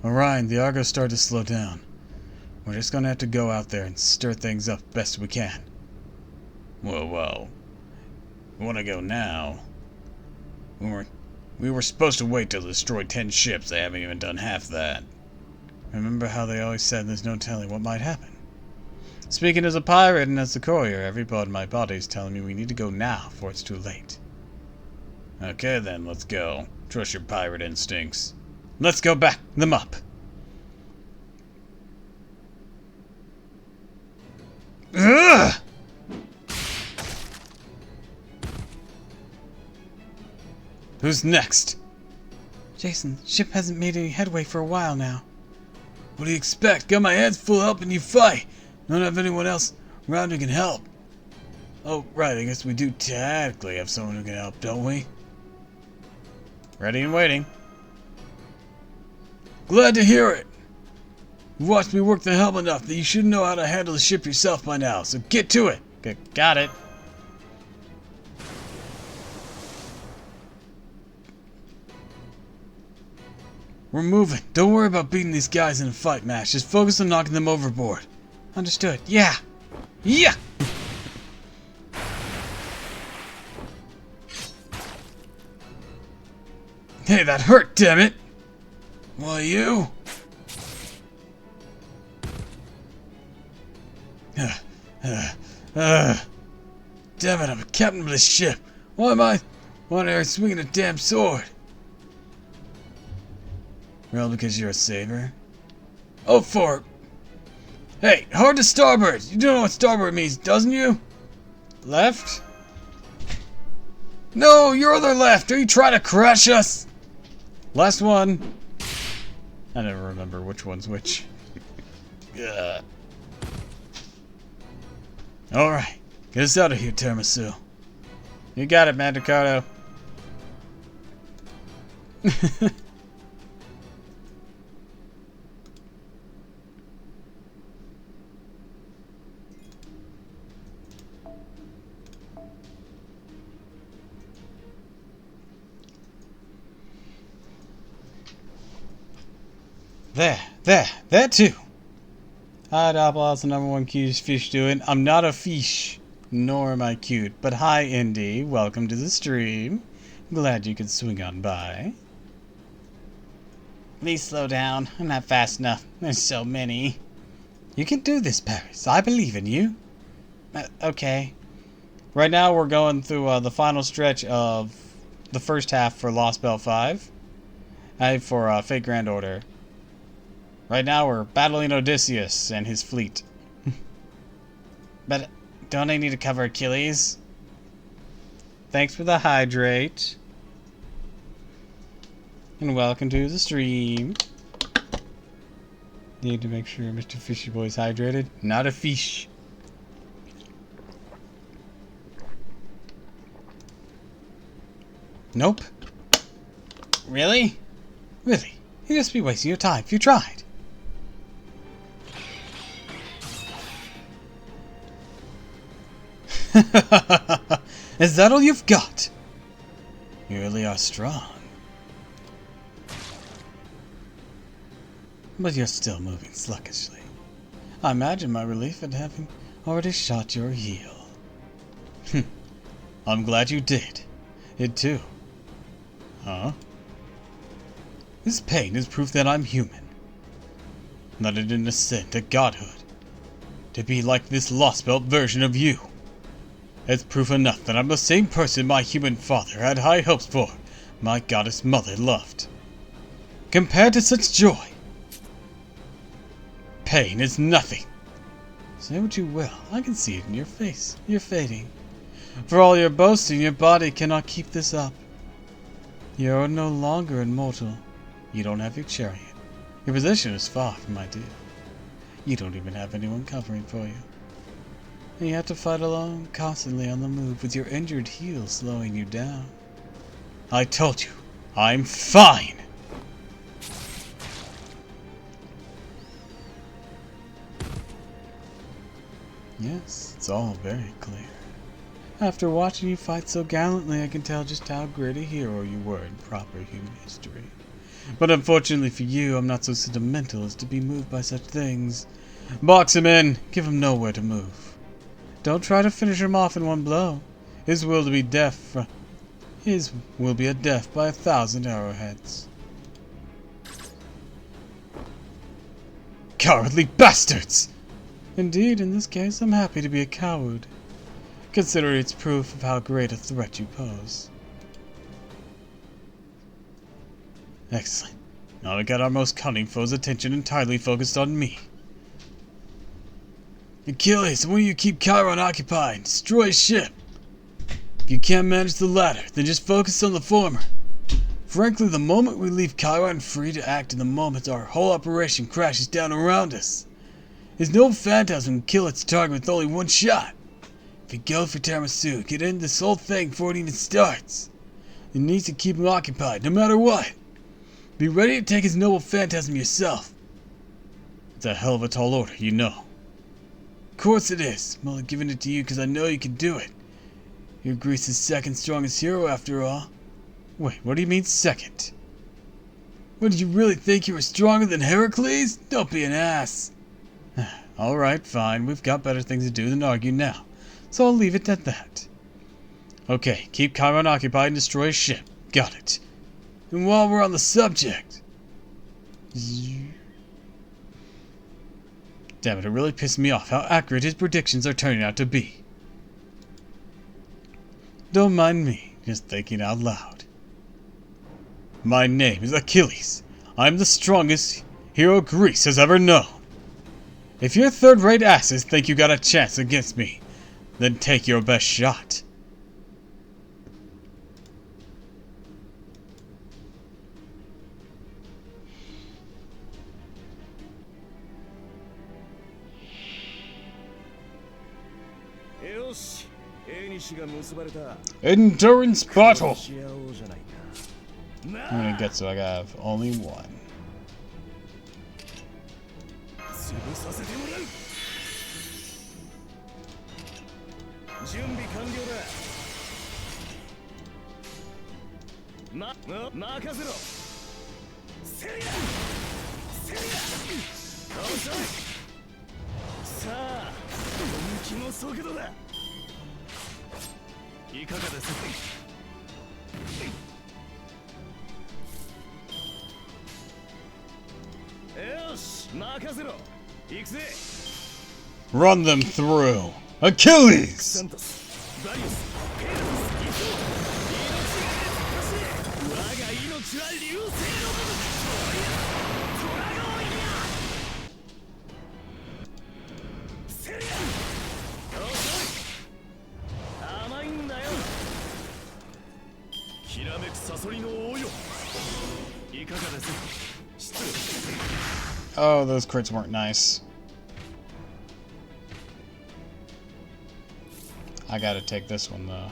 Orion, the Argo started to slow down. We're just gonna have to go out there and stir things up best we can. Well. We wanna go now. We were supposed to wait till they destroyed 10 ships. They haven't even done half that. Remember how they always said there's no telling what might happen? Speaking as a pirate and as the courier, every part of my body is telling me we need to go now before it's too late. Okay then, let's go. Trust your pirate instincts. Let's go back them up. Ugh! Who's next? Jason, the ship hasn't made any headway for a while now. What do you expect? Got my hands full helping you fight. Don't have anyone else around who can help. Oh, right, I guess we do technically have someone who can help, don't we? Ready and waiting. Glad to hear it. You've watched me work the helm enough that you should know how to handle the ship yourself by now, so get to it. Got it. We're moving. Don't worry about beating these guys in a fight match. Just focus on knocking them overboard. Understood. Yeah! Yeah! Hey, that hurt, damn it! Why, you? Damn it, I'm a captain of this ship. Why am I Why are you swinging a damn sword? Well, because you're a saber. Oh, for it. Hey, hard to starboard! You don't know what starboard means, doesn't you? Left? No, your other left! Are you trying to crash us? Last one. I never remember which one's which. Alright, get us out of here, Tiramisu. You got it, Mandakoto. There too. Hi, Doppel, how's the number one cutest fish doing? I'm not a fish, nor am I cute, but hi, Indy. Welcome to the stream. Glad you could swing on by. Please slow down. I'm not fast enough. There's so many. You can do this, Paris. I believe in you. Okay. Right now, we're going through the final stretch of the first half for Lost Bell 5. For Fate Grand Order. Right now, we're battling Odysseus and his fleet. But don't I need to cover Achilles? Thanks for the hydrate. And welcome to the stream. Need to make sure Mr. Fishy Boy's hydrated. Not a fish. Nope. Really? Really? You'd just be wasting your time if you tried. Is that all you've got? You really are strong. But you're still moving sluggishly. I imagine my relief at having already shot your heel. I'm glad you did. It too. Huh? This pain is proof that I'm human. That I didn't ascend to godhood. To be like this Lost Belt version of you. It's proof enough that I'm the same person my human father had high hopes for, my goddess mother loved. Compared to such joy, pain is nothing. Say what you will, I can see it in your face. You're fading. For all your boasting, your body cannot keep this up. You're no longer immortal. You don't have your chariot. Your position is far from ideal. You don't even have anyone covering for you. And you have to fight alone, constantly on the move, with your injured heel slowing you down. I told you, I'm fine! Yes, it's all very clear. After watching you fight so gallantly, I can tell just how great a hero you were in proper human history. But unfortunately for you, I'm not so sentimental as to be moved by such things. Box him in! Give him nowhere to move. Don't try to finish him off in one blow. His will be a death by 1,000 arrowheads. Cowardly bastards! Indeed, in this case, I'm happy to be a coward. Consider it's proof of how great a threat you pose. Excellent. Now we got our most cunning foe's attention entirely focused on me. Achilles, I want you to keep Chiron occupied. Destroy his ship. If you can't manage the latter, then just focus on the former. Frankly, the moment we leave Chiron free to act in the moment, our whole operation crashes down around us. His noble phantasm can kill its target with only one shot. If you go for Tiramisu, get in this whole thing before it even starts. You need to keep him occupied, no matter what. Be ready to take his noble phantasm yourself. It's a hell of a tall order, you know. Of course it is. I'm only giving it to you because I know you can do it. You're Greece's second strongest hero, after all. Wait, what do you mean second? What, did you really think you were stronger than Heracles? Don't be an ass. Alright, fine. We've got better things to do than argue now. So I'll leave it at that. Okay, keep Chiron occupied and destroy his ship. Got it. And while we're on the subject... Damn it, it really pissed me off how accurate his predictions are turning out to be. Don't mind me. Just thinking out loud. My name is Achilles. I'm the strongest hero Greece has ever known. If your third-rate asses think you got a chance against me, then take your best shot. Endurance battle! How many gets do I have? Only one. Run them through! Achilles! Oh, those crits weren't nice. I gotta take this one though.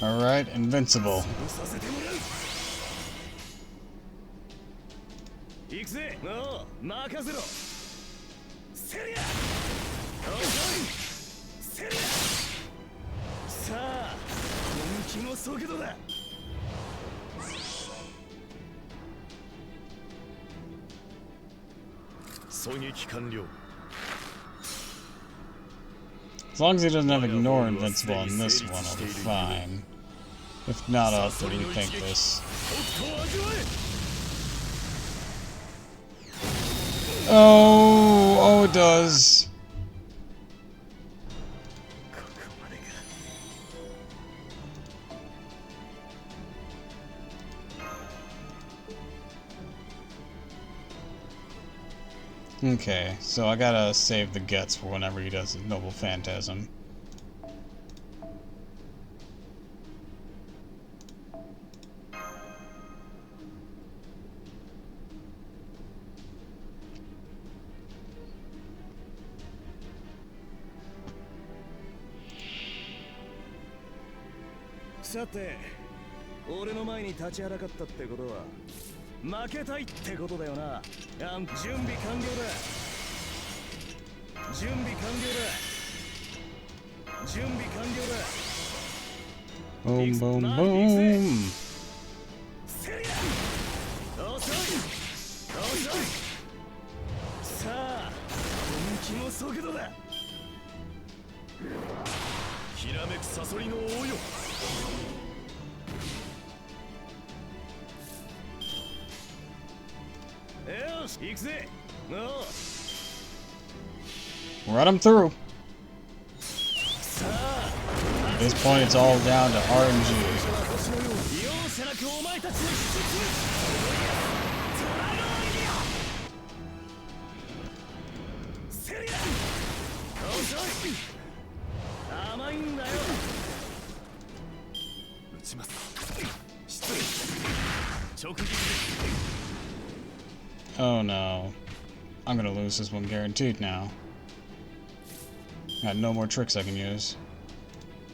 Alright, invincible. As long as he doesn't have ignore invincible on this one, I'll be fine. If not, I'll have to rethink this. Oh, it does. Okay, so I gotta save the guts for whenever he does his Noble Phantasm. Sate, 俺の前に立ちはだかったってことは負けたいってことだよな。準備完了だ。準備完了だ。準備完了だ。Boom, boom, boom. 遅い。さあ、本気の速度だ。きらめくサソリの王よ。Run him through. At this point, it's all down to RNG. Oh no. I'm gonna lose this one guaranteed now. Got no more tricks I can use.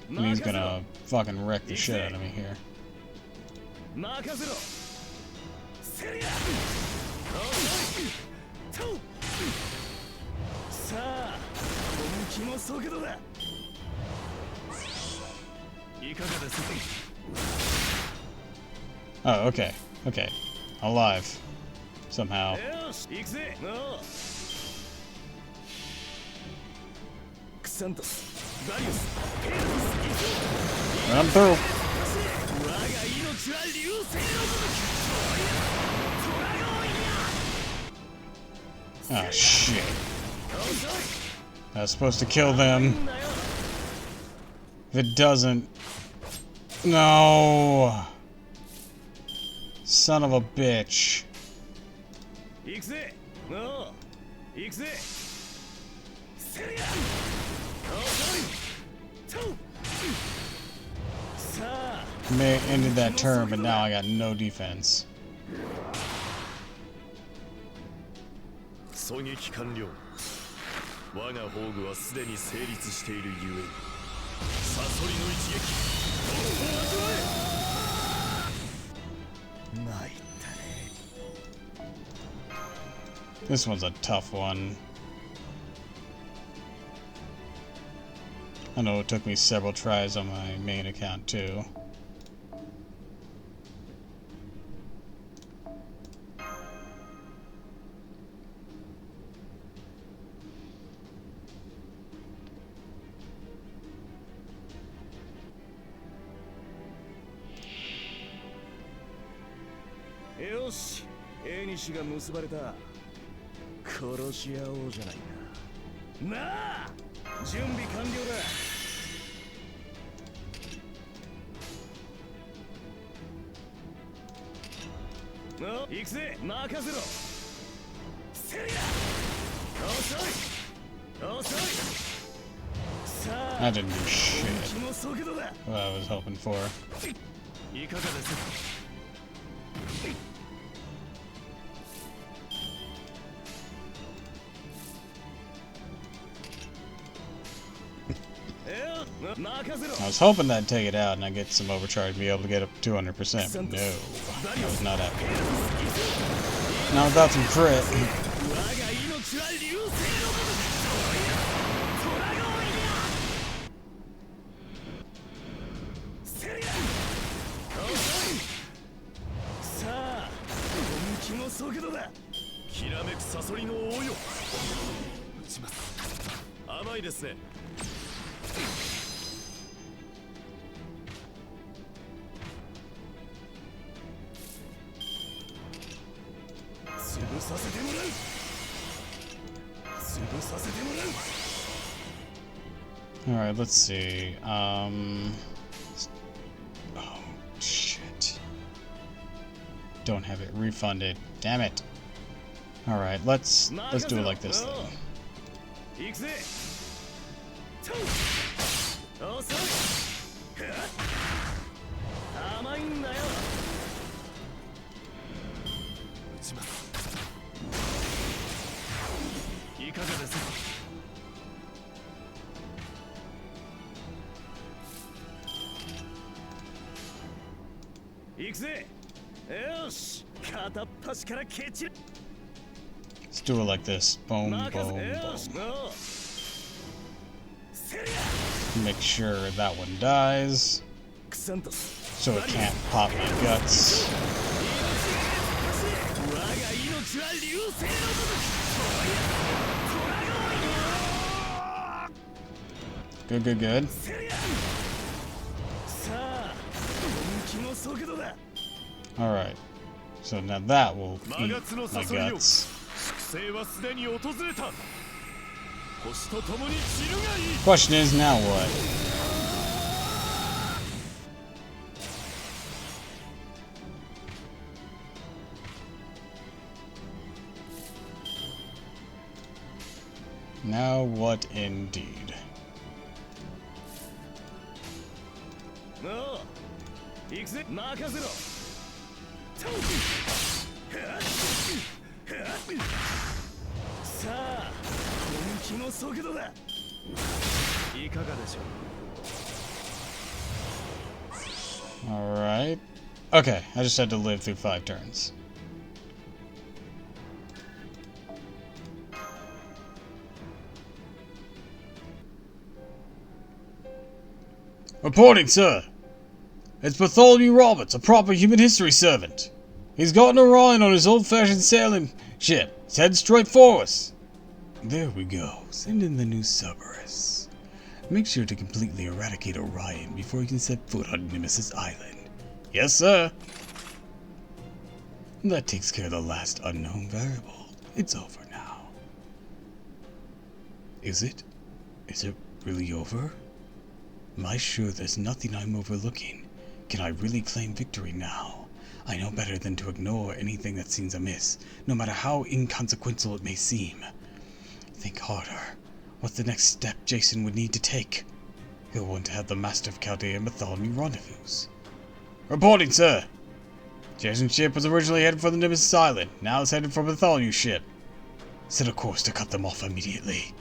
And he's gonna fucking wreck the shit out of me here. 速度だ。いかがです？ Oh, okay. Okay. Alive. Somehow. よし、行くぜ。のう。クサントス、ダリウス、ペルス、 Run through. 我が命は流星のごとく。トラゴンや。 Oh, shit. I was supposed to kill them. If it doesn't... No! Son of a bitch. 行くぜ。のう。行くぜ。セリア。さあ。 May ended that turn, but now I got no defense. 狙撃完了。我が宝具はすでに成立しているゆえに、サソリの一撃、どこを味わえ。参ったね。 This one's a tough one. I know it took me several tries on my main account too.よし、縁が結ばれた。殺し合おうじゃないか。なあ、準備完了だ。の、行くぜ、任せろ。セリア。遅い。遅い。さあ、 That didn't do shit. 気の速度だ。 What I was hoping for. いかがです？ I was hoping that'd take it out and I'd get some overcharge and be able to get up to 200%, but no. That was not happening. Not without some crit. Alright, let's see. Oh, shit. Don't have it refunded. Damn it. Alright, let's do it like this then. Let's do it like this. Boom, boom, boom. Make sure that one dies, so it can't pop my guts. Good, good, good. Alright. So now that will eat my guts. Question is, now what? Now what indeed? Alright. Okay, I just had to live through 5 turns. — Reporting, sir. It's Bartholomew Roberts, a proper human history servant. He's gotten Orion on his old-fashioned sailing ship. He's heading straight for us. There we go. Send in the new Cerberus. Make sure to completely eradicate Orion before you can set foot on Nemesis Island. Yes, sir. That takes care of the last unknown variable. It's over now. Is it? Is it really over? Am I sure there's nothing I'm overlooking? Can I really claim victory now? I know better than to ignore anything that seems amiss, no matter how inconsequential it may seem. Think harder. What's the next step Jason would need to take? He'll want to have the Master of Chaldea and Bartholomew rendezvous. Reporting, sir. Jason's ship was originally headed for the Nemesis Island. Now it's headed for Bartholomew's ship. Set a course to cut them off immediately.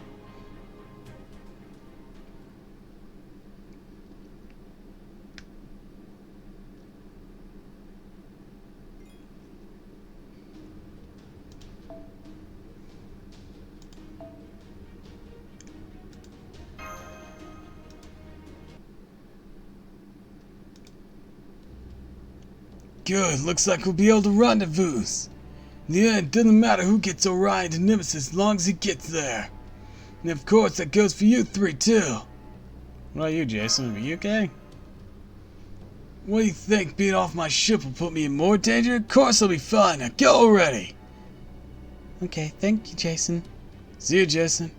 Good, looks like we'll be able to rendezvous. In the end, it doesn't matter who gets Orion to Nemesis as long as he gets there. And of course, that goes for you three, too. What about you, Jason? Are you okay? What do you think? Being off my ship will put me in more danger? Of course I'll be fine. Now go already. Okay, thank you, Jason. See you, Jason.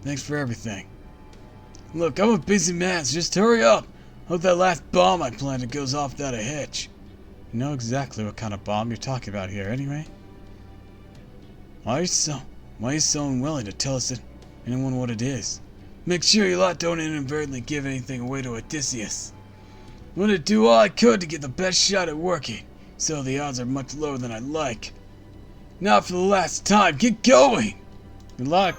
Thanks for everything. Look, I'm a busy man, so just hurry up. Hope that last bomb I planted goes off without a hitch. You know exactly what kind of bomb you're talking about here, anyway. Why are you so unwilling to tell us anyone what it is? Make sure you lot don't inadvertently give anything away to Odysseus. I'm gonna do all I could to get the best shot at working, so the odds are much lower than I'd like. Now for the last time, get going! Good luck.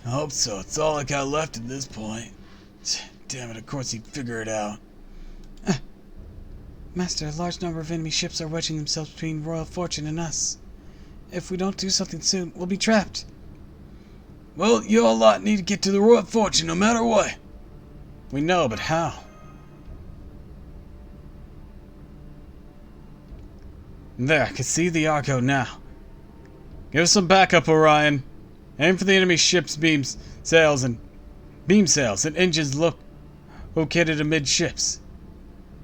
I hope so. It's all I got left at this point. Damn it, of course he'd figure it out. Master, a large number of enemy ships are wedging themselves between Royal Fortune and us. If we don't do something soon, we'll be trapped. Well, you all lot need to get to the Royal Fortune no matter what. We know, but how? There, I can see the Argo now. Give us some backup, Orion. Aim for the enemy ship's beam sails and engines located amidships.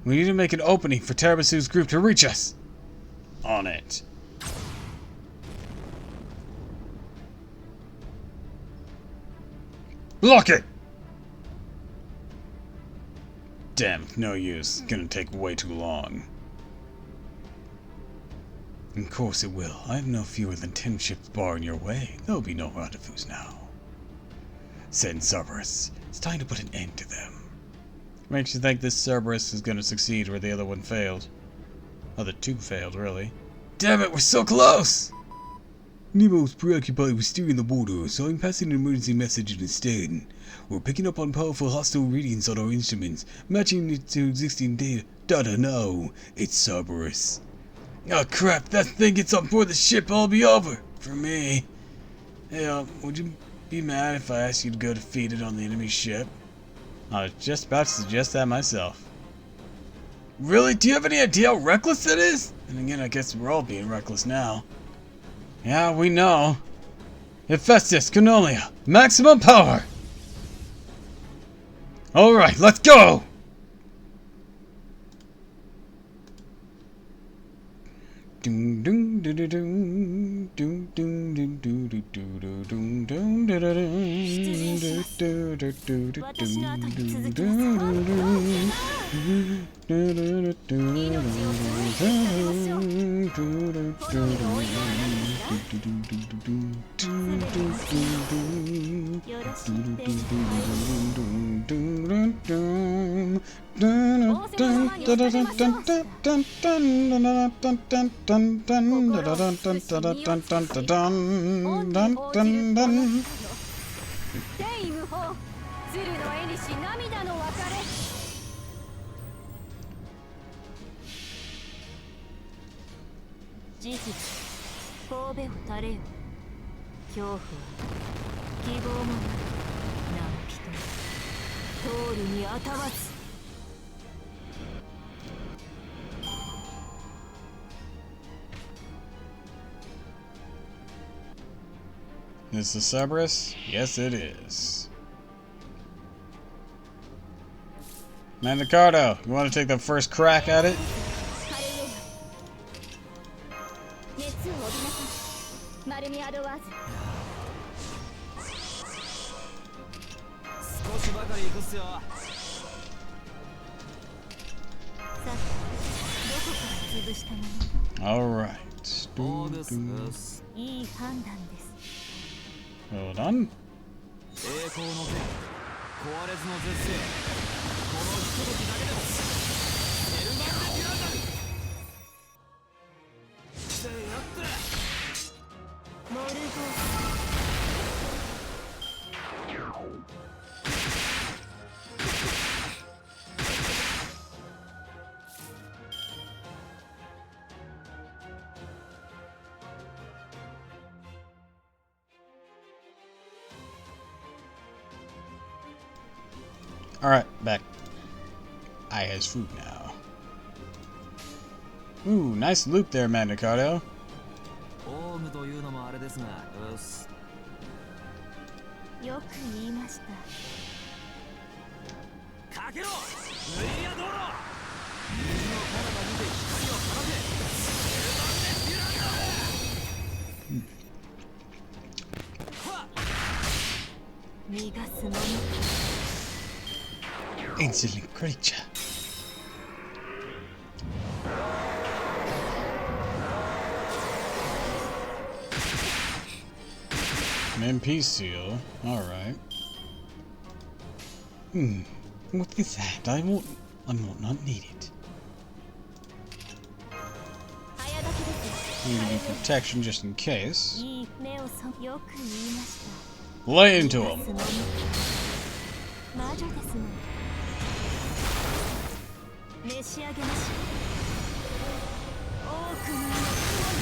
We need to make an opening for Terabasu's group to reach us. On it. Block it! Damn, no use. It's gonna take way too long. Of course it will. I have no fewer than 10 ships barring your way. There'll be no rendezvous now. Send Cerberus. It's time to put an end to them. Makes you think this Cerberus is gonna succeed where the other one failed. Other two failed, really. Damn it, we're so close! Nemo's preoccupied with steering the border, so I'm passing an emergency message instead. We're picking up on powerful hostile readings on our instruments, matching it to existing data now. It's Cerberus. Oh crap, that thing gets on board the ship, it'll be over. For me. Hey, would you be mad if I asked you to go defeat it on the enemy ship? I was just about to suggest that myself. Really? Do you have any idea how reckless that is? And again, I guess we're all being reckless now. Yeah, we know. Hephaestus, Canolia, maximum power! Alright, let's go! 通るにあたわず。 Is this Cerberus? Yes, it is. Mandicardo, you want to take the first crack at it? 熱を帯びなさい。マルミアドワーズ。少しばかり行くっすよ。さて、どこから潰したもの。 Alright. そうです。いい判断です。 Hold on. 栄光の剣、壊れずの絶世。このひとときだけでもエルマンデ・デュランダル。してやってモルゴー。 Alright, back. I has food now. Ooh, nice loop there, Mandicardo. オウムというのもあれですが、うっす。よく言いました。 かけろルイリア道路。水の彼方にて光を放て。エルマンデ・デュランダル。はっ。逃がすもの。 Insolent creature. An MP seal. Alright. What is that? I will not need it. 早炊きです。 Need to be protection just in case. いい目をそよく言いました。 Lay into 逃が him. すもの。魔女ですもの。召し上げましょう。多くの役割。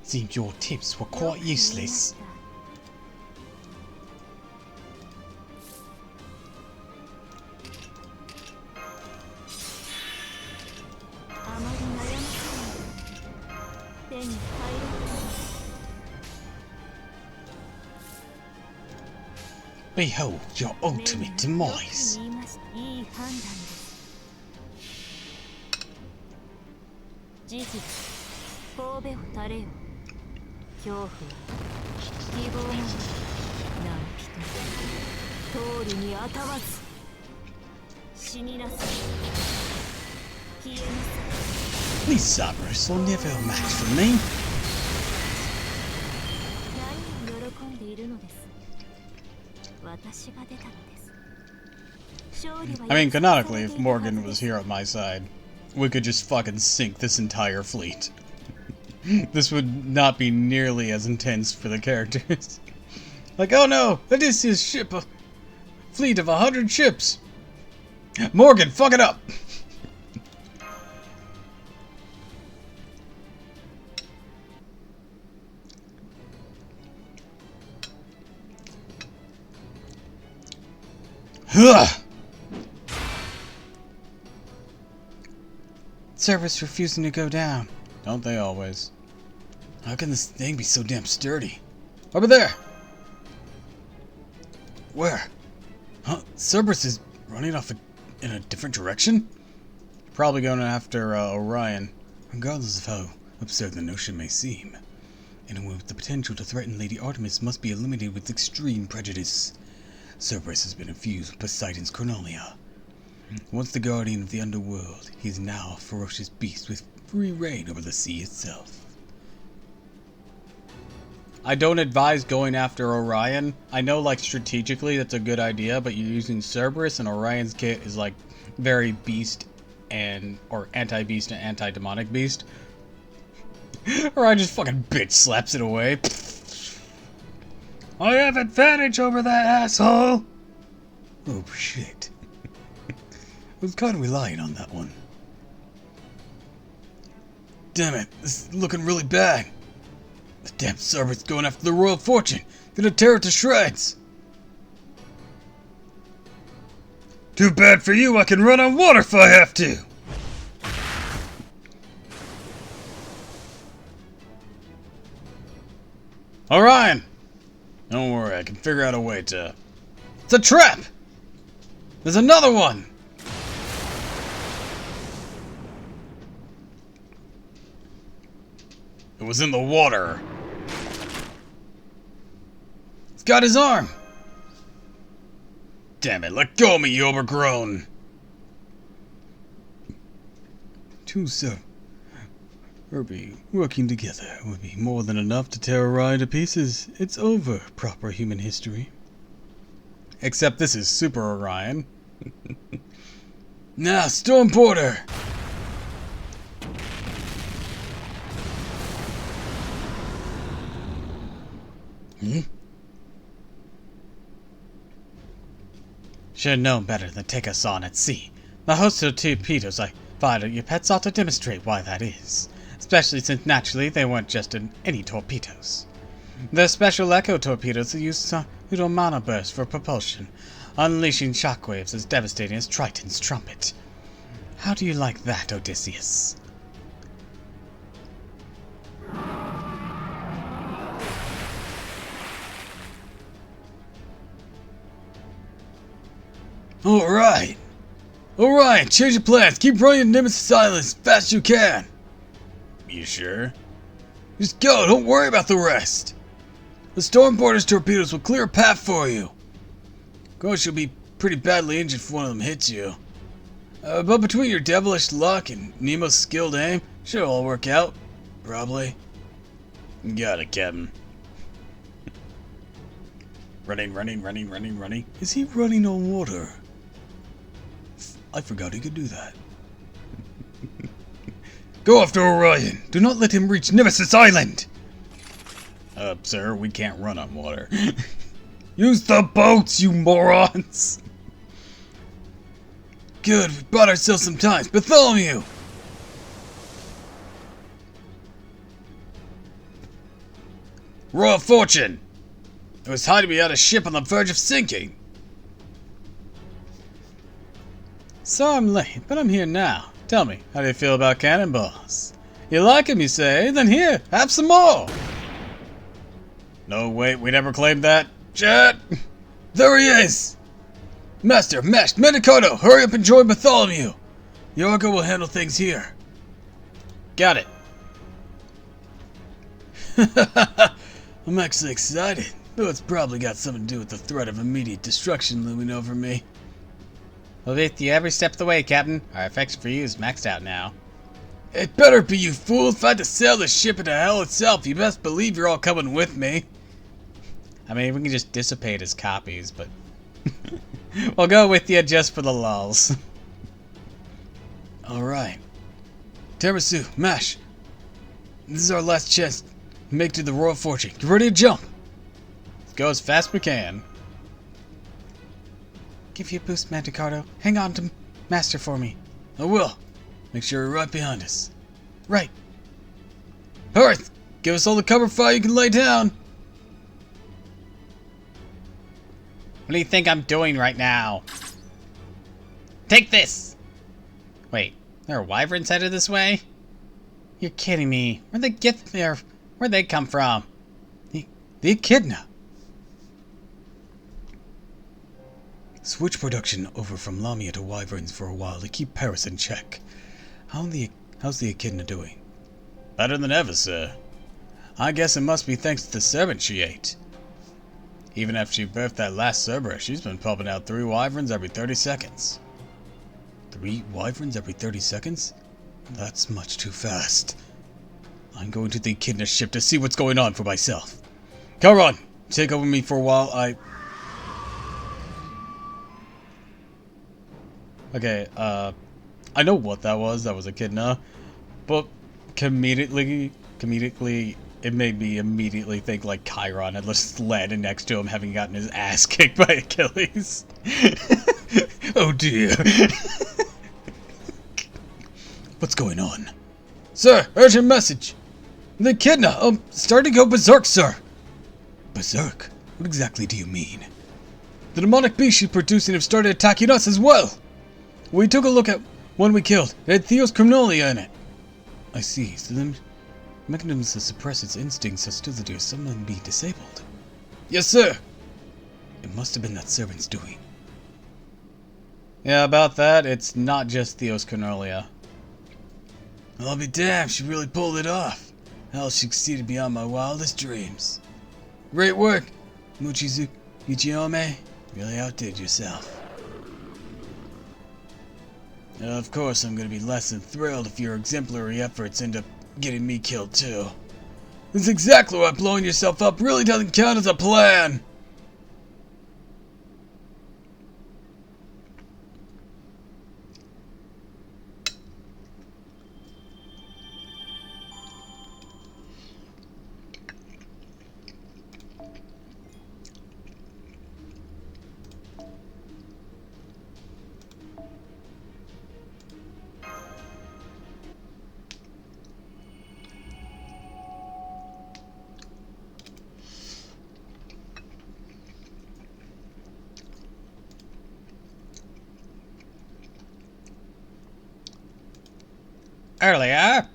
Seems your tips were quite useless. あまり悩ませない。手に入らない。 Behold your ultimate demise. よく言いました。いい判断です。事実、神戸を垂れよ。恐怖は希望も何人通るにあたわず。死になさい。消えなさい。 These Cerberus will never match for me. 何を喜んでいるのです。私が出たのです。勝利は I mean, canonically, if Morgan was here on my side, we could just fucking sink this entire fleet. This would not be nearly as intense for the characters. Like, oh no, Odysseus' ship, a fleet of 100 ships. Morgan, fuck it up. Cerberus refusing to go down. Don't they always? How can this thing be so damn sturdy? Over there. Where? Huh? Cerberus is running off in a different direction? Probably going after Orion. Regardless of how absurd the notion may seem, anyone with the potential to threaten Lady Artemis must be eliminated with extreme prejudice. Cerberus has been infused with Poseidon's chronolia. Once the guardian of the underworld, he is now a ferocious beast with free reign over the sea itself. I don't advise going after Orion. I know, like, strategically that's a good idea, but you're using Cerberus, and Orion's kit is, like, very beast or anti-beast and anti-demonic beast. Orion just fucking bitch slaps it away. I have advantage over that asshole! Oh shit. I was kind of relying on that one. Damn it, this is looking really bad. The damn Cerberus going after the Royal Fortune. Gonna tear it to shreds. Too bad for you, I can run on water if I have to. Orion! Don't worry, I can figure out a way to... It's a trap! There's another one! It was in the water. It's got his arm! Damn it, let go of me, you overgrown! Two Herbie, working together would be more than enough to tear Orion to pieces. It's over, proper human history. Except this is Super Orion. Now, Storm Porter! Should have known better than take us on at sea. The host of the torpedoes I fired at your pets ought to demonstrate why that is. Especially since naturally they weren't just any torpedoes. They're special echo torpedoes that use pseudo-mana burst for propulsion, unleashing shockwaves as devastating as Triton's trumpet. How do you like that, Odysseus? Alright! Alright, change your plans. Keep running your Nemesis Island as fast as you can. You sure? Just go, don't worry about the rest. The Storm Porter's torpedoes will clear a path for you. Of course, you'll be pretty badly injured if one of them hits you. But between your devilish luck and Nemo's skilled aim, should all work out. Probably. Got it, Captain. Running. Is he running on water? I forgot he could do that. Go after Orion! Do not let him reach Nemesis Island! Sir, we can't run on water. Use the boats, you morons! Good, we bought ourselves some time. Bartholomew! Royal Fortune! It was hiding me out a ship on the verge of sinking. So I'm late, but I'm here now. Tell me, how do you feel about cannonballs? You like them, you say? Then here, have some more! No, wait, we never claimed that. Jet! There he is! Master, Mesh, Mendicoto, hurry up and join Bartholomew! Yorgo will handle things here. Got it. I'm actually excited, though it's probably got something to do with the threat of immediate destruction looming over me. We'll be with you every step of the way, Captain. Our affection for you is maxed out now. It better be, you fool! If I had to sail this ship into hell itself, you best believe you're all coming with me. I mean, we can just dissipate his copies, but... we'll go with you just for the lulls. Alright. Tiramisu, Mash. This is our last chance to make it to the Royal Fortune. Get ready to jump! Let's go as fast as we can. Give you a boost, Manticardo. Hang on to Master for me. I will. Make sure you're right behind us. Right. Perth, give us all the cover fire you can lay down. What do you think I'm doing right now? Take this! Wait, there are wyverns headed this way? You're kidding me. Where'd they get there? Where'd they come from? The Echidna. Switch production over from Lamia to wyverns for a while to keep Paris in check. How's the Echidna doing? Better than ever, sir. I guess it must be thanks to the servant she ate. Even after she birthed that last Cerberus, she's been pumping out 3 wyverns every 30 seconds. 3 wyverns every 30 seconds? That's much too fast. I'm going to the Echidna ship to see what's going on for myself. Charon, take over me for a while. Okay, I know what that was. That was Echidna. But comedically, it made me immediately think like Chiron had just landed next to him, having gotten his ass kicked by Achilles. Oh dear. What's going on? Sir, urgent message. The echidna, starting to go berserk, sir. Berserk? What exactly do you mean? The demonic beasts she's producing have started attacking us as well. We took a look at one we killed. It had Theos Criminalia in it. I see. So the mechanisms to suppress its instincts hostility or something being disabled. Yes, sir. It must have been that servant's doing. Yeah, about that, it's not just Theos Cornelia. I'll be damned, she really pulled it off. Hell, she succeeded beyond my wildest dreams. Great work, Mochizuki Ichiyome. Really outdid yourself. Of course, I'm gonna be less than thrilled if your exemplary efforts end up getting me killed too. That's exactly why blowing yourself up really doesn't count as a plan! Earlier,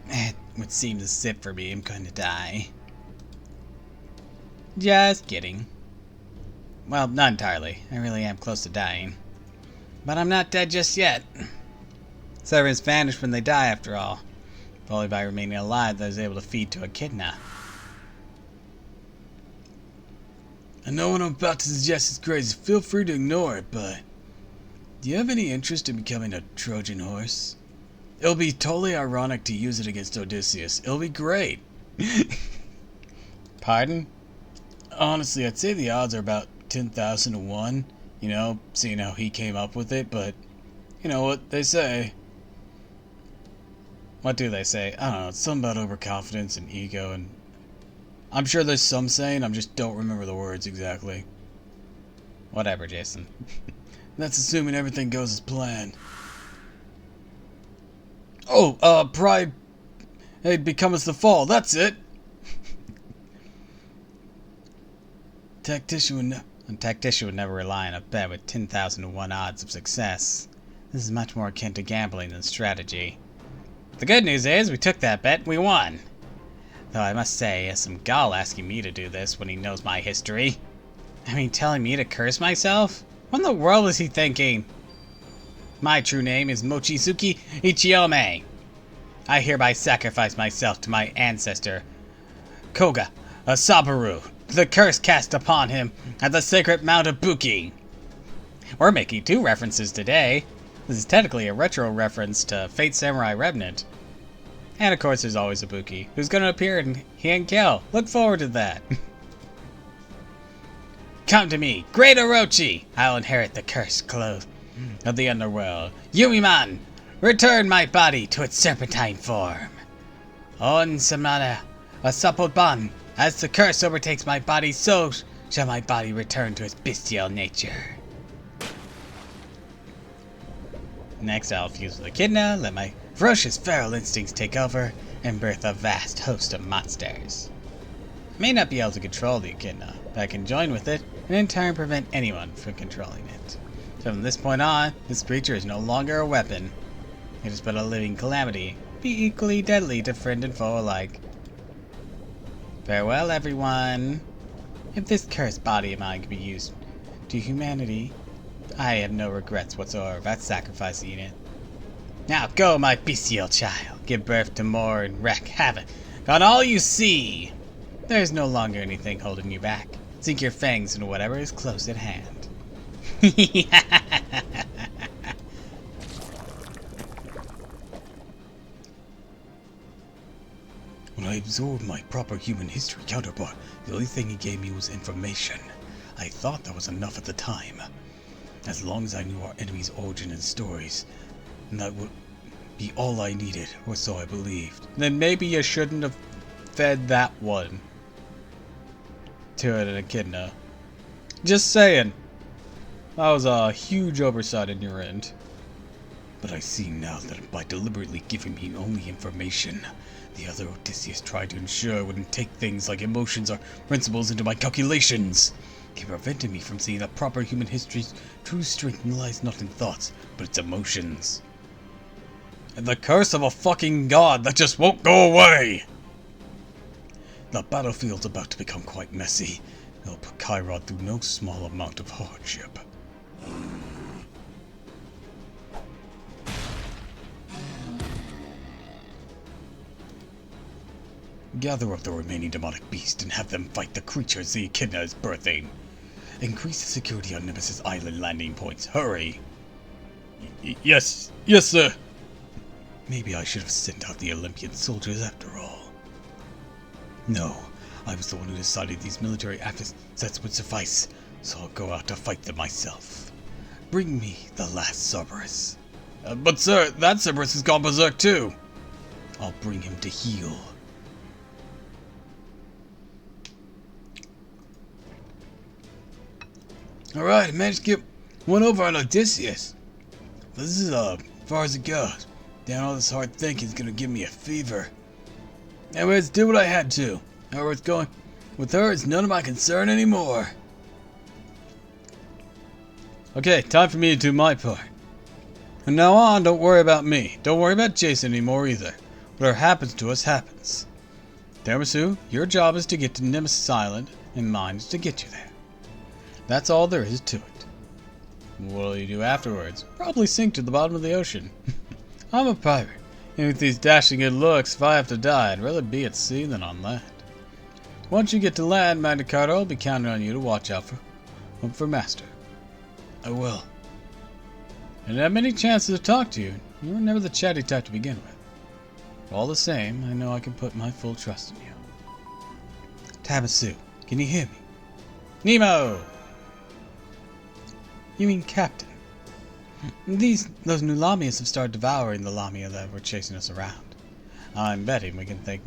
It would seem to sit for me. I'm going to die. just kidding. Well, not entirely. I really am close to dying. But I'm not dead just yet. Servants vanish when they die, after all. Only by remaining alive that I was able to feed to echidna. I know what I'm about to suggest is crazy. Feel free to ignore it, but... do you have any interest in becoming a Trojan horse? It'll be totally ironic to use it against Odysseus. It'll be great. Pardon? Honestly, I'd say the odds are about 10,000 to 1. You know, seeing how he came up with it, but... you know what they say. What do they say? I don't know, it's something about overconfidence and ego, and... I'm sure there's some saying, I just don't remember the words exactly. Whatever, Jason. That's assuming everything goes as planned. Oh, pride... hey, becomes the fall, that's it! A tactician would never rely on a bet with 10,000 to 1 odds of success. This is much more akin to gambling than strategy. The good news is, we took that bet, we won. Though I must say, he has some gall asking me to do this when he knows my history. I mean, telling me to curse myself? What in the world is he thinking? My true name is Mochizuki Ichiyome. I hereby sacrifice myself to my ancestor, Koga Sabaru, the curse cast upon him at the sacred Mount of Buki. We're making 2 references today. This is technically a retro reference to Fate Samurai Revenant. And of course there's always a Buki, who's gonna appear in Hand Kill. Look forward to that. Come to me, great Orochi! I'll inherit the cursed clothes of the underworld. Yumiman, return my body to its serpentine form. On Samana, a Sapodban, as the curse overtakes my body, so shall my body return to its bestial nature. Next, I'll fuse with Echidna, let my ferocious feral instincts take over, and birth a vast host of monsters. I may not be able to control the Echidna, but I can join with it, and in turn prevent anyone from controlling it. So from this point on, this creature is no longer a weapon. It is but a living calamity, be equally deadly to friend and foe alike. Farewell, everyone. If this cursed body of mine can be used to humanity, I have no regrets whatsoever about sacrificing it. Now go, my bestial child. Give birth to more and wreak havoc on all you see. There is no longer anything holding you back. Sink your fangs into whatever is close at hand. When I absorbed my proper human history counterpart, the only thing he gave me was information. I thought that was enough at the time. As long as I knew our enemy's origin and stories, and that would be all I needed, or so I believed. Then maybe you shouldn't have fed that one. to it an echidna. Just saying. That was a huge oversight on your end. But I see now that by deliberately giving me only information, the other Odysseus tried to ensure I wouldn't take things like emotions or principles into my calculations. He prevented me from seeing that proper human history's true strength lies not in thoughts, but its emotions. And the curse of a fucking god that just won't go away! The battlefield's about to become quite messy. It'll put Chiron through no small amount of hardship. Gather up the remaining demonic beasts and have them fight the creatures the echidna is birthing. Increase the security on Nemesis Island landing points. Hurry! Yes, sir. Maybe I should have sent out the Olympian soldiers after all. No, I was the one who decided these military assets would suffice, so I'll go out to fight them myself. Bring me the last Cerberus. But sir, that Cerberus has gone berserk too. I'll bring him to heal. Alright, I managed to get one over on Odysseus. This is as far as it goes. Down all this hard thinking is gonna give me a fever. Anyways, did what I had to. However it's going with her, it's none of my concern anymore. Okay, time for me to do my part. From now on, don't worry about me. Don't worry about Jason anymore either. Whatever happens to us, happens. Tiramisu, your job is to get to Nemesis Island, and mine is to get you there. That's all there is to it. What'll you do afterwards? Probably sink to the bottom of the ocean. I'm a pirate, and with these dashing good looks, if I have to die, I'd rather be at sea than on land. Once you get to land, Mandicardo, I'll be counting on you to watch out for Master. I will. I didn't have many chances to talk to you. You were never the chatty type to begin with. All the same, I know I can put my full trust in you. Tiramisu, can you hear me? Nemo! You mean Captain? Those new Lamias have started devouring the Lamia that were chasing us around. I'm betting we can thank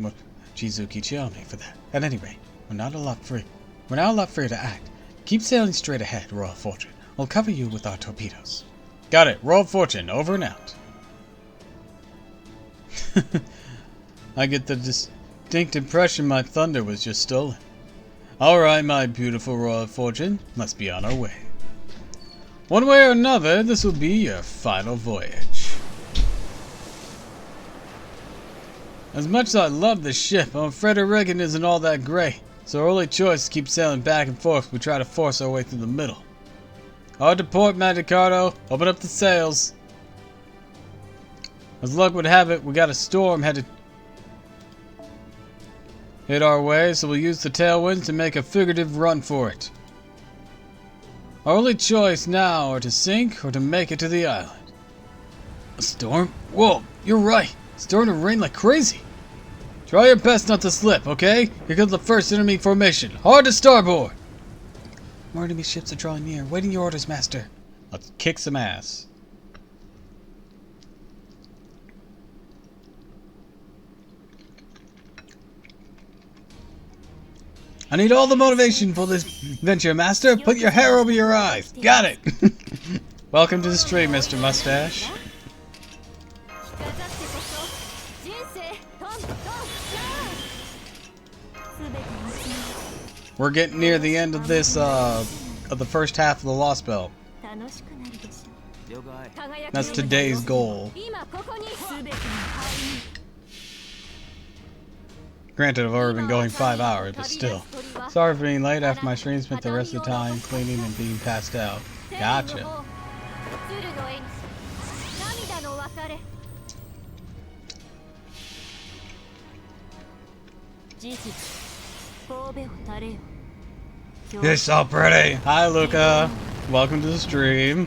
Chizuki Chiyomi for that. At any rate, we're now a lot freer to act. Keep sailing straight ahead, Royal Fortune. We'll cover you with our torpedoes. Got it. Royal Fortune, over and out. I get the distinct impression my thunder was just stolen. Alright, my beautiful Royal Fortune, let's be on our way. One way or another, this will be your final voyage. As much as I love this ship, I'm afraid our rigging isn't all that great, so our only choice is to keep sailing back and forth as we try to force our way through the middle. Hard to port, Mandicardo. Open up the sails. As luck would have it, we got a storm headed hit our way, so we'll use the tailwinds to make a figurative run for it. Our only choice now are to sink or to make it to the island. A storm? Whoa, you're right. It's starting to rain like crazy. Try your best not to slip, okay? Here comes the first enemy formation. Hard to starboard. More enemy ships are drawing near. Waiting your orders, Master. Let's kick some ass. I need all the motivation for this venture, Master. Put your hair over your eyes. Got it. Welcome to the stream, Mr. Mustache. We're getting near the end of this, of the first half of the Lost Belt. That's today's goal. Granted, I've already been going 5 hours, but still. Sorry for being late after my stream spent the rest of the time cleaning and being passed out. Gotcha. You're so pretty! Hi, Luca! Welcome to the stream.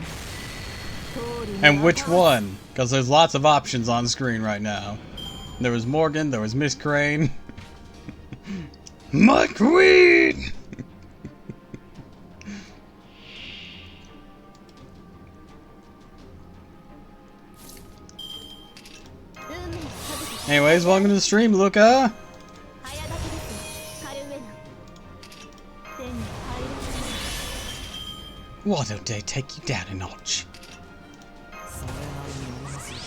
And which one? Because there's lots of options on the screen right now. There was Morgan, there was Miss Crane. My queen! Anyways, welcome to the stream, Luca! Why don't I take you down a notch? それなりにおりますよ。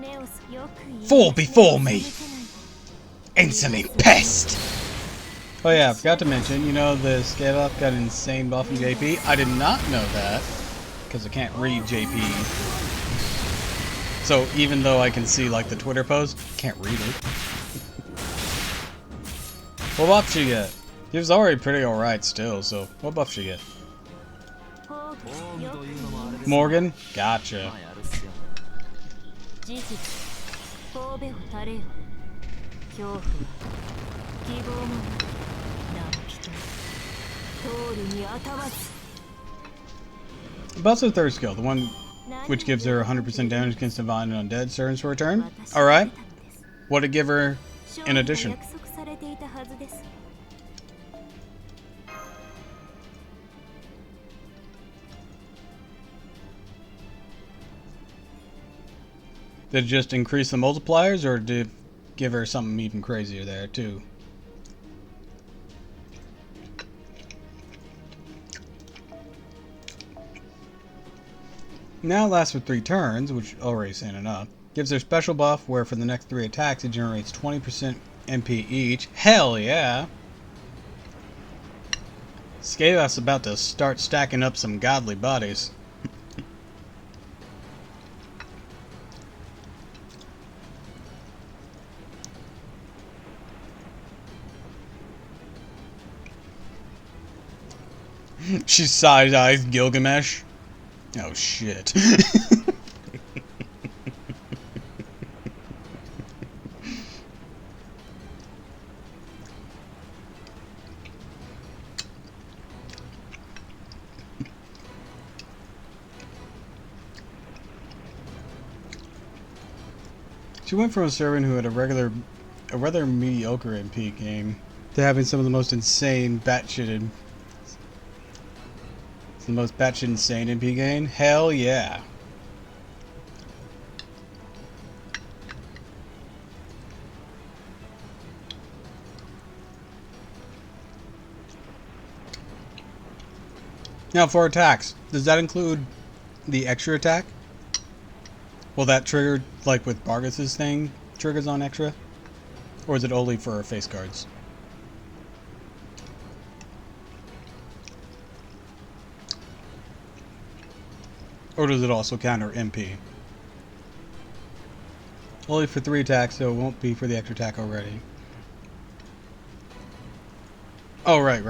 レオスよく言い Fall before me, 目を背けないで insolent pest! Oh yeah, I forgot to mention, you know the scale up got an insane buff in JP? I did not know that, because I can't read JP. So even though I can see like the Twitter post, can't read it. What buff she get? He was already pretty alright still, so what buff she get? ホーホーグよくムというのもあれですが Morgan? Gotcha. まあやるっすよ。事実神戸を垂れよ恐怖は希望もなき人通るにあたわず Buffs her third skill, the one which gives her 100% damage against divine and undead servants for a turn. Alright. What did it give her in addition? 約束されていたはずです Did it just increase the multipliers, or did it give her something even crazier there, too? Now it lasts for 3 turns, which already is saying enough. Gives her special buff where for the next 3 attacks it generates 20% MP each. Hell yeah! Skalas about to start stacking up some godly bodies. She side-eyes Gilgamesh. Oh shit. She went from a servant who had a rather mediocre MP game to having some of the most insane batshit the most batshit insane MP game? Hell yeah. Now for attacks, does that include the extra attack? Will that trigger, like with Bargus's thing, triggers on extra? Or is it only for face cards? Or does it also counter MP? Only for 3 attacks, so it won't be for the extra attack already. Oh, right.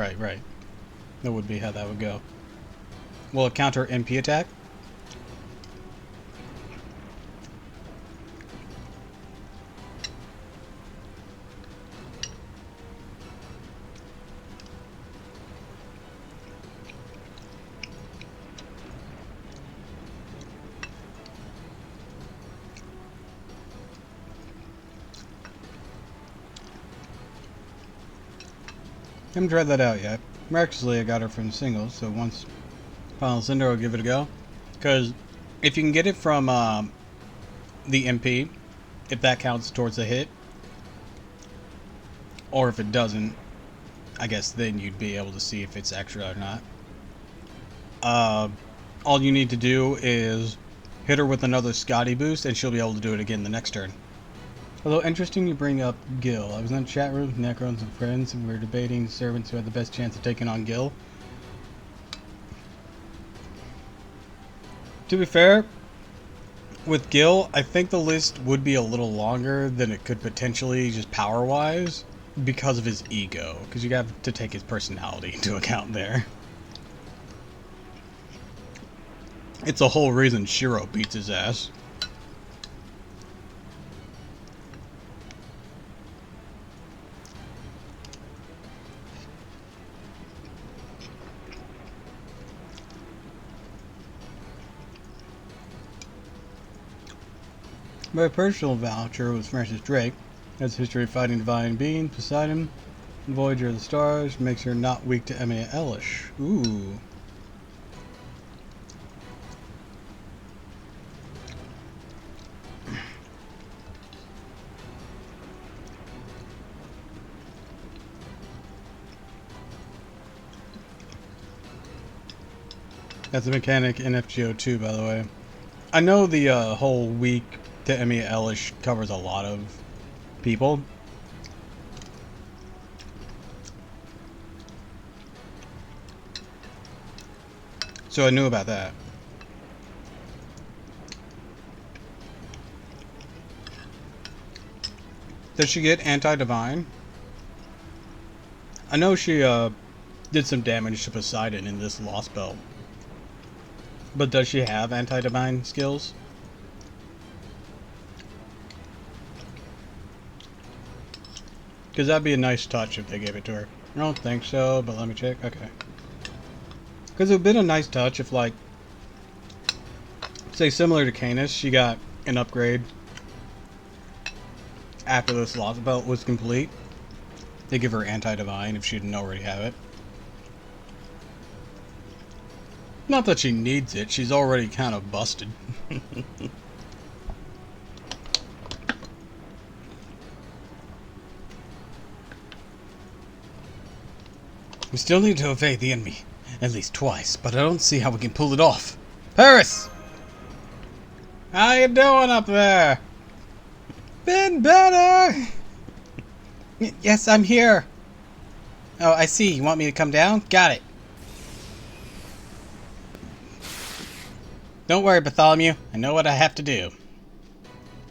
That would be how that would go. Will it counter MP attack? Haven't tried that out yet. Miraculously, I got her from singles, so once Final Cinder, I'll give it a go. Because if you can get it from the MP, if that counts towards the hit, or if it doesn't, I guess then you'd be able to see if it's extra or not. All you need to do is hit her with another Scotty boost, and she'll be able to do it again the next turn. Although interesting you bring up Gil. I was in a chat room with Necro and some friends, and we were debating servants who had the best chance of taking on Gil. To be fair, with Gil, I think the list would be a little longer than it could potentially, just power-wise, because of his ego. Because you have to take his personality into account there. It's a whole reason Shiro beats his ass. My personal voucher was Francis Drake. Has a history of fighting divine beings beside him. Voyager of the Stars makes her not weak to Emma Elish. Ooh. That's a mechanic in FGO2, by the way. I know the whole week to Emmy Ellish covers a lot of people. So I knew about that. Does she get anti-divine? I know she did some damage to Poseidon in this Lost Belt. But does she have anti-divine skills? Because that'd be a nice touch if they gave it to her. I don't think so, but let me check. Okay. Because it would have been a nice touch if, like, say similar to Canis, she got an upgrade after this Lost Belt was complete. They give her anti-divine if she didn't already have it. Not that she needs it, she's already kind of busted. We still need to evade the enemy, at least twice, but I don't see how we can pull it off. Paris! How you doing up there? Been better! Yes, I'm here. Oh, I see. You want me to come down? Got it. Don't worry, Bartholomew. I know what I have to do.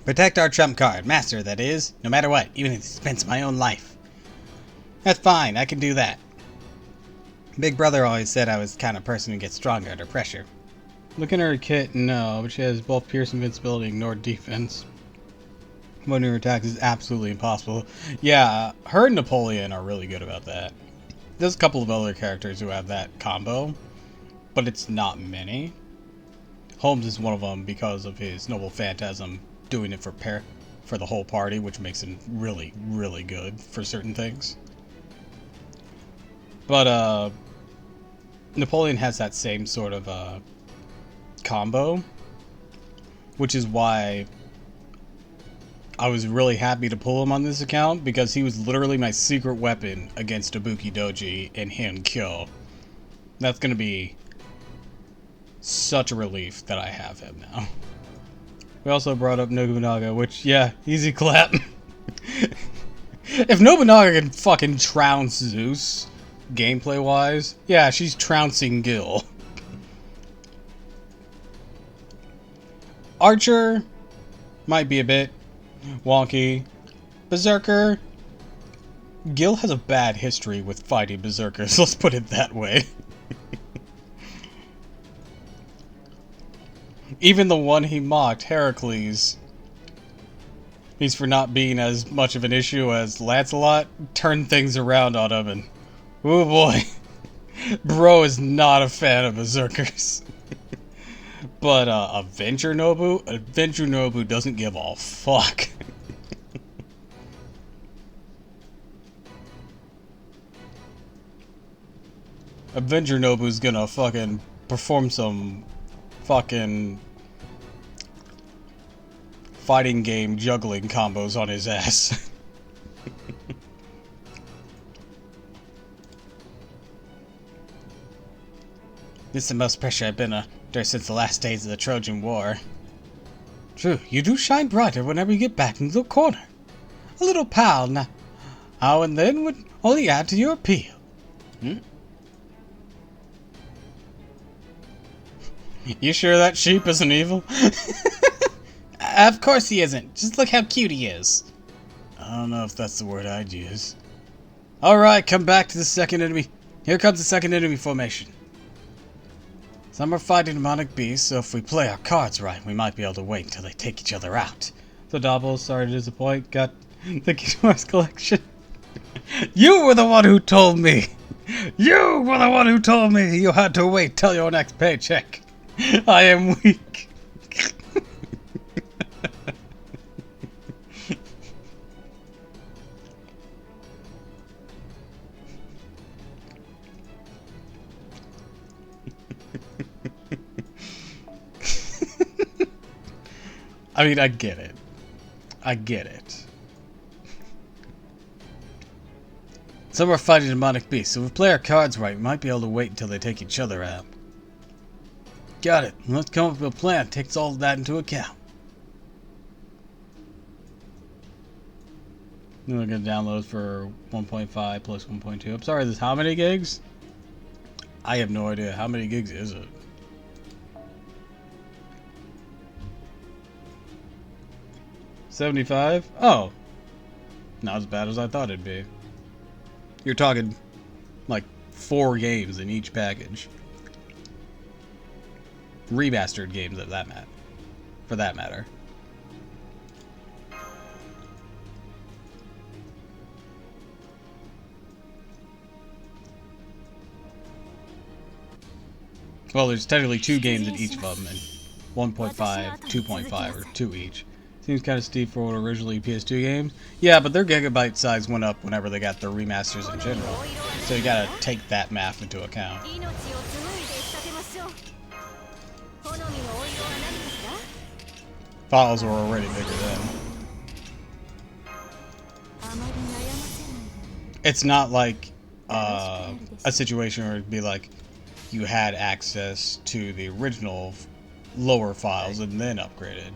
Protect our trump card. Master, that is. No matter what. Even at the expense of my own life. That's fine. I can do that. Big Brother always said I was the kind of person who gets stronger under pressure. Looking at her kit, no. But she has both Pierce Invincibility and Ignore Defense. One of her attacks is absolutely impossible. Yeah, her and Napoleon are really good about that. There's a couple of other characters who have that combo. But it's not many. Holmes is one of them because of his Noble Phantasm doing it for the whole party, which makes him really, really good for certain things. But Napoleon has that same sort of combo, which is why I was really happy to pull him on this account, because he was literally my secret weapon against Ibuki Doji and Hankyo. That's going to be such a relief that I have him now. We also brought up Nobunaga, which, yeah, easy clap. If Nobunaga can fucking trounce Zeus, gameplay-wise, yeah, she's trouncing Gil. Archer might be a bit wonky. Berserker, Gil has a bad history with fighting Berserkers, let's put it that way. Even the one he mocked, Heracles, he's for not being as much of an issue as Lancelot, turned things around on him, and oh boy, bro is not a fan of Berserkers. But Avenger Nobu doesn't give a fuck. Avenger Nobu's gonna fucking perform some fucking fighting game juggling combos on his ass. This is the most pressure I've been under since the last days of the Trojan War. True, you do shine brighter whenever you get back into the corner. A little pal now and then would only add to your appeal. You sure that sheep isn't evil? Of course he isn't. Just look how cute he is. I don't know if that's the word I'd use. Alright, come back to the second enemy. Here comes the second enemy formation. Some are fighting demonic beasts, so if we play our cards right, we might be able to wait until they take each other out. So Doppel, sorry to disappoint, got the Guitar's collection. You were the one who told me! You were the one who told me you had to wait till your next paycheck. I am weak. I mean, I get it. I get it. Some are fighting demonic beasts, so if we play our cards right, we might be able to wait until they take each other out. Got it. Let's come up with a plan. Takes all of that into account. Then we're gonna download for 1.5 plus 1.2. I'm sorry, this how many gigs? I have no idea. How many gigs is it? $75? Oh. Not as bad as I thought it'd be. You're talking like 4 games in each package. Remastered games of that for that matter. Well, there's technically 2 games in each of them, and 1.5, 2.5, or 2 each. Seems kind of steep for what originally PS2 games. Yeah, but their gigabyte size went up whenever they got their remasters in general. So you gotta take that math into account. Files were already bigger then. It's not like a situation where it'd be like you had access to the original lower files and then upgraded.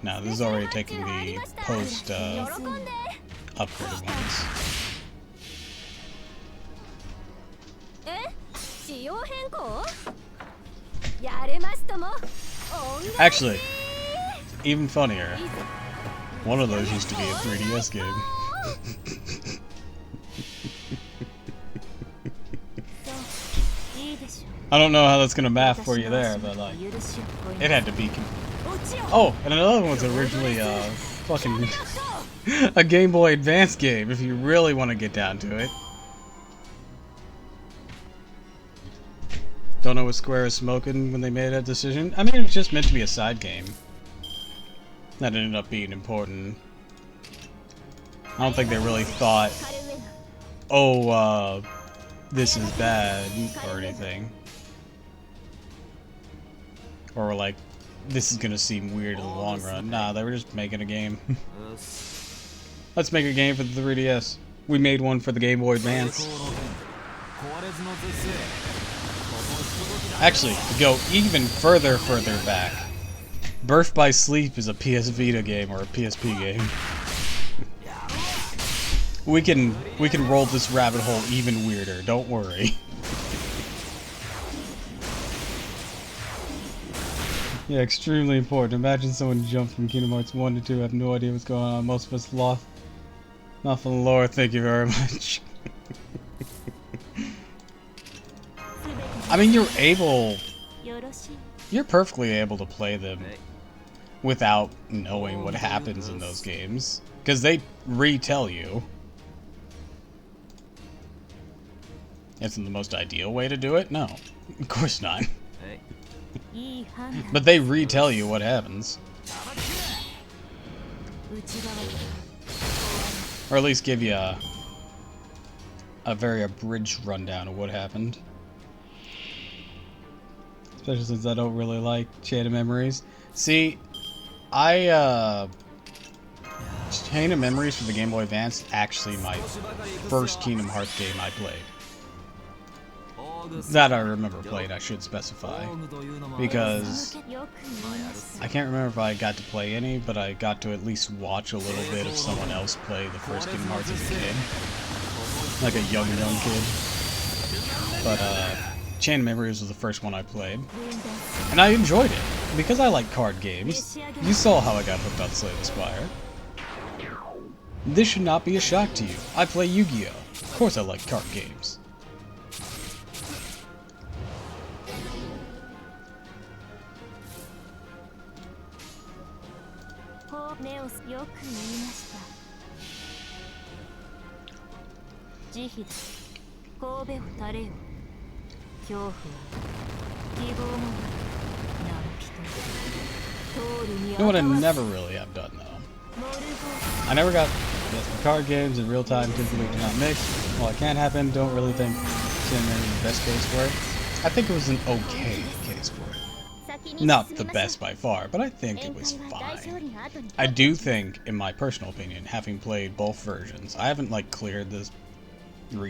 Now this is already taking the post upgraded ones. Actually, even funnier, one of those used to be a 3DS game. I don't know how that's gonna math for you there, but like, it had to be. Oh, and another one was originally fucking a Game Boy Advance game, if you really want to get down to it. Don't know what Square was smoking when they made that decision. I mean, it was just meant to be a side game. That ended up being important. I don't think they really thought, oh, this is bad, or anything. Or like, this is gonna seem weird in the long run. Nah, they were just making a game. Let's make a game for the 3DS. We made one for the Game Boy Advance. Actually, to go even further back, Birth by Sleep is a PS Vita game or a PSP game. We can roll this rabbit hole even weirder, don't worry. Yeah, extremely important. Imagine someone jumped from Kingdom Hearts 1 to 2, have no idea what's going on. Most of us lost. Nothing lore, thank you very much. I mean, you're perfectly able to play them without knowing what happens in those games. Because they retell you. Isn't the most ideal way to do it? No, of course not. But they retell you what happens. Or at least give you a very abridged rundown of what happened. Especially since I don't really like Chain of Memories. See, Chain of Memories for the Game Boy Advance actually my first Kingdom Hearts game I played. That I remember played, I should specify. Because I can't remember if I got to play any, but I got to at least watch a little bit of someone else play the first Kingdom Hearts as a kid. Like a young kid. But Chain of Memories was the first one I played. And I enjoyed it, because I like card games. You saw how I got hooked on Slay the Spire. This should not be a shock to you. I play Yu-Gi-Oh! Of course I like card games. You know what I never really have done though? I never got the card games in real time typically do not mix. Well, it can happen, don't really think Cinnamon is the best case for it. I think it was an okay case for it. Not the best by far, but I think it was fine. I do think, in my personal opinion, having played both versions, I haven't like cleared this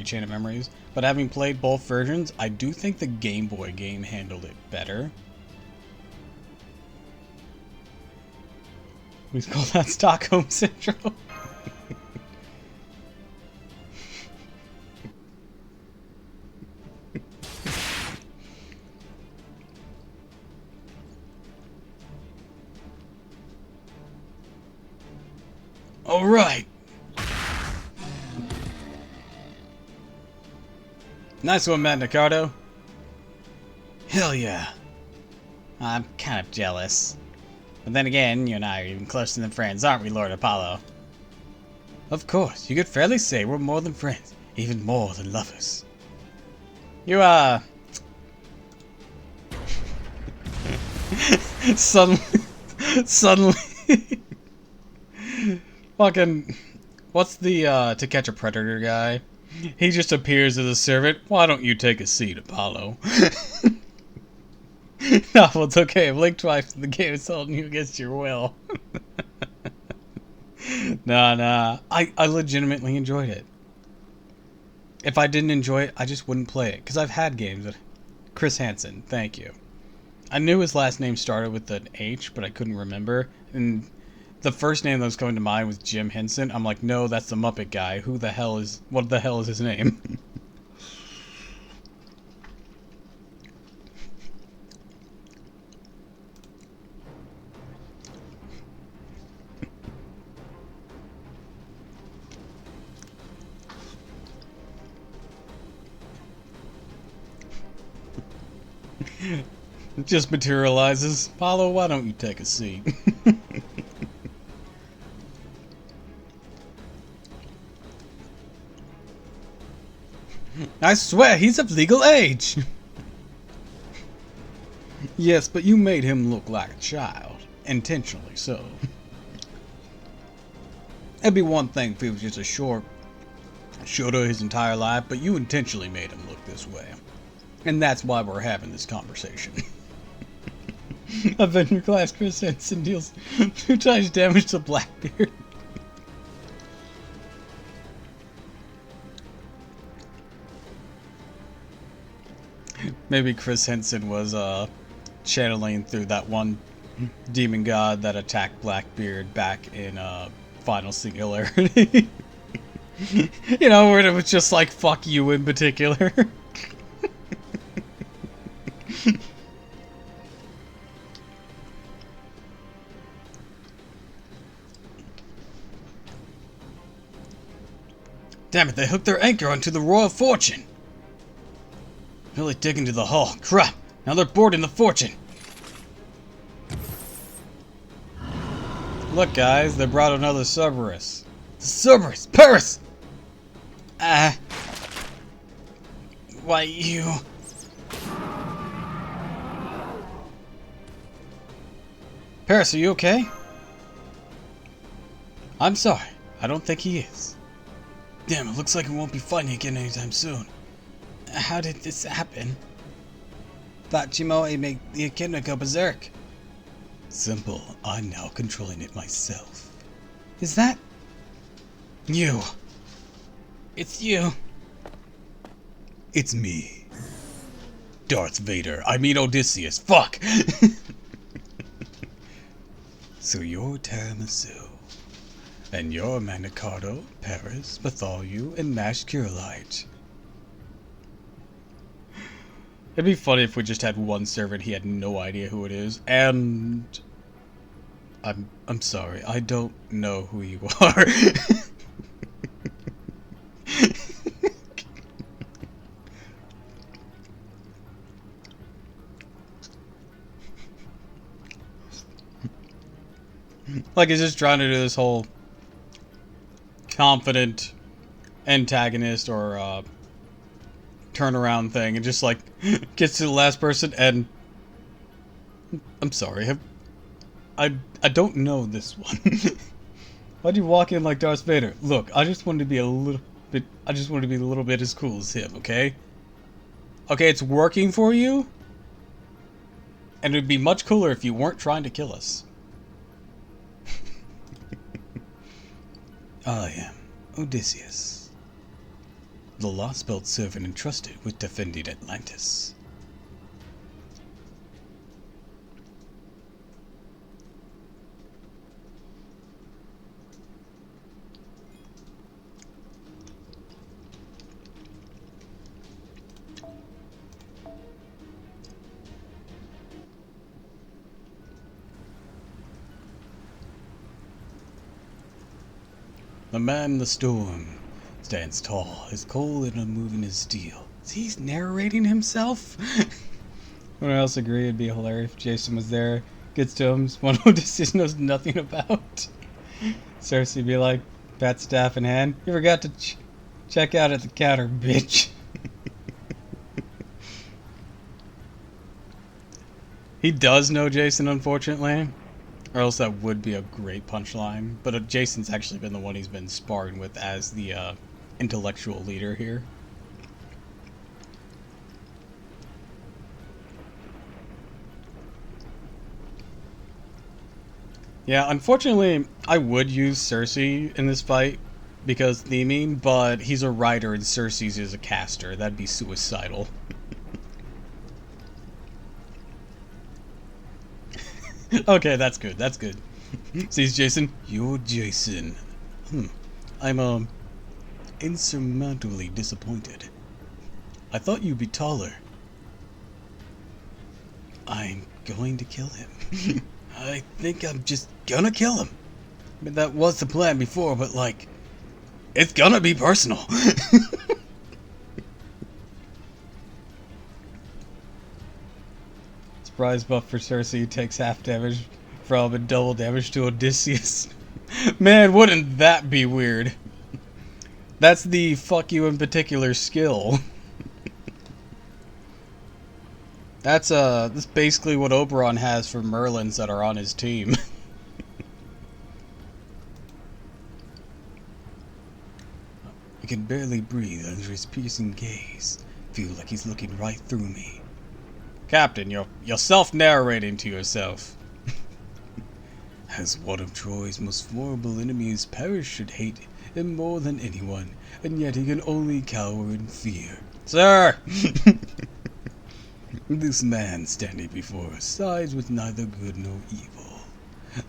Chain of Memories, but having played both versions, I do think the Game Boy game handled it better. We call that Stockholm Syndrome. Alright. Nice one, Matt Nicardo. Hell yeah. I'm kind of jealous. But then again, you and I are even closer than friends, aren't we, Lord Apollo? Of course, you could fairly say we're more than friends, even more than lovers. You, suddenly, fucking, what's the, To Catch a Predator guy? He just appears as a servant. Why don't you take a seat, Apollo? No, well, it's okay. I've blinked twice and the game is holding you against your will. Nah. I legitimately enjoyed it. If I didn't enjoy it, I just wouldn't play it. Because I've had games that... Chris Hansen, thank you. I knew his last name started with an H, but I couldn't remember. And the first name that was coming to mind was Jim Henson. I'm like, no, that's the Muppet guy. What the hell is his name? It just materializes. Apollo, why don't you take a seat? I swear he's of legal age! Yes, but you made him look like a child. Intentionally so. It'd be one thing if he was just a shorter his entire life, but you intentionally made him look this way. And that's why we're having this conversation. Avenger class Chris Henson deals 2 times damage to Blackbeard. Maybe Chris Henson was channeling through that one demon god that attacked Blackbeard back in Final Singularity. You know, where it was just like, fuck you in particular. Damn it, they hooked their anchor onto the Royal Fortune! Really dig into the hull. Crap! Now they're boarding the Fortune! Look, guys, they brought another Cerberus. The Cerberus! Paris! Why, you... Paris, are you okay? I'm sorry. I don't think he is. Damn, it looks like we won't be fighting again anytime soon. How did this happen? Thought Chimoe made the echidna go berserk. Simple. I'm now controlling it myself. Is that... you? It's you. It's me. Darth Vader. I mean Odysseus. Fuck! So you're Tiramisu. And you're Manicardo, Paris, Bartholomew, and mashed Curelite. It'd be funny if we just had one servant, he had no idea who it is, and... I'm sorry, I don't know who you are. Like, he's just trying to do this whole confident antagonist or turnaround thing and just like gets to the last person and I'm sorry, I don't know this one. Why'd you walk in like Darth Vader? Look, I just wanted to be a little bit as cool as him, okay? Okay, it's working for you? And it would be much cooler if you weren't trying to kill us. I am Odysseus, the lost-belt servant entrusted with defending Atlantis. The man in the storm stands tall, as cold and unmoving as steel. He's narrating himself? Anyone else agree it'd be hilarious if Jason was there, gets to him, one Odysseus knows nothing about? Cersei be like, bat staff in hand, you forgot to check out at the counter, bitch. He does know Jason, unfortunately. Or else that would be a great punchline. But Jason's actually been the one he's been sparring with as the intellectual leader here. Yeah, unfortunately, I would use Cersei in this fight because theming, but he's a writer and Cersei's is a caster. That'd be suicidal. Okay, that's good. That's good. Sees Jason. You're Jason. I'm, insurmountably disappointed. I thought you'd be taller. I'm going to kill him. I think I'm just gonna kill him. I mean, that was the plan before, but like, it's gonna be personal. Surprise buff for Cersei takes half damage from and double damage to Odysseus. Man, wouldn't that be weird? That's the fuck you in particular skill. That's basically what Oberon has for Merlins that are on his team. I can barely breathe under his piercing gaze. Feel like he's looking right through me. Captain, you're self-narrating to yourself. As one of Troy's most formidable enemies, Paris should hate him more than anyone, and yet he can only cower in fear. Sir! This man standing before us sides with neither good nor evil.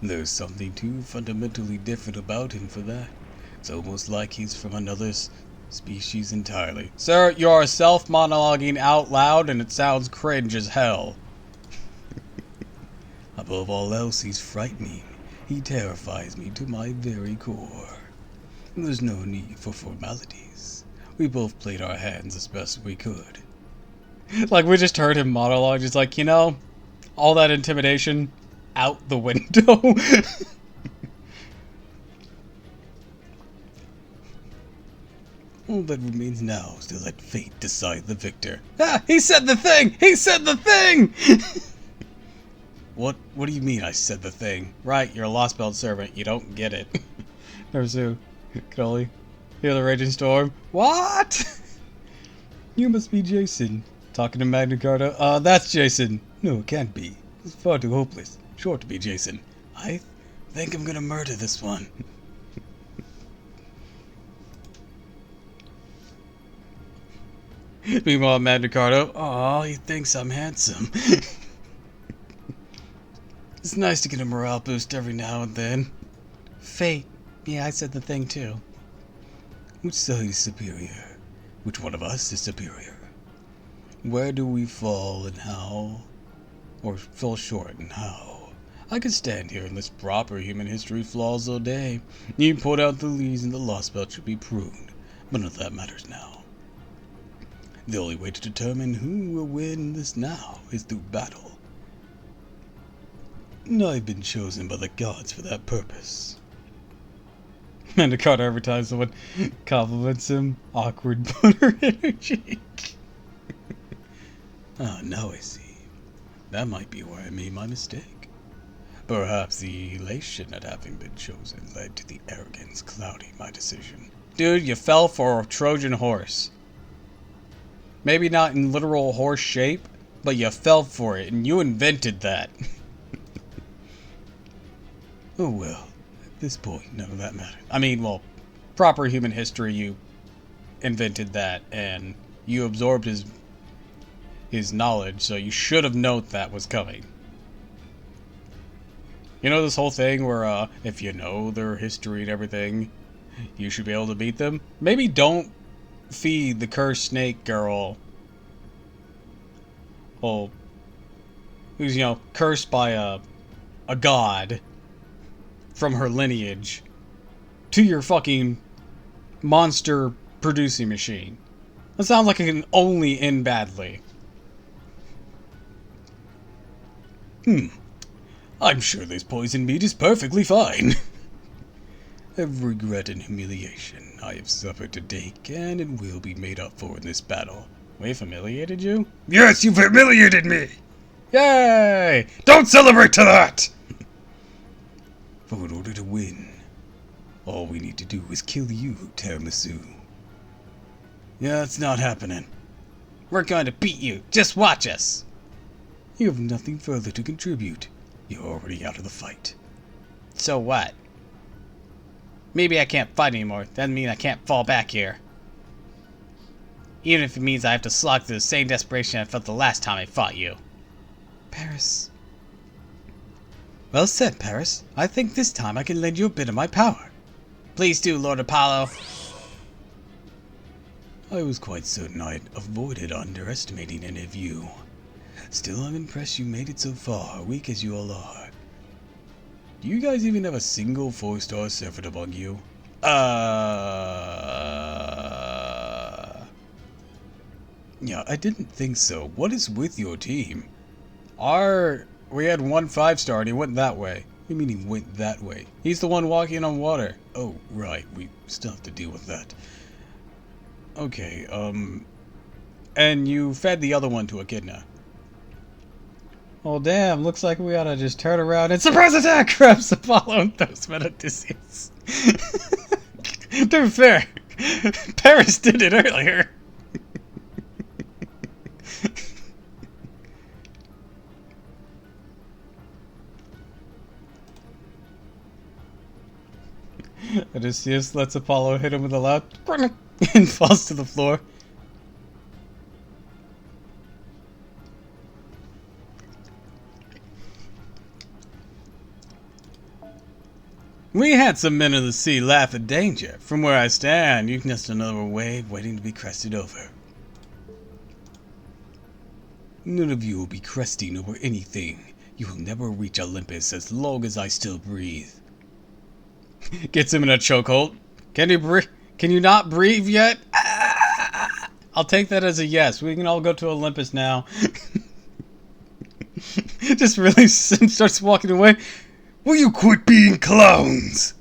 There's something too fundamentally different about him for that. It's almost like he's from another species entirely. Sir, you're self-monologuing out loud and it sounds cringe as hell. Above all else, he's frightening. He terrifies me to my very core. There's no need for formalities. We both played our hands as best we could. Like, we just heard him monologue, just like, you know, all that intimidation out the window. All that remains now is to let fate decide the victor. Ah, he said the thing! He said the thing! What do you mean I said the thing? Right, you're a Lost Belt servant. You don't get it. Narzu, Crowley, hear the raging storm. What? You must be Jason. Talking to Magna Carta. That's Jason. No, it can't be. It's far too hopeless. Sure to be Jason. I think I'm gonna murder this one. Meanwhile, Magna Carta. Aw, he thinks I'm handsome. It's nice to get a morale boost every now and then. Fate. Yeah, I said the thing too. Which side is superior? Which one of us is superior? Where do we fall and how? Or fall short and how? I could stand here and list proper human history flaws all day. You point out the leaves and the Lost Belt should be pruned, but none of that matters now. The only way to determine who will win this now is through battle. And I've been chosen by the gods for that purpose. Magna Carta, every time someone compliments him, awkward butter energy. Ah, now I see. That might be where I made my mistake. Perhaps the elation at having been chosen led to the arrogance clouding my decision. Dude, you fell for a Trojan horse. Maybe not in literal horse shape, but you fell for it, and you invented that. Oh well, at this point, none of that matters. I mean, well, proper human history, you invented that, and you absorbed his knowledge, so you should have known that was coming. You know this whole thing where, if you know their history and everything, you should be able to beat them? Maybe don't feed the cursed snake girl, well, who's, you know, cursed by a god from her lineage, to your fucking monster producing machine. That sounds like it can only end badly. I'm sure this poisoned meat is perfectly fine. Every regret and humiliation I have suffered today can and will be made up for in this battle. We've humiliated you? Yes, you've humiliated me! Yay! Don't celebrate to that! For in order to win, all we need to do is kill you, Tiramisu. Yeah, it's not happening. We're going to beat you. Just watch us. You have nothing further to contribute. You're already out of the fight. So what? Maybe I can't fight anymore. Doesn't mean I can't fall back here. Even if it means I have to slog through the same desperation I felt the last time I fought you. Paris. Well said, Paris. I think this time I can lend you a bit of my power. Please do, Lord Apollo. I was quite certain I'd avoided underestimating any of you. Still, I'm impressed you made it so far, weak as you all are. Do you guys even have a single 4-star servant among you? Yeah, I didn't think so. What is with your team? We had one 5-star and he went that way. You mean he went that way? He's the one walking on water. Oh, right. We still have to deal with that. Okay, And you fed the other one to Echidna. Oh damn, looks like we oughta just turn around and surprise attack! Grabs Apollo and throws him at Odysseus. To be fair, Paris did it earlier. Odysseus lets Apollo hit him with a loud and falls to the floor. We had some men of the sea laugh at danger. From where I stand, you can just another wave waiting to be crested over. None of you will be cresting over anything. You will never reach Olympus as long as I still breathe. Gets him in a chokehold. Can you breathe? Can you not breathe yet? I'll take that as a yes. We can all go to Olympus now. Just really starts walking away. Will you quit being clowns?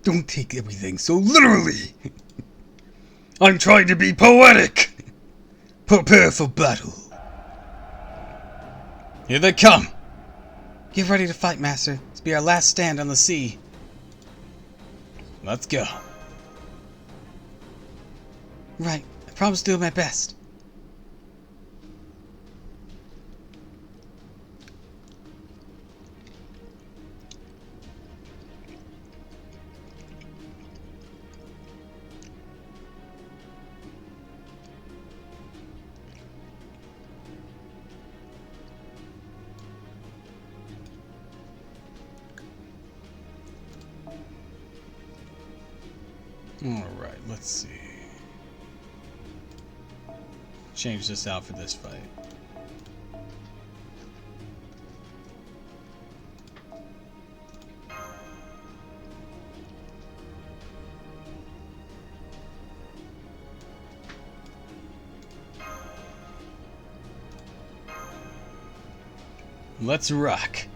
Don't take everything so literally. I'm trying to be poetic. Prepare for battle. Here they come. Get ready to fight, Master. This will be our last stand on the sea. Let's go. Right. I promise to do my best. Alright, let's see. Change this out for this fight. Let's rock.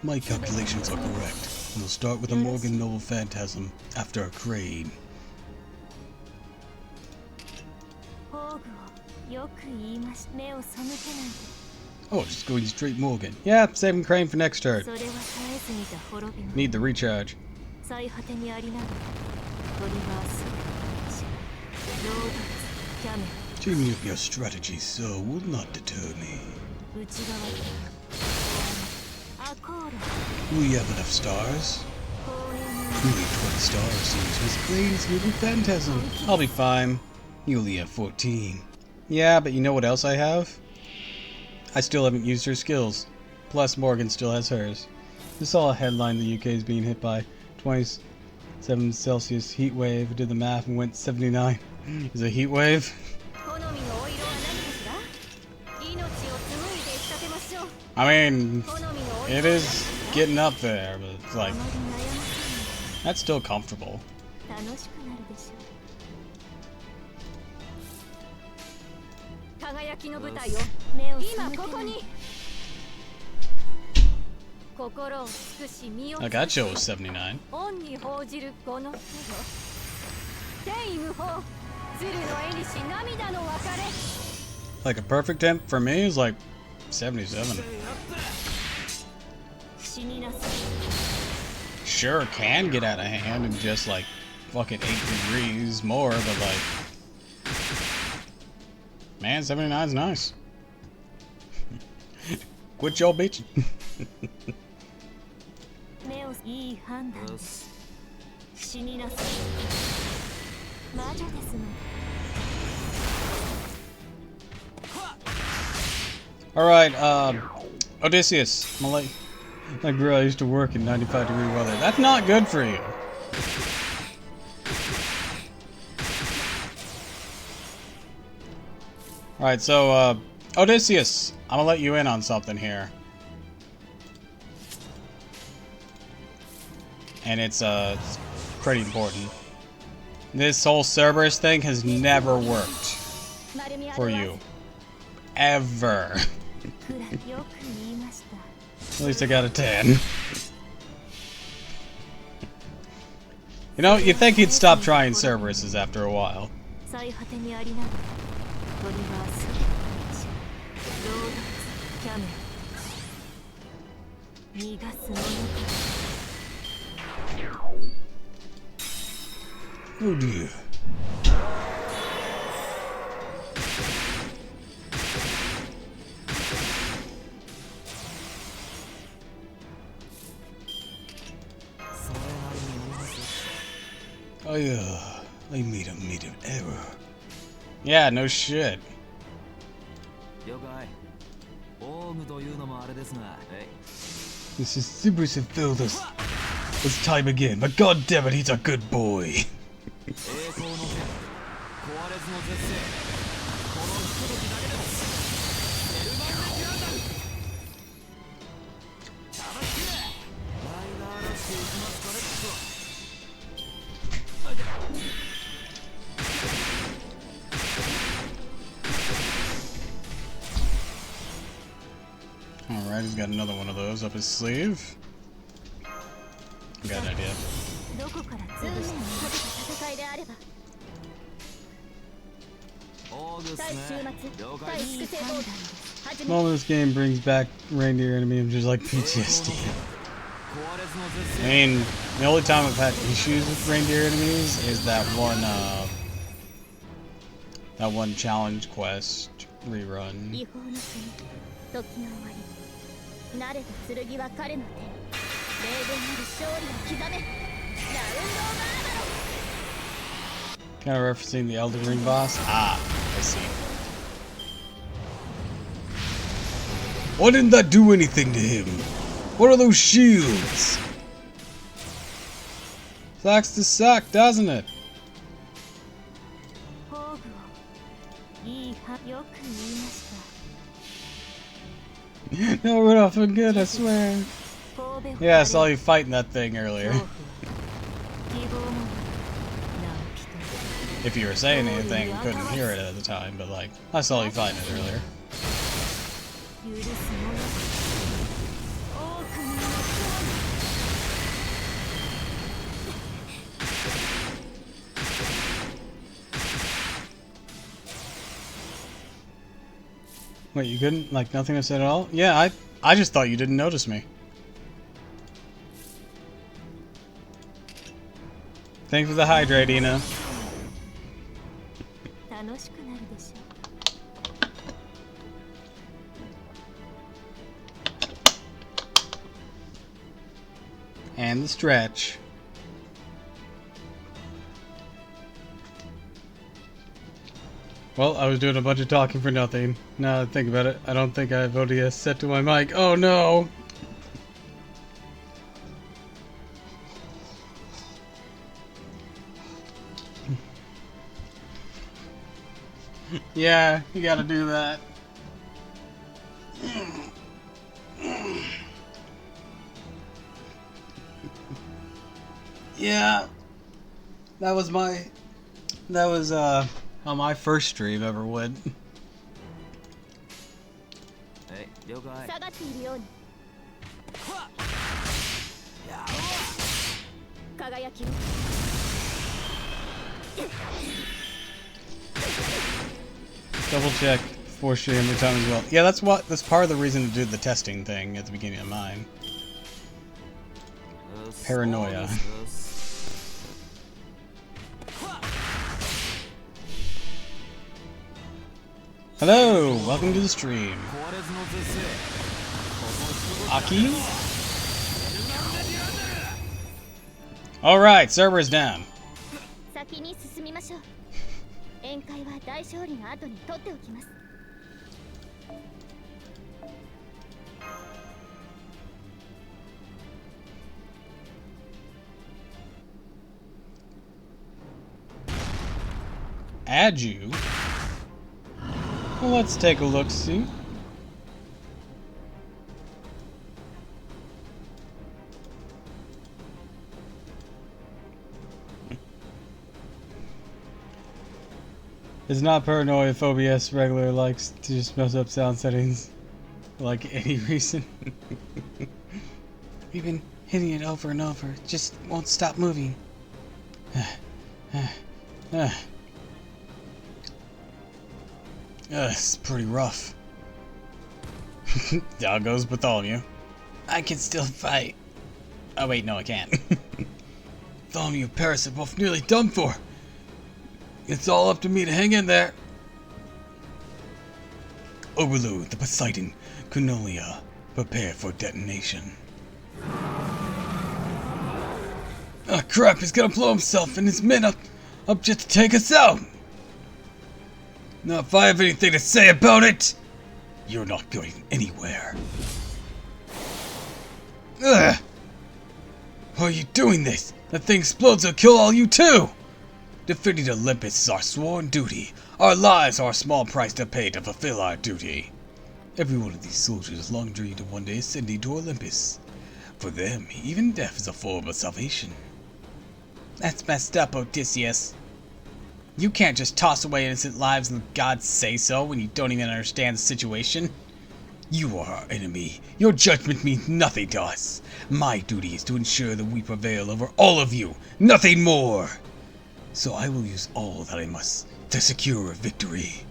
My calculations are correct. We'll start with a Morgan Noble Phantasm after a Crane. Oh, just going straight Morgan. Yeah, saving Crane for next turn. Need the recharge. Changing up your strategy so will not deter me. Will you have enough stars? Only 20 stars seems with Crane's Noble Phantasm. I'll be fine. You only have 14. Yeah, but you know what else I have? I still haven't used her skills. Plus, Morgan still has hers. This saw a headline the UK is being hit by 20 7 Celsius heat wave. I did the math and went 79. Is a heat wave? 好みのお色は何かしら？命を紡いで仕立てましょう。 I mean, 好みのお it 色は is getting up there, but it's あ like, まり悩ませ that's still comfortable. ない楽しくなるでしょう。輝きの舞台を今ここに。心を尽くし身を I got you, 79. 恩に報じるこの人よ。天意無法、鶴の絵にし涙の別れ。 Like a perfect temp for me is like 77. 死になさい。 Sure, can get out of hand in just like fucking 8 degrees more, but like, man, 79 is nice. Quit y'all bitching. 目をいい判断です。死になさい。魔女ですの。 Alright, Odysseus, I'm gonna let you, that girl I used to work in 95-degree weather. That's not good for you. Alright, so, Odysseus, I'm gonna let you in on something here. And it's pretty important. This whole Cerberus thing has never worked for you. Ever. くらよく言いました。 At least I got a 10. You know, you'd think he'd stop trying Cerberuses after a while. 最果てにありながら鳥はすべて動物キャメル逃がすものか Oh dear. I made an error. Yeah, no shit. 了解。オーグというのもあれですが、This is Cerberus have failed us. It's time again, but god damn it, he's a good boy. 栄光の剣、壊れずの絶世。このひとときだけでも、エルマンデキランダル。たまきれ。ライダーらしくいきますかね、きっと。 Alright, he's got another one of those up his sleeve. Got an idea. どこから潰して勝てた戦いであれば オーグっす対終ね。末了解。対粛清防団始め Moment this game brings back reindeer enemy I'm just like PTSD. 壊れずの絶 I 世。 mean, the only time I've had issues with reindeer enemies is that one challenge quest rerun. 違法の国時の終わり慣れた剣は彼の手に霊言なる勝利を刻めラウンドバーバロ Kind of referencing the Elden Ring boss. Ah, I see. Why didn't that do anything to him? What are those shields? Sucks to suck, doesn't it? 宝具をいいはよく言いました No, we're off for good, I swear. 神戸を Yeah, I saw you fighting that thing earlier. 恐怖は希望もなき人 If you were saying anything, we couldn't hear it at the time, but like, I saw you fighting it earlier. 許す者多くの命 Wait, you couldn't? Like, nothing I said at all? Yeah, I just thought you didn't notice me. Thanks for the hydrate, Ina. 楽しくなるでしょ And the stretch. Well, I was doing a bunch of talking for nothing. Now that I think about it, I don't think I have ODS set to my mic. Oh no! Yeah, you gotta do that. Yeah. That was how my first stream ever went. はい了解下がっているように輝きを Double check before stream every time as well. Yeah, that's part of the reason to do the testing thing at the beginning of mine. Paranoia. Hello, welcome to the stream. Aki? Alright, server's down. 先に進みましょう宴会は大勝利の後に取っておきます Add you? Well, let's take a look, see. It's not paranoia if OBS regular likes to just mess up sound settings. Like any reason. We've been hitting it over and over. It just won't stop moving. It's pretty rough. Down goes Bartholomew. I can still fight. Oh wait, no I can't. Bartholomew and Paris are both nearly done for. It's all up to me to hang in there. Overload the Poseidon Canolia. Prepare for detonation. Ah, crap, he's gonna blow himself and his men up just to take us out. Now, if I have anything to say about it, You're not going anywhere. ugh. Why are you doing this? That thing explodes, it'll kill all you too. Defending Olympus is our sworn duty. Our lives are a small price to pay to fulfill our duty. Every one of these soldiers long dreamed of one day ascending to Olympus. For them, even death is a form of salvation. That's messed up, Odysseus. You can't just toss away innocent lives and God say so when you don't even understand the situation. You are our enemy. Your judgment means nothing to us. My duty is to ensure that we prevail over all of you. Nothing more. So I will use all that I must to secure victory.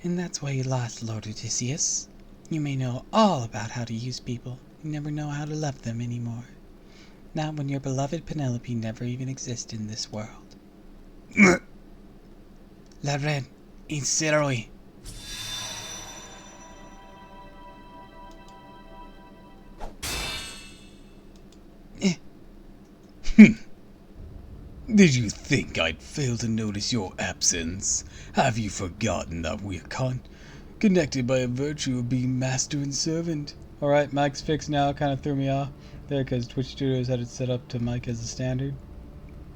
And that's why you lost, Lord Odysseus. You may know all about how to use people. You never know how to love them anymore. Not when your beloved Penelope never even exists in this world. La Reine, inseroi. Did you think I'd fail to notice your absence? Have you forgotten that we're connected by a virtue of being master and servant? Alright, mic's fixed now. Kind of threw me off there because Twitch Studios had it set up to mic as a standard.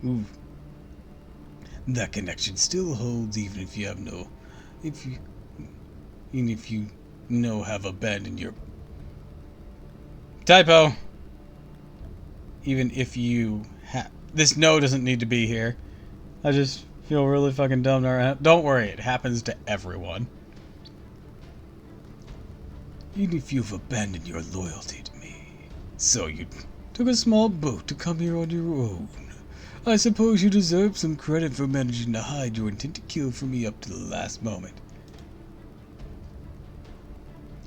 Ooh. That connection still holds even if you have no... Even if you have abandoned your... Typo! Even if you have... This no doesn't need to be here. I just feel really fucking dumb. Don't worry, it happens to everyone. Even if you've abandoned your loyalty to me. So you took a small boat to come here on your own. I suppose you deserve some credit for managing to hide your intent to kill from me up to the last moment.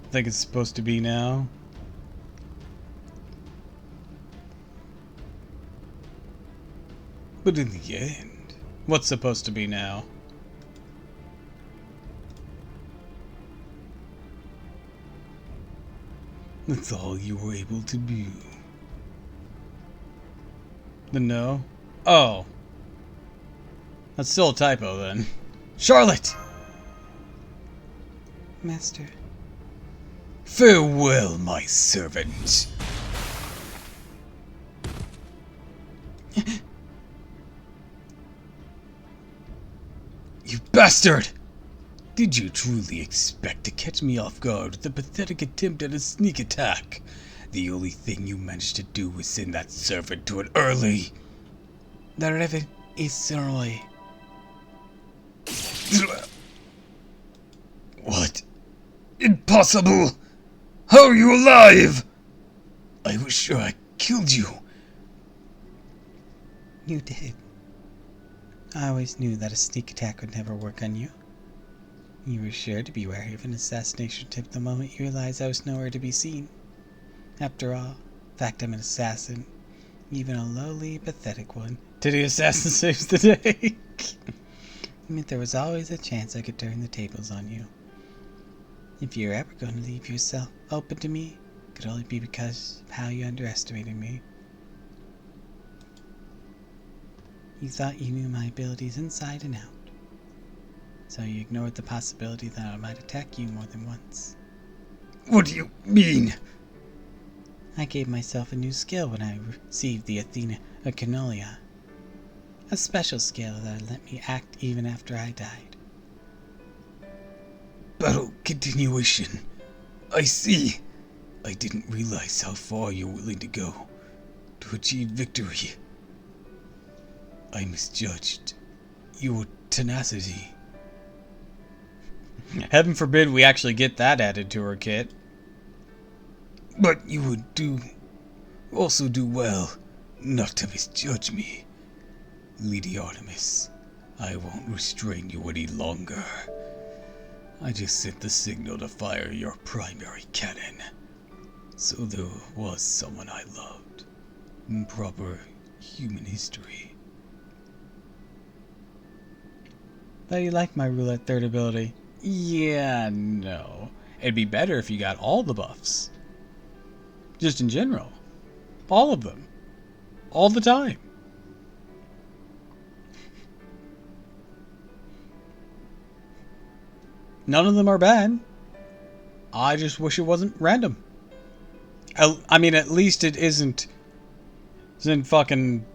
I think it's supposed to be now. But in the end... What's supposed to be now? That's all you were able to do. The no? Oh. That's still a typo then. Charlotte! Master. Farewell, my servant. bastard! Did you truly expect to catch me off guard with a pathetic attempt at a sneak attack? The only thing you managed to do was send that servant to it early. The river is Roy. What? Impossible! How are you alive? I was sure I killed you. You did. I always knew that a sneak attack would never work on you. You were sure to be wary of an assassination attempt the moment you realized I was nowhere to be seen. After all, in fact, I'm an assassin. Even a lowly, pathetic one. Titty assassin saves the day. It meant there was always a chance I could turn the tables on you. If you were ever going to leave yourself open to me, it could only be because of how you underestimated me. You thought you knew my abilities inside and out, so you ignored the possibility that I might attack you more than once. What do you mean? I gave myself a new skill when I received the Athena of Canolia. A special skill that let me act even after I died. Battle continuation. I see. I didn't realize how far you're willing to go to achieve victory. I misjudged your tenacity. Heaven forbid we actually get that added to her kit. But you would also do well not to misjudge me. Lady Artemis, I won't restrain you any longer. I just sent the signal to fire your primary cannon. So there was someone I loved in proper human history. Thought you liked my roulette third ability. Yeah, no. It'd be better if you got all the buffs. Just in general. All of them. All the time. None of them are bad. I just wish it wasn't random. I mean, at least it isn't fucking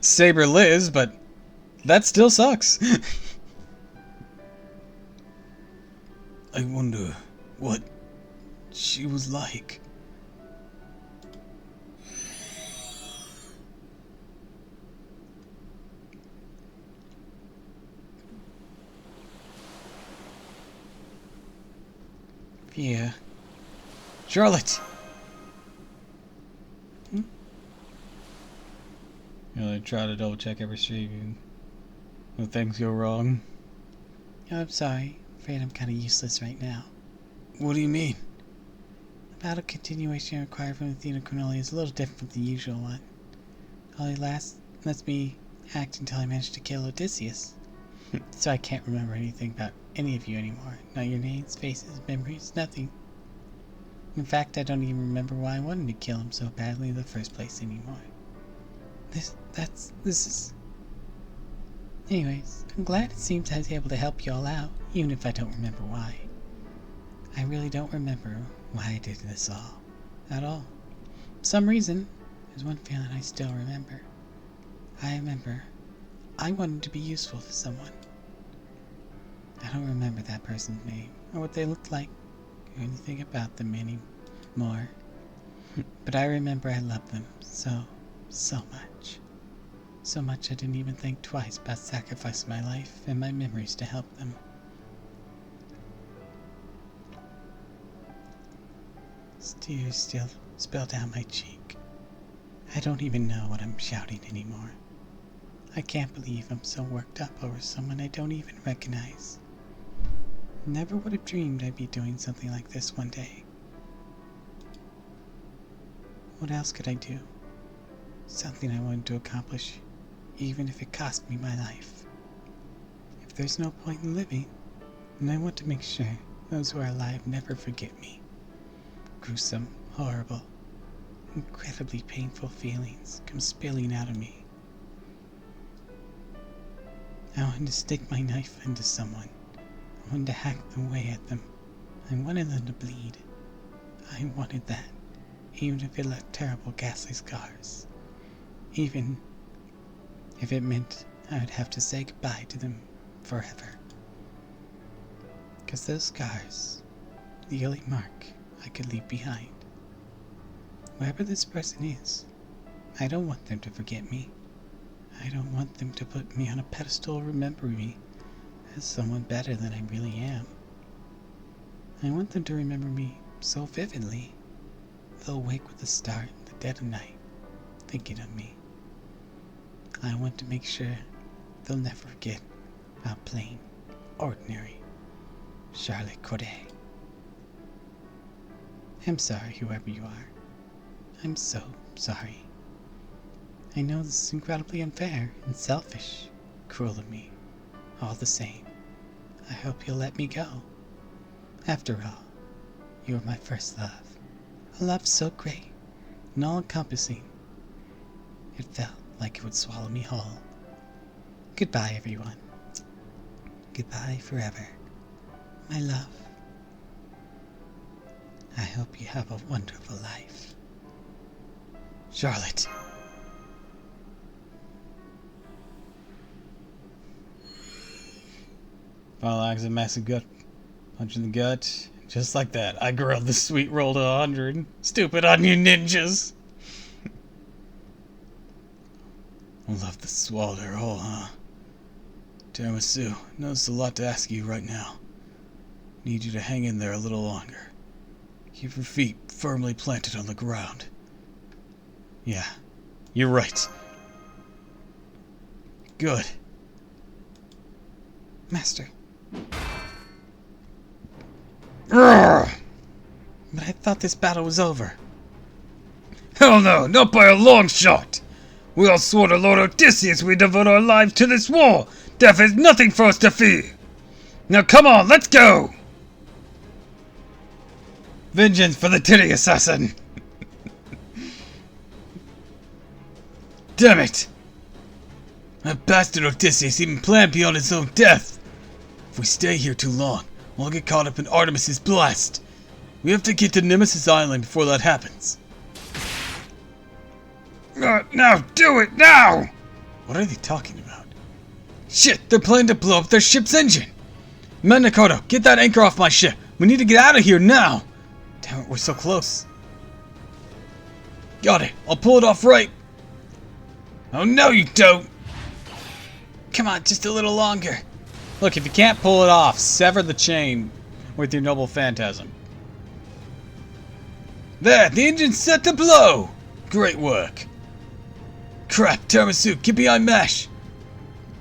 Saber Liz, but that still sucks. I wonder what she was like. Yeah. Charlotte! I try to double check every stream when things go wrong. Oh, I'm sorry. Afraid I'm kind of useless right now. What do you mean? The battle continuation required from Athena Cornelia is a little different from the usual one. Only lets me act until I manage to kill Odysseus. So I can't remember anything about any of you anymore. Not your names, faces, memories, nothing. In fact, I don't even remember why I wanted to kill him so badly in the first place anymore. This is... Anyways, I'm glad it seems I was able to help you all out, even if I don't remember why. I really don't remember why I did this all. At all. For some reason, there's one feeling I still remember. I remember I wanted to be useful to someone. I don't remember that person's name, or what they looked like, or anything about them anymore. But I remember I loved them so much. So much I didn't even think twice about sacrificing my life and my memories to help them. Tears still spill down my cheek. I don't even know what I'm shouting anymore. I can't believe I'm so worked up over someone I don't even recognize. Never would have dreamed I'd be doing something like this one day. What else could I do? Something I wanted to accomplish, even if it cost me my life. If there's no point in living, then I want to make sure those who are alive never forget me. Gruesome, horrible, incredibly painful feelings come spilling out of me. I wanted to stick my knife into someone. I wanted to hack away at them. I wanted them to bleed. I wanted that, even if it left terrible, ghastly scars. Even if it meant I would have to say goodbye to them forever. Because those scars, the only mark I could leave behind. Whoever this person is, I don't want them to forget me. I don't want them to put me on a pedestal, remember me as someone better than I really am. I want them to remember me so vividly, they'll wake with the start in the dead of night, thinking of me. I want to make sure they'll never forget how plain, ordinary Charlotte Corday. I'm sorry, whoever you are. I'm so sorry. I know this is incredibly unfair and selfish, cruel of me. All the same, I hope you'll let me go. After all, you were my first love. A love so great and all-encompassing, it felt like it would swallow me whole. Goodbye, everyone. Goodbye forever, my love. I hope you have a wonderful life. Charlotte. Final acts a massive gut punch in the gut. Just like that, I grilled the sweet roll to 100. Stupid onion ninjas. I'll have to swallow her whole, huh? Tiramisu, know it's a lot to ask you right now. Need you to hang in there a little longer. Keep your feet firmly planted on the ground. Yeah, you're right. Good. Master, Roar! but I thought this battle was over. Hell no, not by a long shot! We all swore to Lord Odysseus we'd devote our lives to this war! Death is nothing for us to fear! Now come on, let's go! Vengeance for the titty assassin! Damn it! That bastard Odysseus even planned beyond his own death! If we stay here too long, we'll get caught up in Artemis's blast. We have to get to Nemesis Island before that happens. Now, do it, now! What are they talking about? Shit, they're planning to blow up their ship's engine! Manakato, get that anchor off my ship! We need to get out of here now! Damn it, we're so close. Got it, I'll pull it off right! Oh no you don't! Come on, just a little longer. Look, if you can't pull it off, sever the chain with your noble phantasm. There, the engine's set to blow! Great work. Crap, Tiramisu, get behind Mash!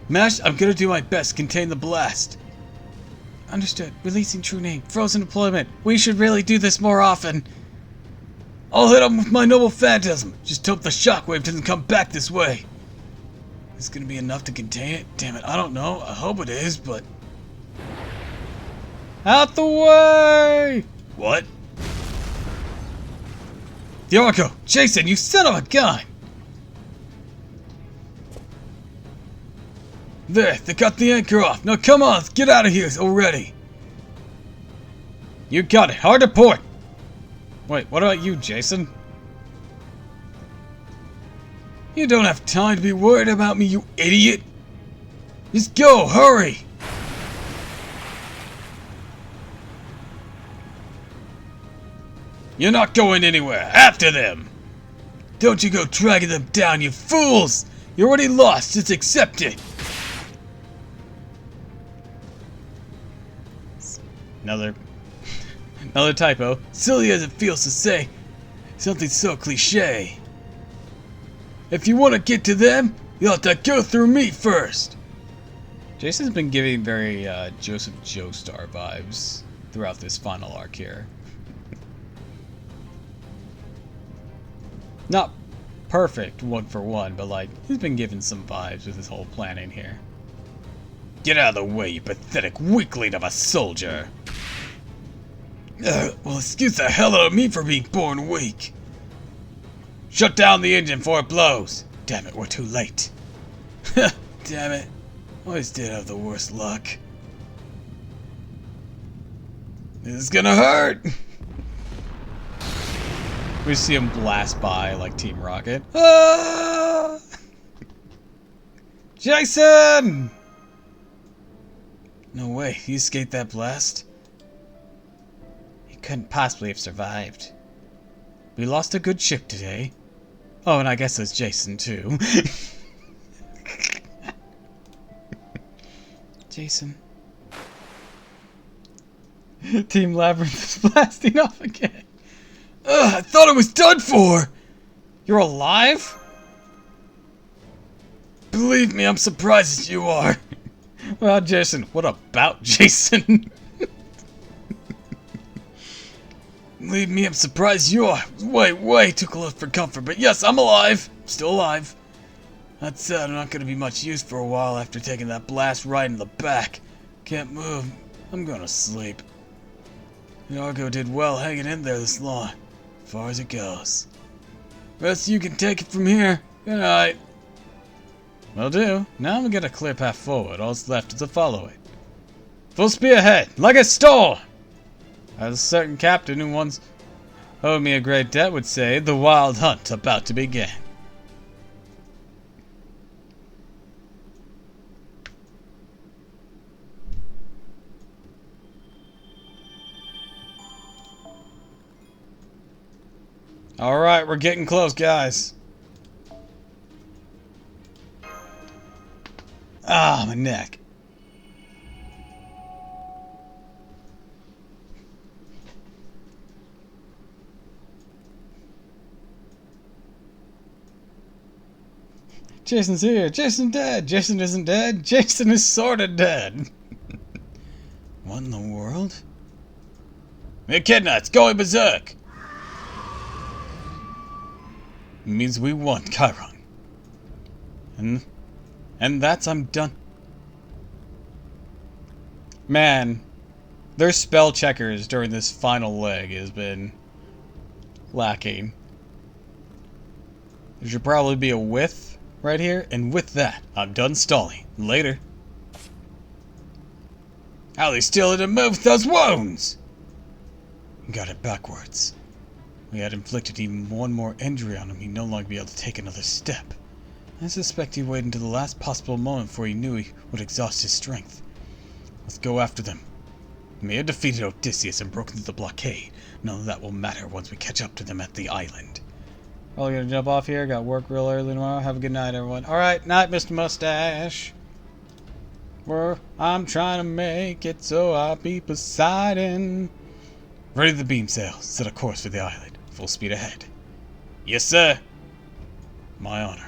Mash, I'm gonna do my best to contain the blast. Understood. Releasing true name. Frozen deployment. We should really do this more often. I'll hit him with my noble phantasm. Just hope the shockwave doesn't come back this way. Is it gonna be enough to contain it? Damn it, I don't know. I hope it is, but... Out the way! What? Diarco! Jason, you son of a gun! There, they got the anchor off. Now come on, let's get out of here already. You got it. Hard to port. Wait, what about you, Jason? You don't have time to be worried about me, you idiot. Just go, hurry. You're not going anywhere. After them. Don't you go dragging them down, you fools. You're already lost. Just accept it. Another typo. Silly as it feels to say something so cliche. If you want to get to them, you'll have to go through me first. Jason's been giving very Joseph Joestar vibes throughout this final arc here. Not perfect one for one, but like he's been given some vibes with his whole planning here. Get out of the way, you pathetic weakling of a soldier. Well, excuse the hell out of me for being born weak. Shut down the engine before it blows. Damn it, we're too late. Damn it. Always did have the worst luck. This is gonna hurt. We see him blast by like Team Rocket. Ah! Jason! No way, he escaped that blast. He couldn't possibly have survived. We lost a good ship today. Oh, and I guess there's Jason, too. Jason. Team Labyrinth is blasting off again. Ugh, I thought it was done for! You're alive? Believe me, I'm surprised as you are. Well, Jason, what about Jason? Believe me, I'm surprised you are. Way too close for comfort, but yes, I'm alive. Still alive. That said, I'm not gonna be much use for a while after taking that blast right in the back. Can't move. I'm gonna sleep. Argo did well hanging in there this long, as far as it goes. Rest of you can take it from here. Good night. Will do. Now we get a clear path forward. All that's left is to follow it. Full speed ahead, like a storm! As a certain captain who once owed me a great debt would say, the wild hunt about to begin. Alright, we're getting close, guys. Ah, my neck. Jason's here. Jason's dead. Jason isn't dead. Jason is sorta dead. What in the world? Echidna's going berserk! It means we won, Chiron. And that's I'm done. Man, their spell checkers during this final leg has been lacking. There should probably be a with right here, and with that, I'm done stalling. Later. Allie's still to move those wounds! Got it backwards. We had inflicted even one more injury on him, he'd no longer be able to take another step. I suspect he waited until the last possible moment before he knew he would exhaust his strength. Let's go after them. We may have defeated Odysseus and broken through the blockade. None of that will matter once we catch up to them at the island. Probably gonna jump off here. Got work real early tomorrow. Have a good night, everyone. Alright, night, Mr. Mustache. I'm trying to make it so I'll be Poseidon. Ready the beam sails. Set a course for the island. Full speed ahead. Yes, sir. My honor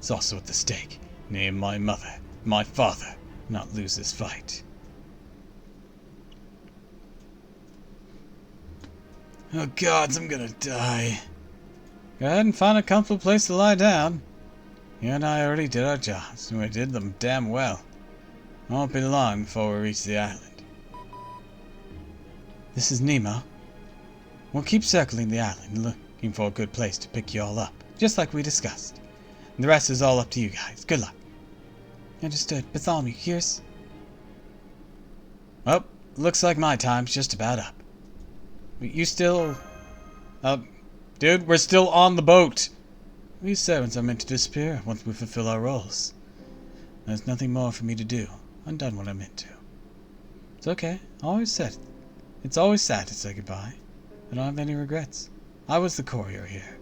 is also at the stake. Name my mother, my father, not lose this fight. Oh gods, I'm gonna die. Go ahead and find a comfortable place to lie down. You and I already did our jobs, and we did them damn well. It won't be long before we reach the island. This is Nemo. We'll keep circling the island, looking for a good place to pick you all up, just like we discussed. And the rest is all up to you guys. Good luck. Understood. Bartholomew, here's... Well, looks like my time's just about up. You still... dude, we're still on the boat. We servants are meant to disappear once we fulfill our roles. There's nothing more for me to do. I've done what I meant to. It's okay. It's always sad to say goodbye. I don't have any regrets. I was the courier here.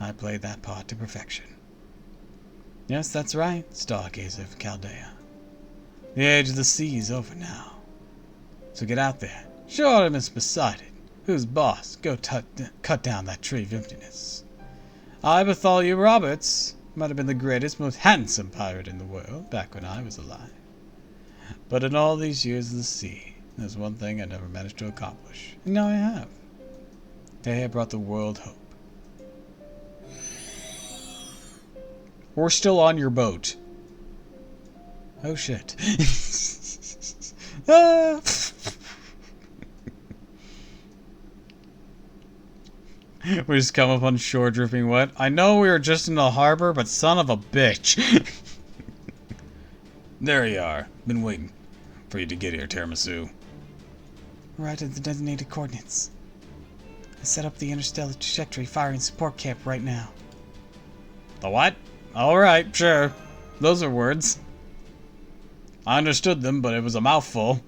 I played that part to perfection. Yes, that's right, Stargazer of Chaldea. The age of the sea is over now. So get out there. Show Artemis Poseidon, who's boss. Go cut down that tree of emptiness. I, Bartholomew Roberts, might have been the greatest, most handsome pirate in the world back when I was alive. But in all these years of the sea, there's one thing I never managed to accomplish. And now I have. Today I brought the world hope. We're still on your boat. Oh shit. Ah. We just come up on shore dripping wet. I know we were just in the harbor, but son of a bitch. There you are. Been waiting for you to get here, Tiramisu. Right at the designated coordinates. I set up the interstellar trajectory firing support camp right now. The what? Alright, sure. Those are words. I understood them, but it was a mouthful.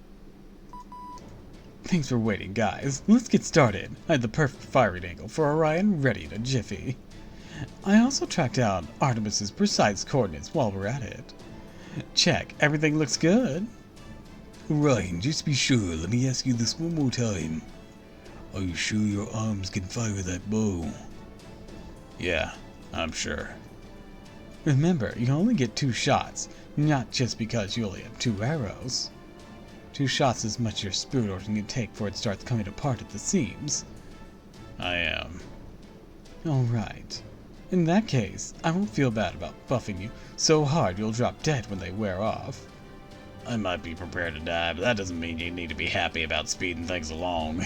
Thanks for waiting, guys. Let's get started. I had the perfect firing angle for Orion ready in a jiffy. I also tracked down Artemis's precise coordinates while we're at it. Check. Everything looks good. Ryan, just be sure, let me ask you this one more time. Are you sure your arms can fire that bow? Yeah, I'm sure. Remember, you only get 2 shots, not just because you only have 2 arrows. 2 shots is much your spirit origin can take before it starts coming apart at the seams. I am. Alright. In that case, I won't feel bad about buffing you so hard you'll drop dead when they wear off. I might be prepared to die, but that doesn't mean you need to be happy about speeding things along.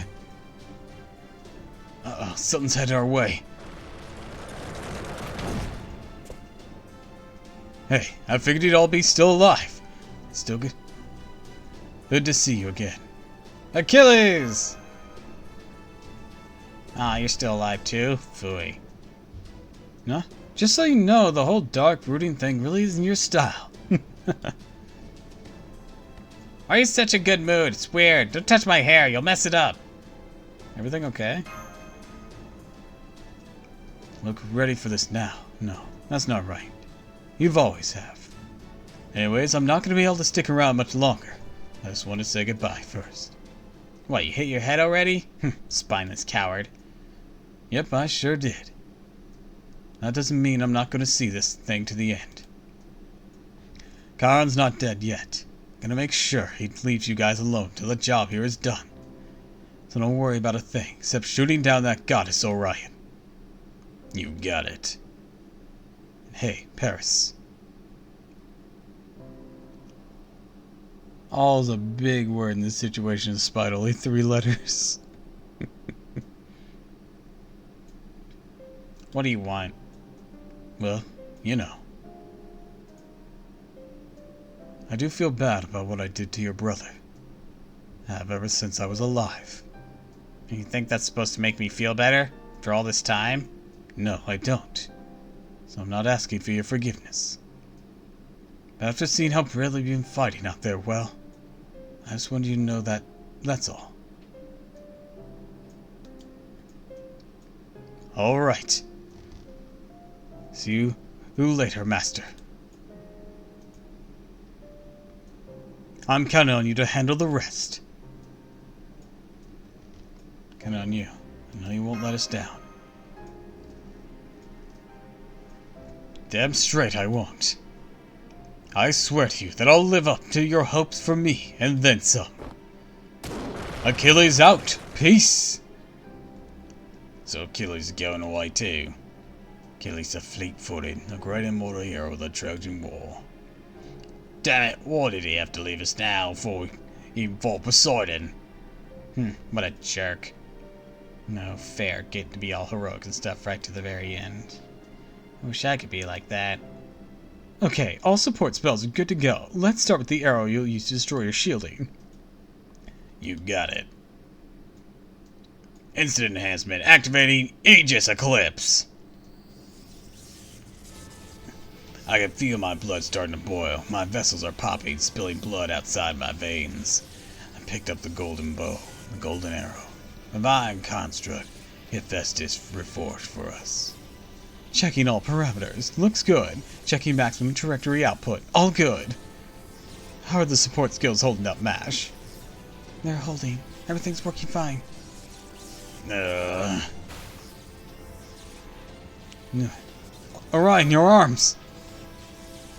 Uh-oh, something's headed our way. Hey, I figured you'd all be still alive. Still good? Good to see you again. Achilles! Ah, you're still alive too? Phooey. No? Just so you know, the whole dark brooding thing really isn't your style. Why are you in such a good mood? It's weird. Don't touch my hair, you'll mess it up. Everything okay? Look ready for this now. No, that's not right. You've always have. Anyways, I'm not going to be able to stick around much longer. I just want to say goodbye first. What, you hit your head already? Spineless coward. Yep, I sure did. That doesn't mean I'm not going to see this thing to the end. Charon's not dead yet. Gonna make sure he leaves you guys alone till the job here is done. So don't worry about a thing, except shooting down that goddess Orion. You got it. And hey, Paris. All's a big word in this situation despite only 3 letters. What do you want? Well, you know. I do feel bad about what I did to your brother. Have ever since I was alive. You think that's supposed to make me feel better? After all this time? No, I don't. So I'm not asking for your forgiveness. But after seeing how bravely you've been fighting out there, well, I just wanted you to know that, that's all. Alright. See you later, Master. I'm counting on you to handle the rest. Counting on you. I know you won't let us down. Damn straight I won't. I swear to you that I'll live up to your hopes for me, and then some. Achilles out! Peace! So Achilles is going away too. Achilles the fleet-footed, a great immortal hero of the Trojan War. Damn it, why did he have to leave us now before he fought Poseidon? What a jerk. No fair getting to be all heroic and stuff right to the very end. I wish I could be like that. Okay, all support spells are good to go. Let's start with the arrow you'll use to destroy your shielding. You got it. Instant enhancement activating Aegis Eclipse. I can feel my blood starting to boil. My vessels are popping, spilling blood outside my veins. I picked up the golden bow, the golden arrow. A divine construct, Hephaestus reforged for us. Checking all parameters. Looks good. Checking maximum trajectory output. All good. How are the support skills holding up, MASH? They're holding. Everything's working fine. Orion, your arms!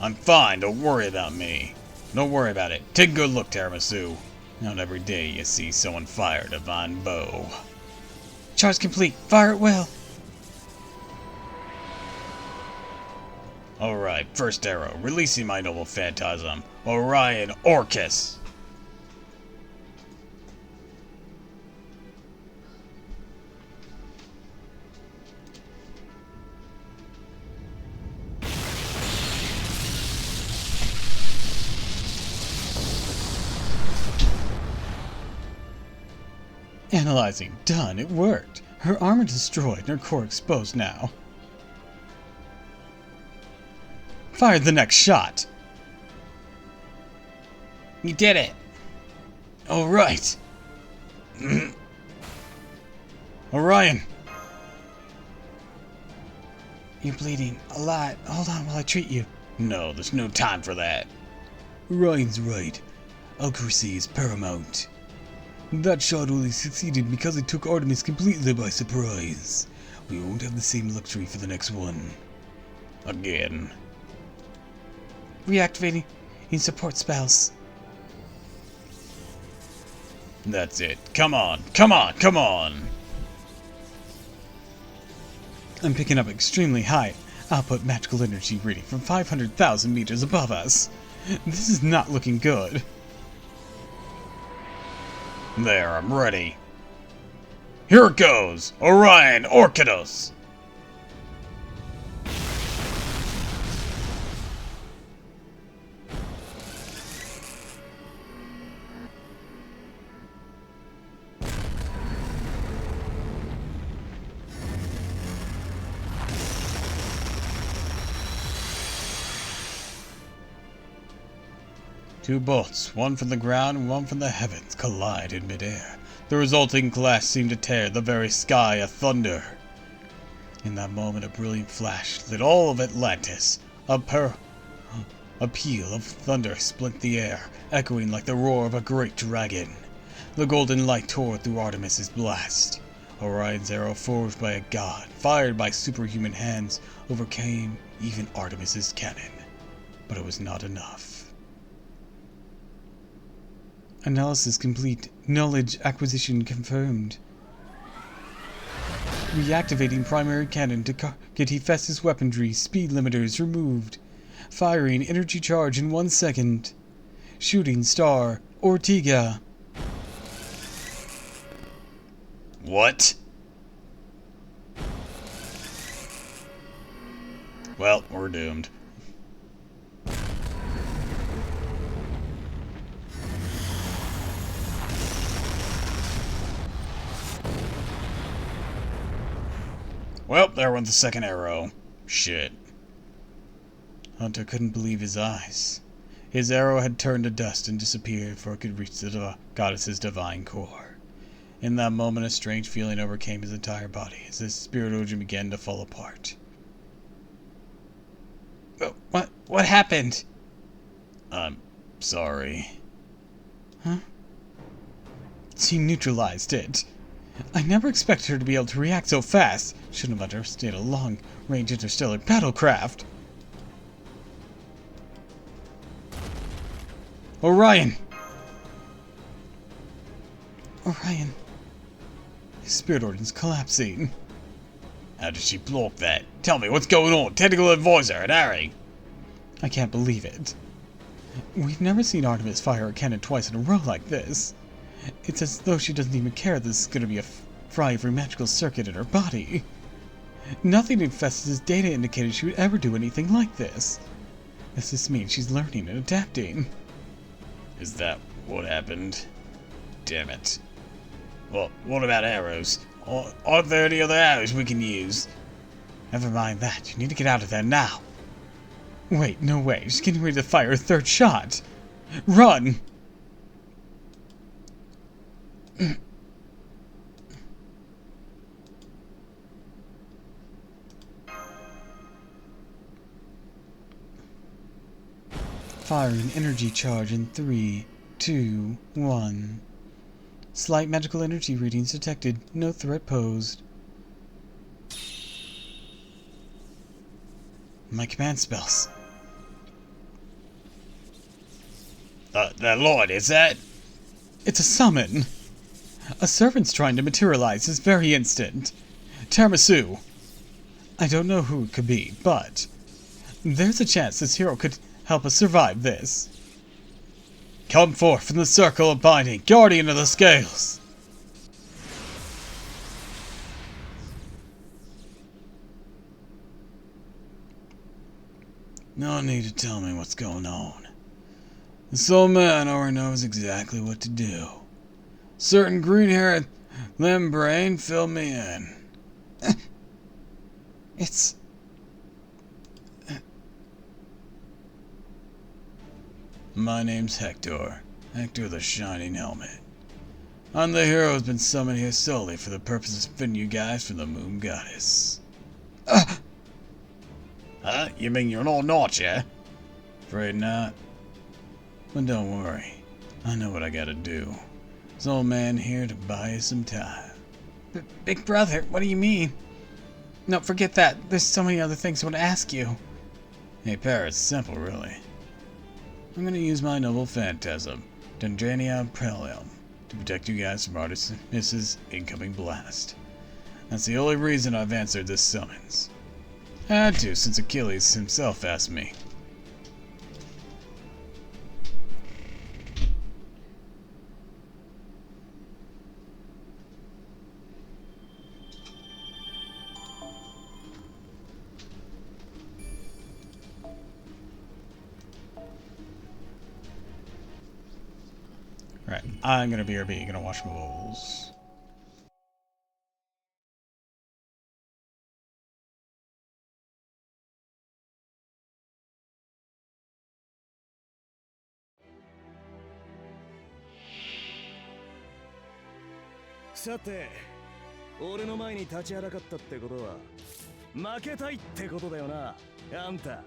I'm fine, don't worry about me. Don't worry about it. Take a good look, Tiramisu. Not every day you see someone fire a divine bow. Charge complete. Fire it well. Alright, first arrow. Releasing my noble phantasm. Orion Orcus. Analyzing. Done. It worked. Her armor destroyed and her core exposed now. fired the next shot. You did it. All right. Orion. You're bleeding a lot. Hold on while I treat you. No, there's no time for that. Ryan's right. Accuracy is paramount. That shot only succeeded because it took Artemis completely by surprise. We won't have the same luxury for the next one. Again. Reactivating in support spells. That's it. Come on, come on, come on! I'm picking up extremely high output magical energy reading from 500,000 meters above us. This is not looking good. There, I'm ready. Here it goes! Orion Orchidos! Two bolts, one from the ground and one from the heavens, collide in midair. The resulting clash seemed to tear the very sky asunder. In that moment, a brilliant flash lit all of Atlantis. A peal of thunder split the air, echoing like the roar of a great dragon. The golden light tore through Artemis's blast. Orion's arrow, forged by a god, fired by superhuman hands, overcame even Artemis's cannon. But it was not enough. Analysis complete. Knowledge acquisition confirmed. Reactivating primary cannon to target Hephaestus weaponry. Speed limiters removed. Firing energy charge in 1 second. Shooting star Ortega. What? Well, we're doomed. Well, there went the second arrow. Shit. Hunter couldn't believe his eyes. His arrow had turned to dust and disappeared before it could reach the goddess's divine core. In that moment, a strange feeling overcame his entire body as his spirit origin began to fall apart. What happened? I'm sorry. Huh? She neutralized it. I never expected her to be able to react so fast. Shouldn't have underestimated a long-range interstellar battlecraft. Orion! Orion. His spirit organ's collapsing. How did she block that? Tell me what's going on, technical advisor and Harry. I can't believe it. We've never seen Artemis fire a cannon twice in a row like this. It's as though she doesn't even care this is going to be a fry every magical circuit in her body. Nothing in Festus's data indicated she would ever do anything like this. Does this mean she's learning and adapting? Is that what happened? Damn it. Well, what about arrows? Aren't there any other arrows we can use? Never mind that. You need to get out of there now. Wait, no way. She's getting ready to fire a third shot. Run! Firing energy charge in 3, 2, 1. Slight magical energy readings detected. No threat posed. My command spells. That Lord, is that? It's a summon. A servant's trying to materialize this very instant. Tiramisu. I don't know who it could be, but there's a chance this hero could help us survive this. Come forth from the circle of binding, guardian of the scales. No need to tell me what's going on. This old man already knows exactly what to do. Certain green-haired limbrain filled me in. It's... My name's Hector. Hector the Shining Helmet. I'm the hero who's been summoned here solely for the purpose of defending you guys from the Moon Goddess. Huh? You mean you're not Notch, yeah? Afraid not. But don't worry. I know what I gotta do. This old man here to buy you some time. Big brother, what do you mean? No, forget that. There's so many other things I want to ask you. Hey, Parrot, it's simple, really. I'm gonna use my noble phantasm, Dendrania Prelium, to protect you guys from Artemis's incoming blast. That's the only reason I've answered this summons. I had to, since Achilles himself asked me. Right, I'm gonna BRB, gonna wash my bowls.さて、俺の前に立ちはだかったってことは負けたいってことだよな、あんた。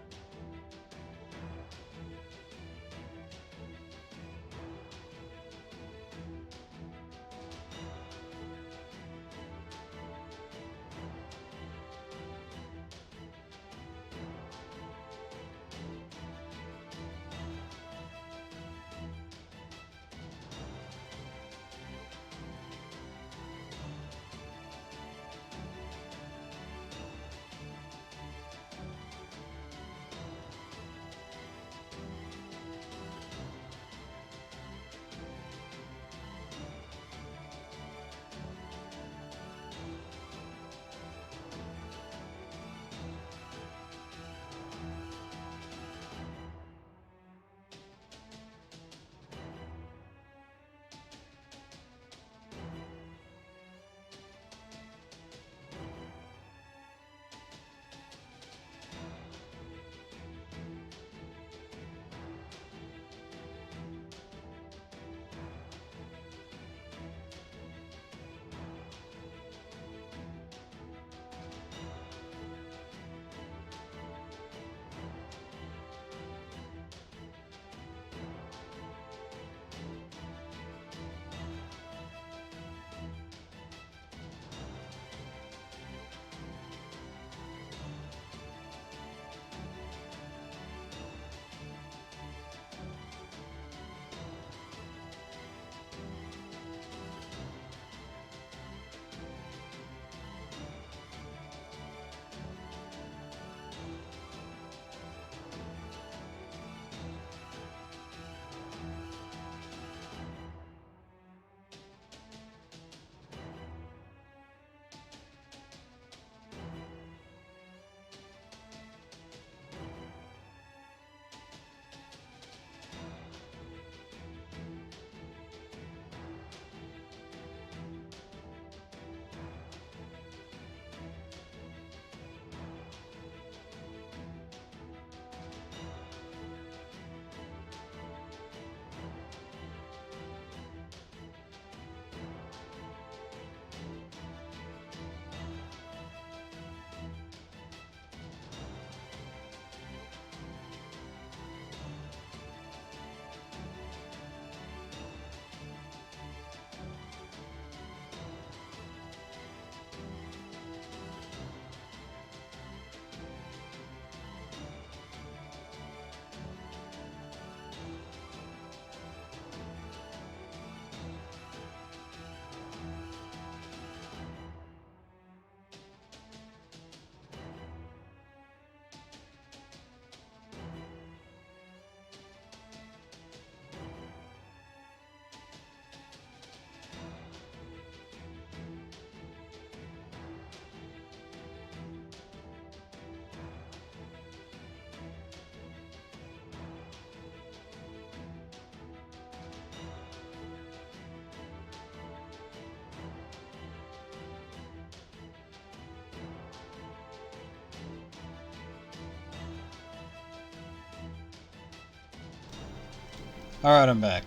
Alright, I'm back.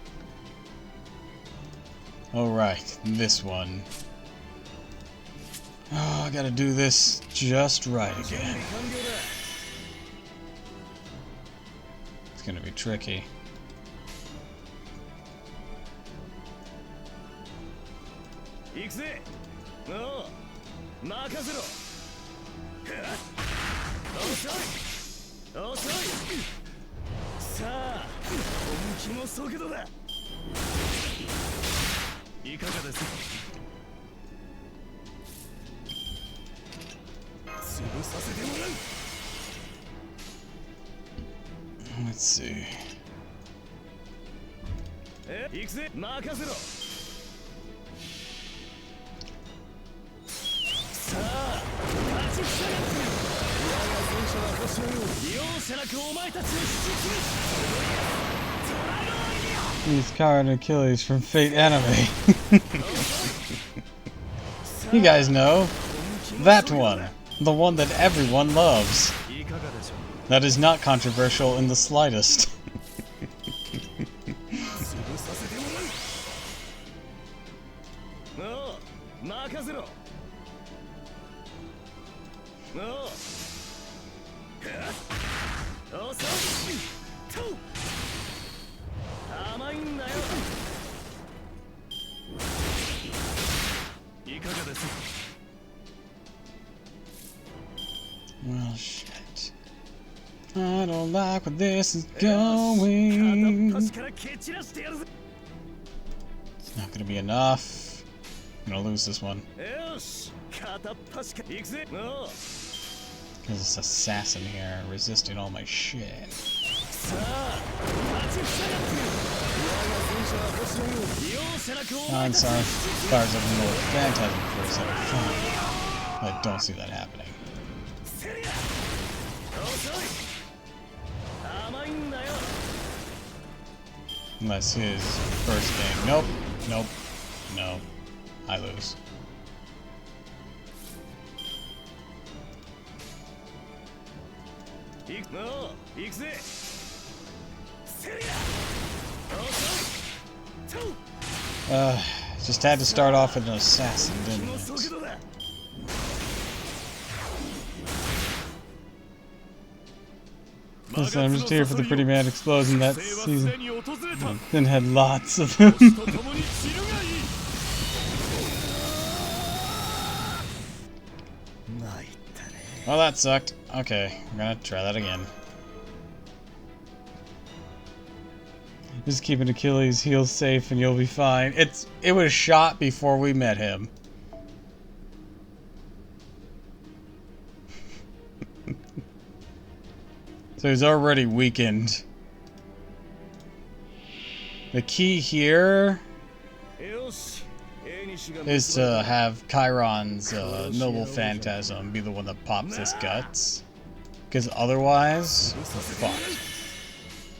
Alright, this one. Oh, I gotta do this just right again. It's gonna be tricky. Let's see. He's Karen Achilles from Fate Anime. You guys know. That one. The one that everyone loves. That is not controversial in the slightest. Well, shit. I don't like where this is going. It's not gonna be enough. I'm gonna lose this one. There's this assassin here resisting all my shit. I'm sorry. Fires up more phantasm for a second. Fine. I don't see that happening. Unless his first thing. Nope. Nope. No. I lose. Just had to start off with an assassin, didn't it? Listen, I'm just here for the pretty mad explosion that season. Then had lots of them. Well, that sucked. Okay, I'm gonna try that again. Just keeping Achilles' heels safe and you'll be fine. It was shot before we met him. So he's already weakened. The key here is to have Chiron's Noble Phantasm be the one that pops his guts. Because otherwise, we're fucked.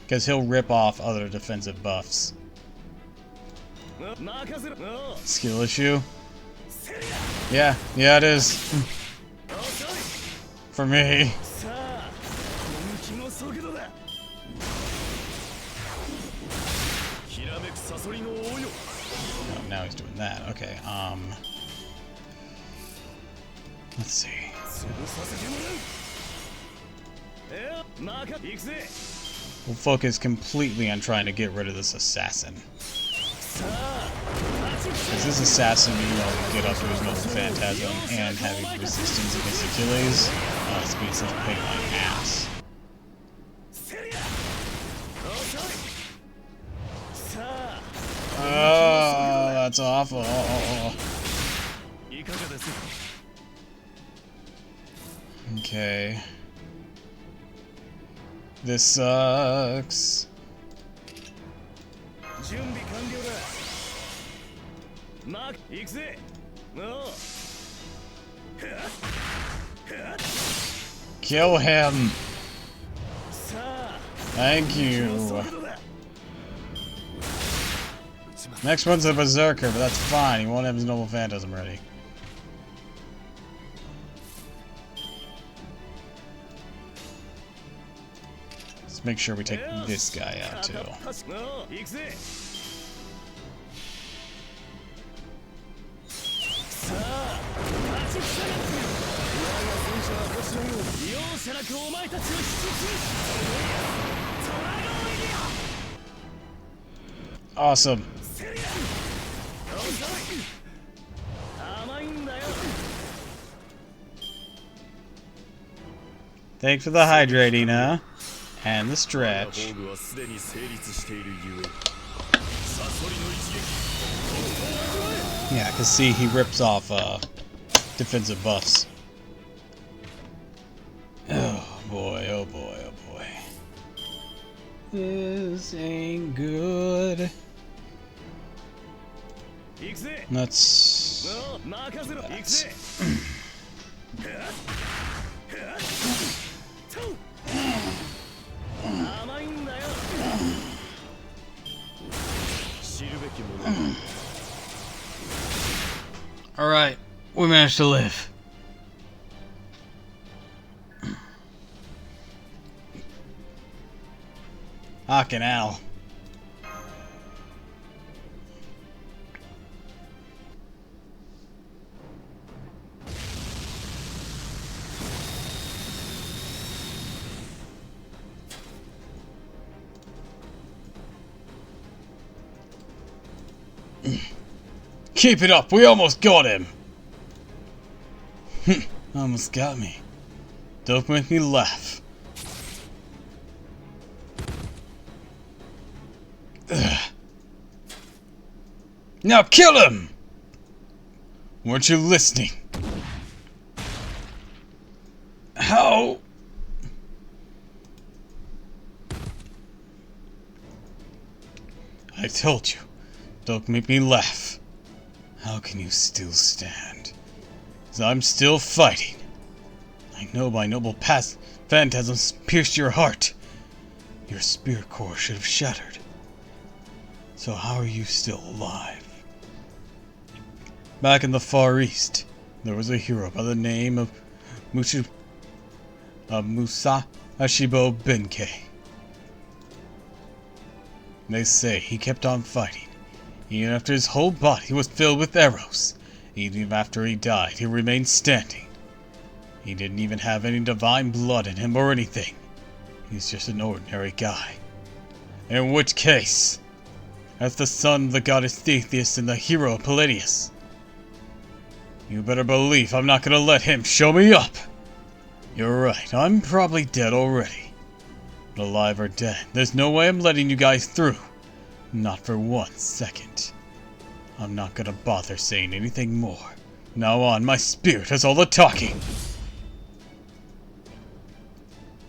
Because he'll rip off other defensive buffs. Skill issue? Yeah, it is. For me. Oh, now he's doing that. Okay, let's see. We'll focus completely on trying to get rid of this assassin. Because this assassin, get up to his Noble Phantasm and having resistance against Achilles, it's being such a pain in my ass. Oh, that's awful. Okay. This sucks. Kill him. Thank you. Next one's a Berserker, but that's fine. He won't have his Noble Phantasm ready. Let's make sure we take this guy out too. 行くぜ。さあ立ちふさがって我が戦車は星のように容赦なくお前たちを引きつぶす。トラゴンエリア Awesome. セリア遅い甘いんだよ。 Thanks for the hydrating, huh? And the stretch. 防具はすでに成立しているゆえサソリの一撃 Yeah, cause see, he rips off defensive buffs. Oh boy, oh boy, oh boy. This ain't good. 行くぜ。 Let's... 任せろ。行くぜ。甘いんだよ。知るべきもの。 Alright, we managed to live. Fucking hell. Keep it up, we almost got him! Almost got me. Don't make me laugh. Ugh. Now kill him! Weren't you listening? How? I told you, don't make me laugh. How can you still stand? 'Cause I'm still fighting. I know my noble past phantasms pierced your heart. Your spirit core should have shattered. So how are you still alive? Back in the Far East, there was a hero by the name of Musa Ashibo Benkei. They say he kept on fighting. Even after his whole body was filled with arrows, even after he died, he remained standing. He didn't even have any divine blood in him or anything. He's just an ordinary guy. In which case, as the son of the goddess Theseus and the hero Palladius, you better believe I'm not gonna let him show me up. You're right, I'm probably dead already. But alive or dead, there's no way I'm letting you guys through. Not for 1 second. I'm not gonna bother saying anything more. Now on, my spirit has all the talking.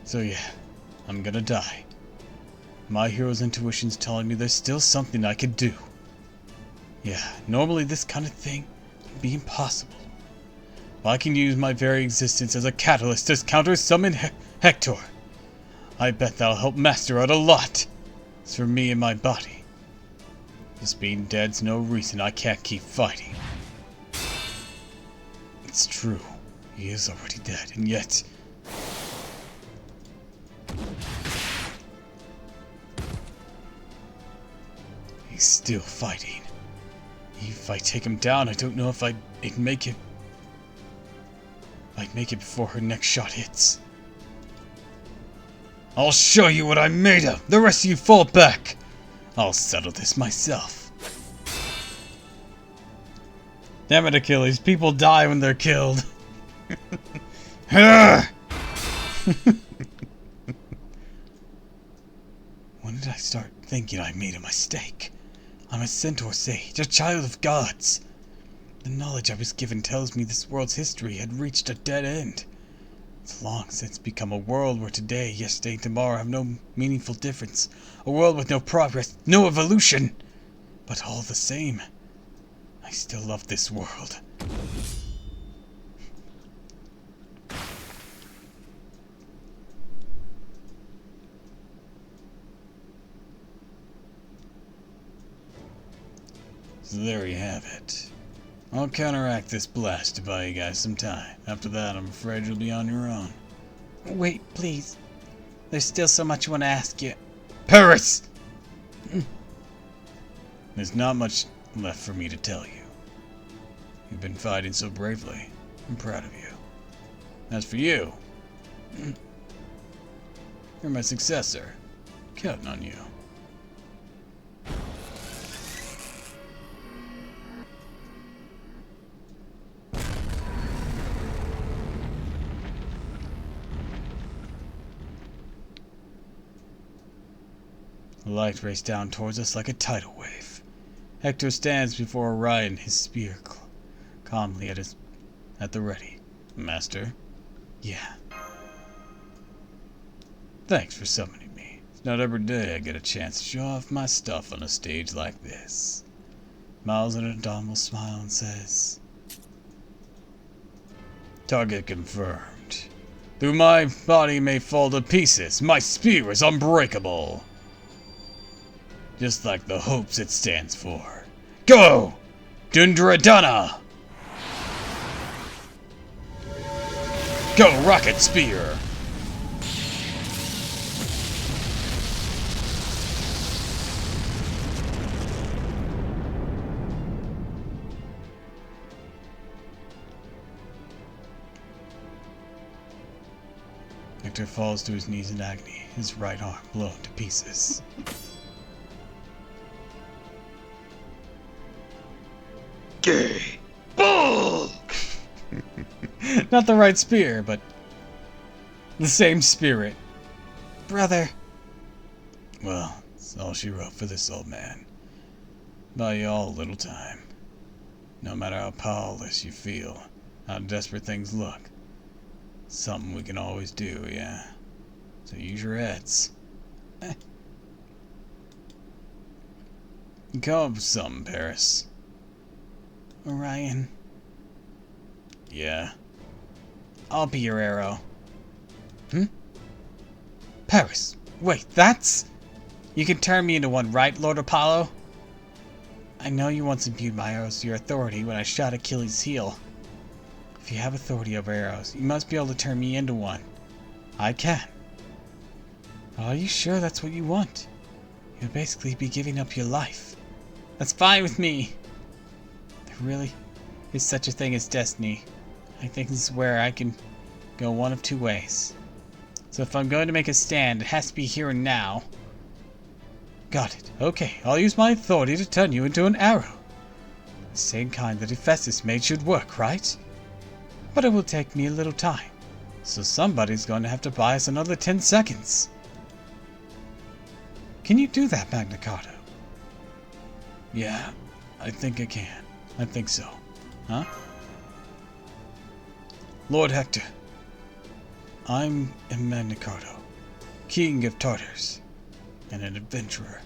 So yeah, I'm gonna die. My hero's intuition's telling me there's still something I could do. Yeah, normally this kind of thing would be impossible. But I can use my very existence as a catalyst to counter summon Hector. I bet that'll help Master out a lot. It's for me and my body. Just being dead's no reason I can't keep fighting. It's true. He is already dead, and yet... he's still fighting. If I take him down, I don't know if I'd make him... I'd make it before her next shot hits. I'll show you what I'm made of! The rest of you fall back! I'll settle this myself. Damn it, Achilles. People die when they're killed. When did I start thinking I made a mistake? I'm a centaur sage, a child of gods. The knowledge I was given tells me this world's history had reached a dead end. It's long since become a world where today, yesterday, and tomorrow have no meaningful difference. A world with no progress, no evolution. But all the same, I still love this world. So there you have it. I'll counteract this blast to buy you guys some time. After that, I'm afraid you'll be on your own. Wait, please. There's still so much I want to ask you. Paris! There's not much left for me to tell you. You've been fighting so bravely. I'm proud of you. As for you, you're my successor. Counting on you. The light raced down towards us like a tidal wave. Hector stands before Orion, his spear calmly at the ready. Master? Yeah. Thanks for summoning me. It's not every day I get a chance to show off my stuff on a stage like this. Miles an indomitable smile and says, Target confirmed. Though my body may fall to pieces, my spear is unbreakable. Just like the hopes it stands for. Go! Dundradana! Go, Rocket Spear! Hector falls to his knees in agony, his right arm blown to pieces. Gay! Bull! Not the right spear, but the same spirit. Brother. Well, that's all she wrote for this old man. Buy you all a little time. No matter how powerless you feel, how desperate things look, something we can always do, yeah? So use your heads. You come up with something, Paris. Orion. Yeah? I'll be your arrow. Paris, wait, that's... You can turn me into one, right, Lord Apollo? I know you once imbued my arrows to your authority when I shot Achilles' heel. If you have authority over arrows, you must be able to turn me into one. I can. Are you sure that's what you want? You'll basically be giving up your life. That's fine with me. There really is such a thing as destiny. I think this is where I can go one of two ways. So if I'm going to make a stand, it has to be here and now. Got it. Okay, I'll use my authority to turn you into an arrow. The same kind that Hephaestus made should work, right? But it will take me a little time. So somebody's going to have to buy us another 10 seconds. Can you do that, Magna Carta? Yeah, I think I can. I think so. Huh? Lord Hector, I'm Magna Carta, King of Tartars, and an adventurer.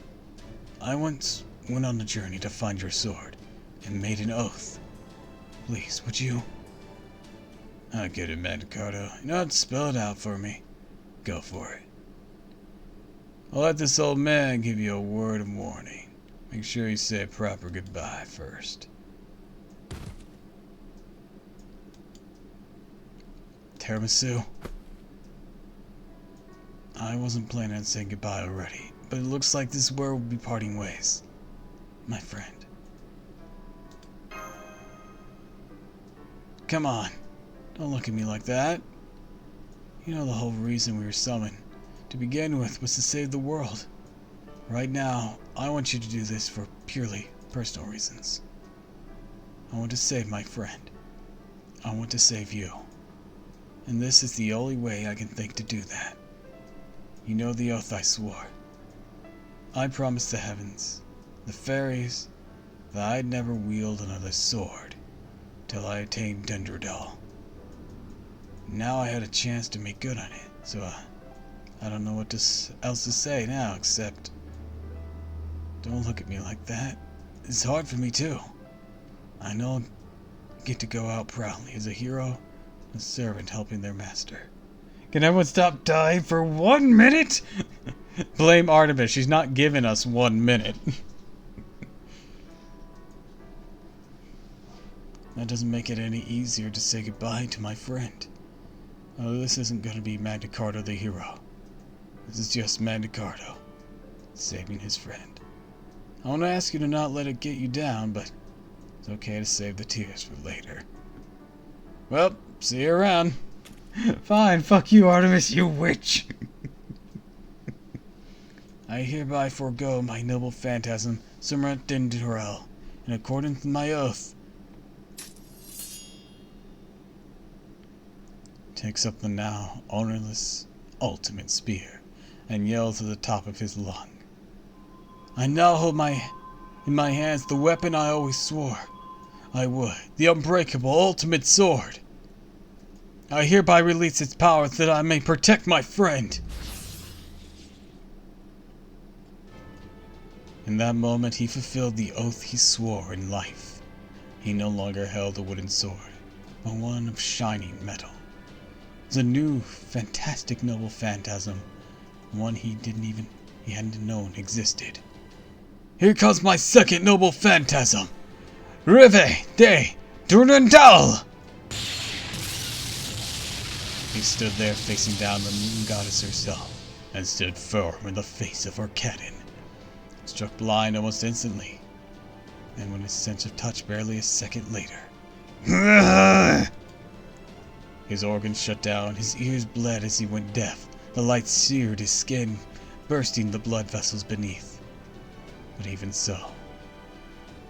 I once went on a journey to find your sword, and made an oath. Please, would you? I get it, Magna Carta. You know how to spell it out for me? Go for it. I'll let this old man give you a word of warning. Make sure you say a proper goodbye first. Tiramisu. I wasn't planning on saying goodbye already, but it looks like this is where we'll be parting ways. My friend. Come on. Don't look at me like that. You know the whole reason we were summoned, to begin with, was to save the world. Right now, I want you to do this for purely personal reasons. I want to save my friend. I want to save you. And this is the only way I can think to do that. You know the oath I swore. I promised the heavens, the fairies, that I'd never wield another sword till I attained Dendrodal. Now I had a chance to make good on it, so I don't know what else to say now except... Don't look at me like that. It's hard for me too. I know I'll get to go out proudly as a hero, a servant helping their master. Can everyone stop dying for 1 minute? Blame Artemis, she's not giving us 1 minute. That doesn't make it any easier to say goodbye to my friend. Oh, this isn't going to be Magna Carta the hero. This is just Mandicardo saving his friend. I want to ask you to not let it get you down, but it's okay to save the tears for later. Well, see you around. Fine, fuck you, Artemis, you witch! I hereby forego my noble phantasm, Sumrat Dindurel, in accordance with my oath. Takes up the now ownerless ultimate spear and yells at the top of his lung. I now hold in my hands the weapon I always swore I would, the unbreakable ultimate sword. I hereby release its power that I may protect my friend. In that moment he fulfilled the oath he swore in life. He no longer held a wooden sword, but one of shining metal. It was a new, fantastic noble phantasm, one he hadn't known existed. Here comes my second noble phantasm! Rive de Durandal! He stood there facing down the moon goddess herself, and stood firm in the face of her cannon. Struck blind almost instantly, and when his sense of touch barely a second later. His organs shut down, his ears bled as he went deaf, the light seared his skin, bursting the blood vessels beneath. But even so,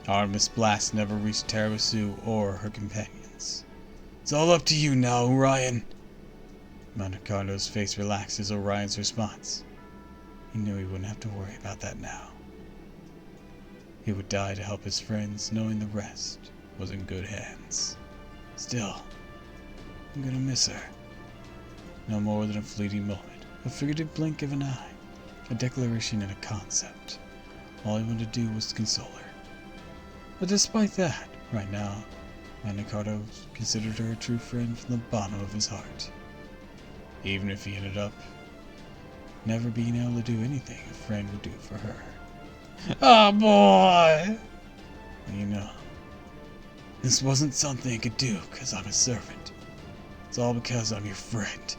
Artemis' blast never reached Tarasu or her companions. It's all up to you now, Orion. Mandicardo's face relaxed as Orion's response. He knew he wouldn't have to worry about that now. He would die to help his friends, knowing the rest was in good hands. Still, I'm gonna miss her. No more than a fleeting moment, a figurative blink of an eye, a declaration and a concept. All he wanted to do was console her. But despite that, right now, Mandicardo considered her a true friend from the bottom of his heart. Even if he ended up never being able to do anything a friend would do for her. Oh boy! You know, this wasn't something I could do because I'm a servant. It's all because I'm your friend.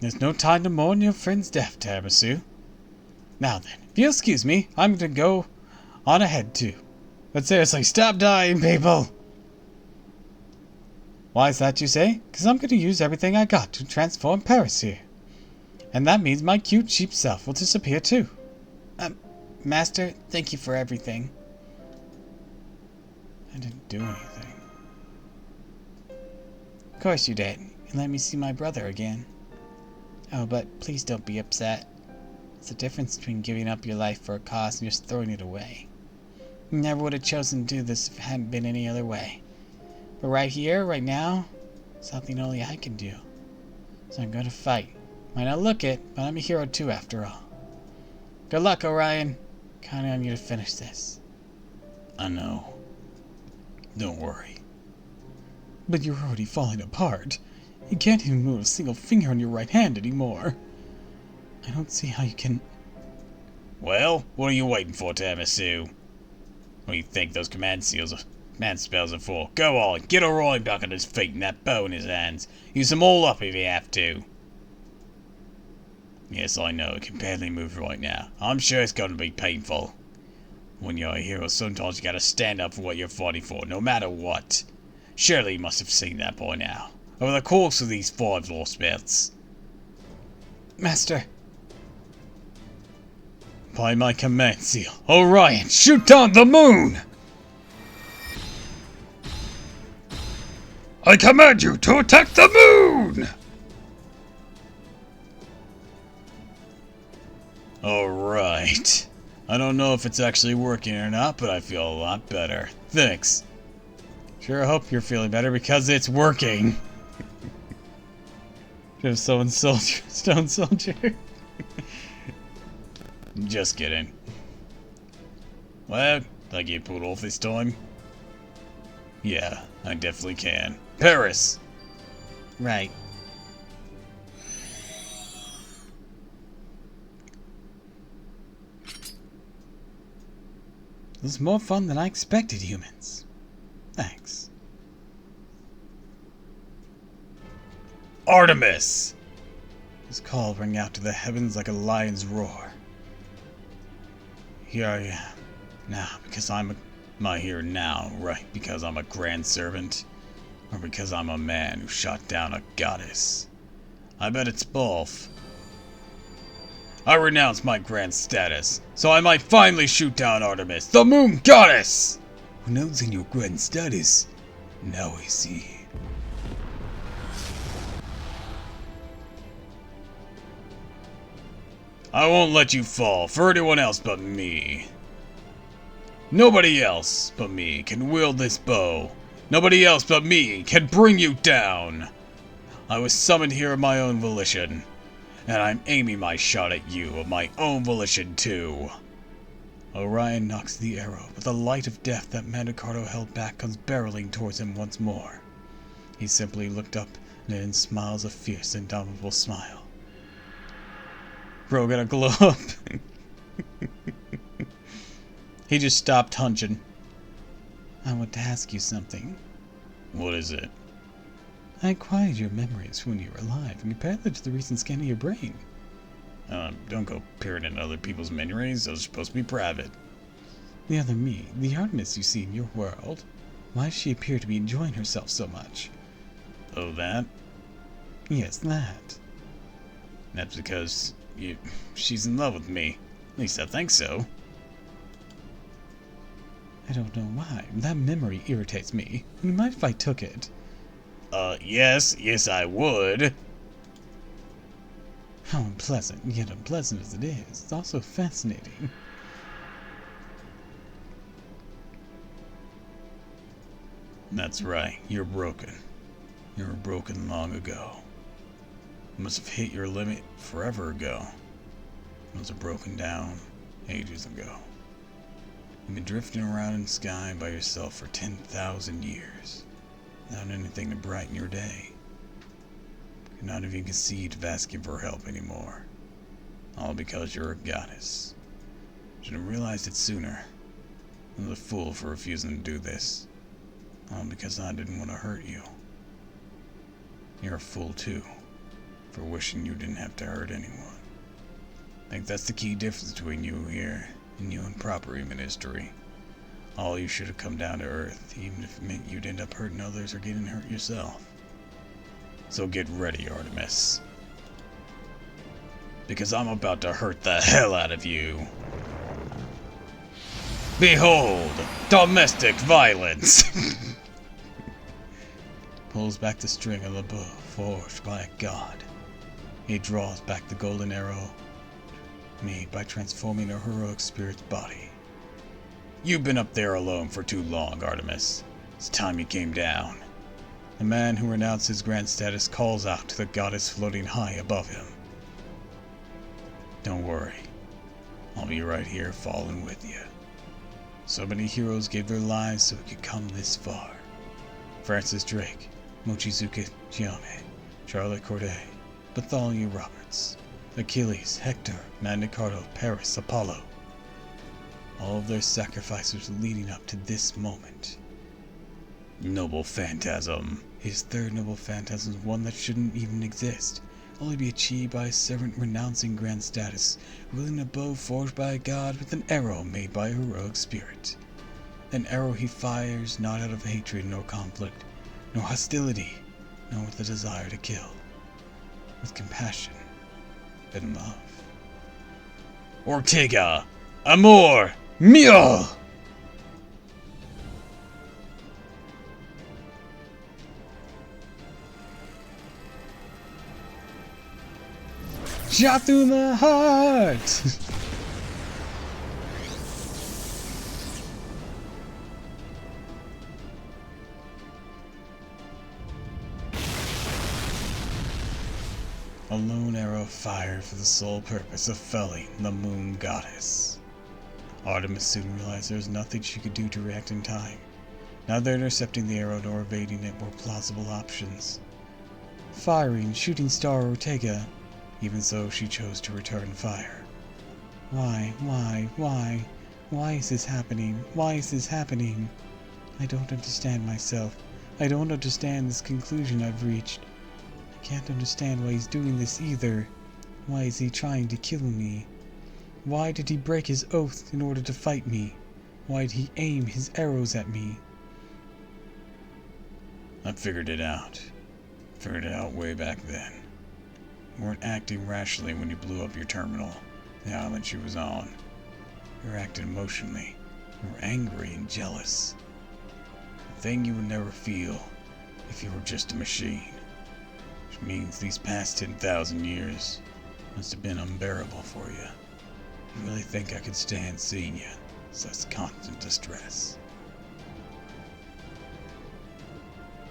There's no time to mourn your friend's death, Tarasu. Now then, if you'll excuse me, I'm going to go on ahead too. But seriously, stop dying, people! Why is that, you say? Because I'm going to use everything I got to transform Paris here. And that means my cute cheap self will disappear too. Master, thank you for everything. I didn't do anything. Of course you did. You let me see my brother again. Oh, but please don't be upset. There's a difference between giving up your life for a cause and just throwing it away. You never would have chosen to do this if it hadn't been any other way. But right here, right now, something only I can do. So I'm going to fight. Might not look it, but I'm a hero too after all. Good luck, Orion. Counting on you to finish this. I know. Don't worry. But you're already falling apart. You can't even move a single finger on your right hand anymore. I don't see how you can... Well, what are you waiting for, Tamasu? What do you think those command spells are for? Go on, get Orion back on his feet and that bow in his hands. Use them all up if you have to. Yes, I know, it can barely move right now. I'm sure it's going to be painful. When you're a hero, sometimes you gotta stand up for what you're fighting for, no matter what. Surely you must have seen that by now. Over the course of these 5 lost belts. Master. By my command seal, Orion, shoot down the moon! I command you to attack the moon! Alright. I don't know if it's actually working or not, but I feel a lot better. Thanks. Sure hope you're feeling better because it's working. Should have summoned soldier, stone soldier. Just kidding. Well, can I get pulled off this time? Yeah, I definitely can. Paris! Right. This is more fun than I expected, humans. Thanks. Artemis! His call rang out to the heavens like a lion's roar. Here I am. Now, because am I here now, right? Because I'm a grand servant? Or because I'm a man who shot down a goddess? I bet it's both. I renounce my grand status, so I might finally shoot down Artemis, the moon goddess! Renouncing your grand status. Now I see. I won't let you fall for anyone else but me. Nobody else but me can wield this bow. Nobody else but me can bring you down. I was summoned here of my own volition, and I'm aiming my shot at you of my own volition too. Orion knocks the arrow, but the light of death that Mandicardo held back comes barreling towards him once more. He simply looked up and then smiles a fierce, indomitable smile. Bro, gotta glow up. He just stopped hunching. I want to ask you something. What is it? I acquired your memories when you were alive and compared them to the recent scan of your brain. Don't go peering into other people's memories. Those are supposed to be private. The other me, the Artemis you see in your world, why does she appear to be enjoying herself so much? Oh, that? Yes, that. That's because she's in love with me. At least I think so. I don't know why. That memory irritates me. Would you mind if I took it? Yes I would. How unpleasant, yet unpleasant as it is, it's also fascinating. That's right, you're broken. You were broken long ago. You must have hit your limit forever ago. You must have broken down ages ago. You've been drifting around in the sky by yourself for 10,000 years, without anything to brighten your day. Could not have even conceived of asking for help anymore. All because you're a goddess. Should have realized it sooner. I was a fool for refusing to do this. All because I didn't want to hurt you. You're a fool too, for wishing you didn't have to hurt anyone. I think that's the key difference between you here and you and proper human history. All you should have come down to Earth, even if it meant you'd end up hurting others or getting hurt yourself. So get ready, Artemis. Because I'm about to hurt the hell out of you. Behold, domestic violence! Pulls back the string of the bow forged by a god. He draws back the golden arrow made by transforming a heroic spirit's body. You've been up there alone for too long, Artemis. It's time you came down. The man who renounced his grand status calls out to the goddess floating high above him. Don't worry. I'll be right here falling with you. So many heroes gave their lives so we could come this far. Francis Drake, Mochizuki Chiame, Charlotte Corday, Bartholomew Roberts, Achilles, Hector, Mandicardo, Paris, Apollo. All of their sacrifices leading up to this moment. Noble phantasm. His third noble phantasm is one that shouldn't even exist, only be achieved by a servant renouncing grand status, wielding a bow forged by a god with an arrow made by a heroic spirit. An arrow he fires not out of hatred nor conflict, nor hostility, nor with a desire to kill, with compassion and love. Ortega! Amor! Mio! Shot through the heart! A lone arrow fired for the sole purpose of felling the moon goddess. Artemis soon realized there was nothing she could do to react in time. Neither intercepting the arrow nor evading it were plausible options. Firing Shooting Star Ortega. Even so, she chose to return fire. Why is this happening? Why is this happening? I don't understand myself. I don't understand this conclusion I've reached. I can't understand why he's doing this either. Why is he trying to kill me? Why did he break his oath in order to fight me? Why did he aim his arrows at me? I figured it out. Figured it out way back then. You weren't acting rationally when you blew up your terminal, the island she was on. You were acting emotionally. You were angry and jealous. A thing you would never feel if you were just a machine. Which means these past 10,000 years must have been unbearable for you. You really think I could stand seeing you in such constant distress?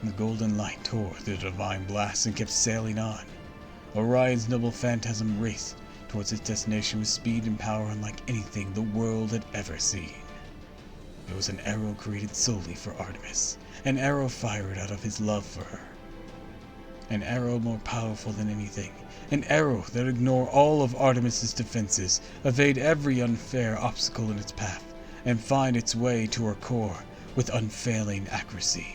The golden light tore through the divine blast and kept sailing on. Orion's noble phantasm raced towards its destination with speed and power unlike anything the world had ever seen. It was an arrow created solely for Artemis, an arrow fired out of his love for her. An arrow more powerful than anything, an arrow that would ignore all of Artemis's defenses, evade every unfair obstacle in its path, and find its way to her core with unfailing accuracy.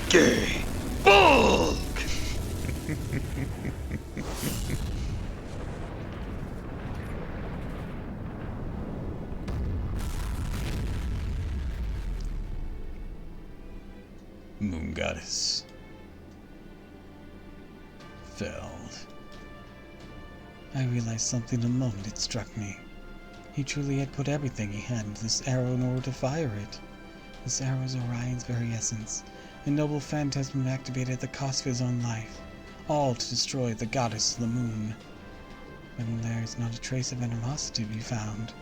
Gay Bulk! Moon Goddess felled. I realized something the moment it struck me. He truly had put everything he had into this arrow in order to fire it. This arrow is Orion's very essence, a noble phantasm activated at the cost of his own life, all to destroy the goddess of the moon. But in there is not a trace of animosity to be found.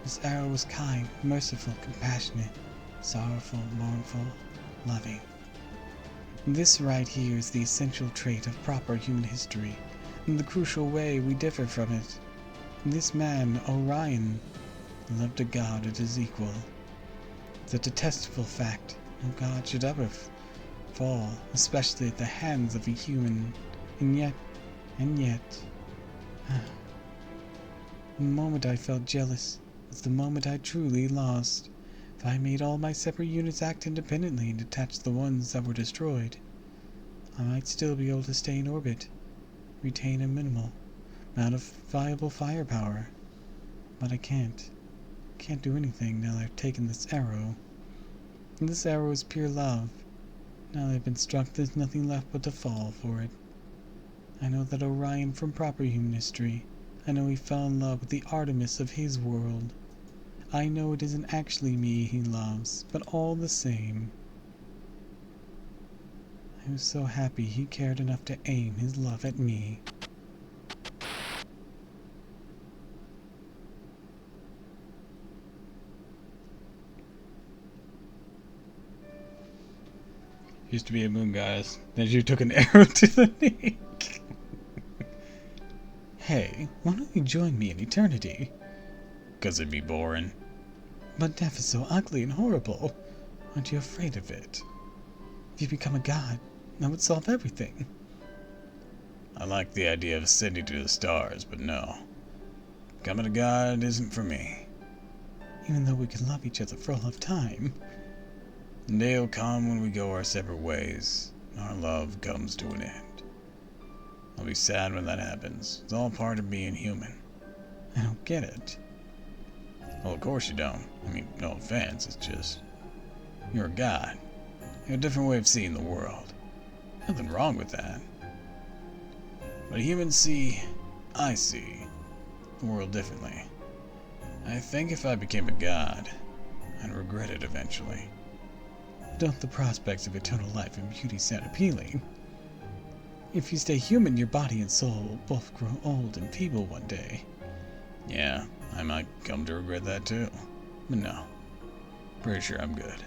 This arrow was kind, merciful, compassionate, sorrowful, mournful, loving. This right here is the essential trait of proper human history, and the crucial way we differ from it. This man, Orion, loved a god as his equal. It's a detestable fact. No god should ever fall, especially at the hands of a human. And yet, the moment I felt jealous was the moment I truly lost. If I made all my separate units act independently and detached the ones that were destroyed, I might still be able to stay in orbit, retain a minimal amount of viable firepower. But I can't. Can't do anything now that I've taken this arrow. And this arrow is pure love. Now that I've been struck, there's nothing left but to fall for it. I know that Orion from proper human history. I know he fell in love with the Artemis of his world. I know it isn't actually me he loves, but all the same. I was so happy he cared enough to aim his love at me. Used to be a moon goddess, then you took an arrow to the knee. Hey, why don't you join me in eternity? 'Cause it'd be boring. But death is so ugly and horrible. Aren't you afraid of it? If you become a god, that would solve everything. I like the idea of ascending to the stars, but no. Becoming a god isn't for me. Even though we can love each other for all of time. The day will come when we go our separate ways, and our love comes to an end. I'll be sad when that happens. It's all part of being human. I don't get it. Well, of course you don't. I mean, no offense, it's just... You're a god. You have a different way of seeing the world. Nothing wrong with that. But humans see... I see the world differently. I think if I became a god, I'd regret it eventually. Don't the prospects of eternal life and beauty sound appealing? If you stay human, your body and soul will both grow old and feeble one day. Yeah, I might come to regret that too. But no, pretty sure I'm good.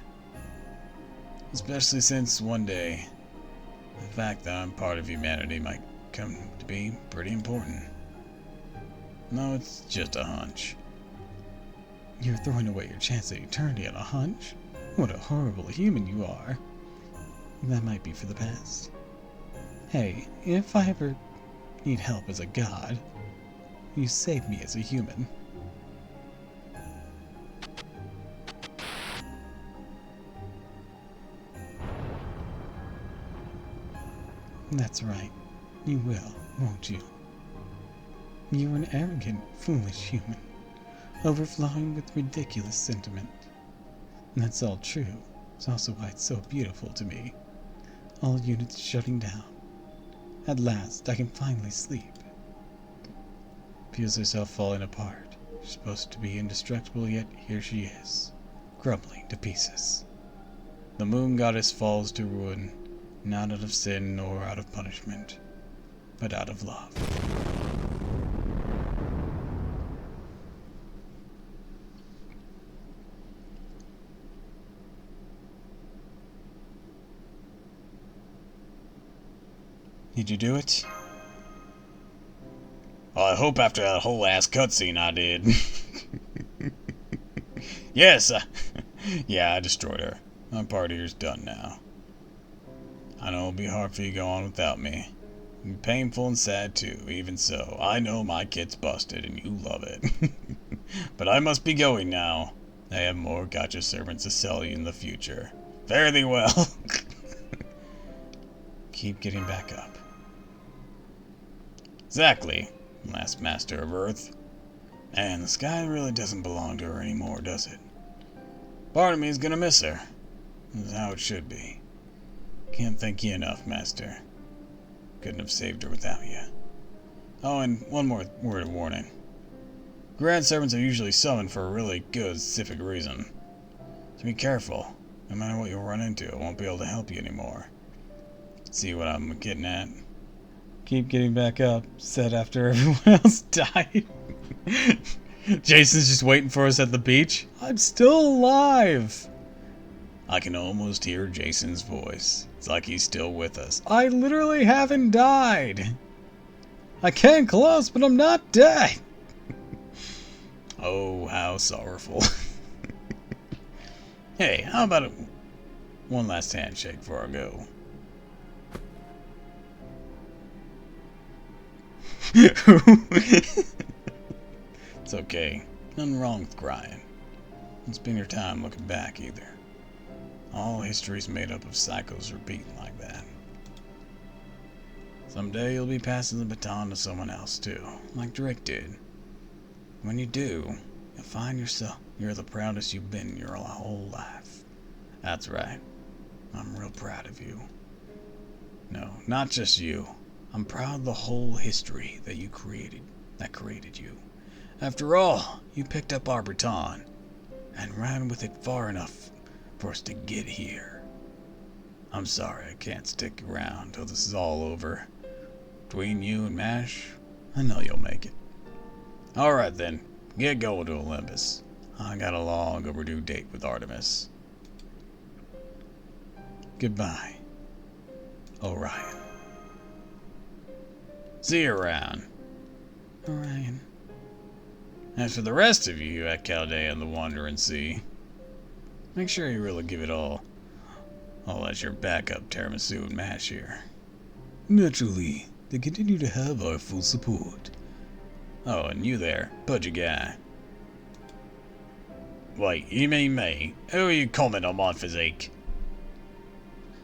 Especially since one day, the fact that I'm part of humanity might come to be pretty important. No, it's just a hunch. You're throwing away your chance at eternity on a hunch? What a horrible human you are. That might be for the best. Hey, if I ever need help as a god, you saved me as a human. That's right. You will, won't you? You're an arrogant, foolish human, overflowing with ridiculous sentiment. And that's all true. It's also why it's so beautiful to me. All units shutting down. At last, I can finally sleep. Feels herself falling apart. She's supposed to be indestructible, yet here she is, crumbling to pieces. The moon goddess falls to ruin, not out of sin nor out of punishment, but out of love. Did you do it? Well, I hope after that whole ass cutscene I did. Yes, yeah, I destroyed her. My part here's done now. I know it'll be hard for you to go on without me. It'll be painful and sad too, even so. I know my kit's busted and you love it. But I must be going now. I have more gotcha servants to sell you in the future. Fare thee well. Keep getting back up. Exactly, last master of Earth. Man, the sky really doesn't belong to her anymore, does it? Part of me is gonna miss her. This is how it should be. Can't thank you enough, master. Couldn't have saved her without you. Oh, and one more word of warning. Grand servants are usually summoned for a really good specific reason. So be careful. No matter what you'll run into, I won't be able to help you anymore. See what I'm getting at? Keep getting back up, said after everyone else died. Jason's just waiting for us at the beach. I'm still alive. I can almost hear Jason's voice. It's like he's still with us. I literally haven't died. I came close, but I'm not dead. Oh, how sorrowful. Hey, how about one last handshake before I go? It's okay. Nothing wrong with crying. Don't spend your time looking back either. All history's made up of cycles repeating like that. Someday you'll be passing the baton to someone else too, like Drake did. When you do, you'll find yourself you're the proudest you've been in your whole life. That's right. I'm real proud of you. No, not just you. I'm proud of the whole history that you created, that created you. After all, you picked up our baton and ran with it far enough for us to get here. I'm sorry I can't stick around till this is all over. Between you and MASH, I know you'll make it. Alright then, get going to Olympus. I got a long overdue date with Artemis. Goodbye, Orion. See you around. Orion. As for the rest of you at Chaldea and the Wandering Sea, make sure you really give it all as your backup tiramisu and mash here. Naturally, they continue to have our full support. Oh, and you there, pudgy guy. Wait, you mean me? Who are you comment on my physique?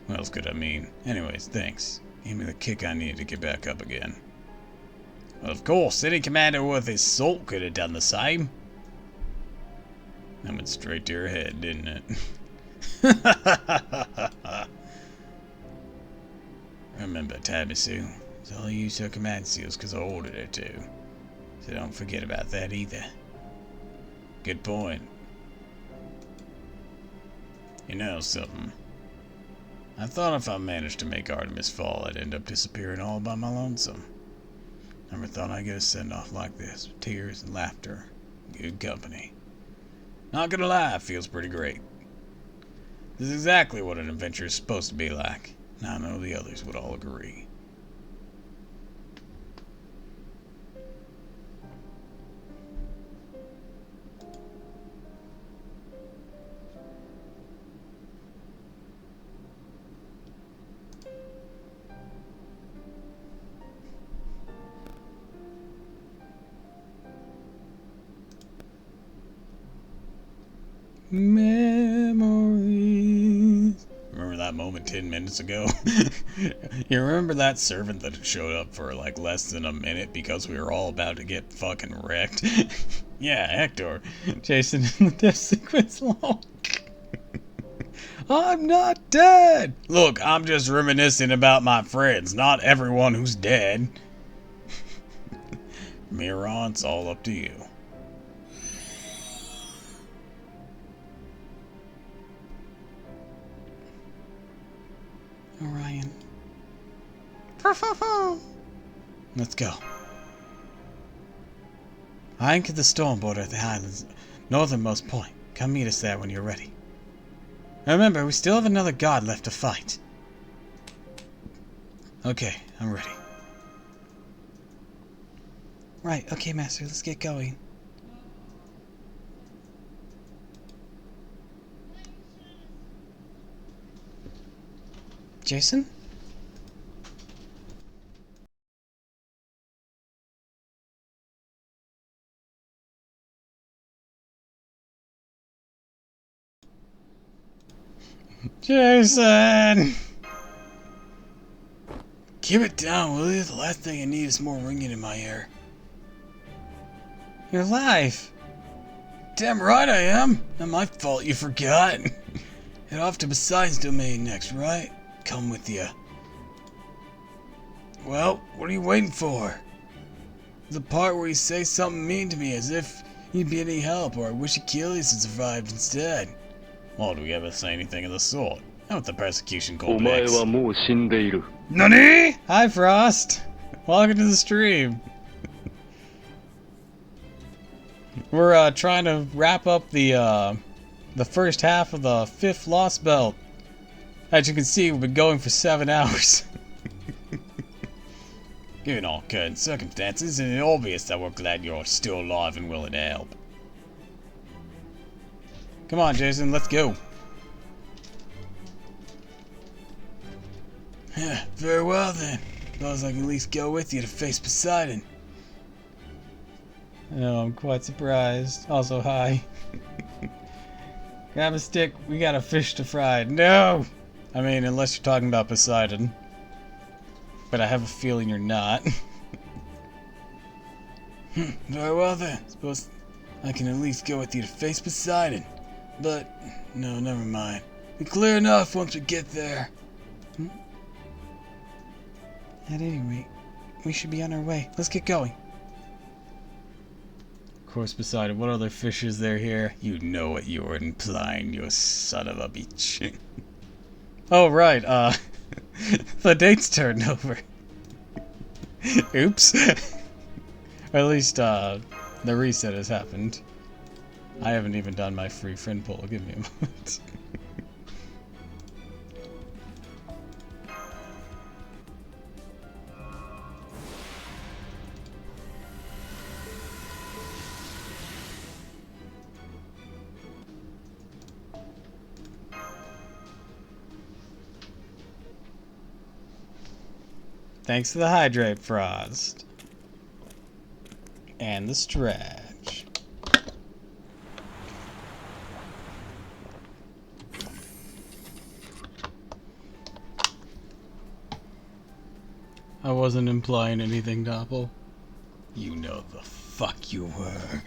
What else could I mean? Anyways, thanks. Gave me the kick I needed to get back up again. Well, of course, any commander worth his salt could have done the same. That went straight to your head, didn't it? Remember, Tabisu, it's all used her command seals because I ordered her to. So don't forget about that either. Good point. You know something? I thought if I managed to make Artemis fall, I'd end up disappearing all by my lonesome. Never thought I'd get a send-off like this, with tears and laughter. Good company. Not gonna lie, it feels pretty great. This is exactly what an adventure is supposed to be like, and I know the others would all agree. Memories. Remember that moment 10 minutes ago? You remember that servant that showed up for like less than a minute because we were all about to get fucking wrecked? Yeah, Hector. Jason in the death sequence log. I'm not dead! Look, I'm just reminiscing about my friends, not everyone who's dead. From here on, it's all up to you. Orion. Let's go. I anchored the storm border at the island's northernmost point. Come meet us there when you're ready. Remember, we still have another god left to fight. Okay, I'm ready. Right, okay, Master, let's get going. Jason? Jason! Keep it down, will you? The last thing I need is more ringing in my ear. You're alive! Damn right I am! Not my fault you forgot. Head off to Poseidon's domain next, right? Come with you. Well, what are you waiting for? The part where you say something mean to me as if you'd be any help, or I wish Achilles had survived instead. Well, do we ever say anything of the sort? Not with the persecution complex. お前はもう死んでいる。 NANI?! Hi, Frost! Welcome to the stream. We're trying to wrap up the first half of the 5th Lost Belt. As you can see, we've been going for 7 hours. Given all current circumstances, it is obvious that we're glad you're still alive and willing to help. Come on, Jason, let's go. Yeah, very well then. Suppose I can at least go with you to face Poseidon. Oh, I'm quite surprised. Also, hi. Grab a stick, we got a fish to fry. No! I mean, unless you're talking about Poseidon. But I have a feeling you're not. Very well then. Suppose I can at least go with you to face Poseidon. But, no, never mind. Be clear enough once we get there. At any rate, we should be on our way. Let's get going. Of course, Poseidon, what other fish is there here? You know what you were implying, you son of a bitch. Oh, right, the date's turned over. Oops. Or at least, the reset has happened. I haven't even done my free friend poll. Give me a moment. Thanks to the hydrate, Frost. And the stretch. I wasn't implying anything, Doppel. You know the fuck you were.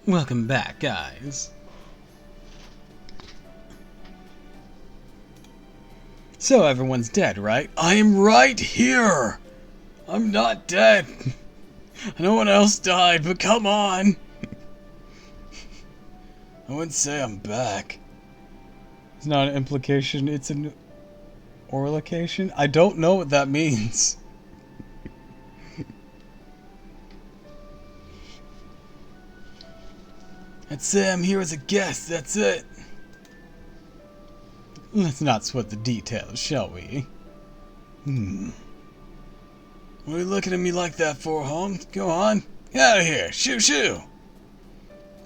Welcome back, guys. So everyone's dead, right? I am right here! I'm not dead. No one else died, but come on. I wouldn't say I'm back. It's not an implication, it's an orlication? I don't know what that means. I'd say I'm here as a guest, that's it. Let's not sweat the details, shall we? What are you looking at me like that for, Holmes? Go on. Get out of here. Shoo shoo.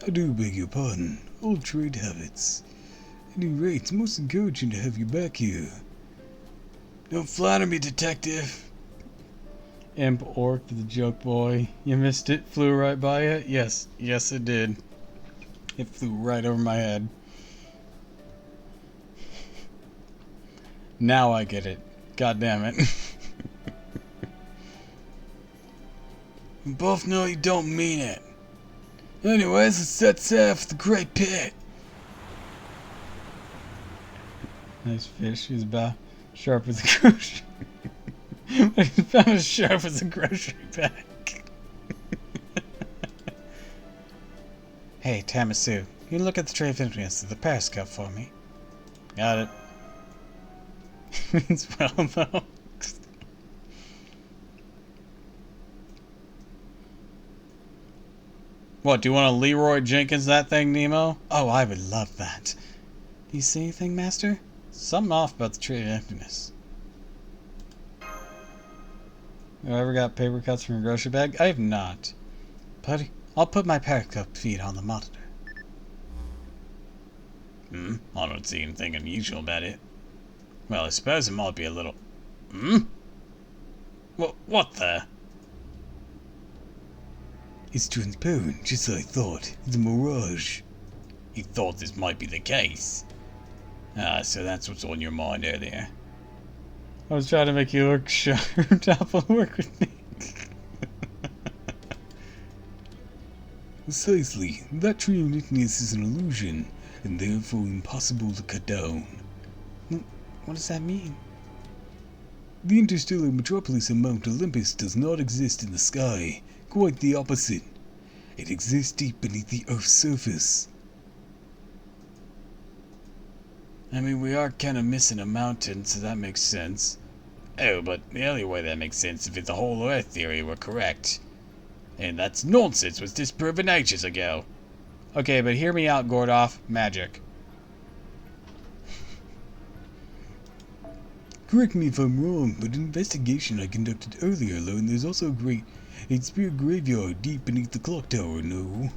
I do beg your pardon. Old trade habits. At any rate, it's most encouraging to have you back here. Don't flatter me, detective. Imp orc the joke boy. You missed it? Flew right by it? Yes. Yes, it did. It flew right over my head. Now I get it. God damn it. We both know you don't mean it. Anyways, let's set sail for the Great Pit. Nice fish. He's about sharp as a grocery. He's about as sharp as a grocery bag. Hey, Tamasu, you look at the trade influence of the periscope for me. Got it. Means well, though. What, do you want to Leroy Jenkins that thing, Nemo? Oh, I would love that. Do you see anything, Master? Something off about the trade of emptiness. Have I ever got paper cuts from a grocery bag? I have not. But I'll put my periscope feed on the monitor. I don't see anything unusual about it. Well, I suppose it might be a little... What the... It's transparent, just as I thought. It's a mirage. You thought this might be the case? Ah, so that's what's on your mind earlier. I was trying to make you look sharp. Doppel, work with me. Precisely. That tree of nucleus is an illusion, and therefore impossible to cut down. What does that mean? The interstellar metropolis of Mount Olympus does not exist in the sky. Quite the opposite. It exists deep beneath the Earth's surface. I mean, we are kind of missing a mountain, so that makes sense. Oh, but the only way that makes sense if the whole Earth theory were correct. And that's nonsense, was disproven ages ago. Okay, but hear me out, Gordoff. Magic. Correct me if I'm wrong, but an investigation I conducted earlier learned there's also a spirit graveyard deep beneath the clock tower, no?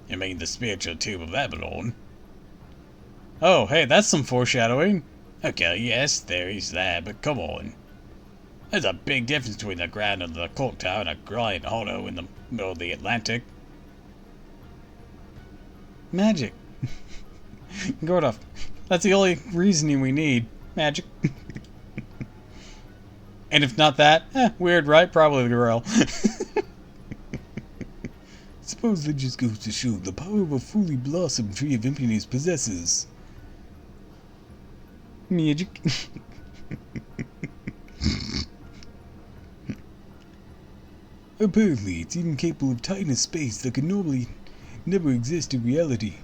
You mean the spiritual tomb of Babylon? Oh, hey, that's some foreshadowing. Okay, yes, there is that, but come on. There's a big difference between the ground of the clock tower and a giant hollow in the middle of the Atlantic. Magic. Gordoff, that's the only reasoning we need. Magic. And if not that, weird, right? Probably the grill. Suppose that just goes to show the power of a fully blossomed tree of emptiness possesses. Magic. Apparently, it's even capable of time and space that could normally never exist in reality.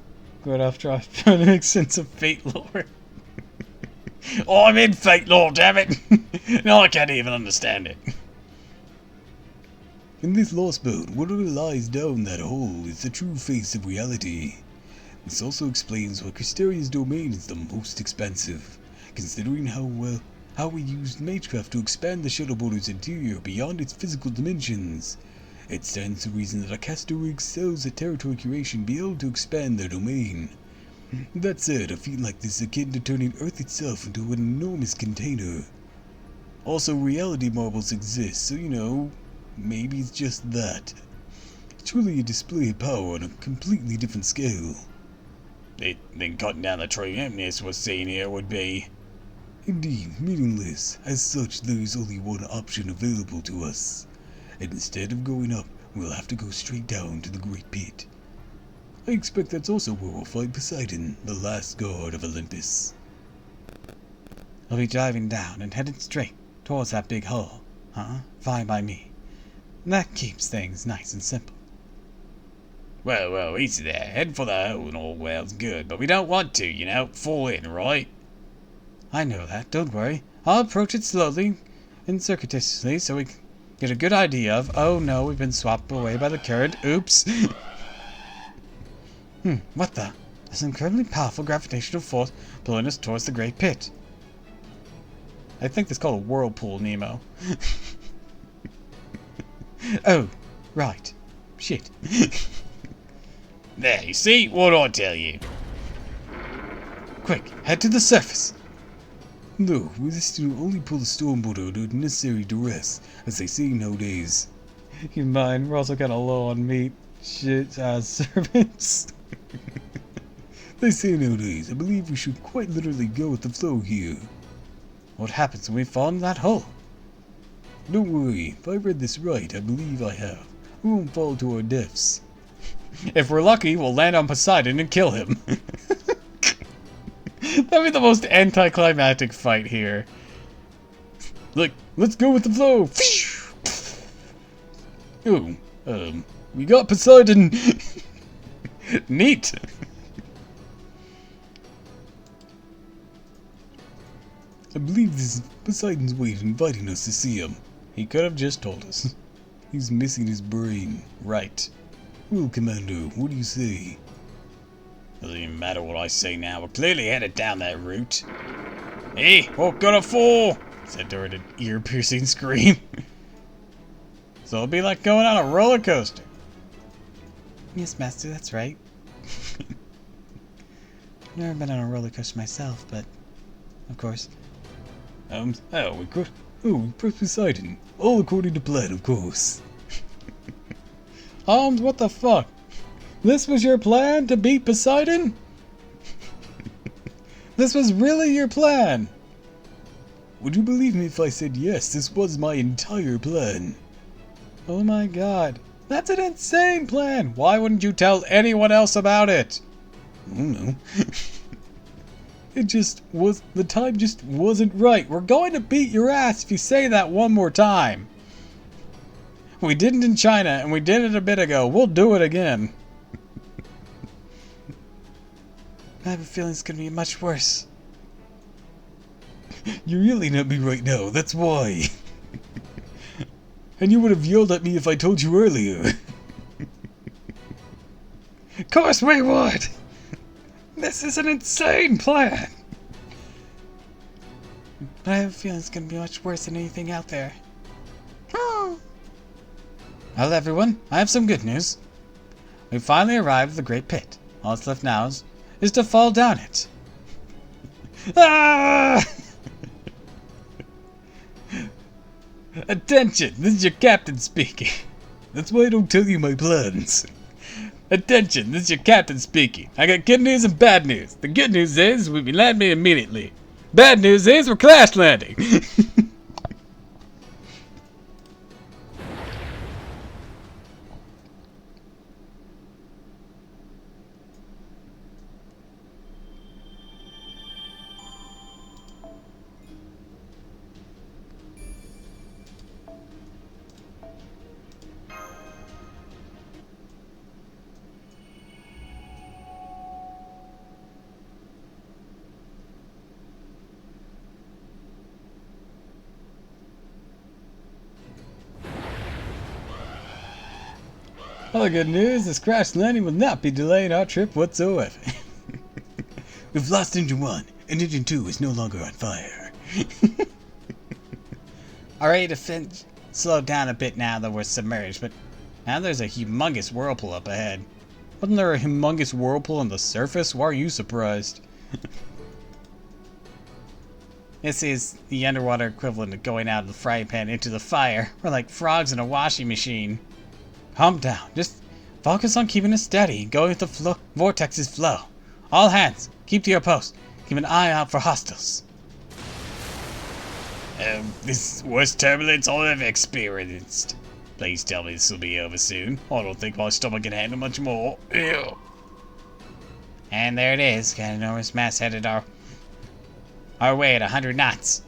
Gordoff trying to make sense of fate lore. Oh, I'm in fate lore, damn it! No, I can't even understand it. In this lost boat, whatever lies down that hole is the true face of reality. This also explains why Crystaria's domain is the most expansive, considering how we used Magecraft to expand the shuttle border's interior beyond its physical dimensions. It stands to reason that a caster excels at territory curation be able to expand their domain. That said, a feat like this is akin to turning Earth itself into an enormous container. Also, reality marbles exist, so you know, maybe it's just that. It's really a display of power on a completely different scale. Then cutting down the tree of emptiness was seen here would be... Indeed, meaningless. As such, there is only one option available to us. And instead of going up, we'll have to go straight down to the Great Pit. I expect that's also where we'll find Poseidon, the last god of Olympus. I'll be diving down and headed straight towards that big hull. Huh? Fine by me. That keeps things nice and simple. Well, easy there. Head for the hole and all well's good, but we don't want to, you know. Fall in, right? I know that, don't worry. I'll approach it slowly and circuitously so we can get a good idea of... Oh no, we've been swapped away by the current. Oops. What the? There's an incredibly powerful gravitational force pulling us towards the Great Pit. I think that's called a whirlpool, Nemo. Oh, right. Shit. There, you see? What'd I tell you? Quick, head to the surface. No, this will only pull the storm boat out at necessary duress, as they say nowadays. Keep in mind, we're also kind of low on meat. Shit, servants. They say nowadays. I believe we should quite literally go with the flow here. What happens when we fall in that hole? Don't worry, if I read this right, I believe I have. We won't fall to our deaths. If we're lucky, we'll land on Poseidon and kill him. That'd be the most anticlimactic fight here. Look, let's go with the flow! Oh, we got Poseidon! Neat! I believe this is Poseidon's way of inviting us to see him. He could have just told us. He's missing his brain. Right. Well, Commando, what do you say? Doesn't even matter what I say now. We're clearly headed down that route. Hey, what gonna fall? Said during an ear-piercing scream. So it'll be like going on a roller coaster. Yes, Master, that's right. Never been on a roller coaster myself, but of course. We pressed Poseidon. All according to plan, of course. What the fuck? This was your plan to beat Poseidon? This was really your plan? Would you believe me if I said yes, this was my entire plan? Oh my god. That's an insane plan! Why wouldn't you tell anyone else about it? I don't know. The time just wasn't right. We're going to beat your ass if you say that one more time. We didn't in China, and we did it a bit ago. We'll do it again. I have a feeling it's going to be much worse. You're yelling at me right now, that's why. And you would have yelled at me if I told you earlier. Of course we would! This is an insane plan! But I have a feeling it's going to be much worse than anything out there. Well, everyone, I have some good news. We finally arrived at the Great Pit. All that's left now is to fall down it. Ah! Attention, this is your captain speaking. That's why I don't tell you my plans. Attention, this is your captain speaking. I got good news and bad news. The good news is we'll be landing immediately. Bad news is we're crash landing. All the good news is crash landing will not be delaying our trip whatsoever. We've lost Engine 1, and Engine 2 is no longer on fire. Our rate of defense slowed down a bit now that we're submerged, but now there's a humongous whirlpool up ahead. Wasn't there a humongous whirlpool on the surface? Why are you surprised? This is the underwater equivalent of going out of the frying pan into the fire. We're like frogs in a washing machine. Calm down. Just focus on keeping it steady, going with the vortex's flow. All hands, keep to your post. Keep an eye out for hostiles. This is the worst turbulence I've ever experienced. Please tell me this will be over soon. I don't think my stomach can handle much more. Ew. And there it is. Got an enormous mass headed our way at 100 knots.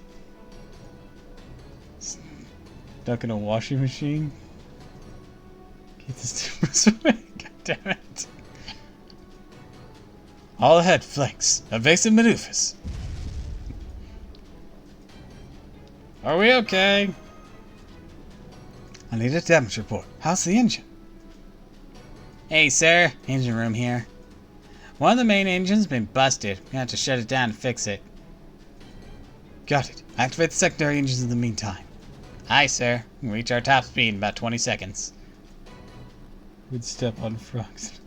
Duck in a washing machine? Get this tubers away. God damn it. All ahead, flanks. Evasive maneuvers. Are we okay? I need a damage report. How's the engine? Hey, sir. Engine room here. One of the main engines been busted. We have to shut it down to fix it. Got it. Activate the secondary engines in the meantime. Aye, sir. We can reach our top speed in about 20 seconds. Would step on frogs.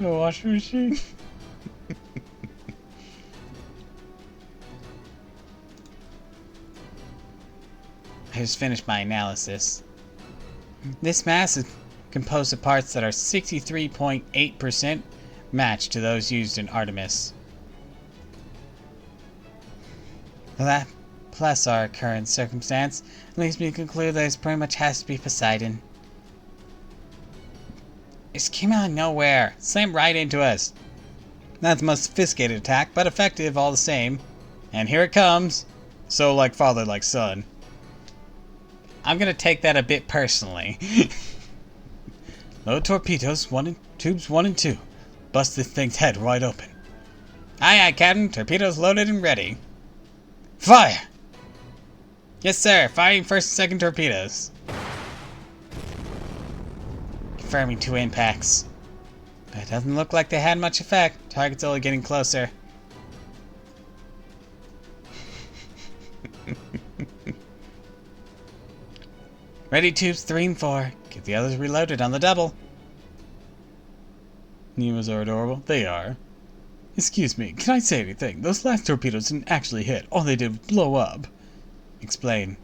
The washing machine. I just finished my analysis. This mass is composed of parts that are 63.8% matched to those used in Artemis. That, plus our current circumstance, leads me to conclude that it pretty much has to be Poseidon. It just came out of nowhere, slammed right into us. Not the most sophisticated attack, but effective all the same. And here it comes. So like father, like son. I'm gonna take that a bit personally. Load torpedoes, tubes 1 and 2. Bust this thing's head wide open. Aye, aye, Captain. Torpedoes loaded and ready. Fire! Yes, sir. Firing first and second torpedoes. Confirming 2 impacts. But it doesn't look like they had much effect. Target's only getting closer. Ready tubes 3 and 4. Get the others reloaded on the double. Nemas are adorable. They are. Excuse me, can I say anything? Those last torpedoes didn't actually hit. All they did was blow up. Explain.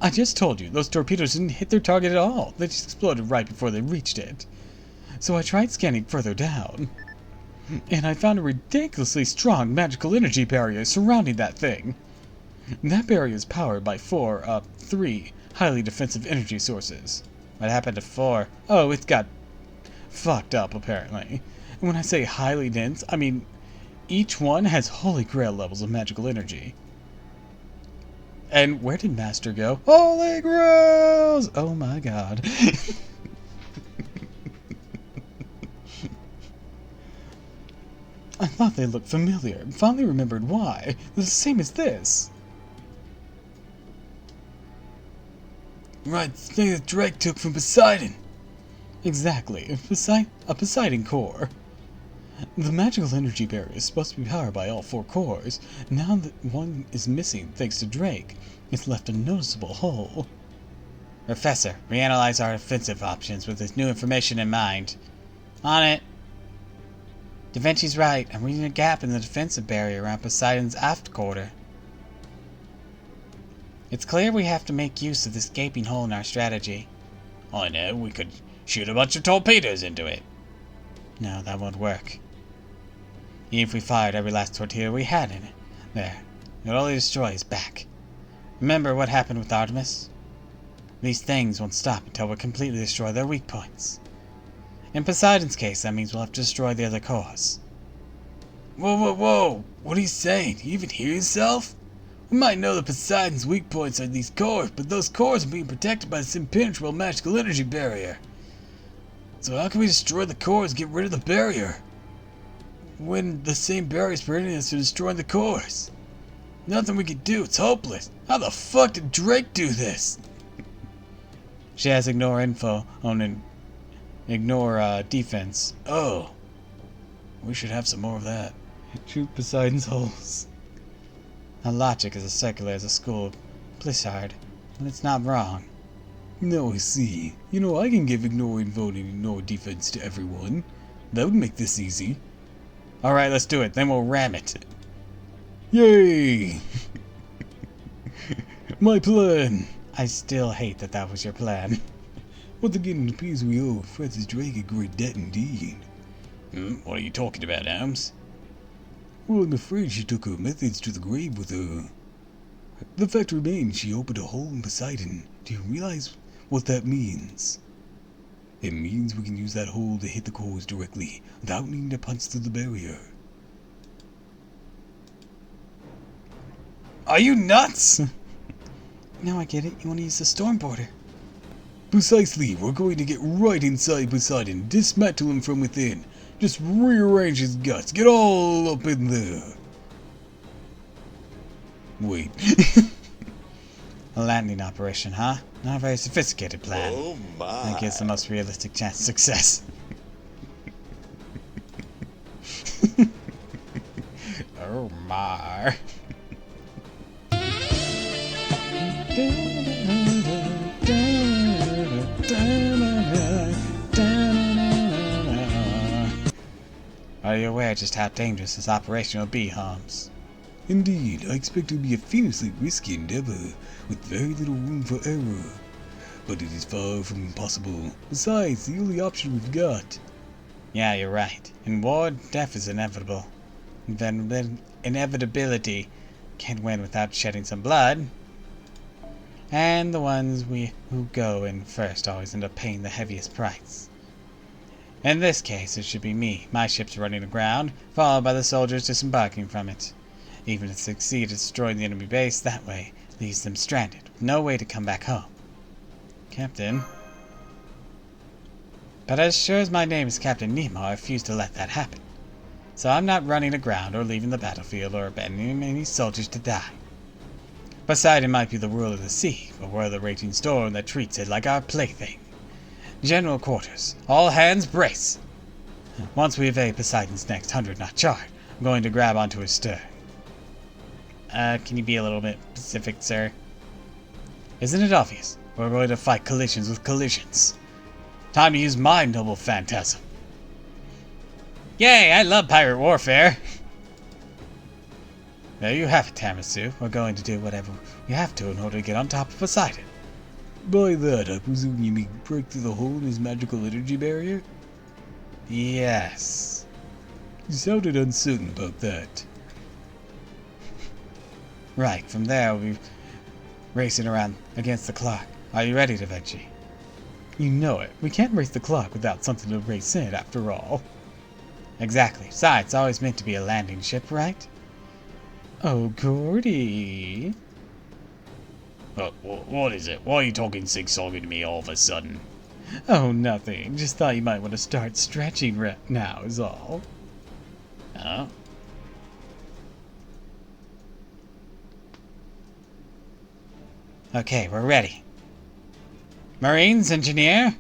I just told you, those torpedoes didn't hit their target at all. They just exploded right before they reached it. So I tried scanning further down. And I found a ridiculously strong magical energy barrier surrounding that thing. That barrier is powered by 3 highly defensive energy sources. What happened to 4? Oh, it got fucked up, apparently. And when I say highly dense, I mean each one has holy grail levels of magical energy. And where did Master go? Holy grails! Oh my god. I thought they looked familiar, and finally remembered why. They're the same as this. Right, the thing that Drake took from Poseidon. Exactly, a Poseidon core. The magical energy barrier is supposed to be powered by all 4 cores. Now that one is missing thanks to Drake, it's left a noticeable hole. Professor, reanalyze our offensive options with this new information in mind. On it. Da Vinci's right. I'm reading a gap in the defensive barrier around Poseidon's aft quarter. It's clear we have to make use of this gaping hole in our strategy. I know, we could shoot a bunch of torpedoes into it. No, that won't work. Even if we fired every last torpedo we had in it, there, it would only destroy his back. Remember what happened with Artemis? These things won't stop until we completely destroy their weak points. In Poseidon's case, that means we'll have to destroy the other cores. Whoa, whoa, whoa! What are you saying? Do you even hear yourself? We might know that Poseidon's weak points are these cores, but those cores are being protected by this impenetrable magical energy barrier. So how can we destroy the cores and get rid of the barrier, when the same barrier is preventing us from destroying the cores? Nothing we can do, it's hopeless. How the fuck did Drake do this? She has ignore info on ignore defense. Oh. We should have some more of that. Shoot Poseidon's holes. Her logic is as circular as a school blizzard, and it's not wrong. Now I see. You know, I can give ignore info and ignore defense to everyone. That would make this easy. Alright, let's do it. Then we'll ram it. Yay! My plan! I still hate that that was your plan. Once again, it appears we owe Francis Drake a great debt indeed. What are you talking about, Holmes? Well, I'm afraid she took her methods to the grave with her. The fact remains she opened a hole in Poseidon. Do you realize what that means? It means we can use that hole to hit the cores directly, without needing to punch through the barrier. Are you nuts? Now I get it. You want to use the storm border. Precisely, we're going to get right inside Poseidon, dismantle him from within. Just rearrange his guts, get all up in there. Wait. A landing operation, huh? Not a very sophisticated plan. Oh my. That gives the most realistic chance of success. Oh my. Are you aware just how dangerous this operation will be, Holmes? Indeed, I expect it to be a fiendishly risky endeavor, with very little room for error. But it is far from impossible. Besides, the only option we've got. Yeah, you're right. In war, death is inevitable. Inevitability can't win without shedding some blood. And the ones who go in first always end up paying the heaviest price. In this case, it should be me. My ship's running aground, followed by the soldiers disembarking from it. Even if they succeed at destroying the enemy base that way, leaves them stranded, with no way to come back home. Captain? But as sure as my name is Captain Nemo, I refuse to let that happen. So I'm not running aground or leaving the battlefield or abandoning any soldiers to die. Poseidon might be the ruler of the sea, but we're the raging storm that treats it like our plaything. General quarters. All hands brace. Once we evade Poseidon's next 100-knot charge, I'm going to grab onto his stern. Can you be a little bit specific, sir? Isn't it obvious? We're going to fight collisions with collisions. Time to use my noble phantasm. Yay, I love pirate warfare. There you have it, Tamasu. We're going to do whatever we have to in order to get on top of Poseidon. By that, I presume you mean break through the hole in his magical energy barrier? Yes. You sounded uncertain about that. Right, from there we'll be racing around against the clock. Are you ready, Da Vinci? You know it. We can't race the clock without something to race in, after all. Exactly. Besides, it's always meant to be a landing ship, right? Oh, Gordy. What is it? Why are you talking sing-songy to me all of a sudden? Oh, nothing. Just thought you might want to start stretching now is all. Huh? Okay, we're ready. Marines, engineer?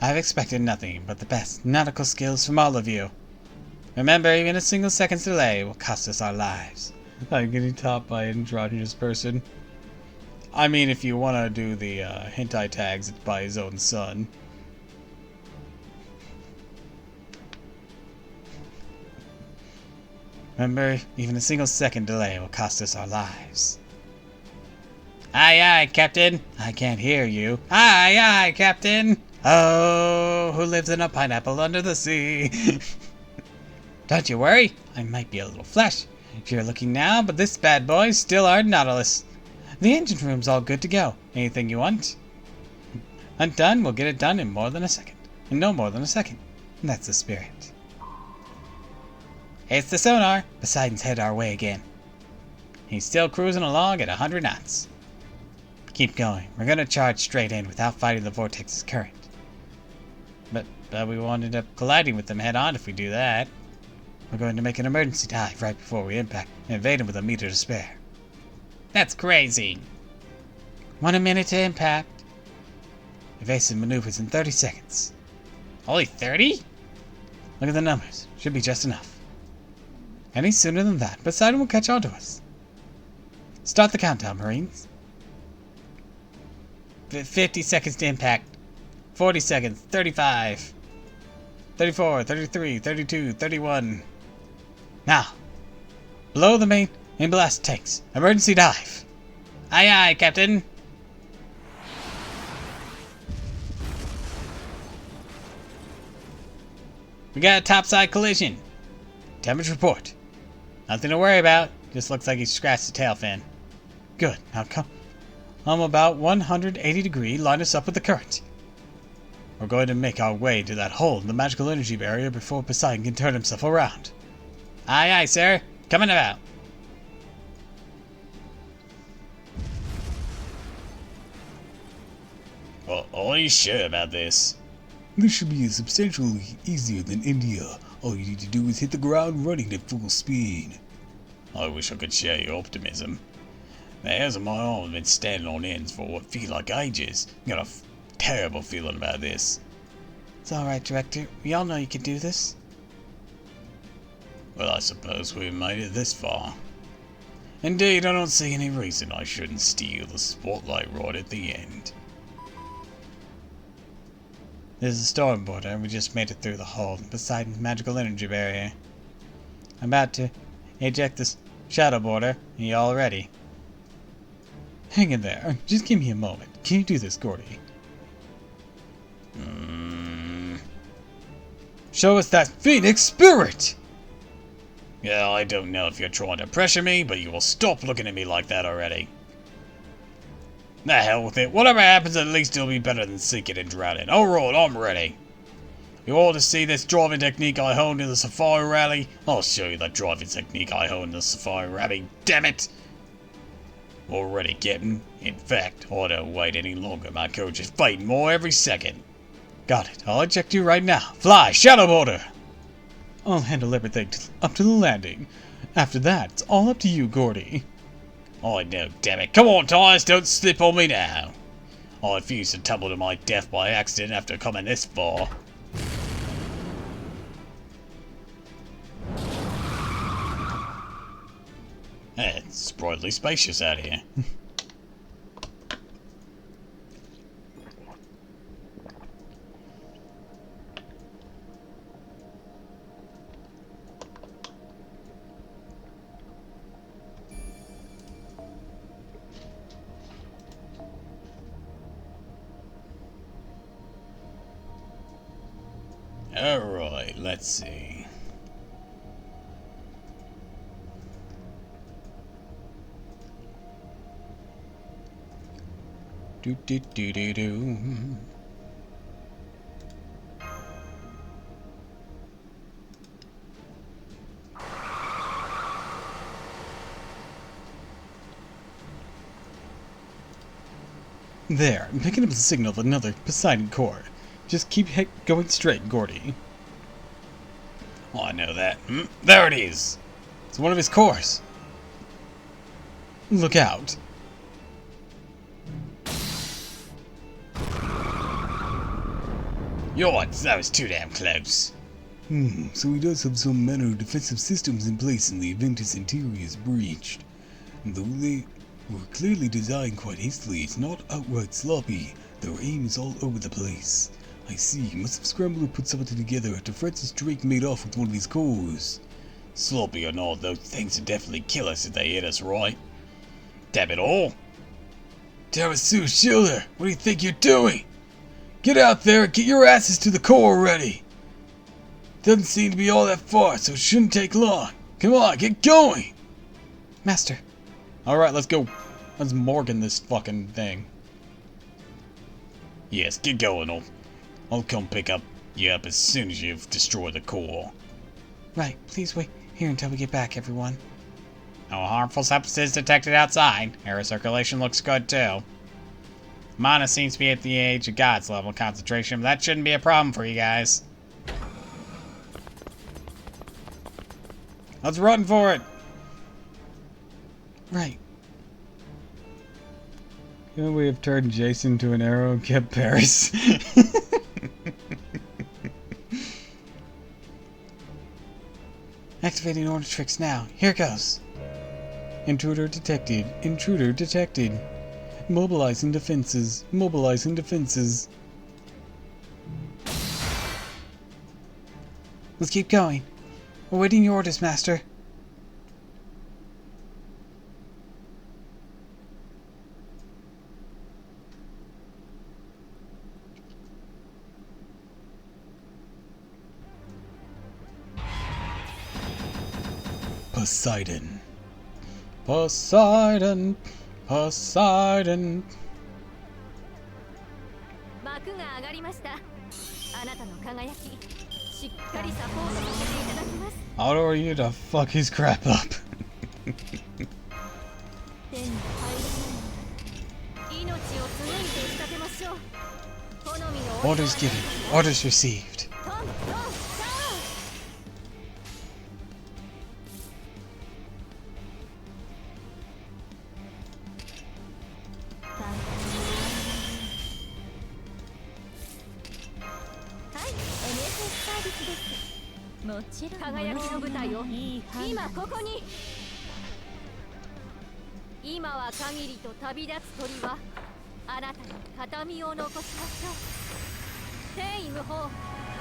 I've expected nothing but the best nautical skills from all of you. Remember, even a single second's delay will cost us our lives. I'm getting topped by an androgynous person. I mean, if you want to do the hentai tags, it's by his own son. Remember, even a single second delay will cost us our lives. Aye, aye, Captain. I can't hear you. Aye, aye, Captain. Oh, who lives in a pineapple under the sea? Don't you worry. I might be a little flesh if you're looking now, but this bad boy's still our Nautilus. The engine room's all good to go. Anything you want? Hunt done, we'll get it done in more than a second. In no more than a second. And that's the spirit. It's the sonar. Poseidon's headed our way again. He's still cruising along at 100 knots. Keep going. We're going to charge straight in without fighting the vortex's current. But we won't end up colliding with them head-on if we do that. We're going to make an emergency dive right before we impact and evade them with a meter to spare. That's crazy. 1 minute to impact. Evasive maneuvers in 30 seconds. Only 30? Look at the numbers. Should be just enough. Any sooner than that, Poseidon will catch on to us. Start the countdown, Marines. 50 seconds to impact. 40 seconds. 35. 34, 33, 32, 31. Now, blow the main and blast tanks. Emergency dive. Aye, aye, Captain. We got a topside collision. Damage report. Nothing to worry about. Just looks like he scratched the tail fin. Good. Now come. I'm about 180 degree. Line us up with the current. We're going to make our way to that hole in the magical energy barrier before Poseidon can turn himself around. Aye, aye, sir. Coming about. Well, are you sure about this? This should be substantially easier than India. All you need to do is hit the ground running at full speed. I wish I could share your optimism. The hairs on my arm have been standing on ends for what feel like ages. Got a terrible feeling about this. It's alright, Director. We all know you can do this. Well, I suppose we've made it this far. Indeed, I don't see any reason I shouldn't steal the spotlight right at the end. There's a storm border, and we just made it through the hull beside the magical energy barrier. I'm about to eject this shadow border. Are you all ready? Hang in there. Just give me a moment. Can you do this, Gordy? Show us that Phoenix spirit! Yeah, I don't know if you're trying to pressure me, but you will stop looking at me like that already. The hell with it. Whatever happens, at least it'll be better than sinking and drowning. Alright, I'm ready. You all to see this driving technique I honed in the Safari Rally? I'll show you that driving technique I honed in the Safari Rally, damn it! Already, Captain. In fact, I don't wait any longer. My coach is fading more every second. Got it. I'll eject you right now. Fly, shadow border! I'll handle everything up to the landing. After that, it's all up to you, Gordy. I know, damn it. Come on, Tyres, don't slip on me now. I refuse to tumble to my death by accident after coming this far. It's sprightly spacious out here. Alright, let's see. Do do do do do. There, I'm picking up the signal of another Poseidon core. Just keep going straight, Gordy. Oh, I know that. There it is! It's one of his cores. Look out. Yikes, that was too damn close. So he does have some manner of defensive systems in place in the event his interior is breached. Though they were clearly designed quite hastily, it's not outright sloppy. Their aim is all over the place. I see, he must have scrambled to put something together after Francis Drake made off with one of his cores. Sloppy or not, those things would definitely kill us if they hit us, right? Damn it all! Tarasu, Shielder, what do you think you're doing? Get out there and get your asses to the core already! Doesn't seem to be all that far, so it shouldn't take long. Come on, get going! Master. Alright, let's go. Let's Morgan this fucking thing. Yes, get going. I'll come pick you up as soon as you've destroyed the core. Right, please wait here until we get back, everyone. No harmful substances detected outside. Air circulation looks good too. Mana seems to be at the Age of Gods level concentration, but that shouldn't be a problem for you guys. Let's run for it. Right. Could we have turned Jason to an arrow and kept Paris? Activating order tricks now. Here goes. Intruder detected. Intruder detected. Mobilizing defenses. Mobilizing defenses. Let's keep going. We're waiting your orders, Master. Poseidon. Poseidon. Poseidon. 幕が上がりました。あなたの輝き、しっかりサポートさせていただきます。 How are you to fuck his crap up? 手に入らないので命を紡いで仕立てましょう。Orders given. Orders received.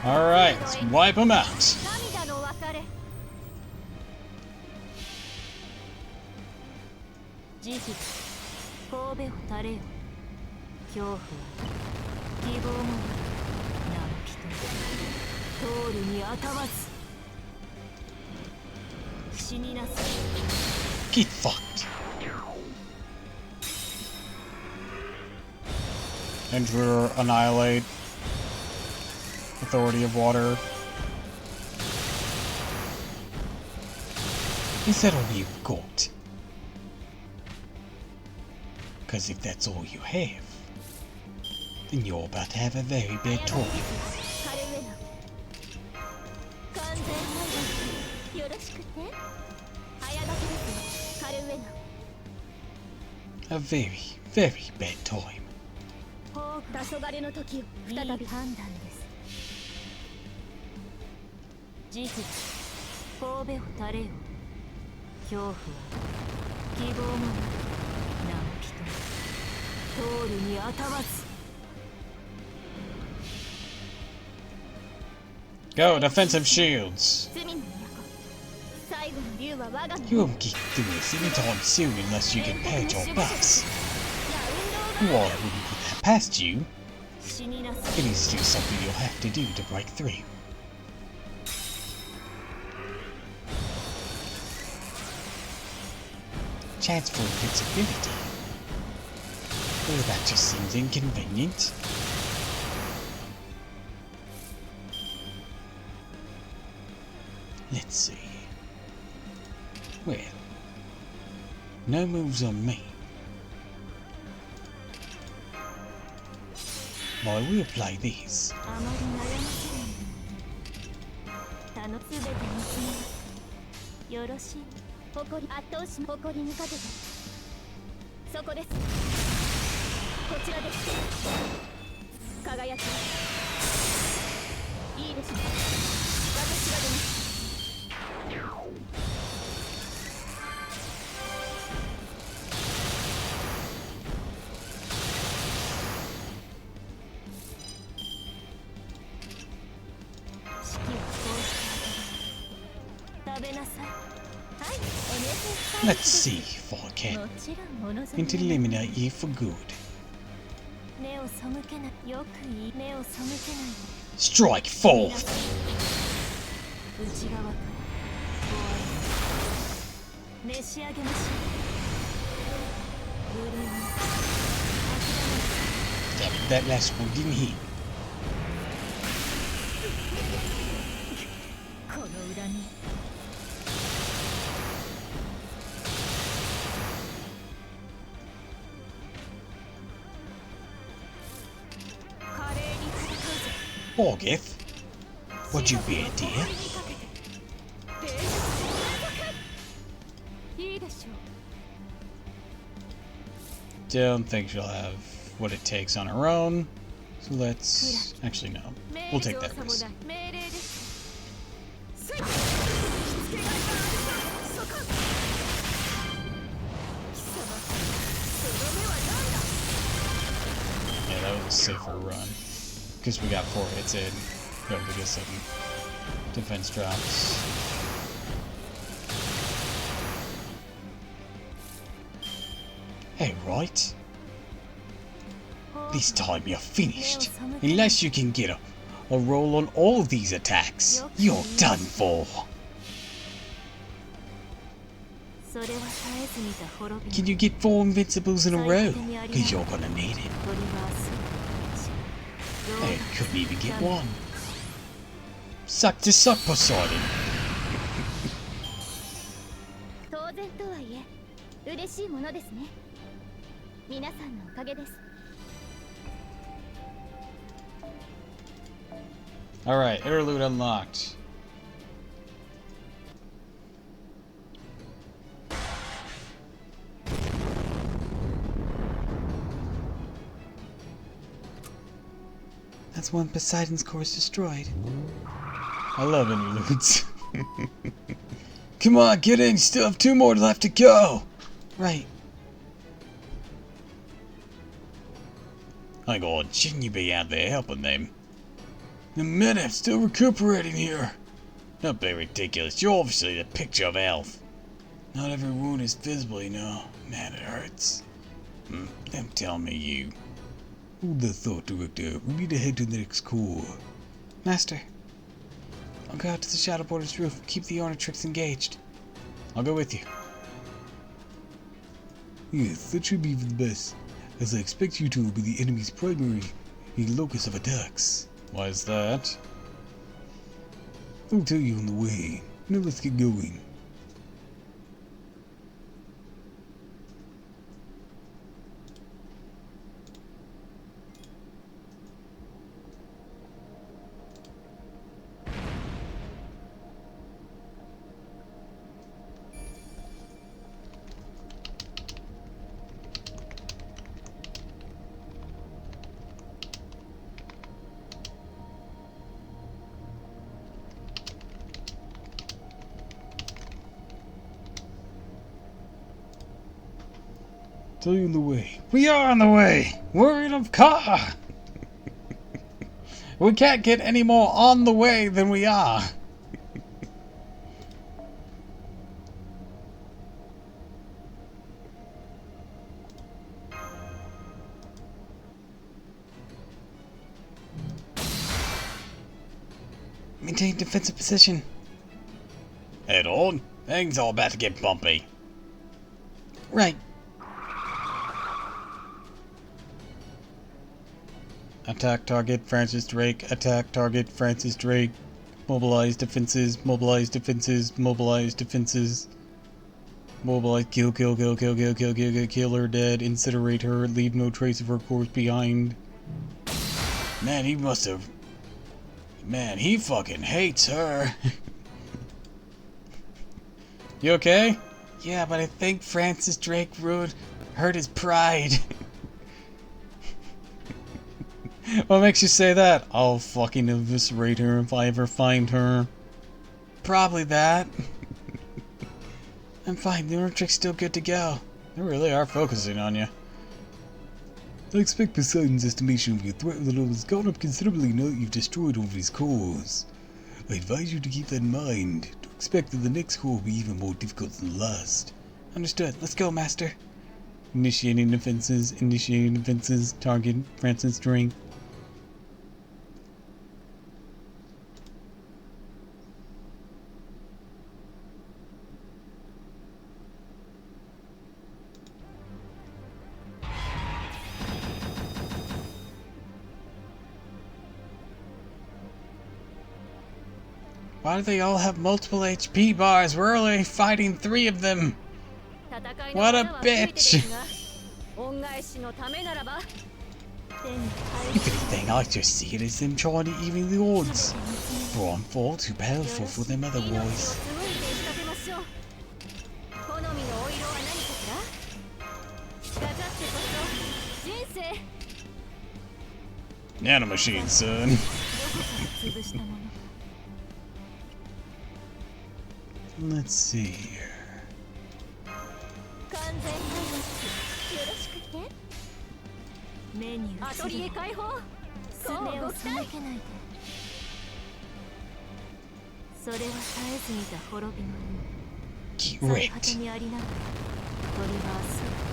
Alright, let's wipe them out. 慈悲神戸を垂れよ恐怖は希望もなきと通るにあたわず死になさい Get fucked. Intruder, annihilate. Authority of water. Is that all you've got? Because if that's all you have, then you're about to have a very bad time. A very, very bad time. 黄昏の時を再び判断です慈悲神戸を垂れよ恐怖は希望もなきと通るにあたわず Go, defensive shields. 罪の都最後の竜は我が You won't get through this anytime soon unless you get past your buffs. Well, I wouldn't put that past you. 死になさ It is still something you'll have to do to break through. Chance for invincibility. Well, that just seems inconvenient. Let's see. Well, no moves on me. I will play this. あまり悩ませない他のすべて見つめますよろしい誇り圧倒し誇りにかけてそこですこちらです輝きいいでしょう私が出ます式をこうして食べなさいはい Let's see if I can もちろんものぞみ eliminate you for good. 目を背けないよくいい目を背けない Strike forth! 内側から終わり召し上げましょうブルーに Damn it, that last one didn't hit. この裏に 華麗に戦うぜ Orgith? Would you be a dear? いいでしょう Don't think she'll have what it takes on her own. So let's... Actually, no. We'll take that risk. 命令ですせい Yeah, that was a safer run. Because we got 4 hits in. Be able to get some defense drops. Hey, right. This time you're finished. Unless you can get a roll on all these attacks, you're done for. それは絶えず見た滅び Can you get 4 invincibles in a row? Because you're gonna need it. トリバース Hey, couldn't even get one. Suck to suck, Poseidon. 当然とはいえ嬉しいものですね皆さんのおかげです Alright, interlude unlocked. That's one Poseidon's course destroyed. I love interludes. Come on, get in. You still have 2 more left to go. Right. Hang on, shouldn't you be out there helping them? In a minute, still recuperating here. Don't be ridiculous. You're obviously the picture of health. Not every wound is visible, you know. Man, it hurts. Don't tell me you. Hold that thought, Director. We need to head to the next core. Master, I'll go out to the Shadow Border's roof and keep the Ornatrix engaged. I'll go with you. Yes, that should be for the best, as I expect you two will be the enemy's primary locus of attacks. Why is that? I'll tell you on the way. Now let's get going. Tell you on the way. We are on the way! We're in a car! We can't get any more on the way than we are. Maintain defensive position. Head on. Things are about to get bumpy. Right. Attack target Francis Drake. Attack target Francis Drake. Mobilize defenses. Mobilize defenses. Mobilize defenses. Mobilize. Kill, kill, kill, kill, kill, kill, kill, kill, kill her dead. Incinerate her. Leave no trace of her corpse behind. Man, he must have... Man, he fucking hates her. You okay? Yeah, but I think Francis Drake hurt his pride. What makes you say that? I'll fucking eviscerate her if I ever find her. Probably that. I'm fine. The Ornatrix's still good to go. They really are focusing on you. I expect Poseidon's estimation of your threat level has gone up considerably now that you've destroyed all of his cores. I advise you to keep that in mind. To expect that the next core will be even more difficult than the last. Understood. Let's go, Master. Initiating defenses. Initiating defenses. Target Francis Drake. Why do they all have multiple HP bars? We're only fighting 3 of them. What a bitch! If anything, I just see it as them trying to even the odds. For I'm far too powerful for them other boys. Nanomachine, son. Let's see here. Correct.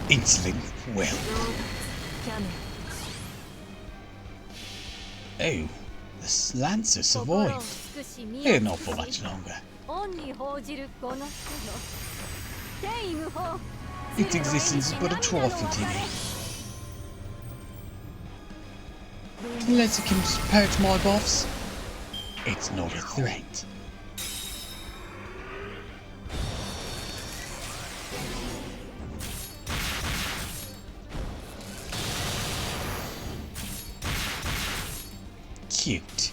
Insolent. Well. Oh, the Lancer survived. Eh, not for much longer. Its existence is but a trophy to me. Unless it can just purge my buffs. It's not a threat. Cute.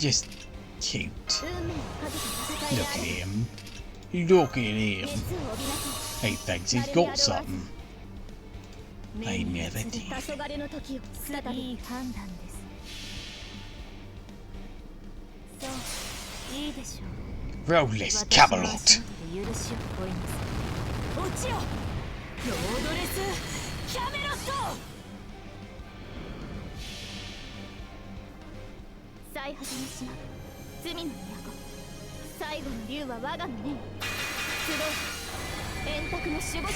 just cute. 運命をかけた戦い Look で at ある him. Look at him. 熱を帯びなさ He thinks he's got something. い I 目に never 映る did. 黄昏の時を再びいい判断ですそういいでしょう Roleless 私の Camelot. 足元で許しを請います落ちよロードレスキャメロット最果ての島罪の都最後の竜は我が胸に集う円卓の守護者たち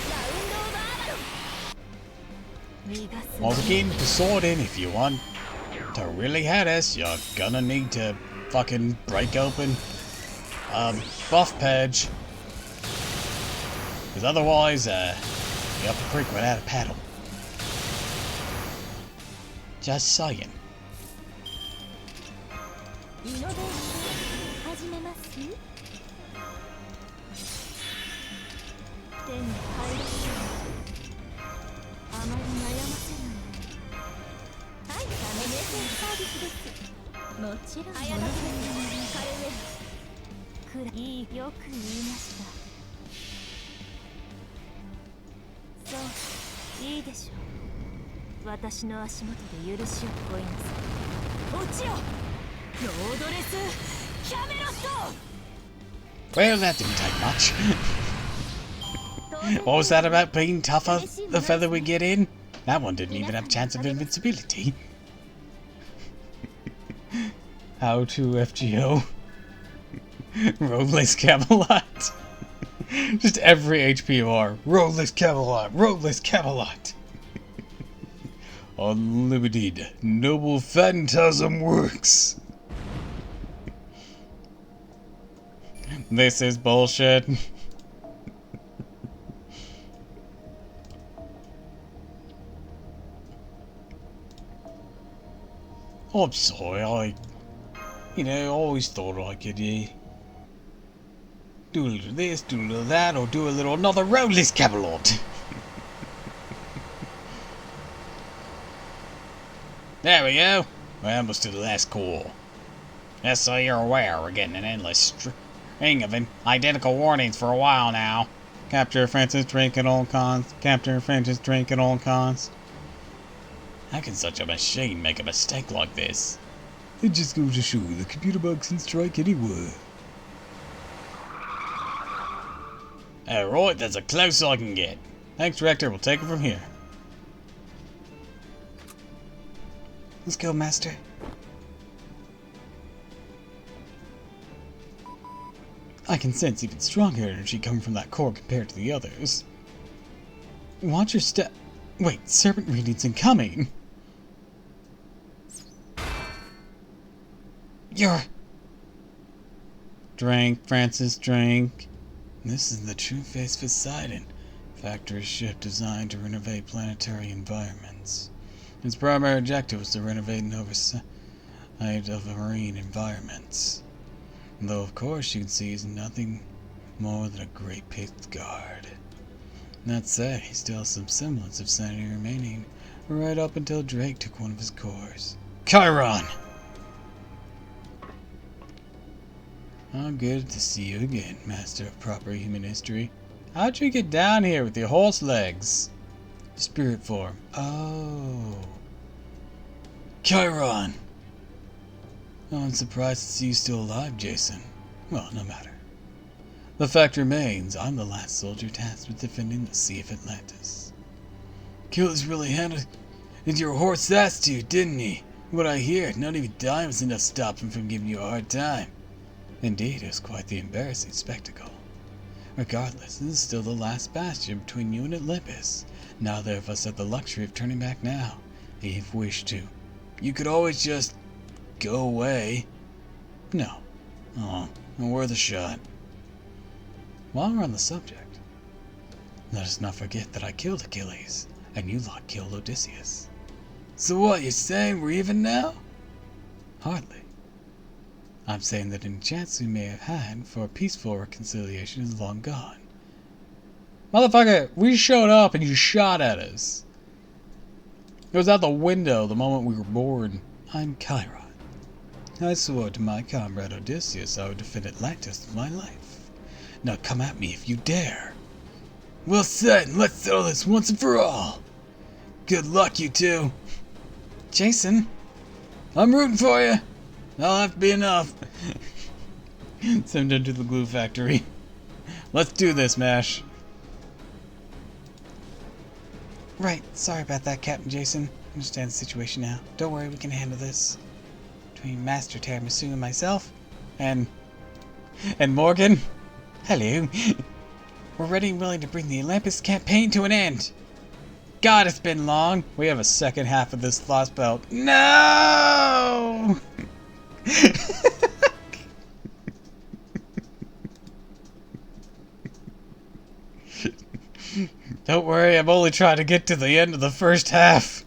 ラウンド・オブ・アバロン逃がす Once again, Poseidon, if you want to really hit us, you're gonna need to fucking break open buff page. Because otherwise, you're up a creek without a paddle. Just saying. イノベーション始めます手に入るあまり悩ませないはいダメネサービスですもちろん早田カルウェルくらいいよく言いましたそういいでしょう私の足元で許しを請います落ちよロードレスキャメロット Well, that didn't take much. What was that about being tougher the further we get in? That one didn't even have a chance of invincibility. How to FGO. Roleless Camelot. Just every HPR. Roleless Camelot. Roleless Camelot. Unlimited. Noble Phantasm Works. This is bullshit. I'm sorry, I always thought I could, do a little this, do a little that, or do a little another Roleless Camelot. There we go. We're almost to the last core. Just so you're aware, we're getting an endless string of identical warnings for a while now. Capture Francis Drake at all costs. Capture Francis Drake at all costs. How can such a machine make a mistake like this? It just goes to show the computer bugs can strike anywhere. Alright, that's as close as I can get. Thanks, Director. We'll take it from here. Let's go, Master. I can sense even stronger energy coming from that core compared to the others. Watch your step. Wait, serpent readings incoming. You're... Drink, Francis, drink. This is the true face of Poseidon. Factory ship designed to renovate planetary environments. Its primary objective was to renovate and oversight of marine environments. Though, of course, you can see he's nothing more than a great pith guard. That said, he still has some semblance of sanity remaining, right up until Drake took one of his cores. Chiron! How good to see you again, master of proper human history. How'd you get down here with your horse legs? Spirit form. Oh. Chiron! Oh, I'm surprised to see you still alive, Jason. Well, no matter. The fact remains, I'm the last soldier tasked with defending the Sea of Atlantis. Achilles really handed your horse ass to you, didn't he? What I hear, not even dying was enough to stop him from giving you a hard time. Indeed, it was quite the embarrassing spectacle. Regardless, this is still the last bastion between you and Olympus. Neither of us have the luxury of turning back now, if we wish to. You could always just go away. No. Oh, worth a shot. While we're on the subject, let us not forget that I killed Achilles, and you lot killed Odysseus. So what, you're saying we're even now? Hardly. I'm saying that any chance we may have had for a peaceful reconciliation is long gone. Motherfucker, we showed up and you shot at us. It was out the window the moment we were born. I'm Chiron. I swore to my comrade Odysseus I would defend Atlantis with my life. Now come at me if you dare. Well said, and let's settle this once and for all. Good luck, you two. Jason, I'm rooting for you. That'll have to be enough. Send him to the glue factory. Let's do this, Mash. right, sorry about that, Captain Jason. Understand the situation now. Don't worry, we can handle this. Between Master Tiramisu and myself, And Morgan. hello, we're ready and willing to bring the Olympus campaign to an end. God, it's been long. We have a second half of this lost belt. No! Don't worry, I'm only trying to get to the end of the first half.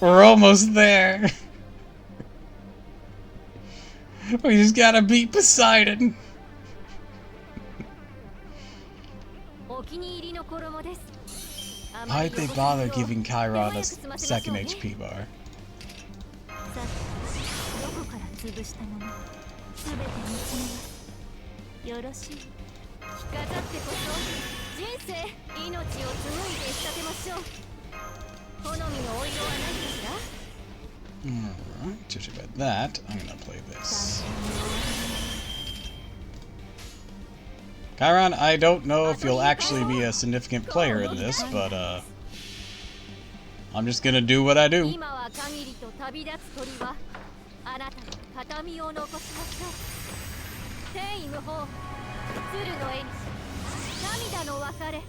We're almost there. We just gotta beat Poseidon. お気に入りの衣です。あま Why'd り they 汚 bother さずを giving Chiron a 手早く済ませましょう second ね HP bar? さて、どこから潰したものすべて見つめます。よろしい。着飾ってこそ人生、命を紡いで仕立てましょう。好みのお色は何かしら？ Alright, judging by that, I'm gonna play this. Chiron, I don't know if you'll actually be a significant player in this, but I'm just gonna do what I do. 今は限りと旅立つ鳥はあなたの形見を残しましょう。天意無法、鶴の絵にし涙の別れ。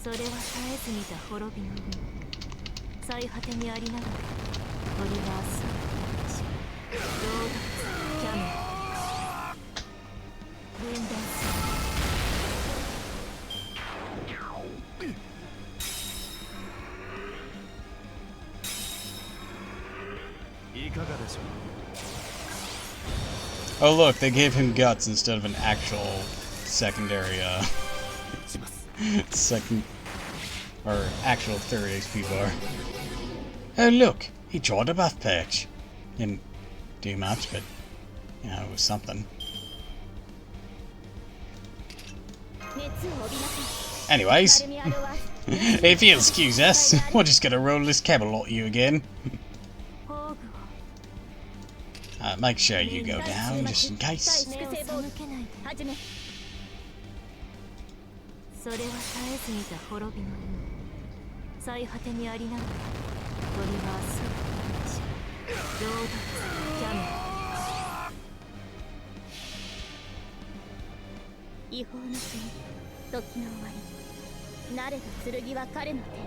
それは絶えず見た滅びの海、最果てにありながら鳥は明日動物キャメラ分断する。いかがでしょう。 Oh look, they gave him guts instead of an actual secondary, second, or actual 30 HP bar. Oh look, he tried a buff patch. Didn't do much, but, you know, it was something. 熱を帯びなさい。 Anyways, 丸みあるわ。 if you'll excuse us, we're just gonna roll this cable at you again. 宝具を Make sure you go down, just in 対 case. 目を背けないで始め。それは絶えず見た滅びの海、最果てにありながら鳥は明日動物キャメラ違法の国、時の終わり、慣れた剣は彼の手、霊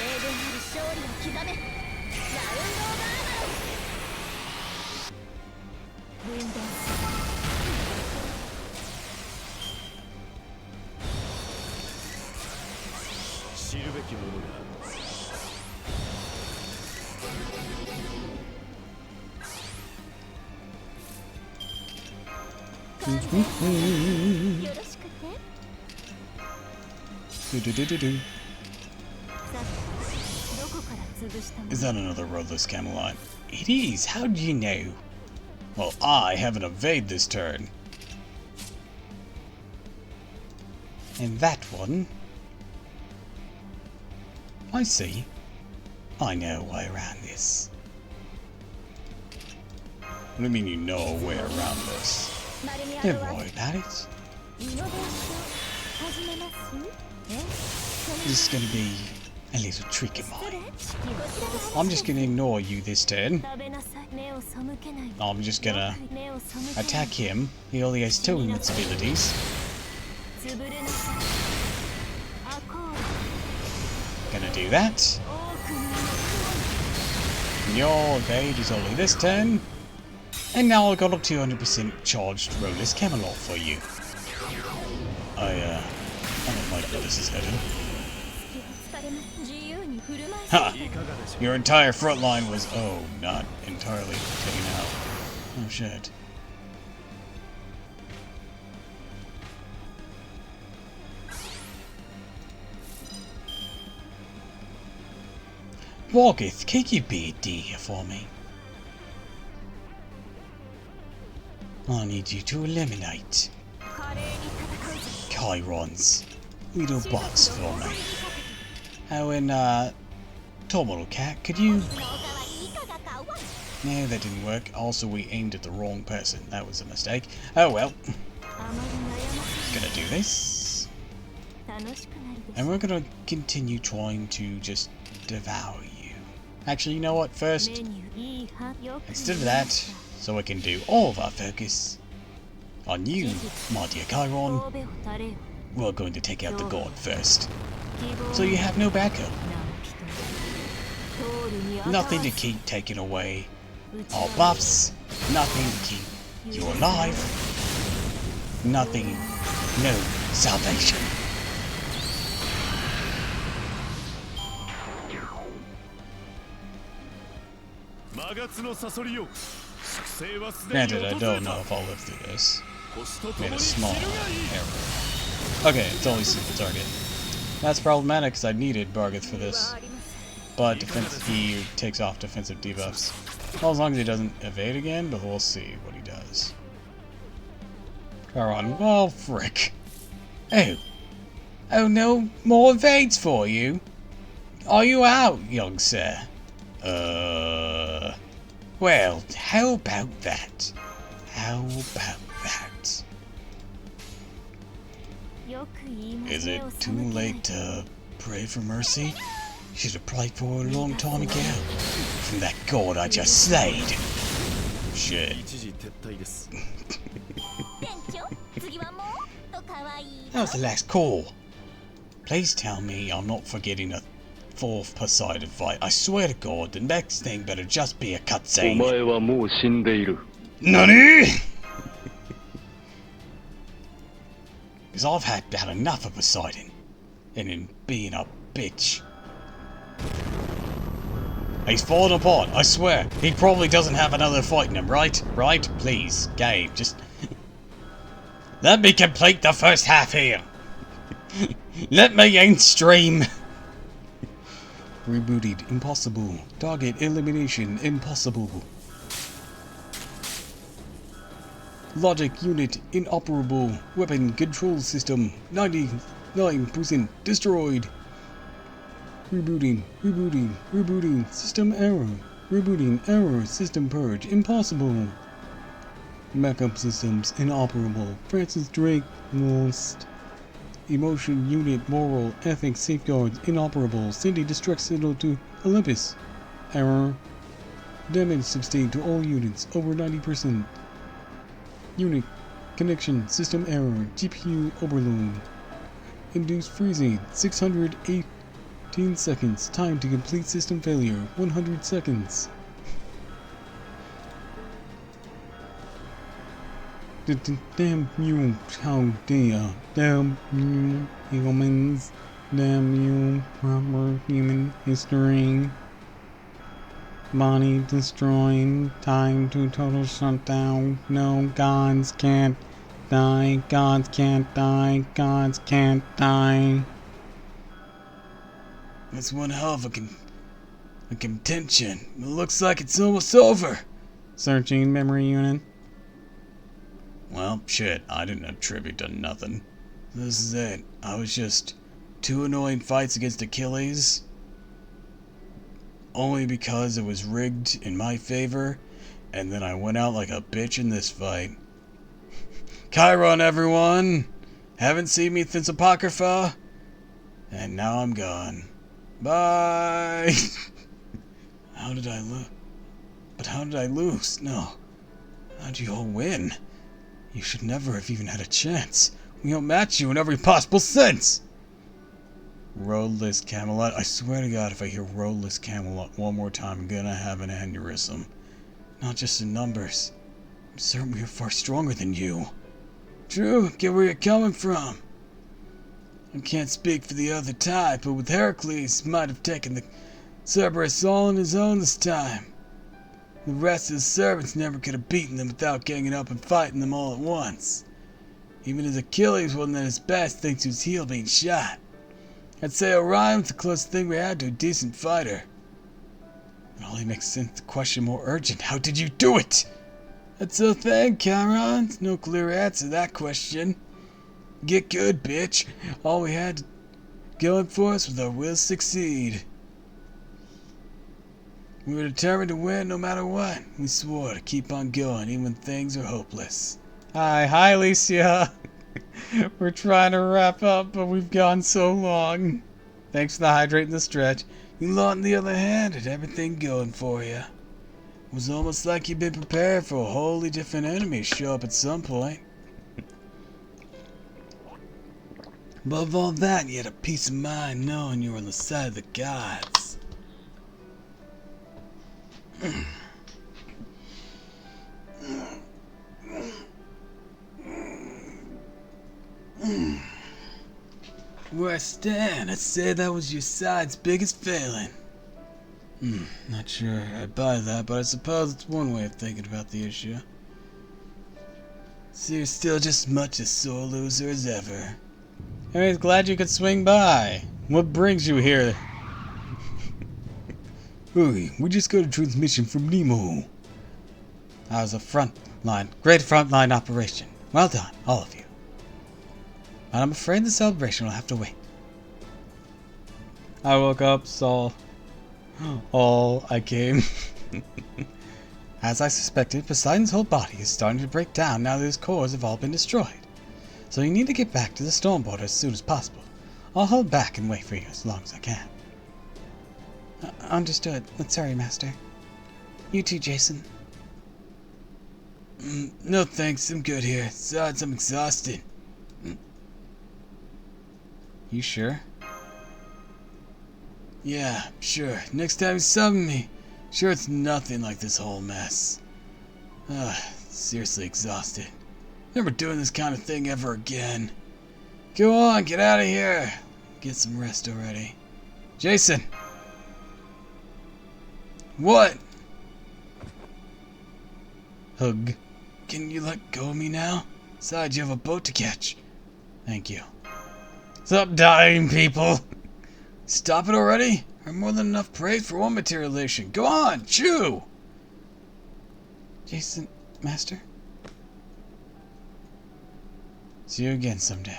言ある勝利を刻め。ラウンドオブアーマロン分断する。知るべきものが。 よろしくて。 Do-do-do-do-do. さて、どこから潰したもの？ Is that another roadless Camelot? It is. How do you know? Well, I haven't evaded this turn. And that one. I see. I know a way around this. What do you mean you know a way around this? 丸みあ Don't るわ。 worry about it. イノベーション始めます？え？ This is gonna be a little trick of それ？ mine. こちらが I'm just gonna ignore you this turn. 食べなさい。目を背けないで。 I'm just gonna 目を背けないで attack him. He only has 2 movement abilities. 潰れなさい。アコー Gonna do that. ド。多くの And your evade is only this turn. And now I've got a 200% charged Roadless Camelot for you. I don't like where this is headed. 疲れます。自由に振る舞い Ha! いかがでしょう。 Your entire front line was, oh, not entirely taken out. Oh shit. Vargas, can you be a dear for me? I need you to eliminate Chiron's little box for me. Oh, and Tomono Cat, could you... No, that didn't work. Also, we aimed at the wrong person. That was a mistake. Oh well. Gonna do this. And we're gonna continue trying to just devour you. Actually, you know what? First, instead of that, so we can do all of our focus on you, my dear Chiron, we're going to take out the god first. So you have no backup. Nothing to keep taking away our buffs. Nothing to keep you alive. Nothing. No salvation. Granted, I don't know if I'll live through this. Made a small error. Okay, it's only single target. That's problematic because I needed Bargath for this. But defense, he takes off defensive debuffs. Well, as long as he doesn't evade again, but we'll see what he does. Chiron, well, frick. Oh. Oh no, more evades for you? Are you out, young sir? Well, how about that? How about that? Is it too late to pray for mercy? Should have prayed for it a long time ago. From that god I just slayed. Shit. That was the last call. Please tell me I'm not forgetting a fourth Poseidon fight. I swear to God, the next thing better just be a cutscene. NANI?! Because I've had about enough of Poseidon. And him being a bitch. He's falling apart, I swear. He probably doesn't have another fight in him, right? Right? Please, game, just... Let me complete the first half here. Let me end stream. Rebooted, impossible. Target elimination, impossible. Logic unit inoperable. Weapon control system 99% destroyed. Rebooting, system error. Rebooting, error, system purge, impossible. Backup systems inoperable. Francis Drake lost. Emotion unit moral ethics safeguards inoperable. Cindy destruct signal to Olympus. Error. Damage sustained to all units over 90%. Unit connection system error. GPU overload. Induced freezing 618 seconds. Time to complete system failure 100 seconds. Damn you, how dare. Damn you, humans. Damn you, proper human history. Body destroying. Time to total shutdown. No, gods can't die. Gods can't die. Gods can't die. That's one hell of a contention. It looks like it's almost over. Searching memory unit. Well, shit, I didn't attribute to nothing. This is it. I was just 2 annoying fights against Achilles. Only because it was rigged in my favor. And then I went out like a bitch in this fight. Chiron, everyone! Haven't seen me since Apocrypha. And now I'm gone. Bye! How did I lose? But how did I lose? No. How'd you all win? You should never have even had a chance. We outmatched you in every possible sense! Roadless Camelot. I swear to God, if I hear Roadless Camelot one more time, I'm gonna have an aneurysm. Not just in numbers. I'm certain we are far stronger than you. True, get where you're coming from. I can't speak for the other type, but with Heracles, might have taken the Cerberus all on his own this time. The rest of the servants never could have beaten them without ganging up and fighting them all at once. Even his Achilles wasn't at his best thanks to his heel being shot. I'd say Orion was the closest thing we had to a decent fighter. It only makes the question more urgent. How did you do it? That's a thing, Cameron. No clear answer to that question. Get good, bitch. All we had going for us was our will to succeed. We were determined to win no matter what. We swore to keep on going even when things are hopeless. Hi, Alicia. We're trying to wrap up, but we've gone so long. Thanks for the hydrate and the stretch. You lot, on the other hand, had everything going for you. It was almost like you'd been prepared for a wholly different enemy to show up at some point. Above all that, you had a peace of mind knowing you were on the side of the gods. Where I stand, I'd say that was your side's biggest failing. Not sure I buy that, but I suppose it's one way of thinking about the issue. So you're still just as much a sore loser as ever. Anyways, glad you could swing by. What brings you here? Hey, we just got a transmission from Nemo. That was a great frontline operation. Well done, all of you. But I'm afraid the celebration will have to wait. I woke up, saw all I came. As I suspected, Poseidon's whole body is starting to break down now that his cores have all been destroyed. So you need to get back to the storm border as soon as possible. I'll hold back and wait for you as long as I can. Understood. Let's hurry, Master. You too, Jason. No thanks, I'm good here. Besides, I'm exhausted. You sure? Yeah, sure. Next time you summon me, sure it's nothing like this whole mess. Seriously exhausted. Never doing this kind of thing ever again. Go on, get out of here. Get some rest already. Jason! What? Hug. Can you let go of me now? Besides, you have a boat to catch. Thank you. Stop dying, people! Stop it already? I'm more than enough praise for one materialization. Go on, chew! Jason, Master? See you again someday.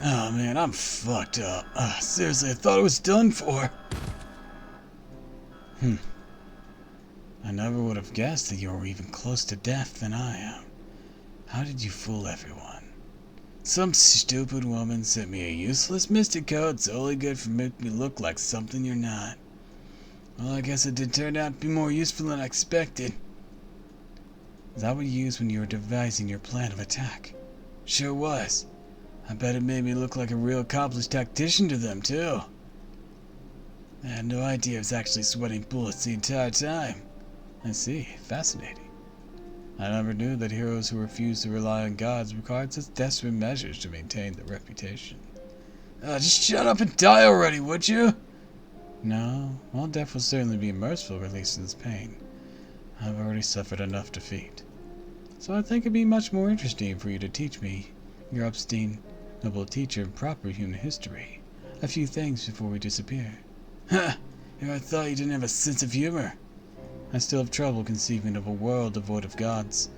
Oh man, I'm fucked up. Seriously, I thought it was done for. I never would have guessed that you were even close to death than I am. How did you fool everyone? Some stupid woman sent me a useless mystic code solely good for making me look like something you're not. Well, I guess it did turn out to be more useful than I expected. Is that what you used when you were devising your plan of attack? Sure was. I bet it made me look like a real accomplished tactician to them, too. I had no idea I was actually sweating bullets the entire time. I see. Fascinating. I never knew that heroes who refused to rely on gods required such desperate measures to maintain their reputation. Just shut up and die already, would you? No, while death will certainly be a merciful release of this pain, I've already suffered enough defeat. So I think it'd be much more interesting for you to teach me, your obstinate, noble teacher in proper human history, a few things before we disappear. Ha! I thought you didn't have a sense of humor. I still have trouble conceiving of a world devoid of gods.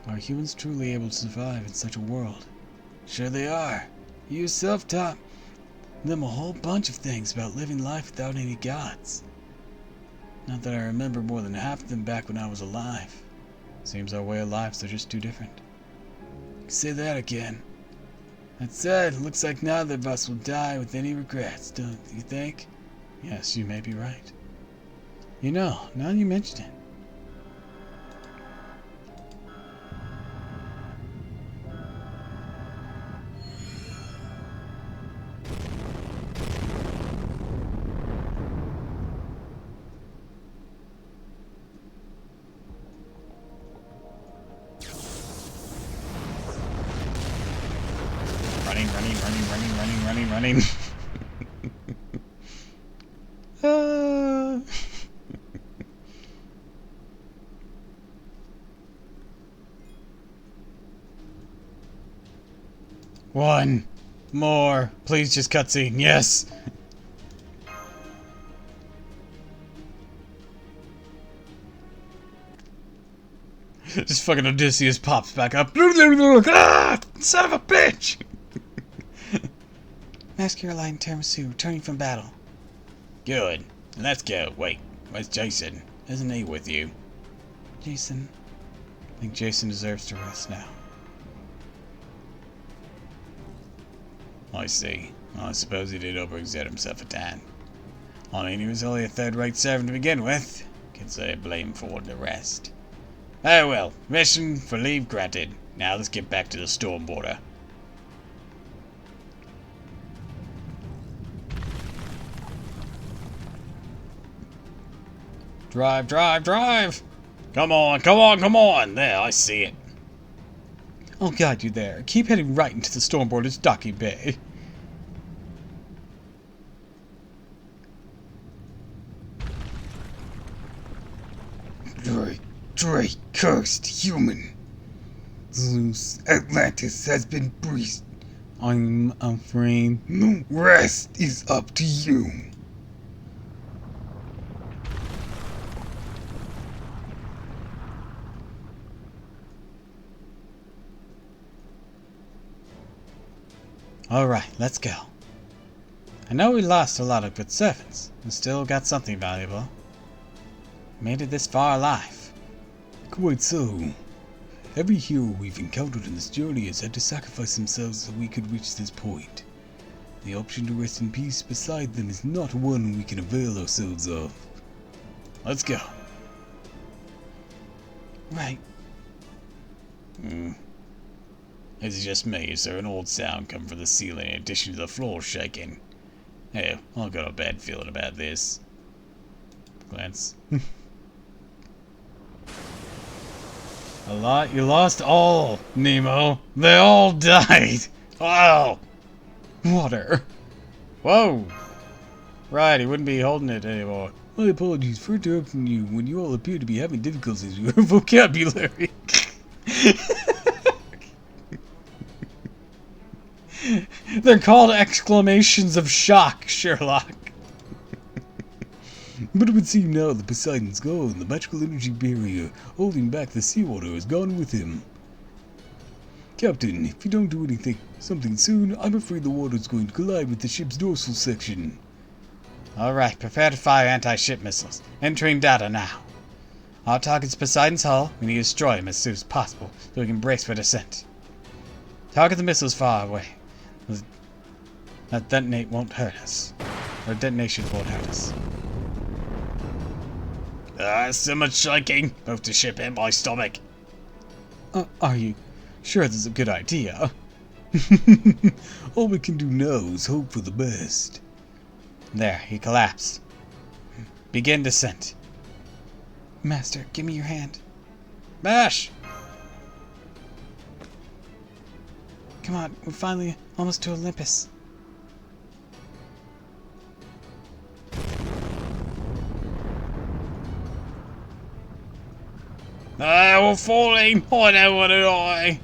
Are humans truly able to survive in such a world? Sure they are. You yourself taught them a whole bunch of things about living life without any gods. Not that I remember more than half of them back when I was alive. Seems our way of lives are just too different. Say that again. That said, looks like neither of us will die with any regrets, don't you think? Yes, you may be right. You know, now that you mention it. Running. One more. Please, just cutscene. Yes. Just fucking Odysseus pops back up. Ah, son of a bitch! Master Line Tiramisu, returning from battle. Good. Let's go. Wait, where's Jason? Isn't he with you? Jason. I think Jason deserves to rest now. I see. I suppose he did overexert himself a tad. I mean, he was only a third-rate servant to begin with. Can say blame for the rest. Oh well, mission for leave granted. Now let's get back to the storm border. Drive, drive, drive! Come on, come on, come on! There, I see it. I'll guide you there. Keep heading right into the storm border's docking bay. Drake, cursed human. Zeus, Atlantis has been breached. I'm afraid. No rest is up to you. Alright, let's go. I know we lost a lot of good servants, but still got something valuable. Made it this far alive. Quite so. Every hero we've encountered in this journey has had to sacrifice themselves so we could reach this point. The option to rest in peace beside them is not one we can avail ourselves of. Let's go. Right. Is it just me? Is there an old sound coming from the ceiling in addition to the floor shaking? Hey, I'll go to bed feeling about this. Glance. You lost all, Nemo. They all died. Wow! Water. Whoa! Right, he wouldn't be holding it anymore. My apologies for interrupting you when you all appear to be having difficulties with your vocabulary. They're called exclamations of shock, Sherlock. But it would seem now that Poseidon's gone, the magical energy barrier holding back the seawater has gone with him. Captain, if you don't do something soon, I'm afraid the water's going to collide with the ship's dorsal section. Alright, prepare to fire anti-ship missiles. Entering data now. Our target's Poseidon's hull. We need to destroy him as soon as possible, so we can brace for descent. Target the missiles far away. That detonate won't hurt us. Or detonations won't hurt us. So much shaking, both the ship and my stomach. Are you sure this is a good idea? All we can do now is hope for the best. There, he collapsed. Begin descent. Master, give me your hand. Bash! Come on, we're finally almost to Olympus. Ah, we're falling! I don't want to die!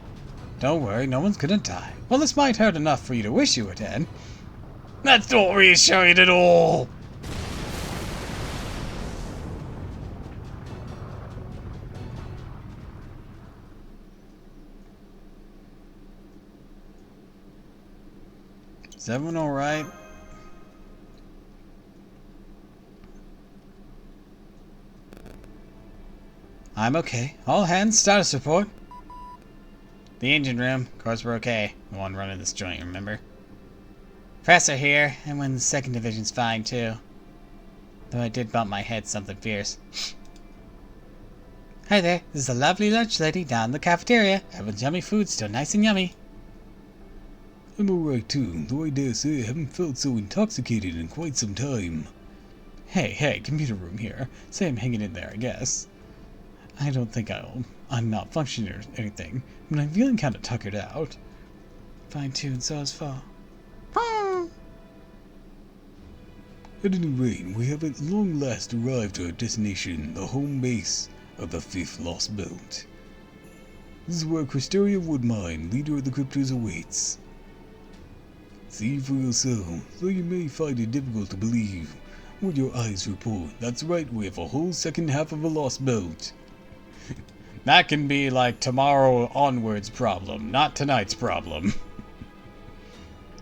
Don't worry, no one's gonna die. Well, this might hurt enough for you to wish you were dead. That's not reassuring at all! Is everyone alright? I'm okay. All hands, status report. The engine room. Of course we're okay. The one running this joint, remember? Professor here, and when the 2nd Division's fine too. Though I did bump my head something fierce. Hi there, this is the lovely lunch lady down in the cafeteria. Everyone's yummy food, still nice and yummy. I'm alright too, though I dare say I haven't felt so intoxicated in quite some time. Hey, computer room here. Say I'm hanging in there, I guess. I don't think I'm not functioning or anything, but I'm feeling kind of tuckered out. Fine too, and so is Fall. At any rate, we have at long last arrived at our destination, the home base of the 5th Lost Belt. This is where Cristeria Woodmine, leader of the Cryptos, awaits. See for yourself, though you may find it difficult to believe what your eyes report. That's right, we have a whole second half of a lost belt. That can be like tomorrow onwards problem, not tonight's problem.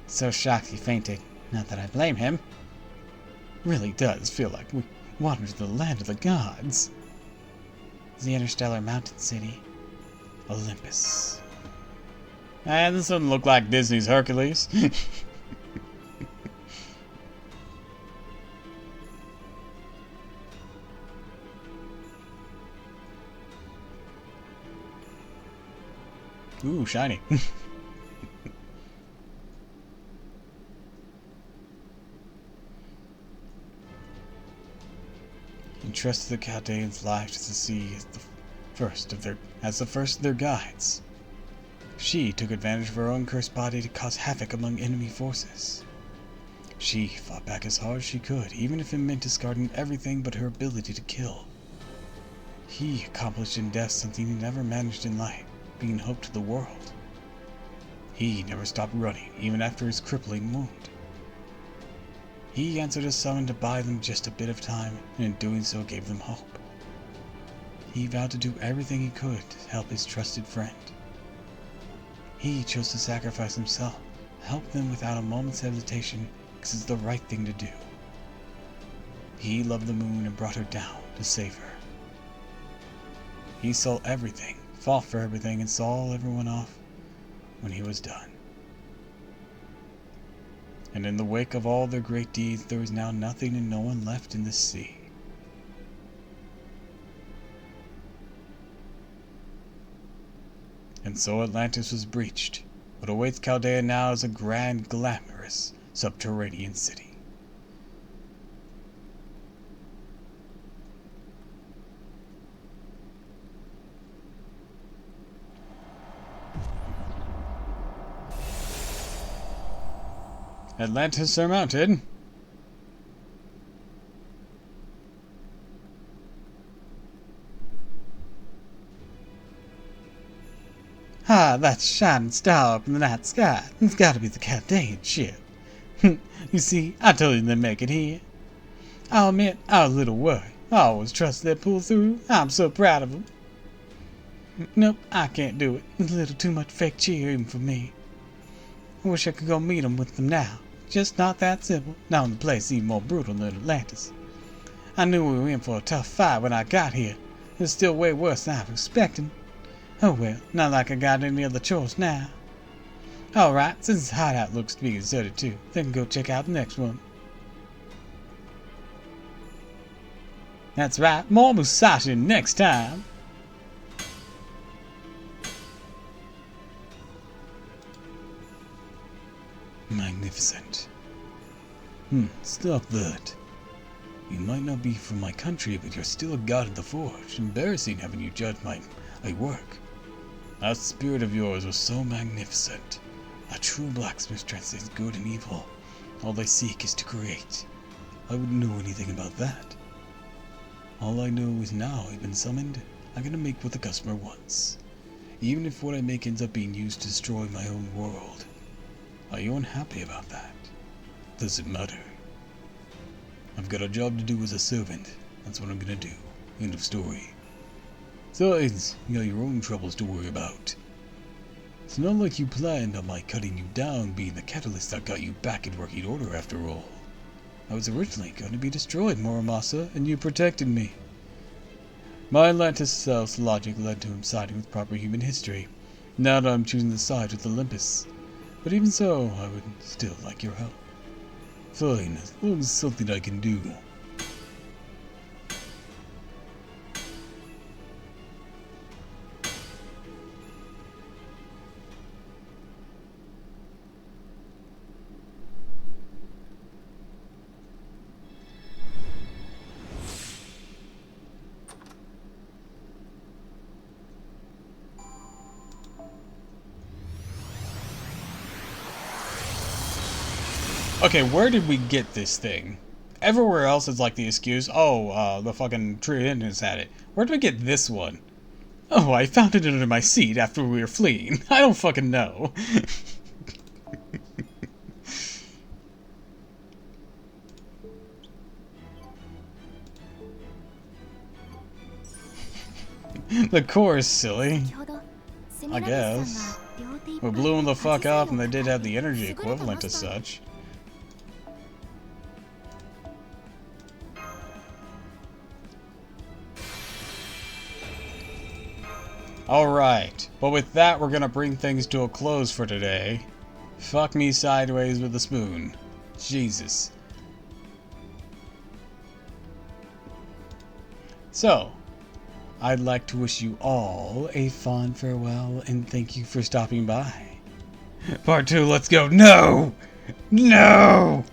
So shocked he fainted. Not that I blame him. Really does feel like we wandered to the land of the gods. The interstellar mountain city, Olympus. And this doesn't look like Disney's Hercules. Ooh, shiny. Entrusted the Chaldeans' life to the sea as the first of their guides. She took advantage of her own cursed body to cause havoc among enemy forces. She fought back as hard as she could, even if it meant discarding everything but her ability to kill. He accomplished in death something he never managed in life, being hope to the world. He never stopped running, even after his crippling wound. He answered a summon to buy them just a bit of time, and in doing so gave them hope. He vowed to do everything he could to help his trusted friend. He chose to sacrifice himself, help them without a moment's hesitation, because it's the right thing to do. He loved the moon and brought her down to save her. He saw everything, fought for everything, and saw everyone off when he was done. And in the wake of all their great deeds, there was now nothing and no one left in the sea. And so Atlantis was breached. What awaits Chaldea now is a grand, glamorous, subterranean city. Atlantis surmounted. Ah, that shining star up in the night sky. It's gotta be the Chaldean ship. You see, I told you they'd make it here. I'll admit, I was a little worried. I always trusted they'd pull through. I'm so proud of them. Nope, I can't do it. It's a little too much fake cheer even for me. I wish I could go meet them with them now. Just not that simple. Not in the place even more brutal than Atlantis. I knew we were in for a tough fight when I got here. It's still way worse than I was expecting. Oh well, not like I got any other choice now. Alright, since the hideout looks to be deserted too, then go check out the next one. That's right, more Musashi next time. Magnificent. Stop that. You might not be from my country, but you're still a god of the forge. Embarrassing having you judge my work. That spirit of yours was so magnificent. A true blacksmith transcends good and evil. All they seek is to create. I wouldn't know anything about that. All I know is now I've been summoned, I'm gonna make what the customer wants. Even if what I make ends up being used to destroy my own world. Are you unhappy about that? Does it matter? I've got a job to do as a servant. That's what I'm gonna do. End of story. Besides, you got your own troubles to worry about. It's not like you planned on my cutting you down being the catalyst that got you back in working order after all. I was originally going to be destroyed, Muramasa, and you protected me. My Atlantis self's logic led to him siding with proper human history. Now that I'm choosing the side with Olympus. But even so, I would still like your help. Fine, as long as it's something I can do. Okay, where did we get this thing? Everywhere else is like the excuse, oh, the fucking tree Indians had it. Where did we get this one? Oh, I found it under my seat after we were fleeing. I don't fucking know. The chorus, silly. 先ほどセミ I ラルスさん guess. が両手いっ We ぱい blew them the ア fuck ジサイを up, and they did have the 抱え energy 優れた equivalent マ as スター such. Alright, but with that, we're gonna bring things to a close for today. Fuck me sideways with a spoon. Jesus. So, I'd like to wish you all a fond farewell and thank you for stopping by. Part 2, let's go. No! No!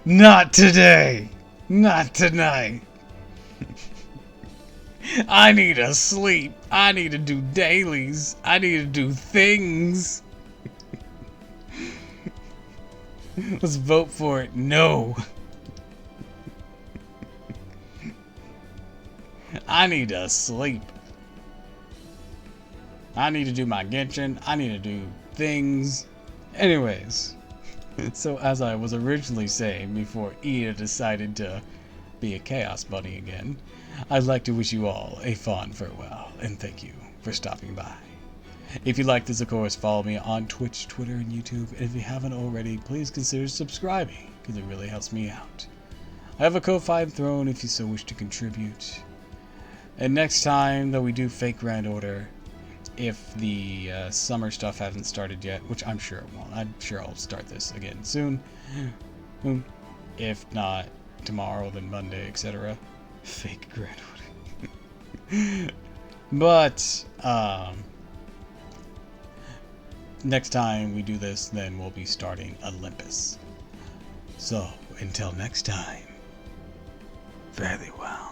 Not today! Not tonight! I need to sleep. I need to do dailies. I need to do things. Let's vote for it. No. I need to sleep. I need to do my Genshin. I need to do things. Anyways, so as I was originally saying before Ida decided to be a Chaos Bunny again, I'd like to wish you all a fond farewell and thank you for stopping by. If you like this, of course, follow me on Twitch, Twitter, and YouTube. And if you haven't already, please consider subscribing because it really helps me out. I have a Ko-Fi throne if you so wish to contribute. And next time that we do Fake Grand Order, if the summer stuff hasn't started yet, which I'm sure it won't. I'm sure I'll start this again soon. If not tomorrow, then Monday, etc. Fake Grand Order. But, next time we do this, then we'll be starting Olympus. So, until next time, fare thee well.